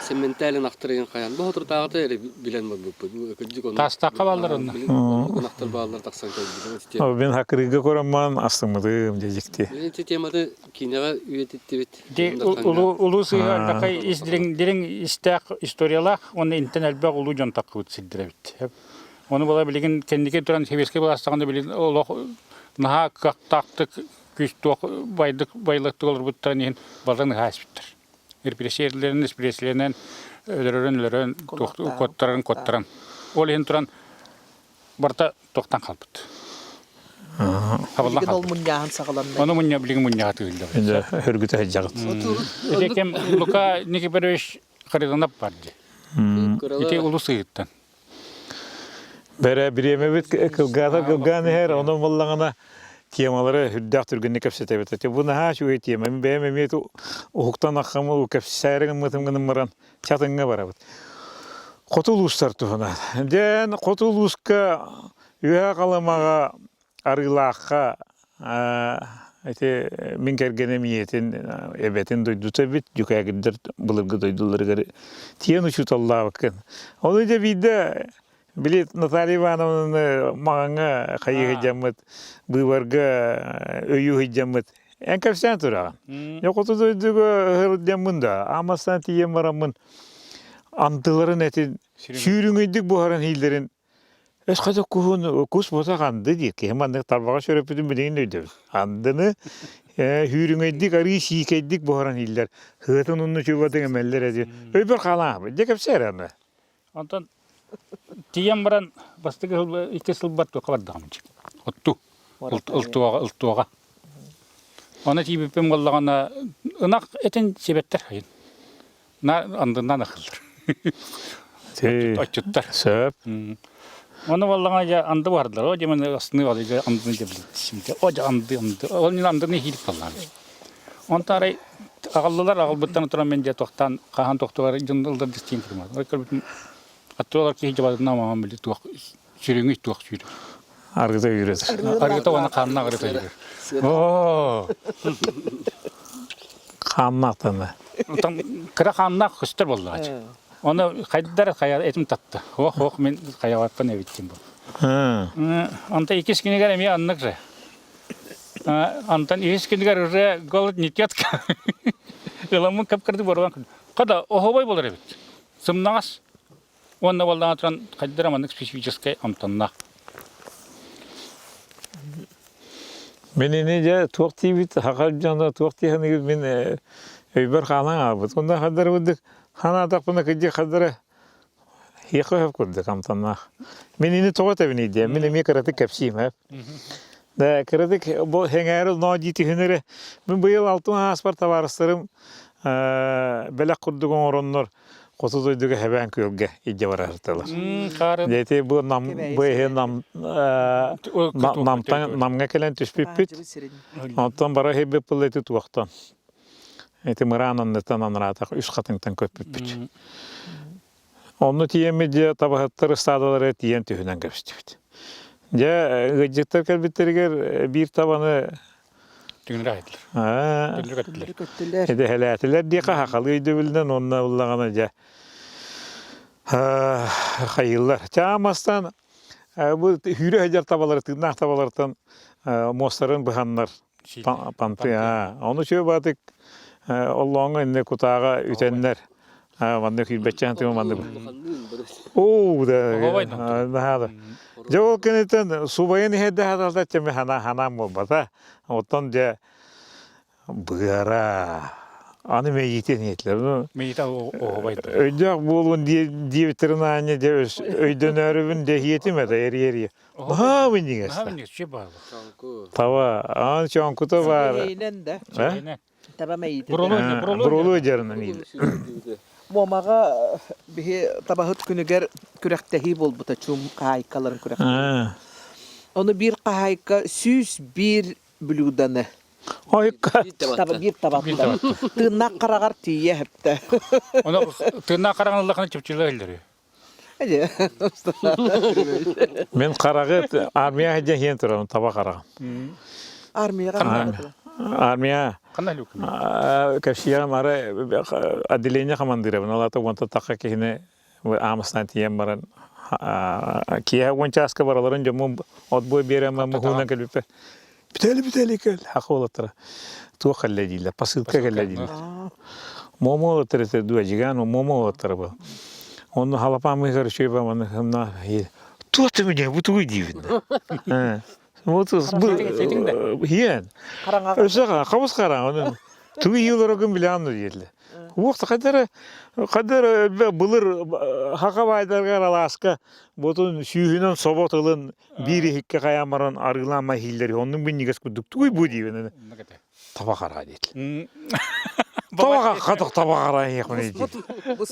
Sementalin aktarın hayan. Bu fotoğrafta öyle bilen mi bu? Küçük onu. Tastaqqa ballar onda. Bu aktar bağlar taksan koydu. О, ben hakırıga koraman astımıdım diyecekti. Bu temada kineye üyetetti bit. Де улуу сыйга такай дирең истак историялах, оны интернет бак улуу жон такып сиддиребит. Оны бала билген кендике туран хебеске баластаганда билген олох наха тактык күч ток байлыктык олор буттан балдан хаспиттер. Ирпресерлерин испреслеринен өлөрөн коттаран. Ол ен туран барта токтан калбыт. Ол муньяхан сагаланды. Оны мунья билген мунья тыгылды. Енді hörgütü hajjagıt. Этекем Лука Никипарович харыданап барды. Ите улуу сыйыттан. Бәрі біремебет кылганы her, onun bollağına temaları hüddaq türgünni kepsetebet. Bu naha şu tема. Мен бәмемет уқуктан аққамы у кепсәрігін мытымгының мыран чатыңға барабыт. Қотулустар туғына. Ден қотулуска үйе қаламаға арылаққа мен кергенем етін эбетін дойдута бит, жүкәгіддер бұлырғы дойдуларығары тиен ұшут Аллах бақын. Оны да биді билет Наталья Ивановна мағаңа қайығы жамыт, бұйварға өйі жамыт. Ән кәпсән тұраған. Еқоты дойдуға ғырыт жамында, амастан тиен барамын антыларын әтін сүйріңейдік бұхаран хейлерін Эс қадық күс бота қанды дейік. Хемандық тарбаға шөреппетін білеген өйді. Андыны хүріңейдік, арғы сүйкейдік бұхаран хейлер. Хытын ұнны чөбатын әмәлілер әді. Өйбір қалаң бі. Декеп сәр әмі. Антон тиен баран бастығы 2 сыл бат қабардағамын. Отту. Ұлтуаға. Оны тейбіппен болағана ынақ әтін себеттер хайын. Андынан ақылдар. Отчуттар. Сөп. Оны болағана жа анды бардылар. О, жемін астыны бады, андыны жабылды. О, жа анды. Ол мен андыны хиліп қалар. Онта арай ағалылар, ағылбыттан тұран мен жа тоқтан, қаған тоқтуғар, жындылдар дестейін кірмады. Ой, көрбітін аттылар кейі жабадына мамам білді сүйреңі туақ сүйрі. Арғыта үйретір. Арғыта оны қанына арғыта үйрі. О! Қанына ақтанды. Кіра қанына құстар болды ағачы. Оны қайдыдар әтім татты. Оқ, мен қаяватқан әбеттен бұл. Анта 2 күнігер әме аннық жа. Антан 2 күнігер үрі голод нететка. Ыламын кәпкірді борған күн. Қада, оғабай болар әбет. Сымнағас. Онна болдаған тұран қайдыдар амандық специфическай амтанна. Мен ене жа тоқ тейбіт, хақар жанда тоқ тейханығыз мен өйбір қалаң абыд. Онда қадар өдік. Хана атақпына кәдде қадыры еқі өп көрдік амтаннақ. Мен ені тоғат әбін еді. Мен еме кіратық кәпсейім әп. Да кіратық бұл хәңәрі наудиті хүнірі. Мен бұйыл алтын аспар табарыстырым бәләк құрдығын оронлар қоты дойдығы әбән көлге еді бар артылар. Дәйті бұл намға кәлін түспіп бүт. Антан бара хебіп бұл әті туақтан. Эти мырананнытан анаратақ 3 қатыңтан көппіп бүт. Оны тиемі де табағаттары стадалары тием түйінен көпістіпіт. Де ғыджықтар кәлбеттергер бір табаны Түгінір айтылыр. Эде хәләтілер дейқа хақалы өйді білден онына ұллағана де қайылар. Чамастан бұл хүрі әжер табалары, тығнақ табалардан мостарын бұханлар Панты, Onu şöyle batık Allah'ın inne kutağa ütenler. Vandı hürbetçen tüm vandı. Oo da hada. Jol keneten subayın hedde hada çeme hana mı bata. Otan je bıra. Anı me yiten niyetler. Meyita o baydı. Öncek bulun diye veterinaryne de öydön örübün de hiyetime de eri. Ha mı niges? Ha ne şey bağlı. Tava, an çankuta var. Eynen de. Aynen. Taba meydi. Burulu jarının iyi. Momaga bir tabahut günüger kürektehi bol buta çum kahaykaların kürek. Onu bir kahayka süs bir bludane. Hayka. Taba bir tabak. Tırnak karagar tüye hepte. Onu tırnak karanlıklarına çöpçüler öldürüyor. Hadi. Men karağı armiya hece hiyen turam taba karağı. Armiya karagar. Armiya. Kanal yok. Kaşiya mara adilenya kamandira bana lata wanta takka kihine ve amastan tiyem maran kiya wancha aska baraların jamu odboy berama muhuna kalbipe. Biteli kel hakolatara. Tu khallajilla pasilka khallajilla. Momo tere dua jigano momo tere ba. Onu halapamı karışıyor ba bana hamna. Tu atımı bu tu divin. Motus bu hiyen. Ösaka kavus kara onu. Tu yıllara gün bile anlı diyetle. Vaqt kadar bulur haka baydargar alaska botun süyünen sobotulun bir hikke kayamaran argılama hilleri onun binniges kuduk tu bu divin. Tabakara diyetle. Tabakara yakın diyetle.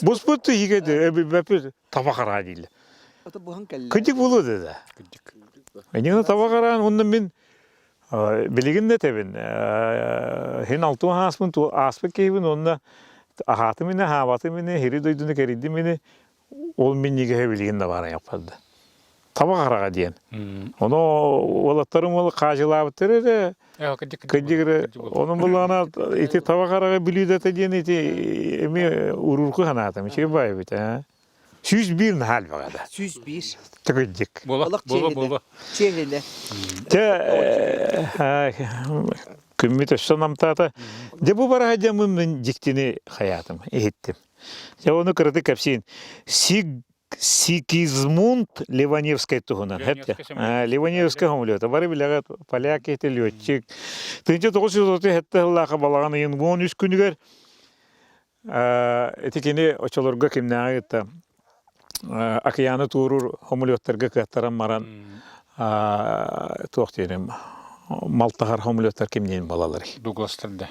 Busputu hikede öbür tabakara diyetle. Kıcık bulu dedi. Benim tabakaran onun bin bilgin de tebin. Hen altı hasmın tu aspek kevin onunla ahatımını havatımını heri doyduğunu keridimini ol binniğe bilgin de var yapardı. Tabakara diyen. Onu olatlarım ol kacılavatırı da kıcık onun bulana iti tabakara biliyor da diyen iti emi ururku hanatım şey bay bit ha. 101 hal bagada. 101. Tıkıcık. Bola. Çehine. Kümmete sonamtata. De bu bara hacamın ciktini hayatım ettim. Ya onu kırdı kapsin. Сигизмунд Ливаневская тугунан. Ливаневская хомлёта. Бары билага поляк эти лётчик. 1930 хетте Аллаха балаганы ен 13 күнүгөр этикени очолорго кимнага итта океаны турur хомлёттарга каттаран маран токтенем малтахар хомлёттар кимнен балалары. Дугластырды.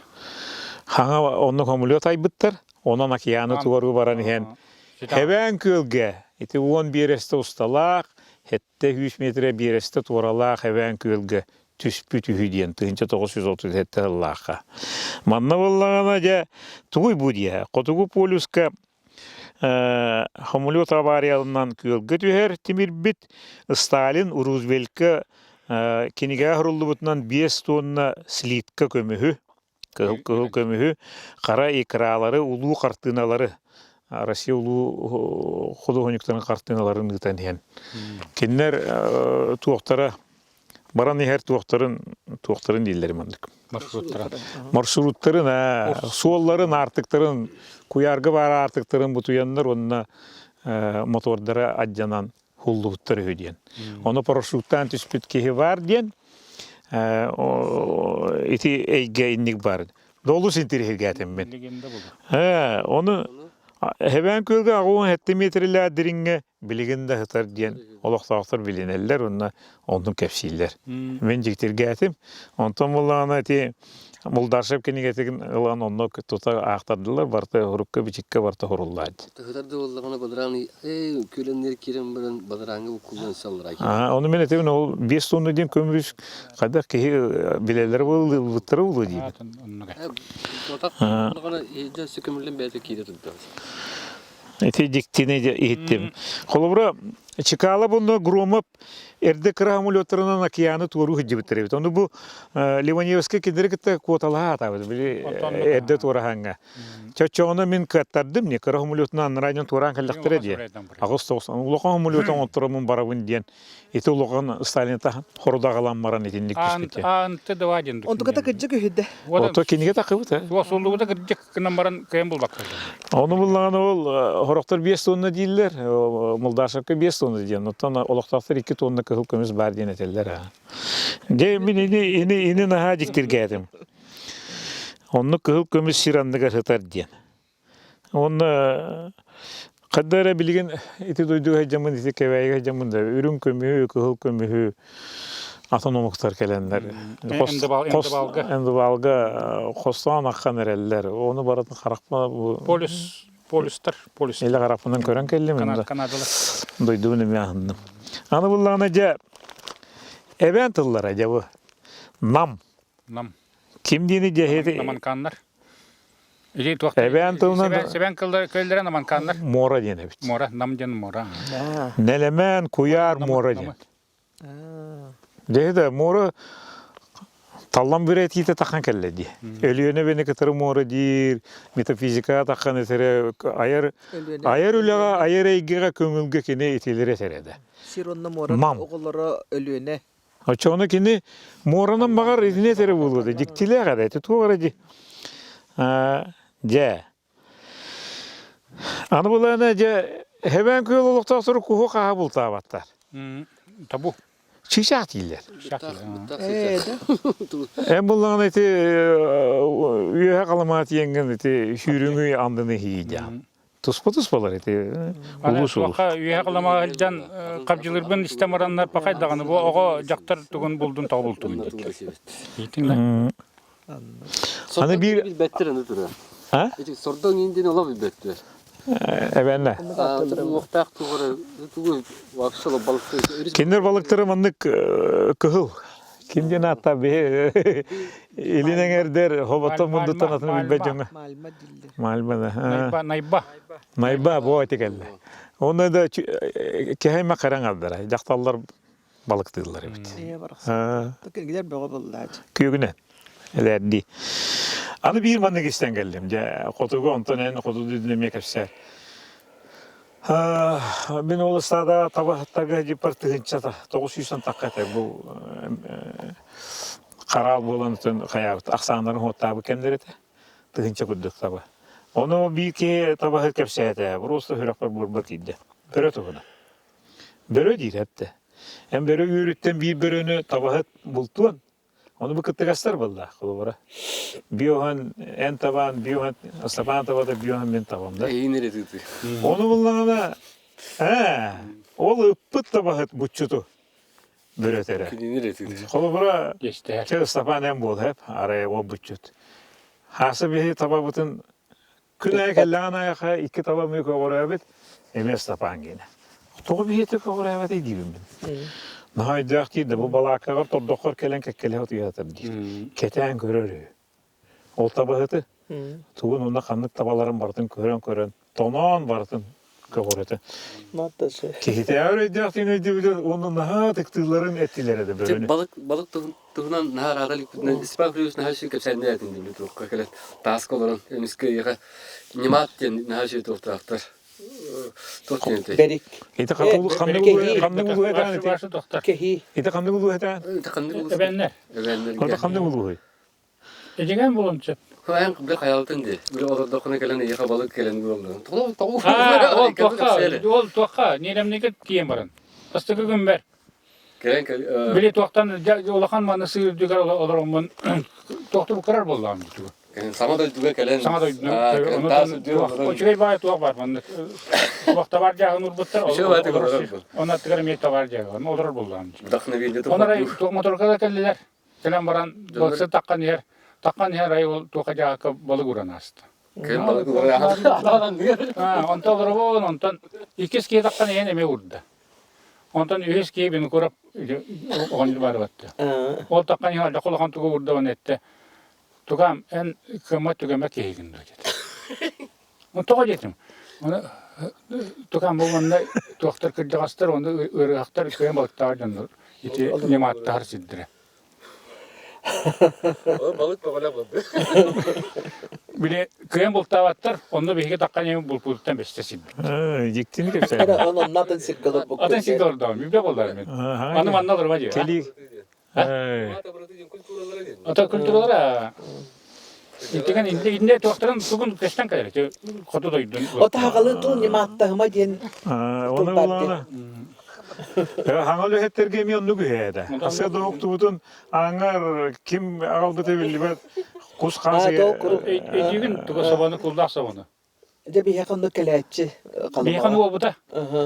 Хаңа онны хомлёт айбыттар. Онан океаны туру баран ен. Heven kölge, iti 10 bireste ustalaq, hette 100 metre bireste turalaq heven kölge, tüspü tühü diyen, 1930 hette Allah'a. Manna vallağına ja, tuğuy bu diye, kotugu poluska, homolot avariyalından kölge tüher, timir bit, Stalin, Roosevelt'ka, kinige hurullu butunan 5 tonna slitka kömühü, kömühü, kara ikraları, ulu kartınaları, Россия улуу художниктарын картиналарын гытан. Кинер туактара баран ихер туактарын дилдер мандык. Маршруттарын, суолларын артыктарын, куяргы бар артыктарын бутуяннар онна мотордары аджанан хуллуттары хөден. Оны парашюттан түспүт кеһи бар ден. Ити эйге инник бар. Долу синтиргәтем мен. Оны Heven kölge ağuğun hette metreler diringe biliginde hıtar diyen olaqtağıtır bilinirler, onun kepsiller. Ben ciktir gәtім, ondan mullağına eti muldarşap keni getigin ılan onu tuta ağıtadırlar, barta hurukka biçikka barta hurullaydı. Hıtarda ollağına badarağını, kölenleri kirem badarağını bu kullanışallar. Onu ben etemin ol 5 tonu diyen kömürüz kadar ki bileler vıttırı ulu diyeyim. Ollağına ejdersi kömürlen beyde kirem. Eti diktine ettim. Kolubra Чикала bunu gromap erde kıramulyoturunun океаны туру hıcıbıtırı. Onu bu Ливаневский кедер китте квоталаha tabi bili erde turahanga. Çöçöğünü min kattardım ne kıramulyotundan rayın turan kallıktırı diye. Ağustos uluğun mulyotan oturumun barabın diyen. Eti uluğun Stalin tahan horuda kalan maran etinlik düşkütü. Антı davadın. Onu kata kıcı gühüdde. Oto kinige takıbı ta. Osulluğu da gidecek kınambaran kıyım bulmak. Onu bulan ol horoktar 5 tonna değiller. Moldaşevka 5 tonna diyen. Ondan olaqtaqtar 2 tonna kıhıl kömüz bar diyen eteller ha. De min ini naha diktir geldim. Onu kıhıl kömüz sirandı garıtar diyen. Onu kaddara bilgin iti duyduğu hecamın iti kevayi hecamın da ürün kömühü, kıhıl kömühü autonomuktar kelenler. Endibalga kostan akkan ereller. Onu baratın karakma bu... Polis. Ele karapından kören kellim. Kanadalı. Duyduğunu mi anladım. Anı bullağınaca eben tıllar acaba. Nam. Kim dini cehedi? Naman kanlar. Eben tılına Seben köylere naman kanlar. mora diyene bit. Mora, namcan mora. Nelemen kuyar mora diyene. Cehedi mora tallan bir etiyete takan kelle diye. Ölüyene beni kıtırı mora dir. Metafizika takan etere ayar ülağa ayar eygiga köngülge kine etilir eterede. Sironda moran Mam. oğulları ölüğüne. Açonu kini moranın bağır etine tere buldu. Diktile kadar eti tuğaracı. Ce. Anı bulana ce hemen köy oluktan sonra kuhu kaha bulta battar. Tabu. Çişat değiller. Şakir. En bulana eti üye kalamat yengen eti şürünü andını hiyeceğim. Tuspalar eti. Ulus ulus. Vaka üye kılama halcan kapçılırben istemaranlar pakay dağını. Bu oğa jaktar tuğun buldun tağı buldun. Yitin lan. Hani bir... Biz bettiren ötürü. Ha? Sordan indin ola bir betti. Ebenle. Muhtak tuğru vakşalı balıkta. Kinder balıkları mandık kıhıl. Kimden hatta bir elinen erder hobatta mundu tanatını bilbecene. Malma dilli. Malma da. Nayba. Nayba bu etikelle. Onda da kehayma karan aldılar. Jaktallar balık tığlar evet. Neye var? Ha, Bakın gider böyle bulacak. köyüne. Elerdi. Anı bir mandık isten geldim. Kotugu ondan en kotugu dinlemeye kapsar. Ben olasada tabahattaga jipar tığınça da 900 takata bu karal bolanıtın kayabıt aksanların hotabı kendileri de tığınça kuduk taba. Onu bir ki tabahat kapsayata burası hırapar burbat idi. Böyle tohuna. Böyle değil hep de. Hem böyle yürütten bir bölünü tabahat bultuğun. Onu bu kıtlık astar valla kulubara. Biyohan en taban, biyohan astaban tabada biyohan ben tabamda. İyi nerede? Onu bulana ol ıppıt tabahat buçutu. Böyle tere. Nerede? Kulubara Geçti. çağ astaban en bol hep araya o buçut. Hası bir tababutun künaya kellana yaka iki tabam yok oraya bit. Emes tapan gene. Toğu bir yetek oraya bit edeyim ben. Nahay dağıtıydı bu balakalar tordoklar kelen kekkele otuyadır diyor. Keten görür. Ol tabahatı. Tuğun onda kanlık tabaların bartın kören. Tonan bartın kavurete. Nattası. Kehite öyle dağıtıydı diyor. Onun naha tıktığların ettileri de böyle. Balık tuğunan nahar aralık ispat biliyorsun her şey kapsayın nereden dinliyor tuğuk kakelen task olan emiski yaka nimat diyen her şey tuğuk aktar. Berik. Ite kanlı bulu eden eti. Varşı doktor. Kehi. Ite kanlı bulu eden. Ebenler. Orada kanlı bulu. Ecegen bulunca. Ben bir hayaltın de. Bir orada dokuna gelen yaka balık gelen bir oldu. Tuğuk. Ol toqa. Nilemneke diyem baran. Astıkı günber. Gelen Bili toqtan olakan manı sıyır dügar olaramın. Toqtu bu karar bollam diyor. Sama da duga gelen. Sana da o çiğ bay tuaq var manı. Vaqta var jağın urbuttar. Ona tıgarım yetta var jağın. Olur bollam. Dakna bir de Onlara toq motorka kelliler. Selam baran bolsa takkan yer. Takkan yer ay ol toqa jağı balık uran astı. Ken balık var. Ondan olur bolun ondan ikis ki takkan yen eme urdu. Ondan ühes ki beni kurup on var battı. O takkan yer da kulakan tuğu urdu on etti. Tuğam en kıymet tükemek yegin dedi. On toqa jetim. Ona Tukan bulmanda doktor kırcağızlar onda ırgaklar köye balıklar canlar. İti nemattahar siddire. O balık babana buldu. Bile köye balıklar onda bir iki takkan yemin bulpuluktan beste siddire. Jiktini kepse. Ana onun nadın sirkalı bu. Atan siddire orada bir de bollar men. Anı manna durma diyor. Keli. Mata burada diyen kulturalara geldi. Ata kültürlara. İtikan inde doktorun bugün kaçtan kadar? Kodu doydun. O tağalı tıl nimattahıma diyen Onu bulana. Hangalı hetterge mi onu gühede. Asya doktubutun angar kim ağalbıta bildi ben kus kansı. Ediğin tuğ sabanı kuldak sabanı. de bir yakında keletçi Bir yakan o bu da.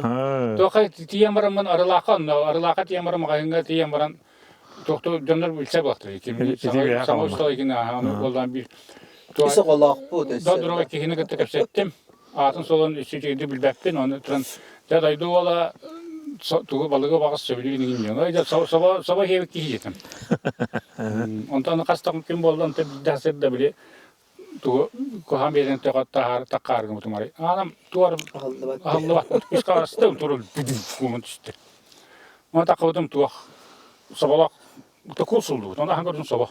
Ha. Toka tiyan baran arılaka tiyan baran magayınga tiyan baran doktor canlar bilse baktı. Kim sama usta ikin onu oldan bir. Ise kolak bu da. Da durağa kihini gıttı kapsettim. Atın solun içeceğiydi bilbektin onu tren. Da daydı ola tuğu balığı bağız söylüyor ingin. Ya sabah hevik kihiydim. Ondan kastam kim boldan te dasır da bile tuğu koham beden takar mutumari. Anam tuğar aldı bak. Biz karastım turul kumun düştü. Ona takıldım tuğ. Sabah takulsuldu. Ona hangi sabah.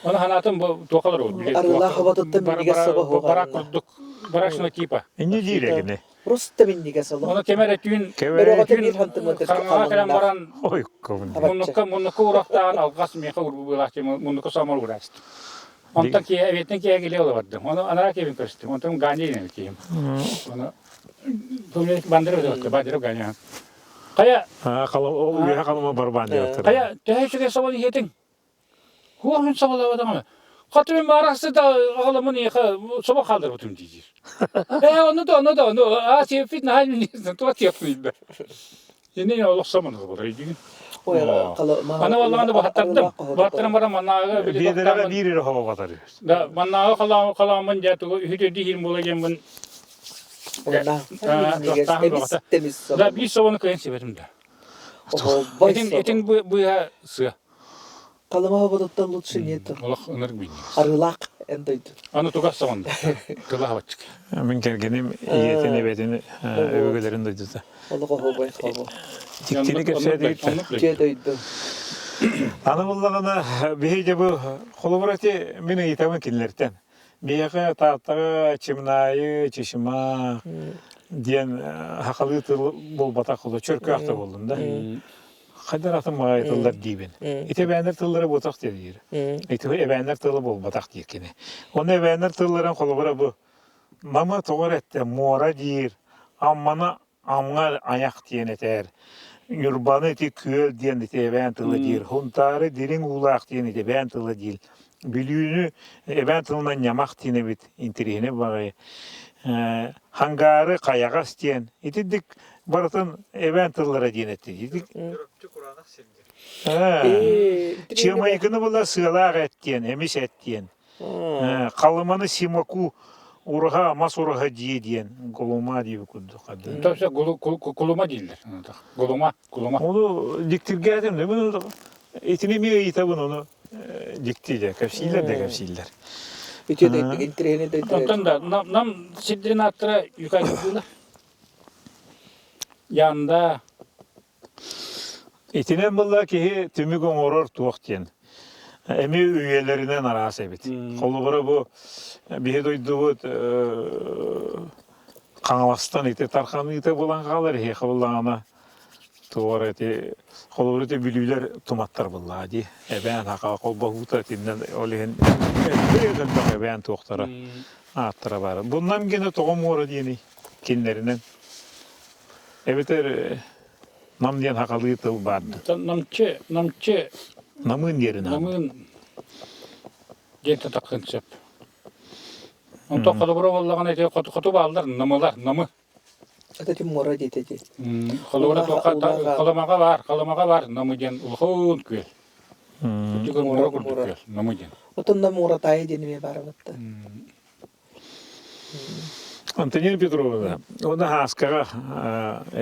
Ona hanatım bu tuğalar oldu. Arıla hava tuttum bir sabah o. Barak kurduk. Barak şuna kipa. İnci değil gene. Rusta bindiğe sabah. Ona kemer etüğün Böyle o bir hantımı karnına kelen baran Oy kovun. Munukka uğraktan algas meha uğraktı. Munukka samar uğraktı. Ondan ki evetten ki geliyor vardı. Onu anarak evin karıştı. Ondan gani ne diyeyim. Onu böyle bandırı da bandırı gani. Kaya Ha kalam o ya kalama barban yaptı. kaya tehlikeli sabah yedin. Huanın sabahla adamı. Katımın marası da ağlamın yaka sabah kaldır bütün diyeceğiz. Onu. Asi fitne halini neyse tuvat yapmayın. Yine ne olursa bunu burayı diyin. O ya kala. Ana vallahi bu hatırladım. Bu hatırım var mannağı bir Bir bir hava batarıyor. da mannağı kalamın jatuğu hüdü değil bulacağım ben. Ona. Temiz Da sabah. bir savunu kayın severim de. O boy Etin bu ya sığ. Kalama hava tuttum lütfen yeter. Allah onur bilmiyor. Arılak endeydi. Anı tukas savundu. Kıla hava çık. Min kergenim iyetini bedeni övgülerin duydu da. Allah o boy hava. Jiktini kepse değil. Kedeydi. Ana bullagana bihece bu kolaborati meni itaman kinlerden. Biyaga tahtaga çimnayı çişima diyen hakalı bol batak oldu. Çörkü akta buldum da. Kadar atım ayetler dibin. İte beğenler tılları botak diyor. İte beğenler tılı bol batak diyor kine. Onu beğenler tılların kolabora bu. Mama toğur ette mora diyor. Ammana amgar ayak diyen eter. Yurbanı eti köl diyen ete beğen tılı diyor. Huntarı derin ulak diyen ete beğen tılı değil. Bilüğünü beğen tılından yamak diyen bit intirihine bağı. Hangarı kayagas diyen. İte dik baratın beğen tıllara diyen ete. Çığma yıkını bula sığalak et diyen, emiş et diyen. Kalımanı simaku urha, mas urha diyen. Goluma diye kuddu kadın. Tabii kuluma değiller. Kuluma. Onu diktirge edim de bunu etini mi yitabın onu diktiyle kapsiller de kapsiller. Ütüdeydi, intirihine de. Ondan da nam siddirin attıra yukarı gidiyorlar. Yanda Etinen bulla ki tümü gomoror tuğuk diyen. Emi üyelerinden arası ebit. Kolubara bu bir duydu bu Kanavastan ite tarkanı ite bulan kalır he kavulana. Tuğar ete kolubara ite bilüler tumattar bulla hadi. Ben haka kol bahuta tinden olihen ben tuğtara. Attıra var. Bundan gene toğum uğra diyeni kinlerinden. Evet nam diyen hakalı tıl vardı. namçı Namın yerine. namın gente takın çöp. Ondan kalabura vallahan ete kutu bağlar namı. Atatürk mora dedi. Kalabura kalamaga var namı gen ulhun köy. Çünkü mora kurduk köy namı gen. Otundan mora tayı denime barabattı. Антонин Петровна, ona haskara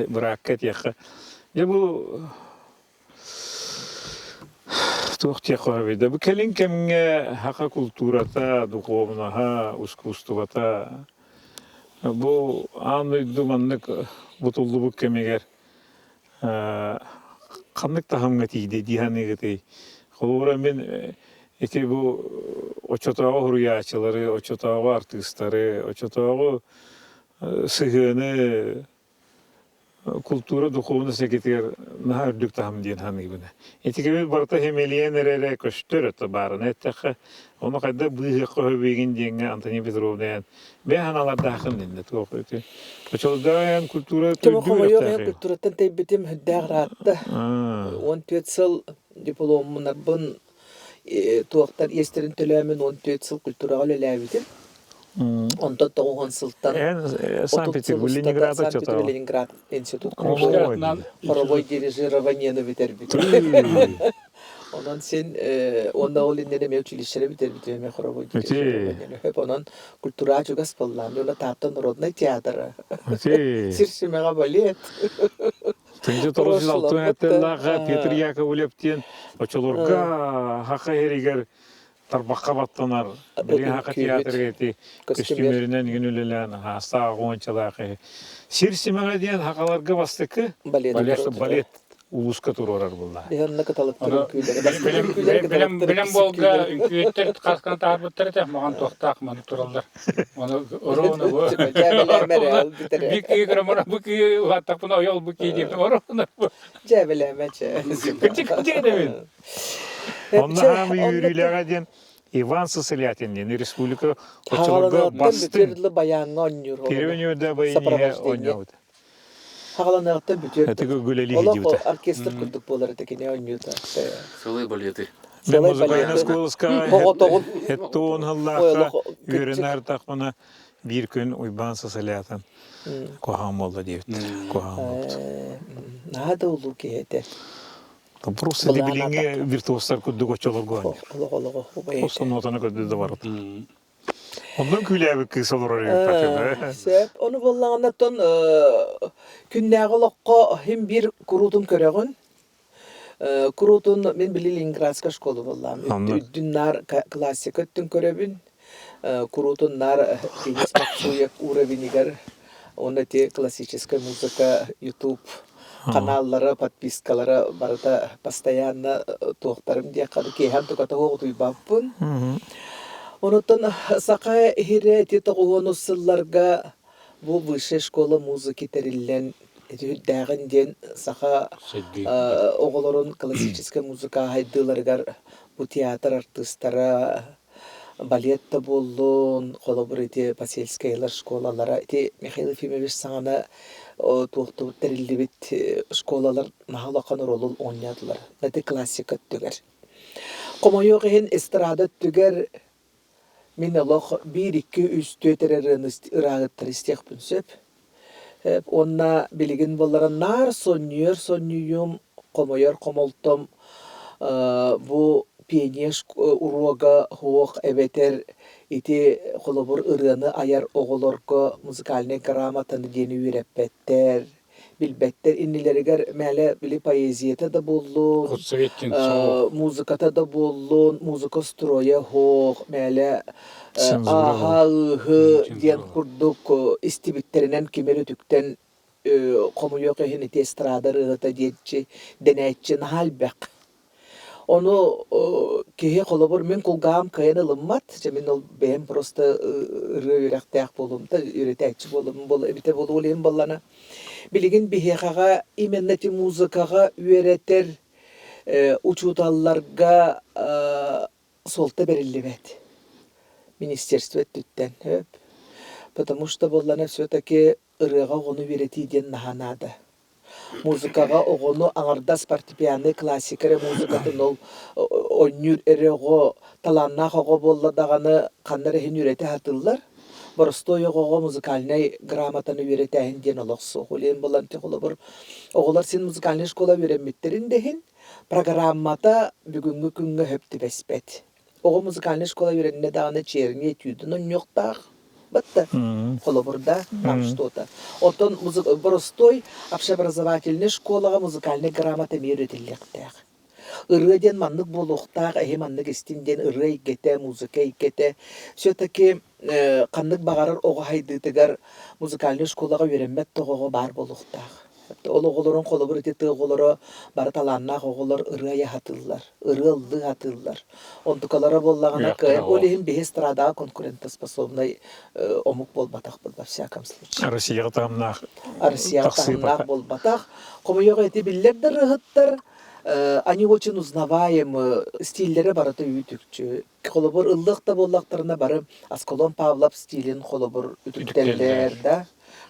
bırakket yakı. Ya bu tuhtiya bir de bu kelin kemge haka kulturata, dukovna ha, uskustuvata Bu anı dumanlık butuldu bu kemeger. Kanlık tahamga tiydi dihanı gıtı. Kolubura men eti bu oçotağı huryaçıları, oçotağı artistleri, oçotağı sıhhını kultura duhovunu sekreter naha ördük tahım diyen hanı gibi. Etikemi barta hemeliyen erere köştür ötü barın. Etteki onu kadar bıyığı köhöbegin diyenge Antoni Petrovnayan. Ben hanalarda hakkın dinde tuğuk ötü. Oçoldayan kultura Tüm oxuma yok ötteki. kulturatan teybitim hüddäg rahatta. 14 yıl diplomunlar bun tuaqtar esterin tölämin 14 yıl kulturaga löläbidim. Onda 9 yıldan Санкт-Петербург, Ленинград чотаğı. Leningrad Institut Кошкартынан Хоровой дирижирование bitirdik. Ondan sen onda olinlere me училищере bitirdim хоровой дирижирование. Hep onun kultura çok aspallan. Yola taptan Народный театр. Сирсимега балет. Тынчы торус алтын әттеллаға Петр Яковлевтен очолорга хақа еригер тарбаққа баттанар. Білген хақа театр кеті костюмерінен günülelen hasta ғончалақы. Сирсимеға дейін хақаларға бастықы балет улуска турорар бұлла. Yanına katalıp durur Білем болга үnkүйеттер қасқан тарбыттыр да маған тоқтақ маны туралдар. Оны ороны бу. Bir kıyı kıramına bu kıyı uğattaq buna yol bu kıyı deyip ороны bu. Cebelemeçe. Küçük demin. Onda hamı yürüylere deyін Иван Сысылятин республика очолорга басты. Bütürlü bayan oynuyor. Перевенюда байниге ойнауды. Hağlanakta bütün. Этігі гүлелі Ola хидеуді. orkestr kurduk boları tekine oynuyordu. Солай балеты. Мен музыкальная сколыска Тоғын. хеттуын хыллақа үйренер тақмына bir gün Иван Сысылятин кохан болды дейбіт. Кохан болды. Nada olur ki hede. Просто дебилинге виртуостар күдді көчелерге ойнар. Ola. Просто нотаны көдді де барады. Ondan küleği kız olur oraya. Sep, onu bollağınaktan künnäği hem bir kurutun köregün. Kurutun men bili Leningradska şkolu bollam. Dünnar klasik öttün körebin. Kurutunlar Denis Maksuyev уровениger. Onda te классическая музыка, YouTube kanallara, подпискалары barda постоянно toxtarım diye kadı ki hem tukata hoğutuy bappın. Ondan saqa hire tete qoğonusıllarga bu высшая школа музыки терилlen dağından saqa oğulların klassическая muzika haydılargar bu tiyatr artistlara baletta bollun kolabirati paselskaylar şkolalara te Mikhail Efimович sana toxtu terillibit şkolalar nahalaqanır olul oynadılar. Nete klassika tüger. Qomoyoq hen estrada tüger min Allah 1-2-3 tötereriniz ırağıttır istiyaq bünsöp. Onna bilgin bollara nar sonnuyum qomoyor qomoltom bu piyeneş uroga hoq ebeter iti qolobur ırığını ayar oğolorko muzikalne gramatını deni ürepetter bilbetter innileriger mele bili poeziyete da bollun muzikata da bollun muzika stroya hoq mele aha ıhı diyen kurduk istibitterinden kimeri tükten qomu yok ehini testrada rığıta diyetçi denetçi nahalbek onu kihe kolabor men kulgam kayan alınmat. Cemin ol benim prosta ürektaq bolum da üretekçi bolum bol ebite bol olayım ballana. Bilgin biheqaga imenneti muzikaga üreter uçutallarga solta berillibet. Ministerstvo tütten hep. Потому что bollana все-таки ырыга onu üretiyden nahanada. Muzikaga oğunu ağırdas partipiyane klasikere muzikatın ol oynuyor erego talanna hogo bolla dağını kanları hen ürete hatırlar. Borostoy oğu muzikalne gramatını ürete hen diyen olaqsı. Olen bolantı olabur. Oğular sen muzikalne şkola öğrenmetlerin dehin programmata bugünkü günge hepti bespet. Oğu muzikalne şkola öğrenme dağını çeyrine etiyordun on yoktağ. Batta холобурда нам что-то. Отон простой общеобразовательный школага музыкальный грамота үйрөтүлөктөр. Ырыден маннык болуктак, маннык истинден ырый кете, музыка кете. Все-таки каннык багарар ого хайдытыгар музыкальный школага үйренмет тогого бар болуктаах. Ол оголорун колобур эти тыголоро бары талааннаах оголор ырыя хатыллар, ырылды хатыллар. Онтукалара боллагана Яктыра кайм ол. олихин бехе страда конкурентоспособный омук болбатах был во всяком случае. Россияга тамнах. Россияга Тахсыпа. тахыннаах болбатах. Комуйога эти биллердер рыгыттар. Они очень узнаваемы, стильдері барыты үтікчі. Қолыбыр ыллық да боллақтарына бары Асколон Павлов стилин қолыбыр үтіктерлер, да.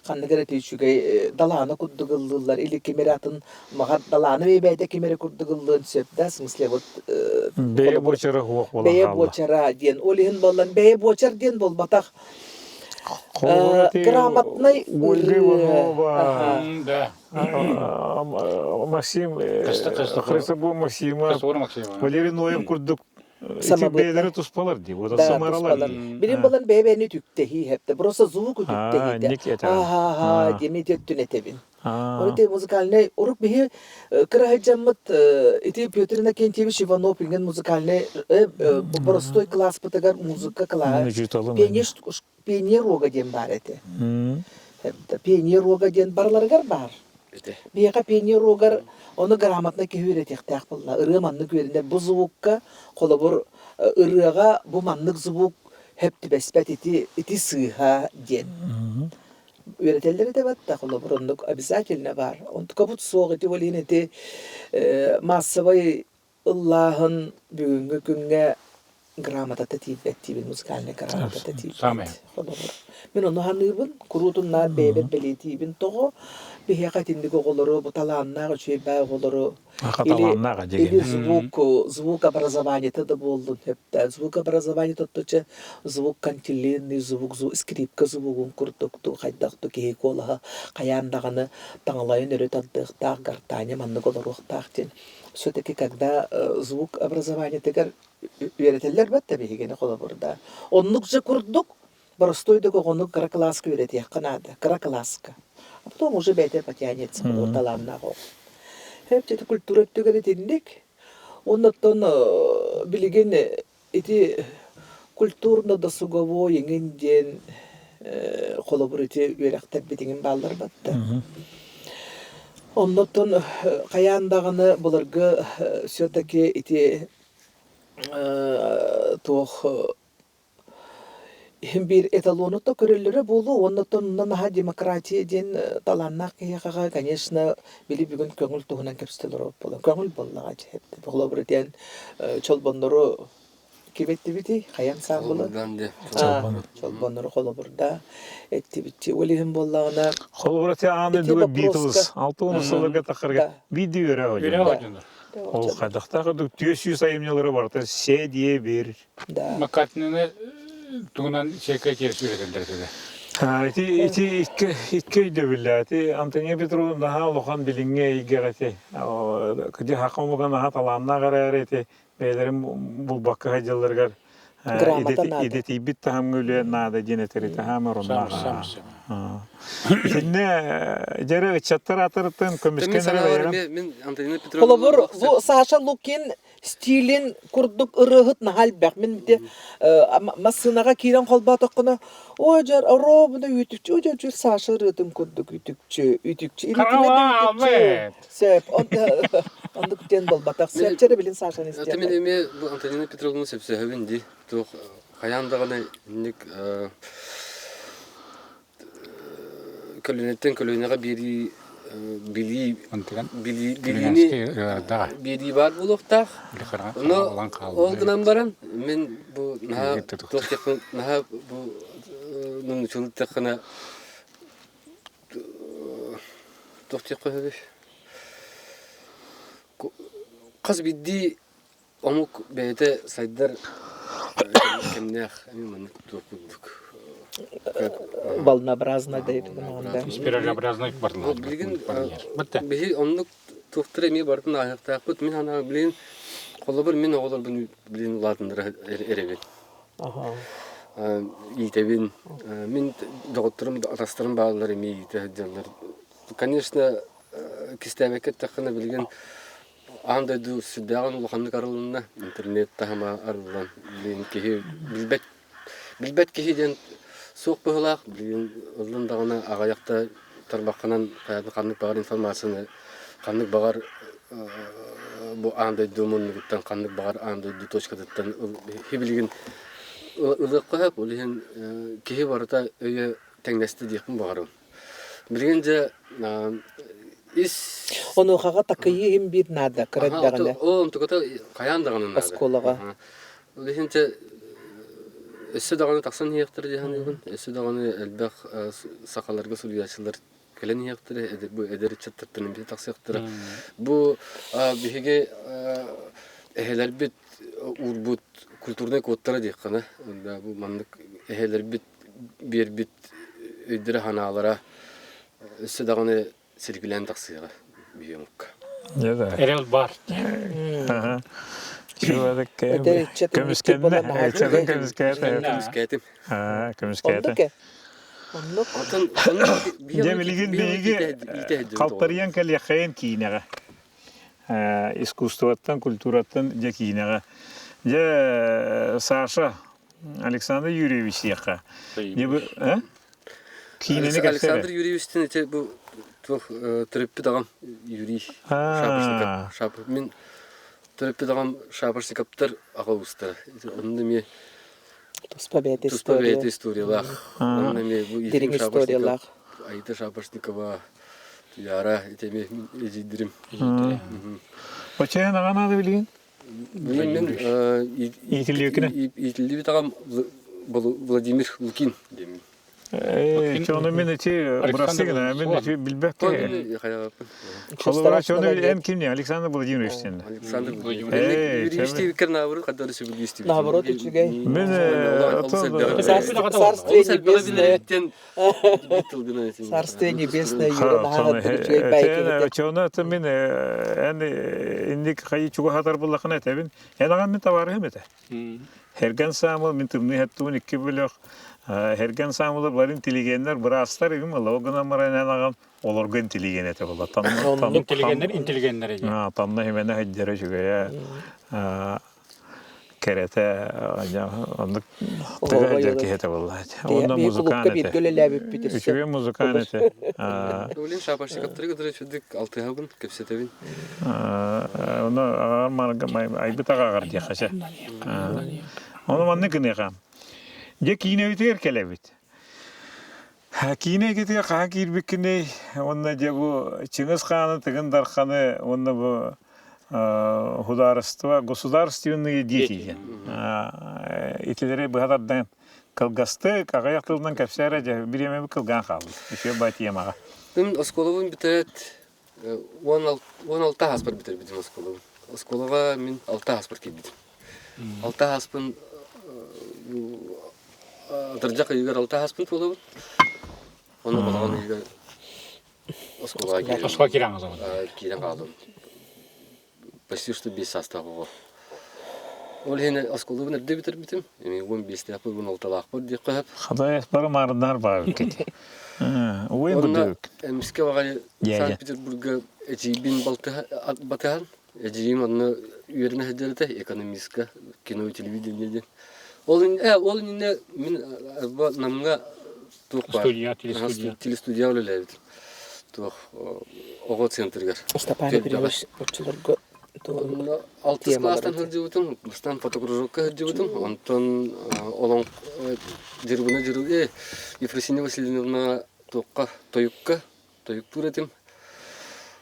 Қанны кәрі түйшіге даланы күрдігілділер, или кемератын мағар даланы бейбәйді кемері күрдігілділін сөп, да, в смысле, вот... Бейе бочары хуақ болан Бейе қалды. бочара ден, олихин болан, бейе бочар ден болбатақ. Грамотный... Ольга Иванова. Да. Максим, Кысты. Хрисабу Максима, Кысты Максим. Валерий Ноев курдук. Эти Самобытный. бейлері туспалар ди, вот Да, самаралар туспалар. ди. Билин болан бейбәйні түктехи хепті, просто звуку түктехи. ник етер. Ага, деметет түнетебин. А, Орите музыкальный урук бихи кырахаджаммыт ити Петрина Кентьевич Иванов пинген музыкальный простой класс пытагар музыка класс. житалым. Пионер рога ден бар эти. М. Пионер рога ден барларгар бар. Бите. Бияка пионер рогар оны грамотно күйретектәк булла. Ыры манны күйрендер бу звукка колобур ырыга бу маннык звук хепти беспет ити сыха ден. Üretenleri de var da kolaboroндук обязательно var. Он kabut soğuk eti olin eti massavay Allah'ın bugünkü günge gramata tetip etti bir musikalne gramata tetip. Same. Men onu hanıbın kurutunlar bebet beletibin toğu bir hakatindeki oğulları bu talanlar şey bay oğulları Хаталаннага или деген. звук образования тогда болду hep de звук образования тоттуча звук кантиленный звук скрипка звугун курдукту хайдакту кейик олаха каяндаганы таңлайын өрөтаддыктак гартаня манны колоруктак ден все-таки когда звук образования тегер үйрөтелер бетте бегене колобурда оннук же курдук простойдук огонук каракласка үйрөтөк канада каракласка а потом уже бете потянется таланнага. Hepsi kültür öttügeri dindik. Ondan bilgen iti kulturna da sugovo yengen kolaborati üyerekter bitingen ballar battı. Ondan kayandağını bularga все-таки iti toh hem bir etalonu da körülleri bulu ondan naha demokratiya den talannak yaga конечно bili bugün köngül tuğunan kapsteler bolu köngül bollaga hepti kolaboratiyan çolbonları kibetti biti kayan sağbulu Ben de. çolbonları kolaborda etti bitti olihim bollagana Холборати аны Эти дуга вопроска. Beatles 6-10 такырга видео Öyle өрө. oldu. Ол кадактагы 400 айымнялары бар. Се дие бер. da Makatını tuğunan şekayet yerisi üretenler dedi. Ha, ити икке дөбүләти Антония Петровна наха лохан билинге игерати. Кыды хакымга наха таланна гарарати. Бейлерим бул бакка хаҗаларга Грамота надо. идети бит тахамгүле нада динетери тахамырна. Сам. Синне жара чаттар атыртын Мен көмүскенлер саналар байрам. мен Антонина kolobor Петровна. bu Sasha Lukin stilin kurduk ırıhıt nahal bak men de masınaga kiren kolba toquna o jar aro bunda ütükçü o jar Sasha rıtın kurduk ütükçü Karava Ahmet. Sep onda den bol batak sepçere bilin Sasha'nı Temin istiyor. eme bu Антонина Петровна sepse hövindi. Tuh kayandağını ник kölünege biri bili Antikan. bilini Daha. biri var bulukta. Onu Olan kaldı. oldunan baran men bu naha Getirdik. tohtekun naha bu nun çuluktakına tohtekun höbüş. Kız biddi omuk beyte saydar kemneh emin tohkunduk. Волнообразно deyip onda. Spiralобразный барлар. Bilgin Bitti. bihi onluk tohtur emi bardın ayaktakut min hana bilin kolabır min oğlar bunu bilin ladındır erebet. Aha. Yitebin min doktorum atastarım bağlılar emi yitehdiyanlar. Конечно, кистәбекет тахына билген анда ду сүддәгән улханны карылына интернет тахама арылган билин кеһи билбет Билбет кихиден соқ быһылаах билген ыллын дагына агаякта тарбакканан каннык багар информацияны каннык багар бу андай думуннугуттан каннык багар андай ду точкадыттан хибилген ылыкка булген кихи барыта өйө теңнести дейкин багарым. Билгенже ис Onu haga takıyım bir nada kıradağına. О, туката каяндаганы. Осколага. Билгенже эссе даганы таксан хектар дегенген. Эссе даганы элбек сакаларга сулуячылар келен хектар бу эдеричет таттын бир таксыктыр. Бу биге эхелер бит урбут культурный кодтары дейканы. Бу мандык эхелер бит бир бит өйдөрө ханалара эссе даганы силгилен таксыга биемк. Яда. Эрел бар. Şuradaki Öderiçet kömüskenne, olan içeriden kömüskenne. Скетим. Ha, Onu kömüskenne. ke. Onu Cemiligin beygi kalpariyan kal yakayın kiynege. İskustuvattan, kulturattan ja kiynege. Ja Sasha Alexander Yurievich yaka. Ne bu? Ha? Kiyneni Александр göster. Юрьевичтин эте бу төрөппү дагам Юрий Ha. Шапыр. Мен төрөппү дагам Шапырсикаптар агабыстар. Онда ме Tuspabet Туспавет история. историялар. Онда ме бу Дерин историялар. Айта Шапырсникова Яра этеме эжидирим. O çayın ağana da bilgin. Мен İtiliyokine. Итилиби дагам Владимир Лукин демин. Çoğunu min içi burası gene, min içi bilbek ki. Kalıvara çoğunu en kim ne? Alexander Vladimirovich. Александр Эй, Юрьевичти викернабыр кадары сөбүлгүстү. Наоборот, үчүгэй. Min Царствие небесное. Царствие Царствие небесное юрон хагат үчүгэй байкы. çoğunu atı min en indik kayı çoğu hatar bullakına etebin. En ağam min tavarı hem ete. Hergen samı min tırnı hettuğun iki bölük. Hergen samılar var inteligenler buraslar evim Allah o gün amara en ağam olurgu inteligen ete bulla. İnteligenler ece. Tanna hemene haccara şuga ya. Kerete anlık tıgayca ki ete bulla. Onda muzukan Bir ete. gölelebip bitesi. Üçüge muzukan ete. Олин шапашты каптыры кадары чөдүк 6 хабын кепсетебин. Onu ağar marga aybıt ağar diye kaça. Onu manne kine kam. Je kine biter kelebit. Ha kine getiye kaha kirbikine onna je bu Çıngiz Han'ın tıgın darkanı onna bu hudarıstva государственные дети. İtileri bu hadardan kılgastı kagayaklarından kapsara je bireme bir kılgan kaldı. Еще батiyemağa. Мен Осколовын битет 16 хаспар битер битим Осколовын. Осколова мен 6 хаспар кебитим. 6 хаспын Дыржак үйгөр 6 хаспын толобун. Оны балган үйгөр Осколова келdim. Osqa kiran o zaman. Кирен калдым. Почти что без состава. Ол хене Осколовын эрде битер битим. Эми 15 тапы 16 лакпыр деп коюп. Haday bara marınlar var kiti. Oyun bu Онна dök. эмиске багалы Иә, Санкт-Петербурга эжибин батахан. Эжибин аны үйрөнө хеджерде экономистка, кино и телевидение. Ол инде мен намга тук бар. Студия, телестудия. Телестудия өлелебит. Тук ого центргер. Стапаны Григорьевич училарга. Алтыс класстан хыржыбытым, бустан фотокружокка хыржыбытым. Онтон олон жирбуна жируге Ефросинья Васильевна тукка тоюкка туретим.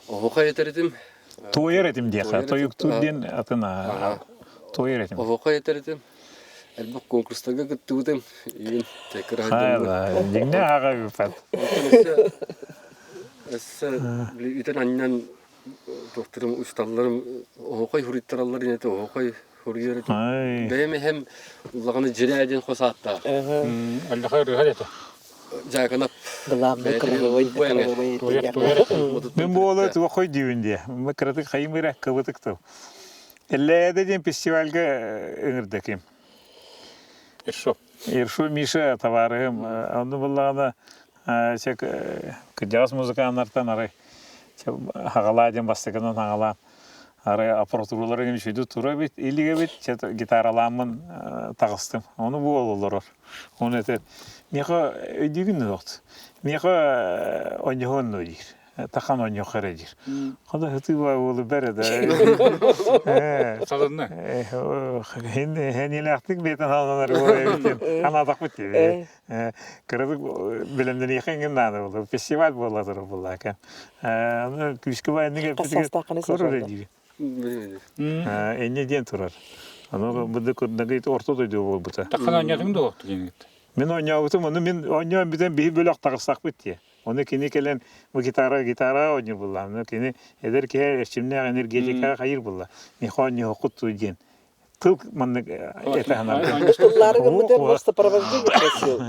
Ого етеретим. Toyar etim diye. Toyuk tudden atına. Toyar etim. Ого етеретим. Элбек конкурстарга кыттыбытым. Ийин текер хайдым. Hayda. Dinle ağa bir fat. Эссе ütен аннан докторым усталларым огой хуриттараллар инете огой хурьер. Ay. Беме hem улаганы жирәден хосатта. Allaha rıhal ete. Жаканап. Главный кровой. Ben bu olayı tuva koy diyorsun diye. Mıkıratık hayım bir kıvıtık tı. Elle edeceğim festivalge ıngırdakim. Erşo. Irшу Миша товарым. Onu bullağına çek kıcağız muzikanlardan aray. Hağala edin bastıkından hağala. Арая аппаратуралар эми шүйдү тура бит, илиге бит, гитараламын тагыстым. Оны бу ололор. Оны эте меха өйдүгүн докт. Меха оньхон нодир. Тахан оньхон харадир. Када хыты ба болу береде. Салынна. Хенилактык бетен алганар бу. Ана так бит. Кырдык билемден яхен нада болду. Фестиваль болду булака. Аны күшкө байныга көрөдү. Энне ден турар. Аны буда көрдөгөй ортодойду болбута. Такана ойнадың да оқты кенет. Мен ойнабытым, оны мен ойнабым битен бии бөлөк тагырсак бит. Оны кини келен гитара ойнай булам. Оны кини эдер ке эчимне энергетика хайыр була. Механи окуту ден. Тылк манны это ана. Тыллары гымыдер просто провождение просил.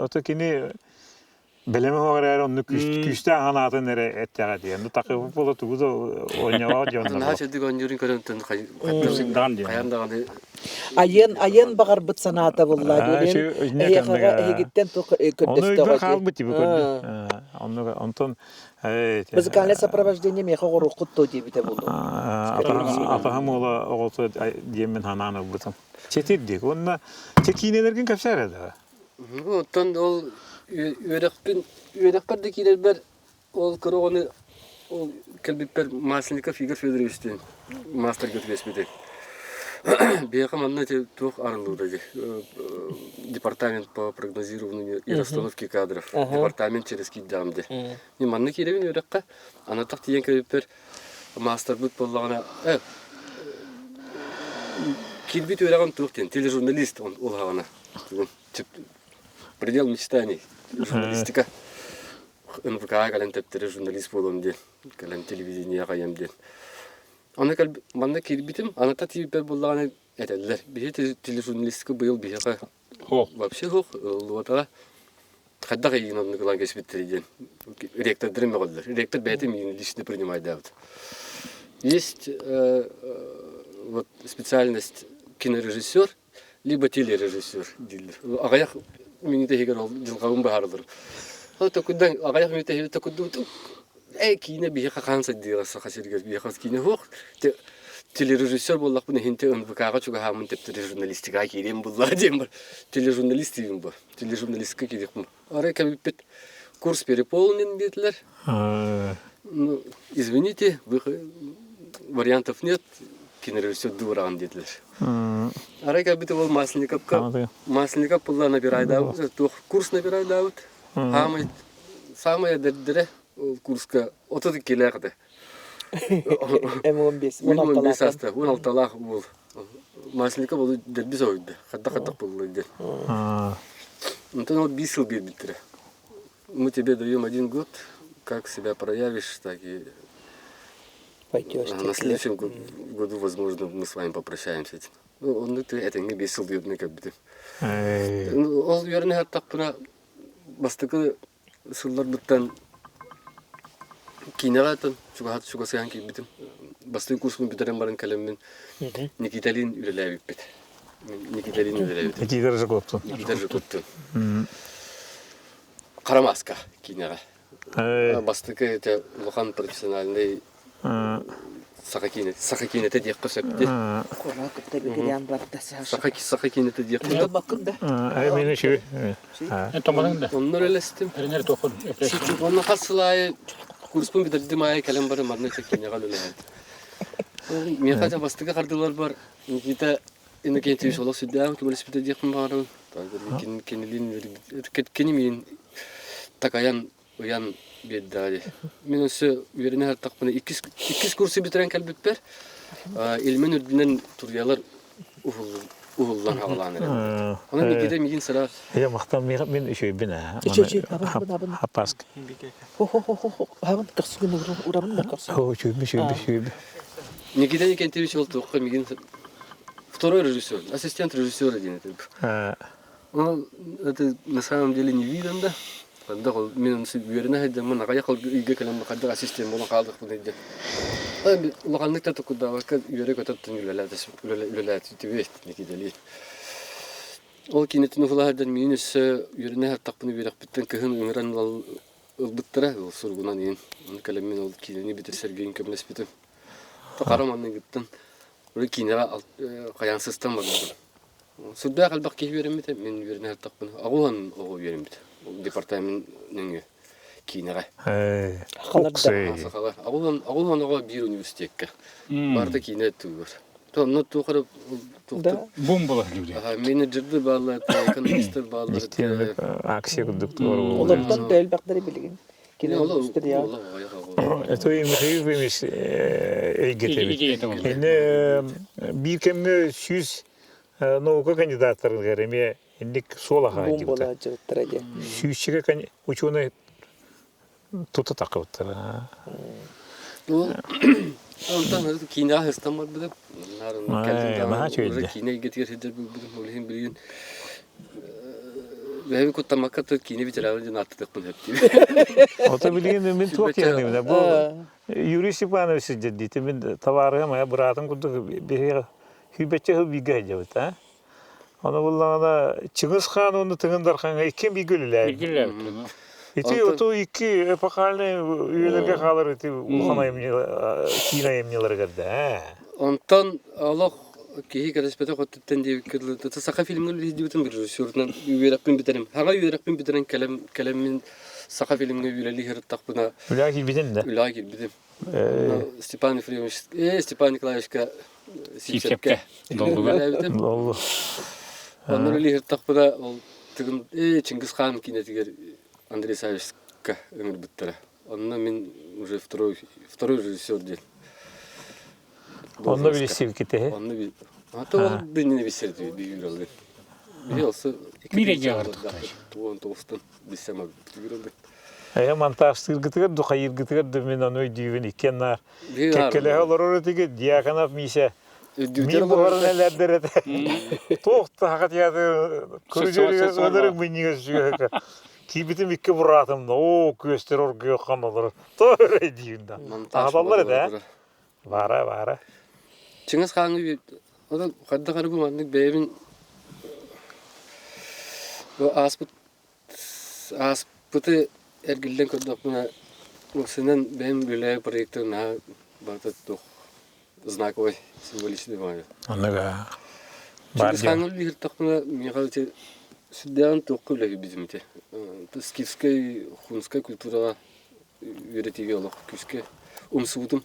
Ото кини Белеме оғар онны күшті аңанаты нере әттіға дейін. Тақы болы тұғызы ойнауға жонлар. Наға шедік ойнырын көрінтін қаяндағаны. Айын бағар бұт санаты болла. Егеттен тұқ көдесті Оны үйбір қал бұт дейбі көрді. Онтон... Музыкальное сопровождение меха ғору құтту дейбіте болды. Атағам ола оғылсы деймен хананы бұтым. Четердік. Онына текинелерген көпсер әді. Оттан ол... Üyedekper de kiler ol kırığını ol kelbipper Maslinka Figür Federation master götürmesmedi. Bir yakam anna te tuh araludaydı. Департамент по прогнозированию и расстановке кадров. Департамент через кидамды. Не манна килевин üyedekka ana tak diyen kelbipper master büt bollarına kilbit üyedekan tuhten telejurnalist ol hana. Предел мечтаний. Журналистика. НВК кален тептери журналист болом ден. Кален телевидение каям ден. Аны кал манна кирбитим, аны та типер боллаганы этелер. Бие тележурналистика быйыл бие ка. Вообще хох луатара. Хадда кайын аны калан кесбиттери ден. Ректор дреме голдер. Ректор бетим лично принимает давт. Есть вот специальность кинорежиссер либо телережиссер. Агаяк минуте хигер ол жылгабын баардыр. Ол токудан агаяк минуте хигер токуду. Кине бие хаканса дираса хасиргер бие хас кине хох. Телережиссер боллак буны хинте НВКга чуга хамын тептер журналистика кирем булла дем бар. Тележурналист дим бар. Тележурналистика кирекм. Ара кабипет курс переполнен битлер. Ну, извините, вариантов нет. Кинорежиссер дуран дедлер. Арай кабите ол Масленников пулла набирай давут, тух курс набирай давут. Самая дердере курска отоды келерде. М15 аста, 16 бол. Масленников бол дербиз ойды. Хадда пулла дер. Антон вот 5 жыл битре. Мы тебе даем 1 год, как себя проявишь, так и на следующем году, возможно, мы с вами попрощаемся. Ну, это не бесил, не как бы. Он, вернее, так про бастыкы сыллар буттан кинегатан, шуга сыян кибитим. Басты курсун битерен барын калеммен Никиталин үлеләбит бит. Никиталин үлеләбит. Никитар жакоптун. Никитар жакоптун. Карамаска кинега. Бастыкы это лохан профессиональный Сахакинете диек кысыпты. Сахакинете диек кысыпты. Мені шүй. Томадың да. Оннор элестим. Эренер тоқын. Онны хасылай курспун битердим ай калем бары марна чеккене галулай. Мен каза бастыга кардылар бар. Никита инекенти шолок сүдәм кемелспите диек барын. Кенилин кеткеним такаян уян беддали. Мен өсө үйренер тақпыны 2 курсы битирен калбиппер. Илмен үрдүнен турьялар ухуллан хагалан эле. Аны никиде мигин сара. Я мактам мен үшөй бина. Хапаск. Хаван кырсыгын урабын да кырсы. Үшөй. Никиде Никентьевич ол тоққа мигин второй режиссер, ассистент режиссера деген это. Он это на самом деле не видно, да. Когда мен үйренә һәдә мен ага якыл үйгә калам кадда ассистент булган калдык бу диде. Ай лаганлыкта тукуда вакыт үйрә көтәттен үләлә тибет никидели. Ол кинетне фулардан минус үйренә тапны бирәк биттен кыһын үңрән ул биттера ул сургунан ин. Ул калам мен ул кинене битер сергейн кемлес битем. Тоқараманның гыттан. Өлі кейінеға қаяңсызтан бар болдым. Сүрді қалбақ кейі беремеді, мен беріне әрттақпын. Ағуан оғы беремеді. Департаментнің кейінеға. Ағуан оға бір университетке. Барды кейіне түгір. Тоны туқырып Бум болар gibi. Менеджерді бағылар, экономистер бағылар. İsteyene aksiye kıldık doğru. Олардан дөйл бақтары білген. Это им хүйбемеш эйгетемеш. Bir kemge 100 наука кандидаттарын кереме индик солаха Бум дипта. бола жыттыра де. 100 ученый тута такыптыр. Ondan Kina hırstamar bir de Maha çöydü. Kina'yı getir hediye bilin bilin. Ve bir kutlamak da Kina bir telaffuz attık bunu hep diye. O da bildiğin ben çok yani bu yürüyüşü bana sizce ben tavarım ya bıraktım kudu bir hübetçe hübige ediyordu ha. Ona bullana Çıngiz Han onu tığındar kanga iki bir gülüler. Bilgiler. İti o iki epokalne üyelerge kalır iti ulana Kina emniler geldi ha. Ondan Allah ki kadar spete kottun diye kirli. Saka filmleri izliyordum bir rejisörden üyerakpin biterim. Haga üyerakpin bitiren kalemin saka filmleri üyeli hırttak buna. Ülaki bidin de. Ülaki bidim. Stepan Efremovich, Stepan Nikolaevичка Sipsepke. Dolduga. Allah. Onlar üyeli hırttak buna tıgın Çingiz Han kinetiger Андрей Савичка ömür bittere. Onunla ben уже второй режиссер değil. Onda bir sevkite. Onunla bir. Hatta o dinini bitirdi bir yürüldü. Bir olsa Bir de geldi. Tuğan toğustan bilsem abi yürüldü. Ya montajtır gıtıgır duhayır gıtıgır da men onu düğün ikenler. Kekkele olur orada diyakanap mişe. Mi buharın ellerdir. Toğta hakat yadı. Kırıcılığı onların biniyor şu. Ki bitim iki buratımda. O göster orgaya kanaları. Doğru ediyordu. Adamlar da. Vara. Çıngiz Han'ı bir o da kadda karı bu anlık beyin bu aspıtı ergilden koduk buna bu senin benim böyle projektörüne batat doch знаковый символичный var. Anlaga. Çıngiz Han'ı bir takımda mihalçe südden tokkuyla bizim te. Skifskay, hunskay kultura üretici olarak küske umsudum.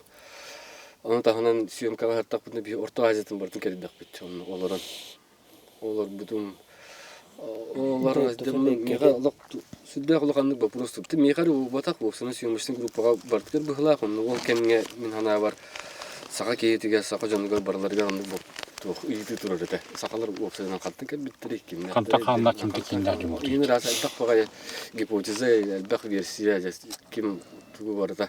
Onun tahınan siyomkaga hartak bunda bir Orta Asya'dan bardım keridak bitti onların. Onlar bütün onlar mega Allah südde kullandık bu prosto. Te mega bu batak bu sana siyomıştın grupaga bardıklar bu hala onu o kemge min hana var. Saka keyitiga saka canlıgar barlarga andık bu. Toh iyiydi durur da. Sakalar oksijen kattın ki bittirik kim. Kanta kanla kim tekinler cumhur. Yine rasa takpaga gipoteze bak versiya kim bu vardı.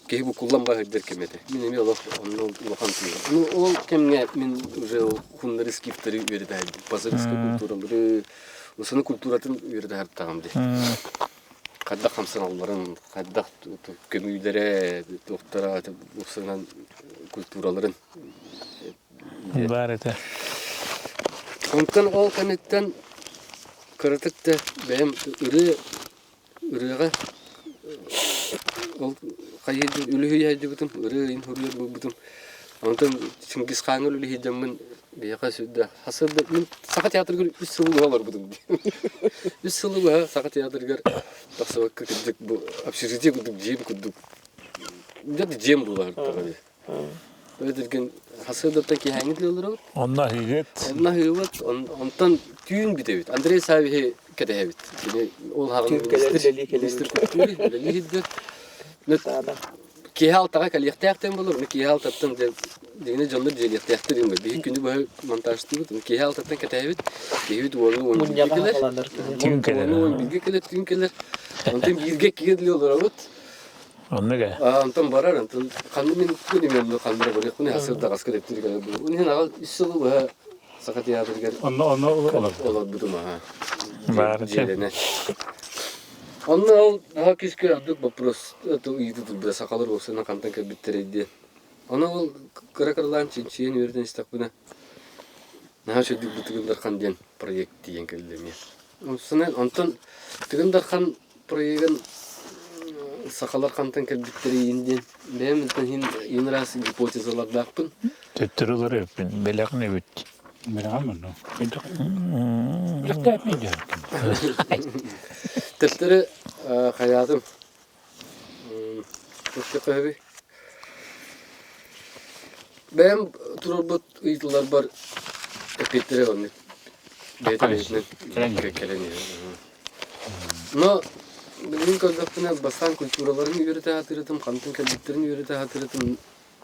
Ki bu kullanma der kemede. Benim yolu onu lokantıyor. Onu o kemge min уже hunları skipteri verdi. Pazarlık kültürleri, usanı kültüratın verdi her tamamdı. Kadda kamsan onların, kadda kömüylere, doktora, usanı kültürlerin. Barete. Ondan o kanetten kırtık da benim ürüye kayıcı ülüğü yaydı bütün ürüğün hürüyor bu bütün. Ondan Çingiz Han'ın ülüğü hicamın bir yaka sürdü. Hasırda ben sakat teatr gör 3 yılı var bütün. 3 yılı var sakat teatr gör. Taksa vakka kıddık bu apşiriciye kıddık cem kıddık. Jadi cem bular tabii. Öyle derken hasırda ki hangi olur o? Onlar hiyet. Onlar hiyet ondan düğün bir devlet. Andrei Savihi kede evet. Yani o hağın minister kültürü lehidde. Ki hal taga kaliyahtahtın bulur. Ki hal tattan dine canlı jeliyahtahtır indir. Bir günü böyle montajlı bu. Ki hal tattan kede evet. Ki evet onu bilgiler. Tüm keler. Ondan bilgi kiyedli olur evet. Anlaga. Ondan barar ondan kanımın günümün kanımı böyle kuni hasırda asker ettirik bu. Onun ağa işsulu ve sakat yadırgar. Onu olur. Olur budum ha. Barete. Ondan daha keşke yaptık вопрос это iyiydi bir sakalar olsa kantan ki bitireydi. Ona karakarlan çinçiyen yerden istak buna. Ne şey dik bütünler kan diyen proje diyen kelime. Ondan tıgınlar kan projenin сақалар қантан кәлбіттері енден. Бәйімізден ең расы гипотезалардақпын. Төттірілер өппін, белеғін өбіт. Берамын, ну. Білікті әпмейді. Тілтері қаядым. Көпте қойбей. Бәйім тұрар бұт ұйтылар бар әпеттері ғанды. Бәйтін кәлені. Но, білген көрдіқтіне бастан культураларын үйреті хатырытым, қантын кәлбеттерін үйреті хатырытым,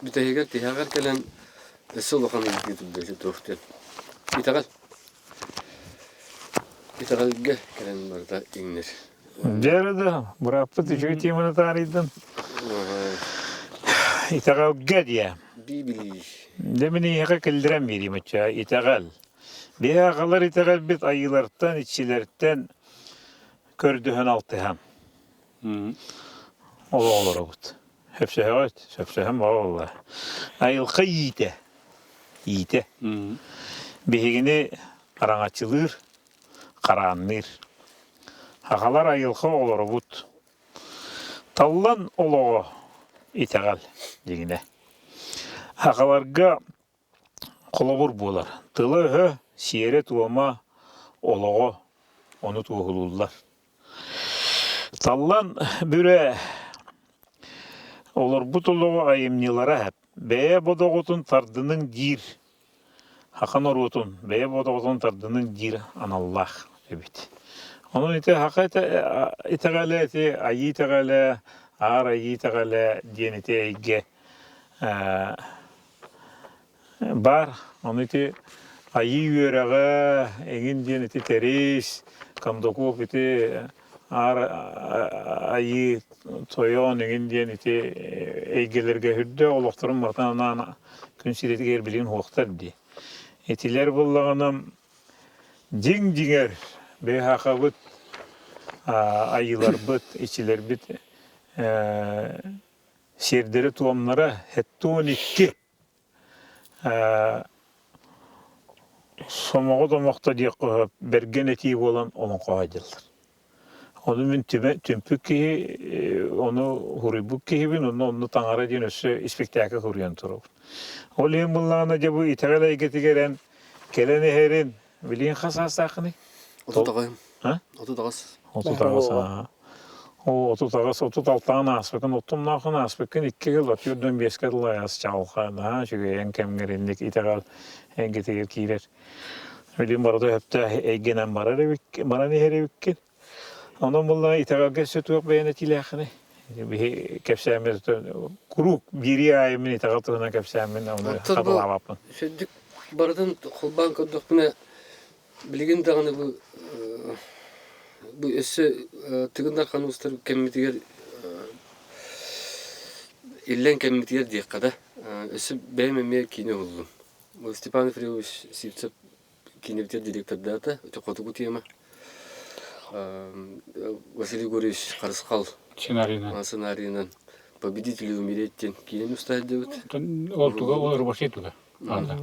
бүтәйгер тейгер кәлен өсі олған үйге тұлдайды тоқтен. Итағалға кәлен барда еңнер. Дәрді, бұраппы түшігі темені таридын. Итағалға дия. Бибили. Демini yağa kildirilen bir yemeçe, itegal. Bir ağalar itegal bit ayılardan, içilerden kördüğün altıhan. Ola olur abut. Hepsi evet, hepsi hem valla. Ayılka yiğite. Yiğite. Bihigini karanatçılır, karanır. Ağalar ayılka olur abut. Tallan oluğu itegal digine. Ağalarga kolabur bolar. Tılı siyere tuğama oluğu onu tuğulurlar. Tallan büre olur bu tuluğu ayımnilara hep. Beye bodoğutun tardının dir. Hakan orutun. Beye bodoğutun tardının dir anallah. Evet. Onun ite haka itegale ite ayı itegale ağır ayı itegale diyen ite ege бар, оны ити айы үйеріға, егін ден ити терес, камдокуп ити айы тойон, егін ден ити әйгелерге хүрді, олықтырын бартан ана күн сиреті кер білген хоқтар ди. Етилер болағынан ден-деңер бей хақа бұд, айылар бұд, ичилер бұд, сердері туамнара хетті 12 Somağu da maqta diye bergen eti olan onun qadildir. Onu min tümpük ki onu huribuk ki bin onu tangara diye nöse spektakl huriyan turur. Olayım bunlarına da bu iteğle getiren keleni herin bilin xasasaqni. Otu tağayım. Ha? Otu tağas. Otu tağasa. O otu tağasa otu taltağına aspekin otum naqına aspekin 2 yıl atıyordun 5 yıl ayas çalqa da çünkü en kemgerinlik iteğal getirir kirer. Öyle barada hepte egenen bana ne herevik. Ondan bunlar iteğalga sütüp beyanetilerini. Bir kepsemiz kuruk biri ayımın iteğaltığına kepsemiz onu hatırlamapın. Şöyle baradan kulban kodukuna bilgin dağını bu ösü tıgınlar kanustar kemmitiger illen kemmitiger diye kada ösü beğenmemeye kine oldum. Bu Stepan Friovic Sivtsep kine biter direktör data öte kodu kutiyama. Vasiliy Gurevich Karskal сценарийнан победитель умереттен кийин устайды өт. Ол туга олар башы туга. Анда.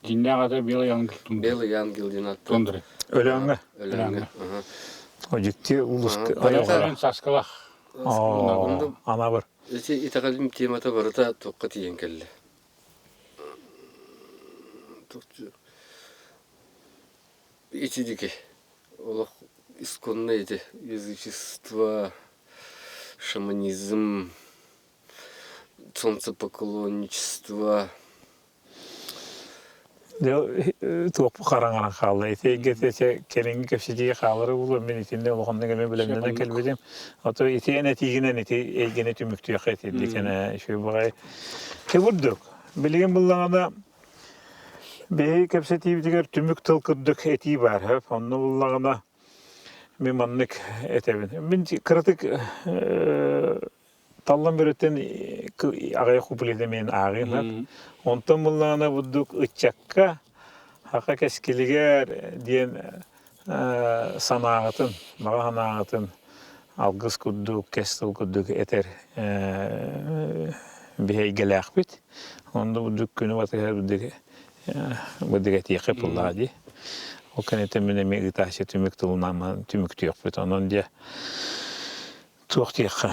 Диннагада белый ангел тунду. Белый ангел ден атты. Тундыры. Ölenme. Өлеңге. O ciddi ulus Баятарын саскалах. Ana bir. Эти итагалим темата барыта токка тиен келли. Ичидики. Олох исконно эти язычество, шаманизм, солнцепоклонничество. Туоп караңана калды. Этегете келинги кепсиге калыры бул мен итинде олгондо мен билемден келбедим. Ото итене тигинен ити эйгене түмүктү якайт дикене şu багай. Кебурдук. Билген буллаганда бей кепсетибдигер түмүк тылкырдык эти бар хеп. Онно буллаганда мен маннык этебин. Мен кыртык таллан береттен агай купуледе мен агын хеп. Ondan bunlarına bulduk ıçakka, haka keskiliger diyen sanatın, sanatın algıs kudduk, kestil kudduk eter bir heygelak bit. Onda bulduk günü vatıklar bulduk eti yapılladı. O kanete müne megitaşı tümük tulunan tümük yok bit. Onun diye Tuğtiqa.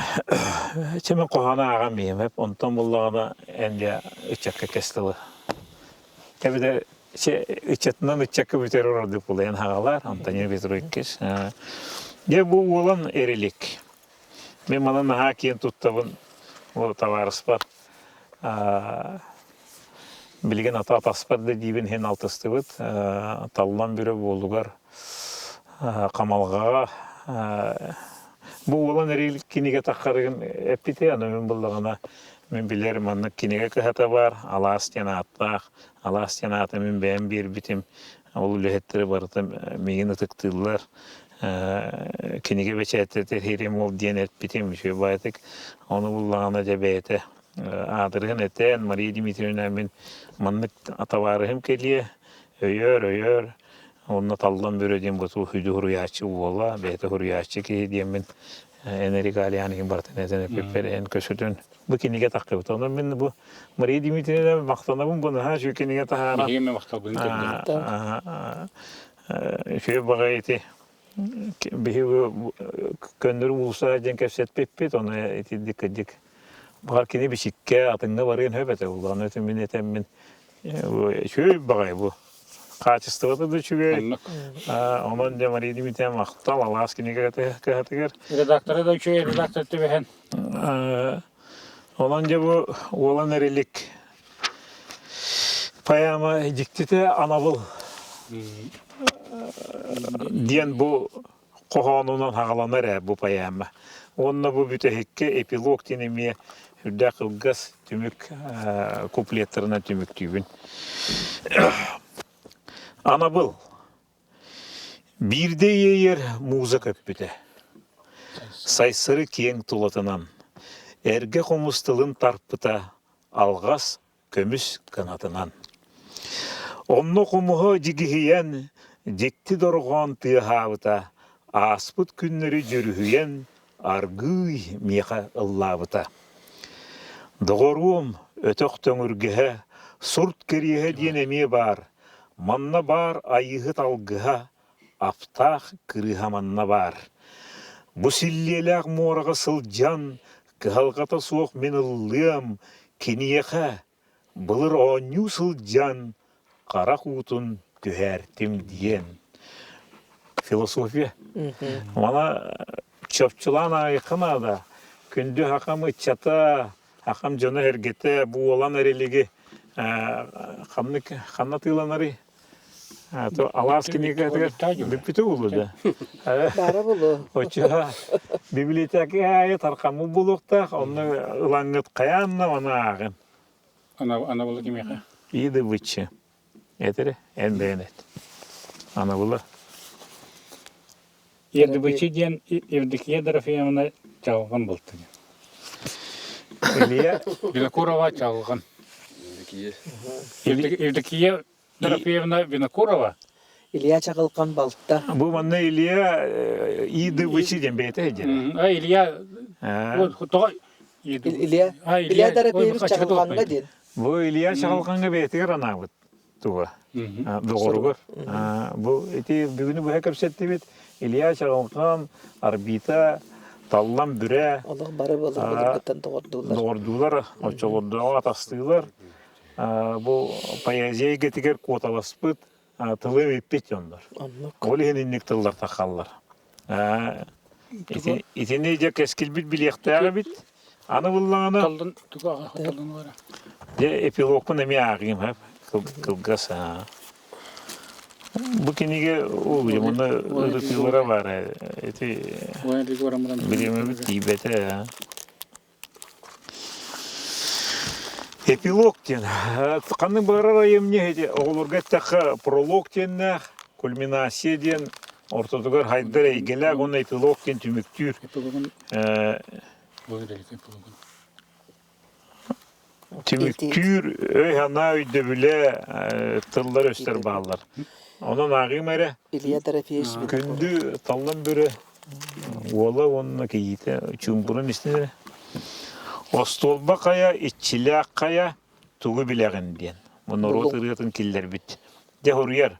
Çemen qohana ağa miyim hep ondan bullağına ende içakka kestili. Tabi de içetinden içakka biter orada bulayan hağalar. Antonio Petrovич. Ya bu olan erilik. Ben bana naha kiyen tuttabın o tavarıs var. Bilgen ata ataspar da dibin hen altıstыбыт. Tallan biri boldugar. Kamalgağa. Bu olan erilik kinige takarıgın epite yani men bullağına men bilerim anna kinige kıhata var. Alastiyana atbaq. Alastiyana atı men ben bir bitim. Olu lehetleri barıta meyini tıktırlar. Kinige beçette hirim ol diyen et bitim şey baytık. Onu bullağına cebeyete. Adırgın eten Maria Dimitrievna men manlık atavarıhım keliye. Öyör. Onunla tallan böyle diyeyim bu hüdü huriyatçı uvala, beyte huriyatçı ki diyeyim ben eneri galiyanikin bartın etene pepper en köşüdün. Bu kinige takıp ondan ben bu Maria Dimitrievna maqtanabım bunu ha şu kinige tahara. Yeme maktal bunu. Şöyle bagayeti. Bir köndür bulsa den kefset pepet ona eti dikkadik. Bakar kini bir şikke atında varın höbete ulan ötüm bin etem ben şöyle bagay bu. Качеството да чугай. Онон да Мария Димитревна мактал аласкини катыгар. Редактора да чуй редактор тебен. Онон да бу olan erilik. Payama diktite anabıl. Diyen bu qohanundan hağalanar bu payama. Onna bu bütehekke epilog dinemiye hüdda kılgas tümük kupletlerine tümük tübün. Anabıl. Bir de yer muzak öpüde. Saysırı keng tulatınan. Erge komustılın tarpıta. Alğas kömüs kanatından. Onno kumuhu jigihiyen. Jekti dorğan tığavıta. Aspıt günleri jürühüyen. Argıy miha ıllavıta. Doğruum ötök töngürgehe. Surt keriye diyen emi var. Manna bar ayıhıt algıha, aftaq kırıha manna bar. Bu silliyelak morağa sılcan, kıhalgata soğuk men ıllıyam, keniyeha, bılır onyu sılcan, kara kutun tühertim diyen. Filosofiya. Mana çöpçülana yakına da, kündü hakamı çata, hakam canı hergete, bu olan ereligi, Xanatıylanları. Alaskini bipiti ulu da. Bara bulu. Oça biblioteki tarqamı buluqta, onu ılangıt qayanna ona ağın. Ana bulu kimi ya? İyi de bıçı. Eteri en beğenet. Ana bulu. Yerdi bıçı diyen evdeki tarafına çalgan buldu. Eliye Vinokurova çalgan. Ki Evdeki tarafına Vinokurova. İliya çakılkan baltta. bu manna Eliye iyi de bıçı diyen beyte hecere. Ay İlya. O to İliya tarafıymış çakılkanına din. Bu Eliye çağılqanğa beyte ranavut. Tuğa. Doğrugur. Bu eti bugünü bu hekapsetti bit. Eliye çağılqan arbita tallan büre. Allah bara bulu. Bulukkatan doğurdular. Doğurdular, açılırdılar, atastıylar. Bu poeziya getiker kotalasıpıt, tılım ipet yonlar. Anlık. Oli heninlik tıllar takallar. İtini de keskil bit bilektağı bit. Anı bullağına Taldan tuğa taldan var. de epilogun emi ağıyım hep. Kılgas. Bu kinige oğlum, onda ırıtılara var. Eti O ne diyor amran. bilimi bit dibete ya. Эпилог ден. Қанның барар айымне оларға тақы пролог деннақ, кульминация ден, ортодығар хайдар әйгеләк, оны эпилог ден түміктүр. Түміктүр өй хана өйді біле тылдар өстер бағалар. Onun ağım әрі, İliya tarafıymış. күнді талдан бөрі, ола онына кейті, чүмбұрын істері. Остолба қая, итчілі қая, туғы біләғін ден. Мұны рот ұрғытын келдер біт. Де хұрияр.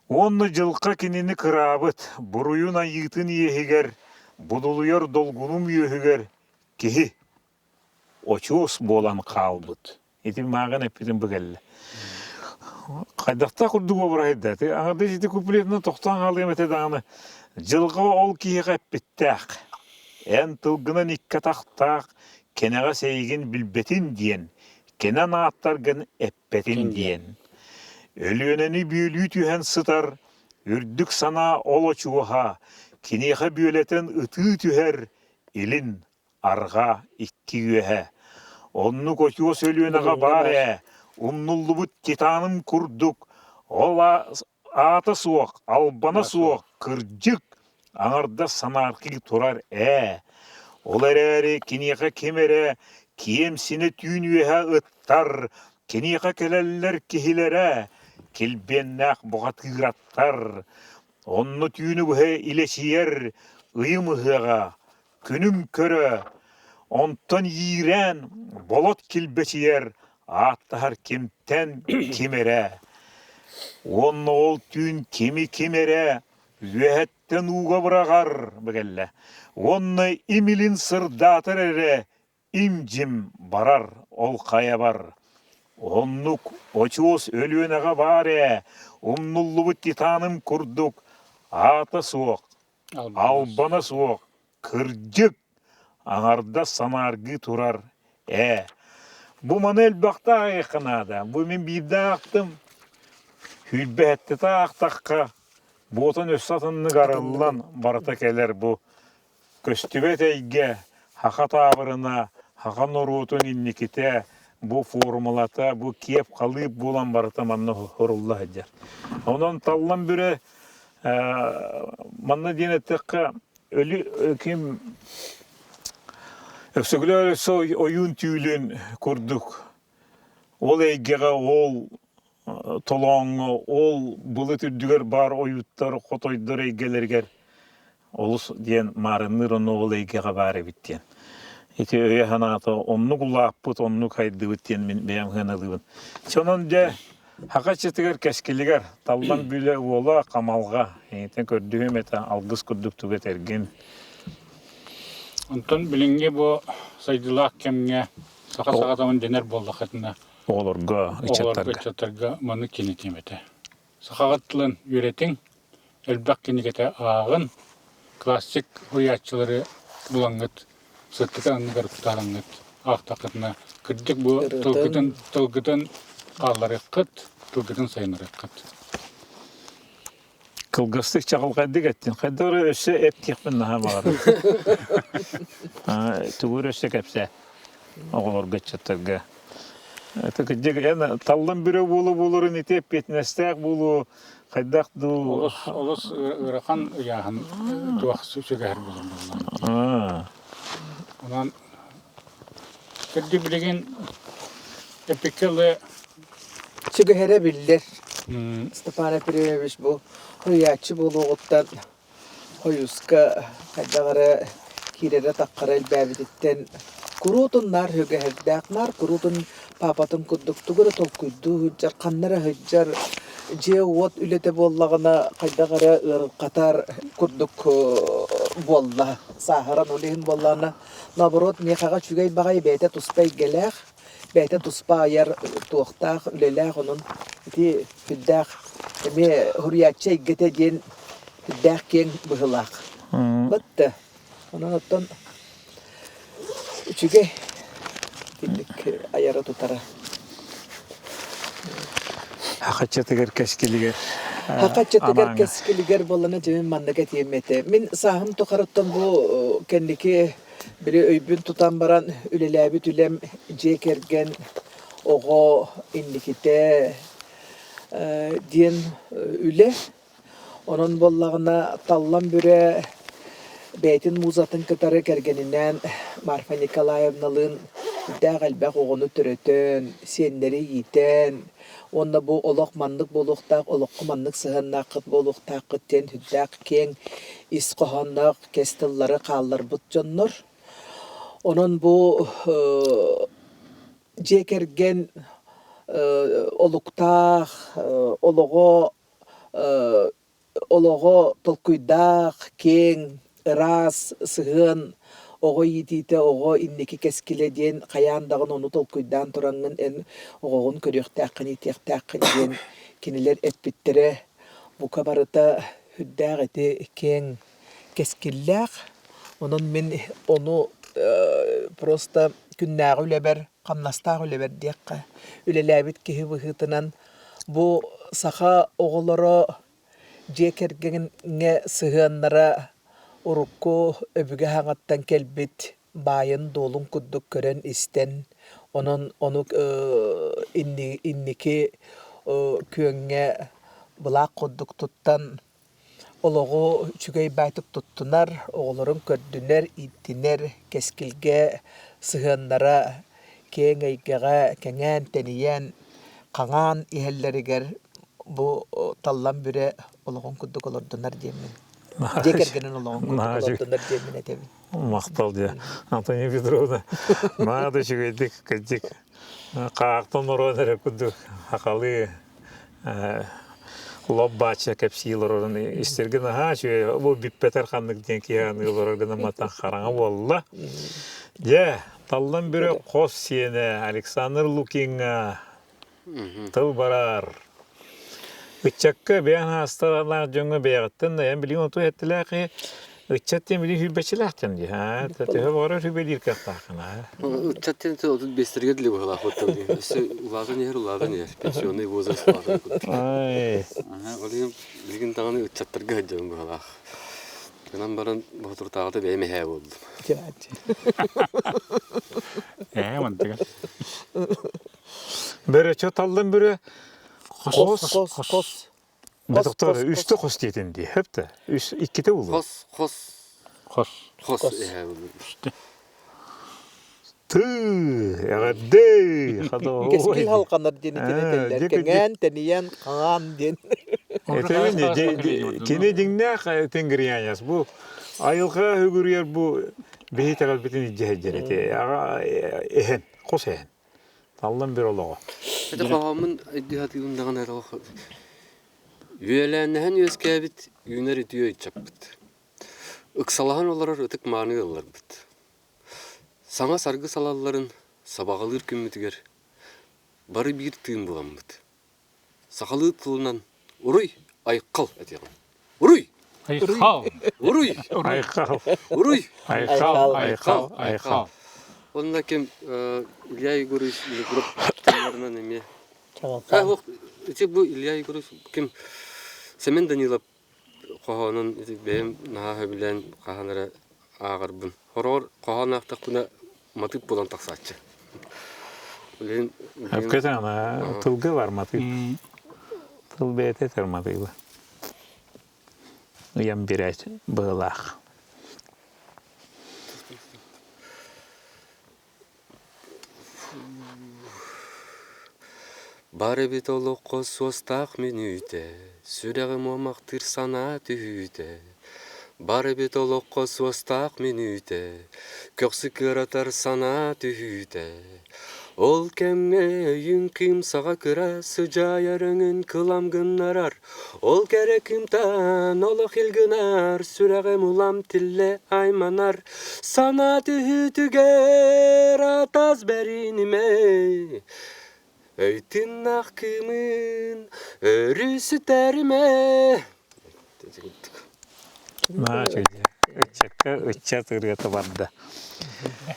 Онны жылқа кенені қырабыт, бұруын айытын ехегер, Buduluyor dolgunum yöhüger kihi oços bolan kalbıt. Etim mağan epitim bugelle. Kaydakta kurduk obraydı. Ağırda jiti kupletinden toxtan alayım ete dağını. Жылғы ол киеға біттәқ. Ән тылғынан икка тақтақ, кенеға сейген білбетін дейін, кенен аттарғын әппетін дейін. Өліөнені бүйілі түйен сытар, үрдік сана ол очуға, кенеға бүйілетін ұты түйер, илін арға икки үйе. Онны көтіос өліөнеға бар ұмнулы бұт титаным күрдік, ол аты суық, албана суық, кыржык, аңарда санарқи турар Ол әрі кенеға кемере, киемсіне түйін үйе ұттар, кенеға келелер кехилері, келбеннақ бұғатығыраттар. Онны түйіні бұхе илесиер, ұйымығыға, күнім көрі, онтан ирен, болот келбесиер, аттағар кемтен кемере. Онны ол түйін кеми кемере, үйәттен уға бұрағар, бігелі. Онны имилин сырдатыр әрі, имжім барар, ол қая бар. Оннук очуос өліөнеға бар умнуллы бұт титаным күрдік, аты суық, албана суық, кыржык, аңарда санарғы тұрар Бұ маны әлбақта айқынады, бұ мен бейді ақтым, Хүлбәтті тақтаққа, бұтын өссатынны қарылан барыта келер бұ. Көстібет әйге, хақа табырына, хақа нұрутын инникіте, бұ формулата, бұ кеп қалып болан барыта манны хорулла әдер. Онан таллан бүрі, манны денеттіққа өлі кем өксігілі өлісі ойын түйілін көрдік. Ол әйгеға ол толоңы, ол бұлы түрдігер бар ойыттар, қотойдар әйгелергер. Олыс ден марыныр оны ол әйгеға бары біттен. Эти өйе ханаты, онны құлаппыт, онны қайды біттен мен бәйім ғанылығын. Сонын де хақачетігер кәскелігер, талдан бүлі ола қамалға, еңтен көрдігім әті алғыз күрдік түгет әрген. Онтон білінге бұ сайдылақ кемге сақа-сақатамын денер болдық әтіне. Оларға, Оларға мұны кенетем әті. Сақағаттылын үйретің, әлбәқ кенекеті ағын, классик ұятшылары бұлаңғыт, сыттық аңығар құтараңғыт, ақтақытына. Күрдік бұ тұлғытын қалары қыт, тұлғытын сайыныры қыт. Кылгыстық чағыл қайдық әттен. Қайдығы өсі әптекпін наға мағады. Түгір өсі кәпсе. Оғыларға чаттарға. Талдан бүрі болырын етеп, бетінестәк болу, қайдақ ду... Олыс ұрақан ұяғын туақ сөгәр болырын. Онан кірді білеген эпикелі... Сөгәре білдер. Степан Епиремович бұл ұятчы болу оғыттан ойысқа қайдағары керері таққары әлбәбідеттен Kurutun höge herdaklar, kurutun papatın kudduktuğuru tolkuydu, hüccar, kanlara hüccar, ot ülete bollağına kaydağara ırqatar kurduk bolla, saharan olehin bollağına. Naborot mekağa çügey bağay beyte tuspay gelək, beyte tuspa ayar tuğtaq, ülelək onun, iti hüddaq, hürriyatçı eggete den hüddaq ken bıhılaq. Battı. Onun ottan Üçüge gittik ayara tutara. Hakatçatıgar keskiliger. Hakatçatıgar keskiliger bolana cemin mannagat yemete. Min sahım tokarıttan bu kendiki biri öybün tutan baran ülelâbi tülem cekergen oğo indikite diyen üle. Onun bollağına tallan büre Beytin muzatın kıtarı kergeninden Marfa Nikolayevnalığın dağılbaq oğunu türeten, senleri yiten, onda bu oloqmanlık boluqtaq, oloqmanlık sıhannaqıt boluqtaqıtten hüddaq ken isqohannaq kestilları qallar butcanlar. Onun bu cekergen oluqtaq, oloğo tolkuydaq ken ырас сыгын ого итите ого иннеки кескиледен каяндагын ону толкуйдан турангын эн огогун көрөктакын итектакын ден кинилер эппиттере бу кабарыта хүддагыты кең кескиллак онон мен ону просто күннагы үлебер камнастагы үлебер диякка үлеләбит киһи быһытынан бу саха оголоро жекергенге сыгыннара урукку өбүгө хаңаттан келбит байын долун куддук көрөн истен онон ону инники күөңге булак куддук туттан ологу чүгөй байтык туттунар оголорун көрдүнер иттинер кескилге сыгыннара кеңейгеге кеңен тениен каңан иһеллеригер бу таллан бүре ологон куддук олордунар диемин. Жекергенен ологон куддук олордунар диемин этебин. Мактал дия. Антония Петровна. Мада чүгөйдик кыдик. Каактан ородер куддук акалы лоббача кепсилорун истерген чү бу биппетер ханнык денки лорогана матан хараңа болла. Же таллан бүре кос сиене Александр Лукинга тыл барар. Үчәккә бәян хасталар җоңга бәягыттан да билген то әттеләки үчәттен билен хүбәчеләктән ди. Тәтә бара хүбәлир кәттәхна. Үчәттен то 35 диле була хатта. Улаган яр, пенсионный возраст бар. Ай. Олим билген таганы үчәттәргә җоң була. Менә баран батыр тагы бәйме һә булды. Мантыга. Бер чаталдан бүре Кос. Доктор, үстө кос дейтин ди. Хепте. Үс икките булду. Хос. Ты, ягадей. Кескил халканар денетелер. Кеңен тениен каңан ден. Этебин кене диңне тенгирияняс бу. Айылга хөгүрер бу бейтер албетин жеһежерете. Ага эхен, кос эхен. Талдан бер олого. Это хавамын идиатыгын даган аралык. Үеләннәһен өскәбит, юнәр итүе ичәпбит. Ыксалахан олар өтек маны алар бит. Саңа саргы салалларын сабагалыр күммитигер. Бары бир тыйын булам бит. Сакалы тылынан уруй айкал этегән. Уруй. Айкал. Уруй. Айкал. Уруй. Айкал. Онда кем Илья Егорович групп тәмәрнә неме. Ах, эти бу Илья Егорович кем Семен Данилов каханын бем наһа белән каханара агырбын. Хорор каханакта куна матып булан таксачы. Билен Hakikaten tılgı var matı. Tıl beyte termatıyla. Uyam biraz bağlak. Бары бит олоққа состақ минуте, сүрәғі момақтыр сана түйте. Бары бит олоққа состақ минуте, көксі кыратар сана түйте. Ол кемме юнким саға кыра, сұжайарыңын кылам гынарар. Ол керекім тан олық елгінар, сүрәғі мулам тилле айманар. Сана түйтігер атаз бәриніме. Öйтін аққымын өрісі тәріме. Үтчә тыргыты барды.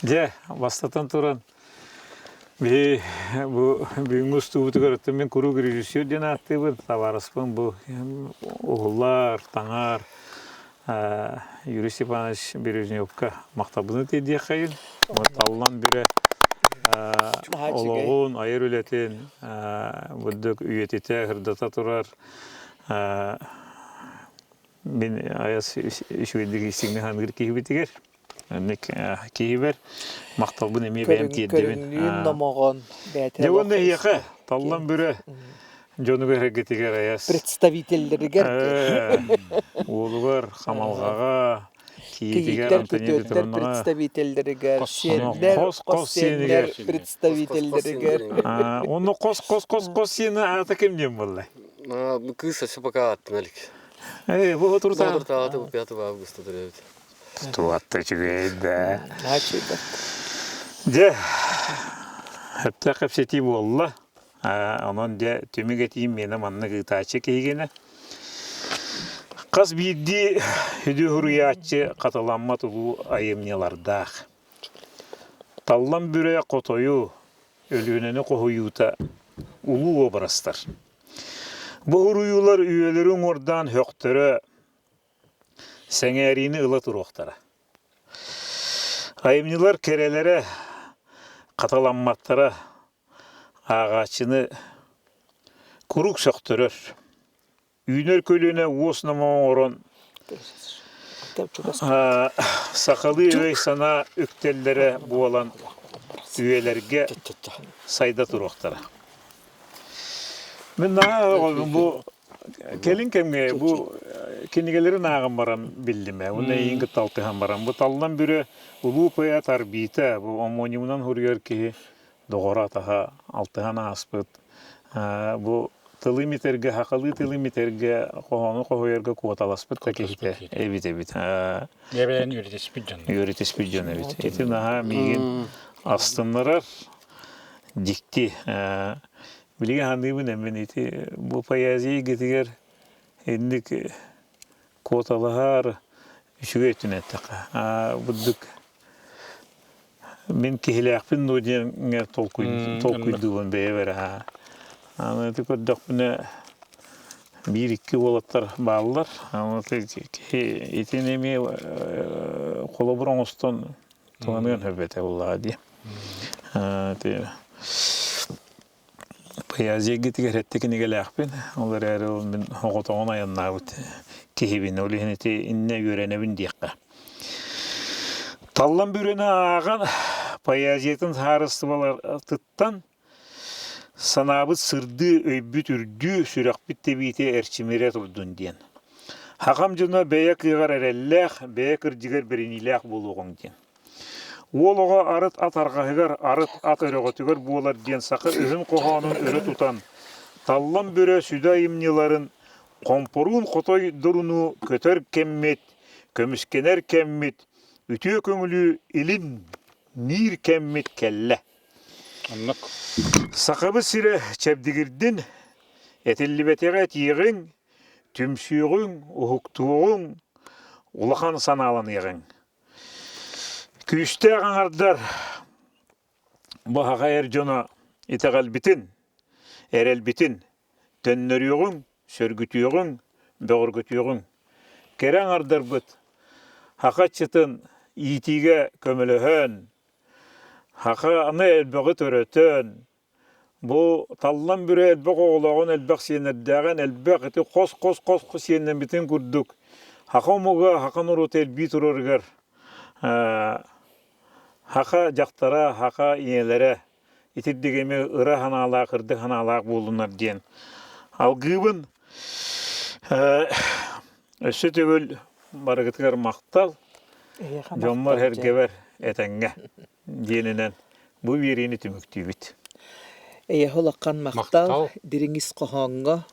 Же, бастатан туран. Бүгінгі ұстуыты көріттім мен көру режиссер ден атты бір таварыспын. Бұл оғылар, таңар, Юрий Степанович Бережневка мақтабыны тедия қайын. Таллан бірі олығын, айыр өлетін, бұддық үйетете, ғырдата тұрар. Мен аяс үшуендегі істігіне хангыр кейбетігер. Кейбер мақталбын әме бәйім теддебін. Көрінлүйін намағын бәтер Жауында еқі, таллан бірі жонуға әрекетігер аяс. представительдерігер. Олығыр, қамалғаға, Кейіктер күтөттер представительдерігер. Сендер, қос сендер представительдерігер. Оны қос сені аты кемден болай? Кыз ашы пока аттын әлік. Бұл отырта. Отырта аты бұл 5 августа тұрады. Туатта чүгейді. Начыда. Де, хәтта қапсети болла. Онан де төмеге тейін мені манны ғытачы кейгені. Қаз бейді үді ғұриятчы қаталамма тұлу айымнелардақ. Таллан бүрі қотойу, өлігінені қоғуюта улу обрастар. Бұл ғұриюлар үйелерін ордан хөқтірі сәңәріні ұлы тұруқтара. Айымнелар керелері қаталамматтара ағачыны күрік сөқтірір. Үйнер көліне осынама орын сақалы өй сана үктелері болан үйелерге сайда тұруқтара. Мен бұл келин кемге бұл кенегелерін ағын барам білдіме. Оны еңгі талтыған барам. Бұл талдан бүрі ұлу пөя тарбиті. Бұл аммониумнан хүргер кейі доғыра таға алтыған аспыт. Бұл тылыметерге, хақалы тылыметерге қоғаны қоғырға қуаталаспыт та кейті. Эбит. Ебелен үйретеспід жан. Үйретеспід жан, эбит. Еті наға мейген астынларар дикти. Білген хандығын әмін еті, бұл паязии кетігер әндік коталығар үшіге өттін әттіға. Бұддық мен кехіліақпін нөден толкүйдуғын бәе бәрі. Әті көрдіқ бұны бір-екі олаттар бағылар. Етен әме қолы бұрын ұстан тұғанығын өбәті олаға де. Паязия гитигер хеттекini gelakpin. Onlar әрі мен оғытауын аянна бұд кехебін. Олығынеті инне үйренебін дейққа. Таллан бүрені аған паязиятын сарысты балар тұттан санабыт сырды өйбіт үрді сүрақпіт тебейте әрчімере тұрдың ден. Хақам жына бәйек иғар әрелләқ, бәйек үрдігер бірініләқ болуғың ден. Ол оға арыт ат арғағығар, арыт ат өріғатығар болар ден сақы үхін қоғанын өрі тұтан. Таллан бүрі сүда имнеларын қомпырун қотой дұруну көтер кәммет, көміскенер кәммет, үтіе көңілі илін нир кәммет кәлі. Аннық. Сақыбы сірі чәбдігірдін, әтілібетеғе тиғың, түмсүйғың, ұхықтуғың, ұлақан саналан еғің. Күшті ағаңардар бұхаға әржона итағал бітін, әрел бітін, төннөріғың, сөргітүйғің, бөғіргітүйғің. Кәрі ағардар бұд, хақатшытын итиге көміліхін, хақа аны әлбіғі төрөтін, бұл таллан бүрі әлбіғ оғылағын әлбіғ сенердіғін, әлбіғ еті қос сенен бітін күрдік. Хақа мұға хақа нұрут әлбі тұрырғыр. Хақа жақтара, хақа иелері, итірдігеме ұра ханалақ, ұрды ханалақ болынар ден. Ал ғыбын, өсі төгіл барығытығар мақтал, жонмар әргевер әтәңге денінен. Бұл верені түмікті біт. Олаққан мақтал, диріңіз қоғанға,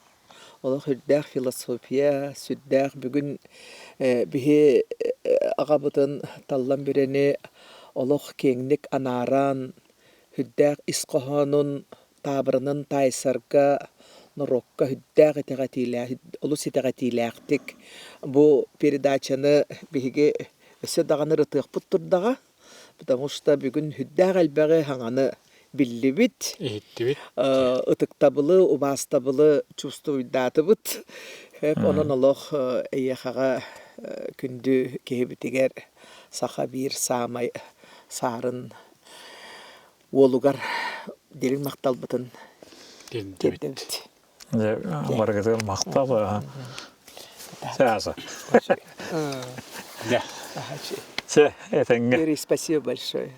олақ үрдәқ философия, сүддәқ бүгін бігі ағабытын таллан бірені олық кеңнік анаран, хүддәқ исқоғанын табырының тайсарға, нұрокка хүддәқ етіғатиләқтік. Бұл передачаны бігі өсі дағаны рытық бұттырдаға, потому что бүгін хүддәқ әлбәғі хаңаны білі біт, ұтықтабылы, убастабылы чувствуйдаты бұт. Оның олық әйеқаға күнді кейбітігер сақа бір самай сарын олугар делин мақтал бұтын дедімді. Барғытығыр мақтал. Сәзі. Да. Әтәңге. Спасибо большое.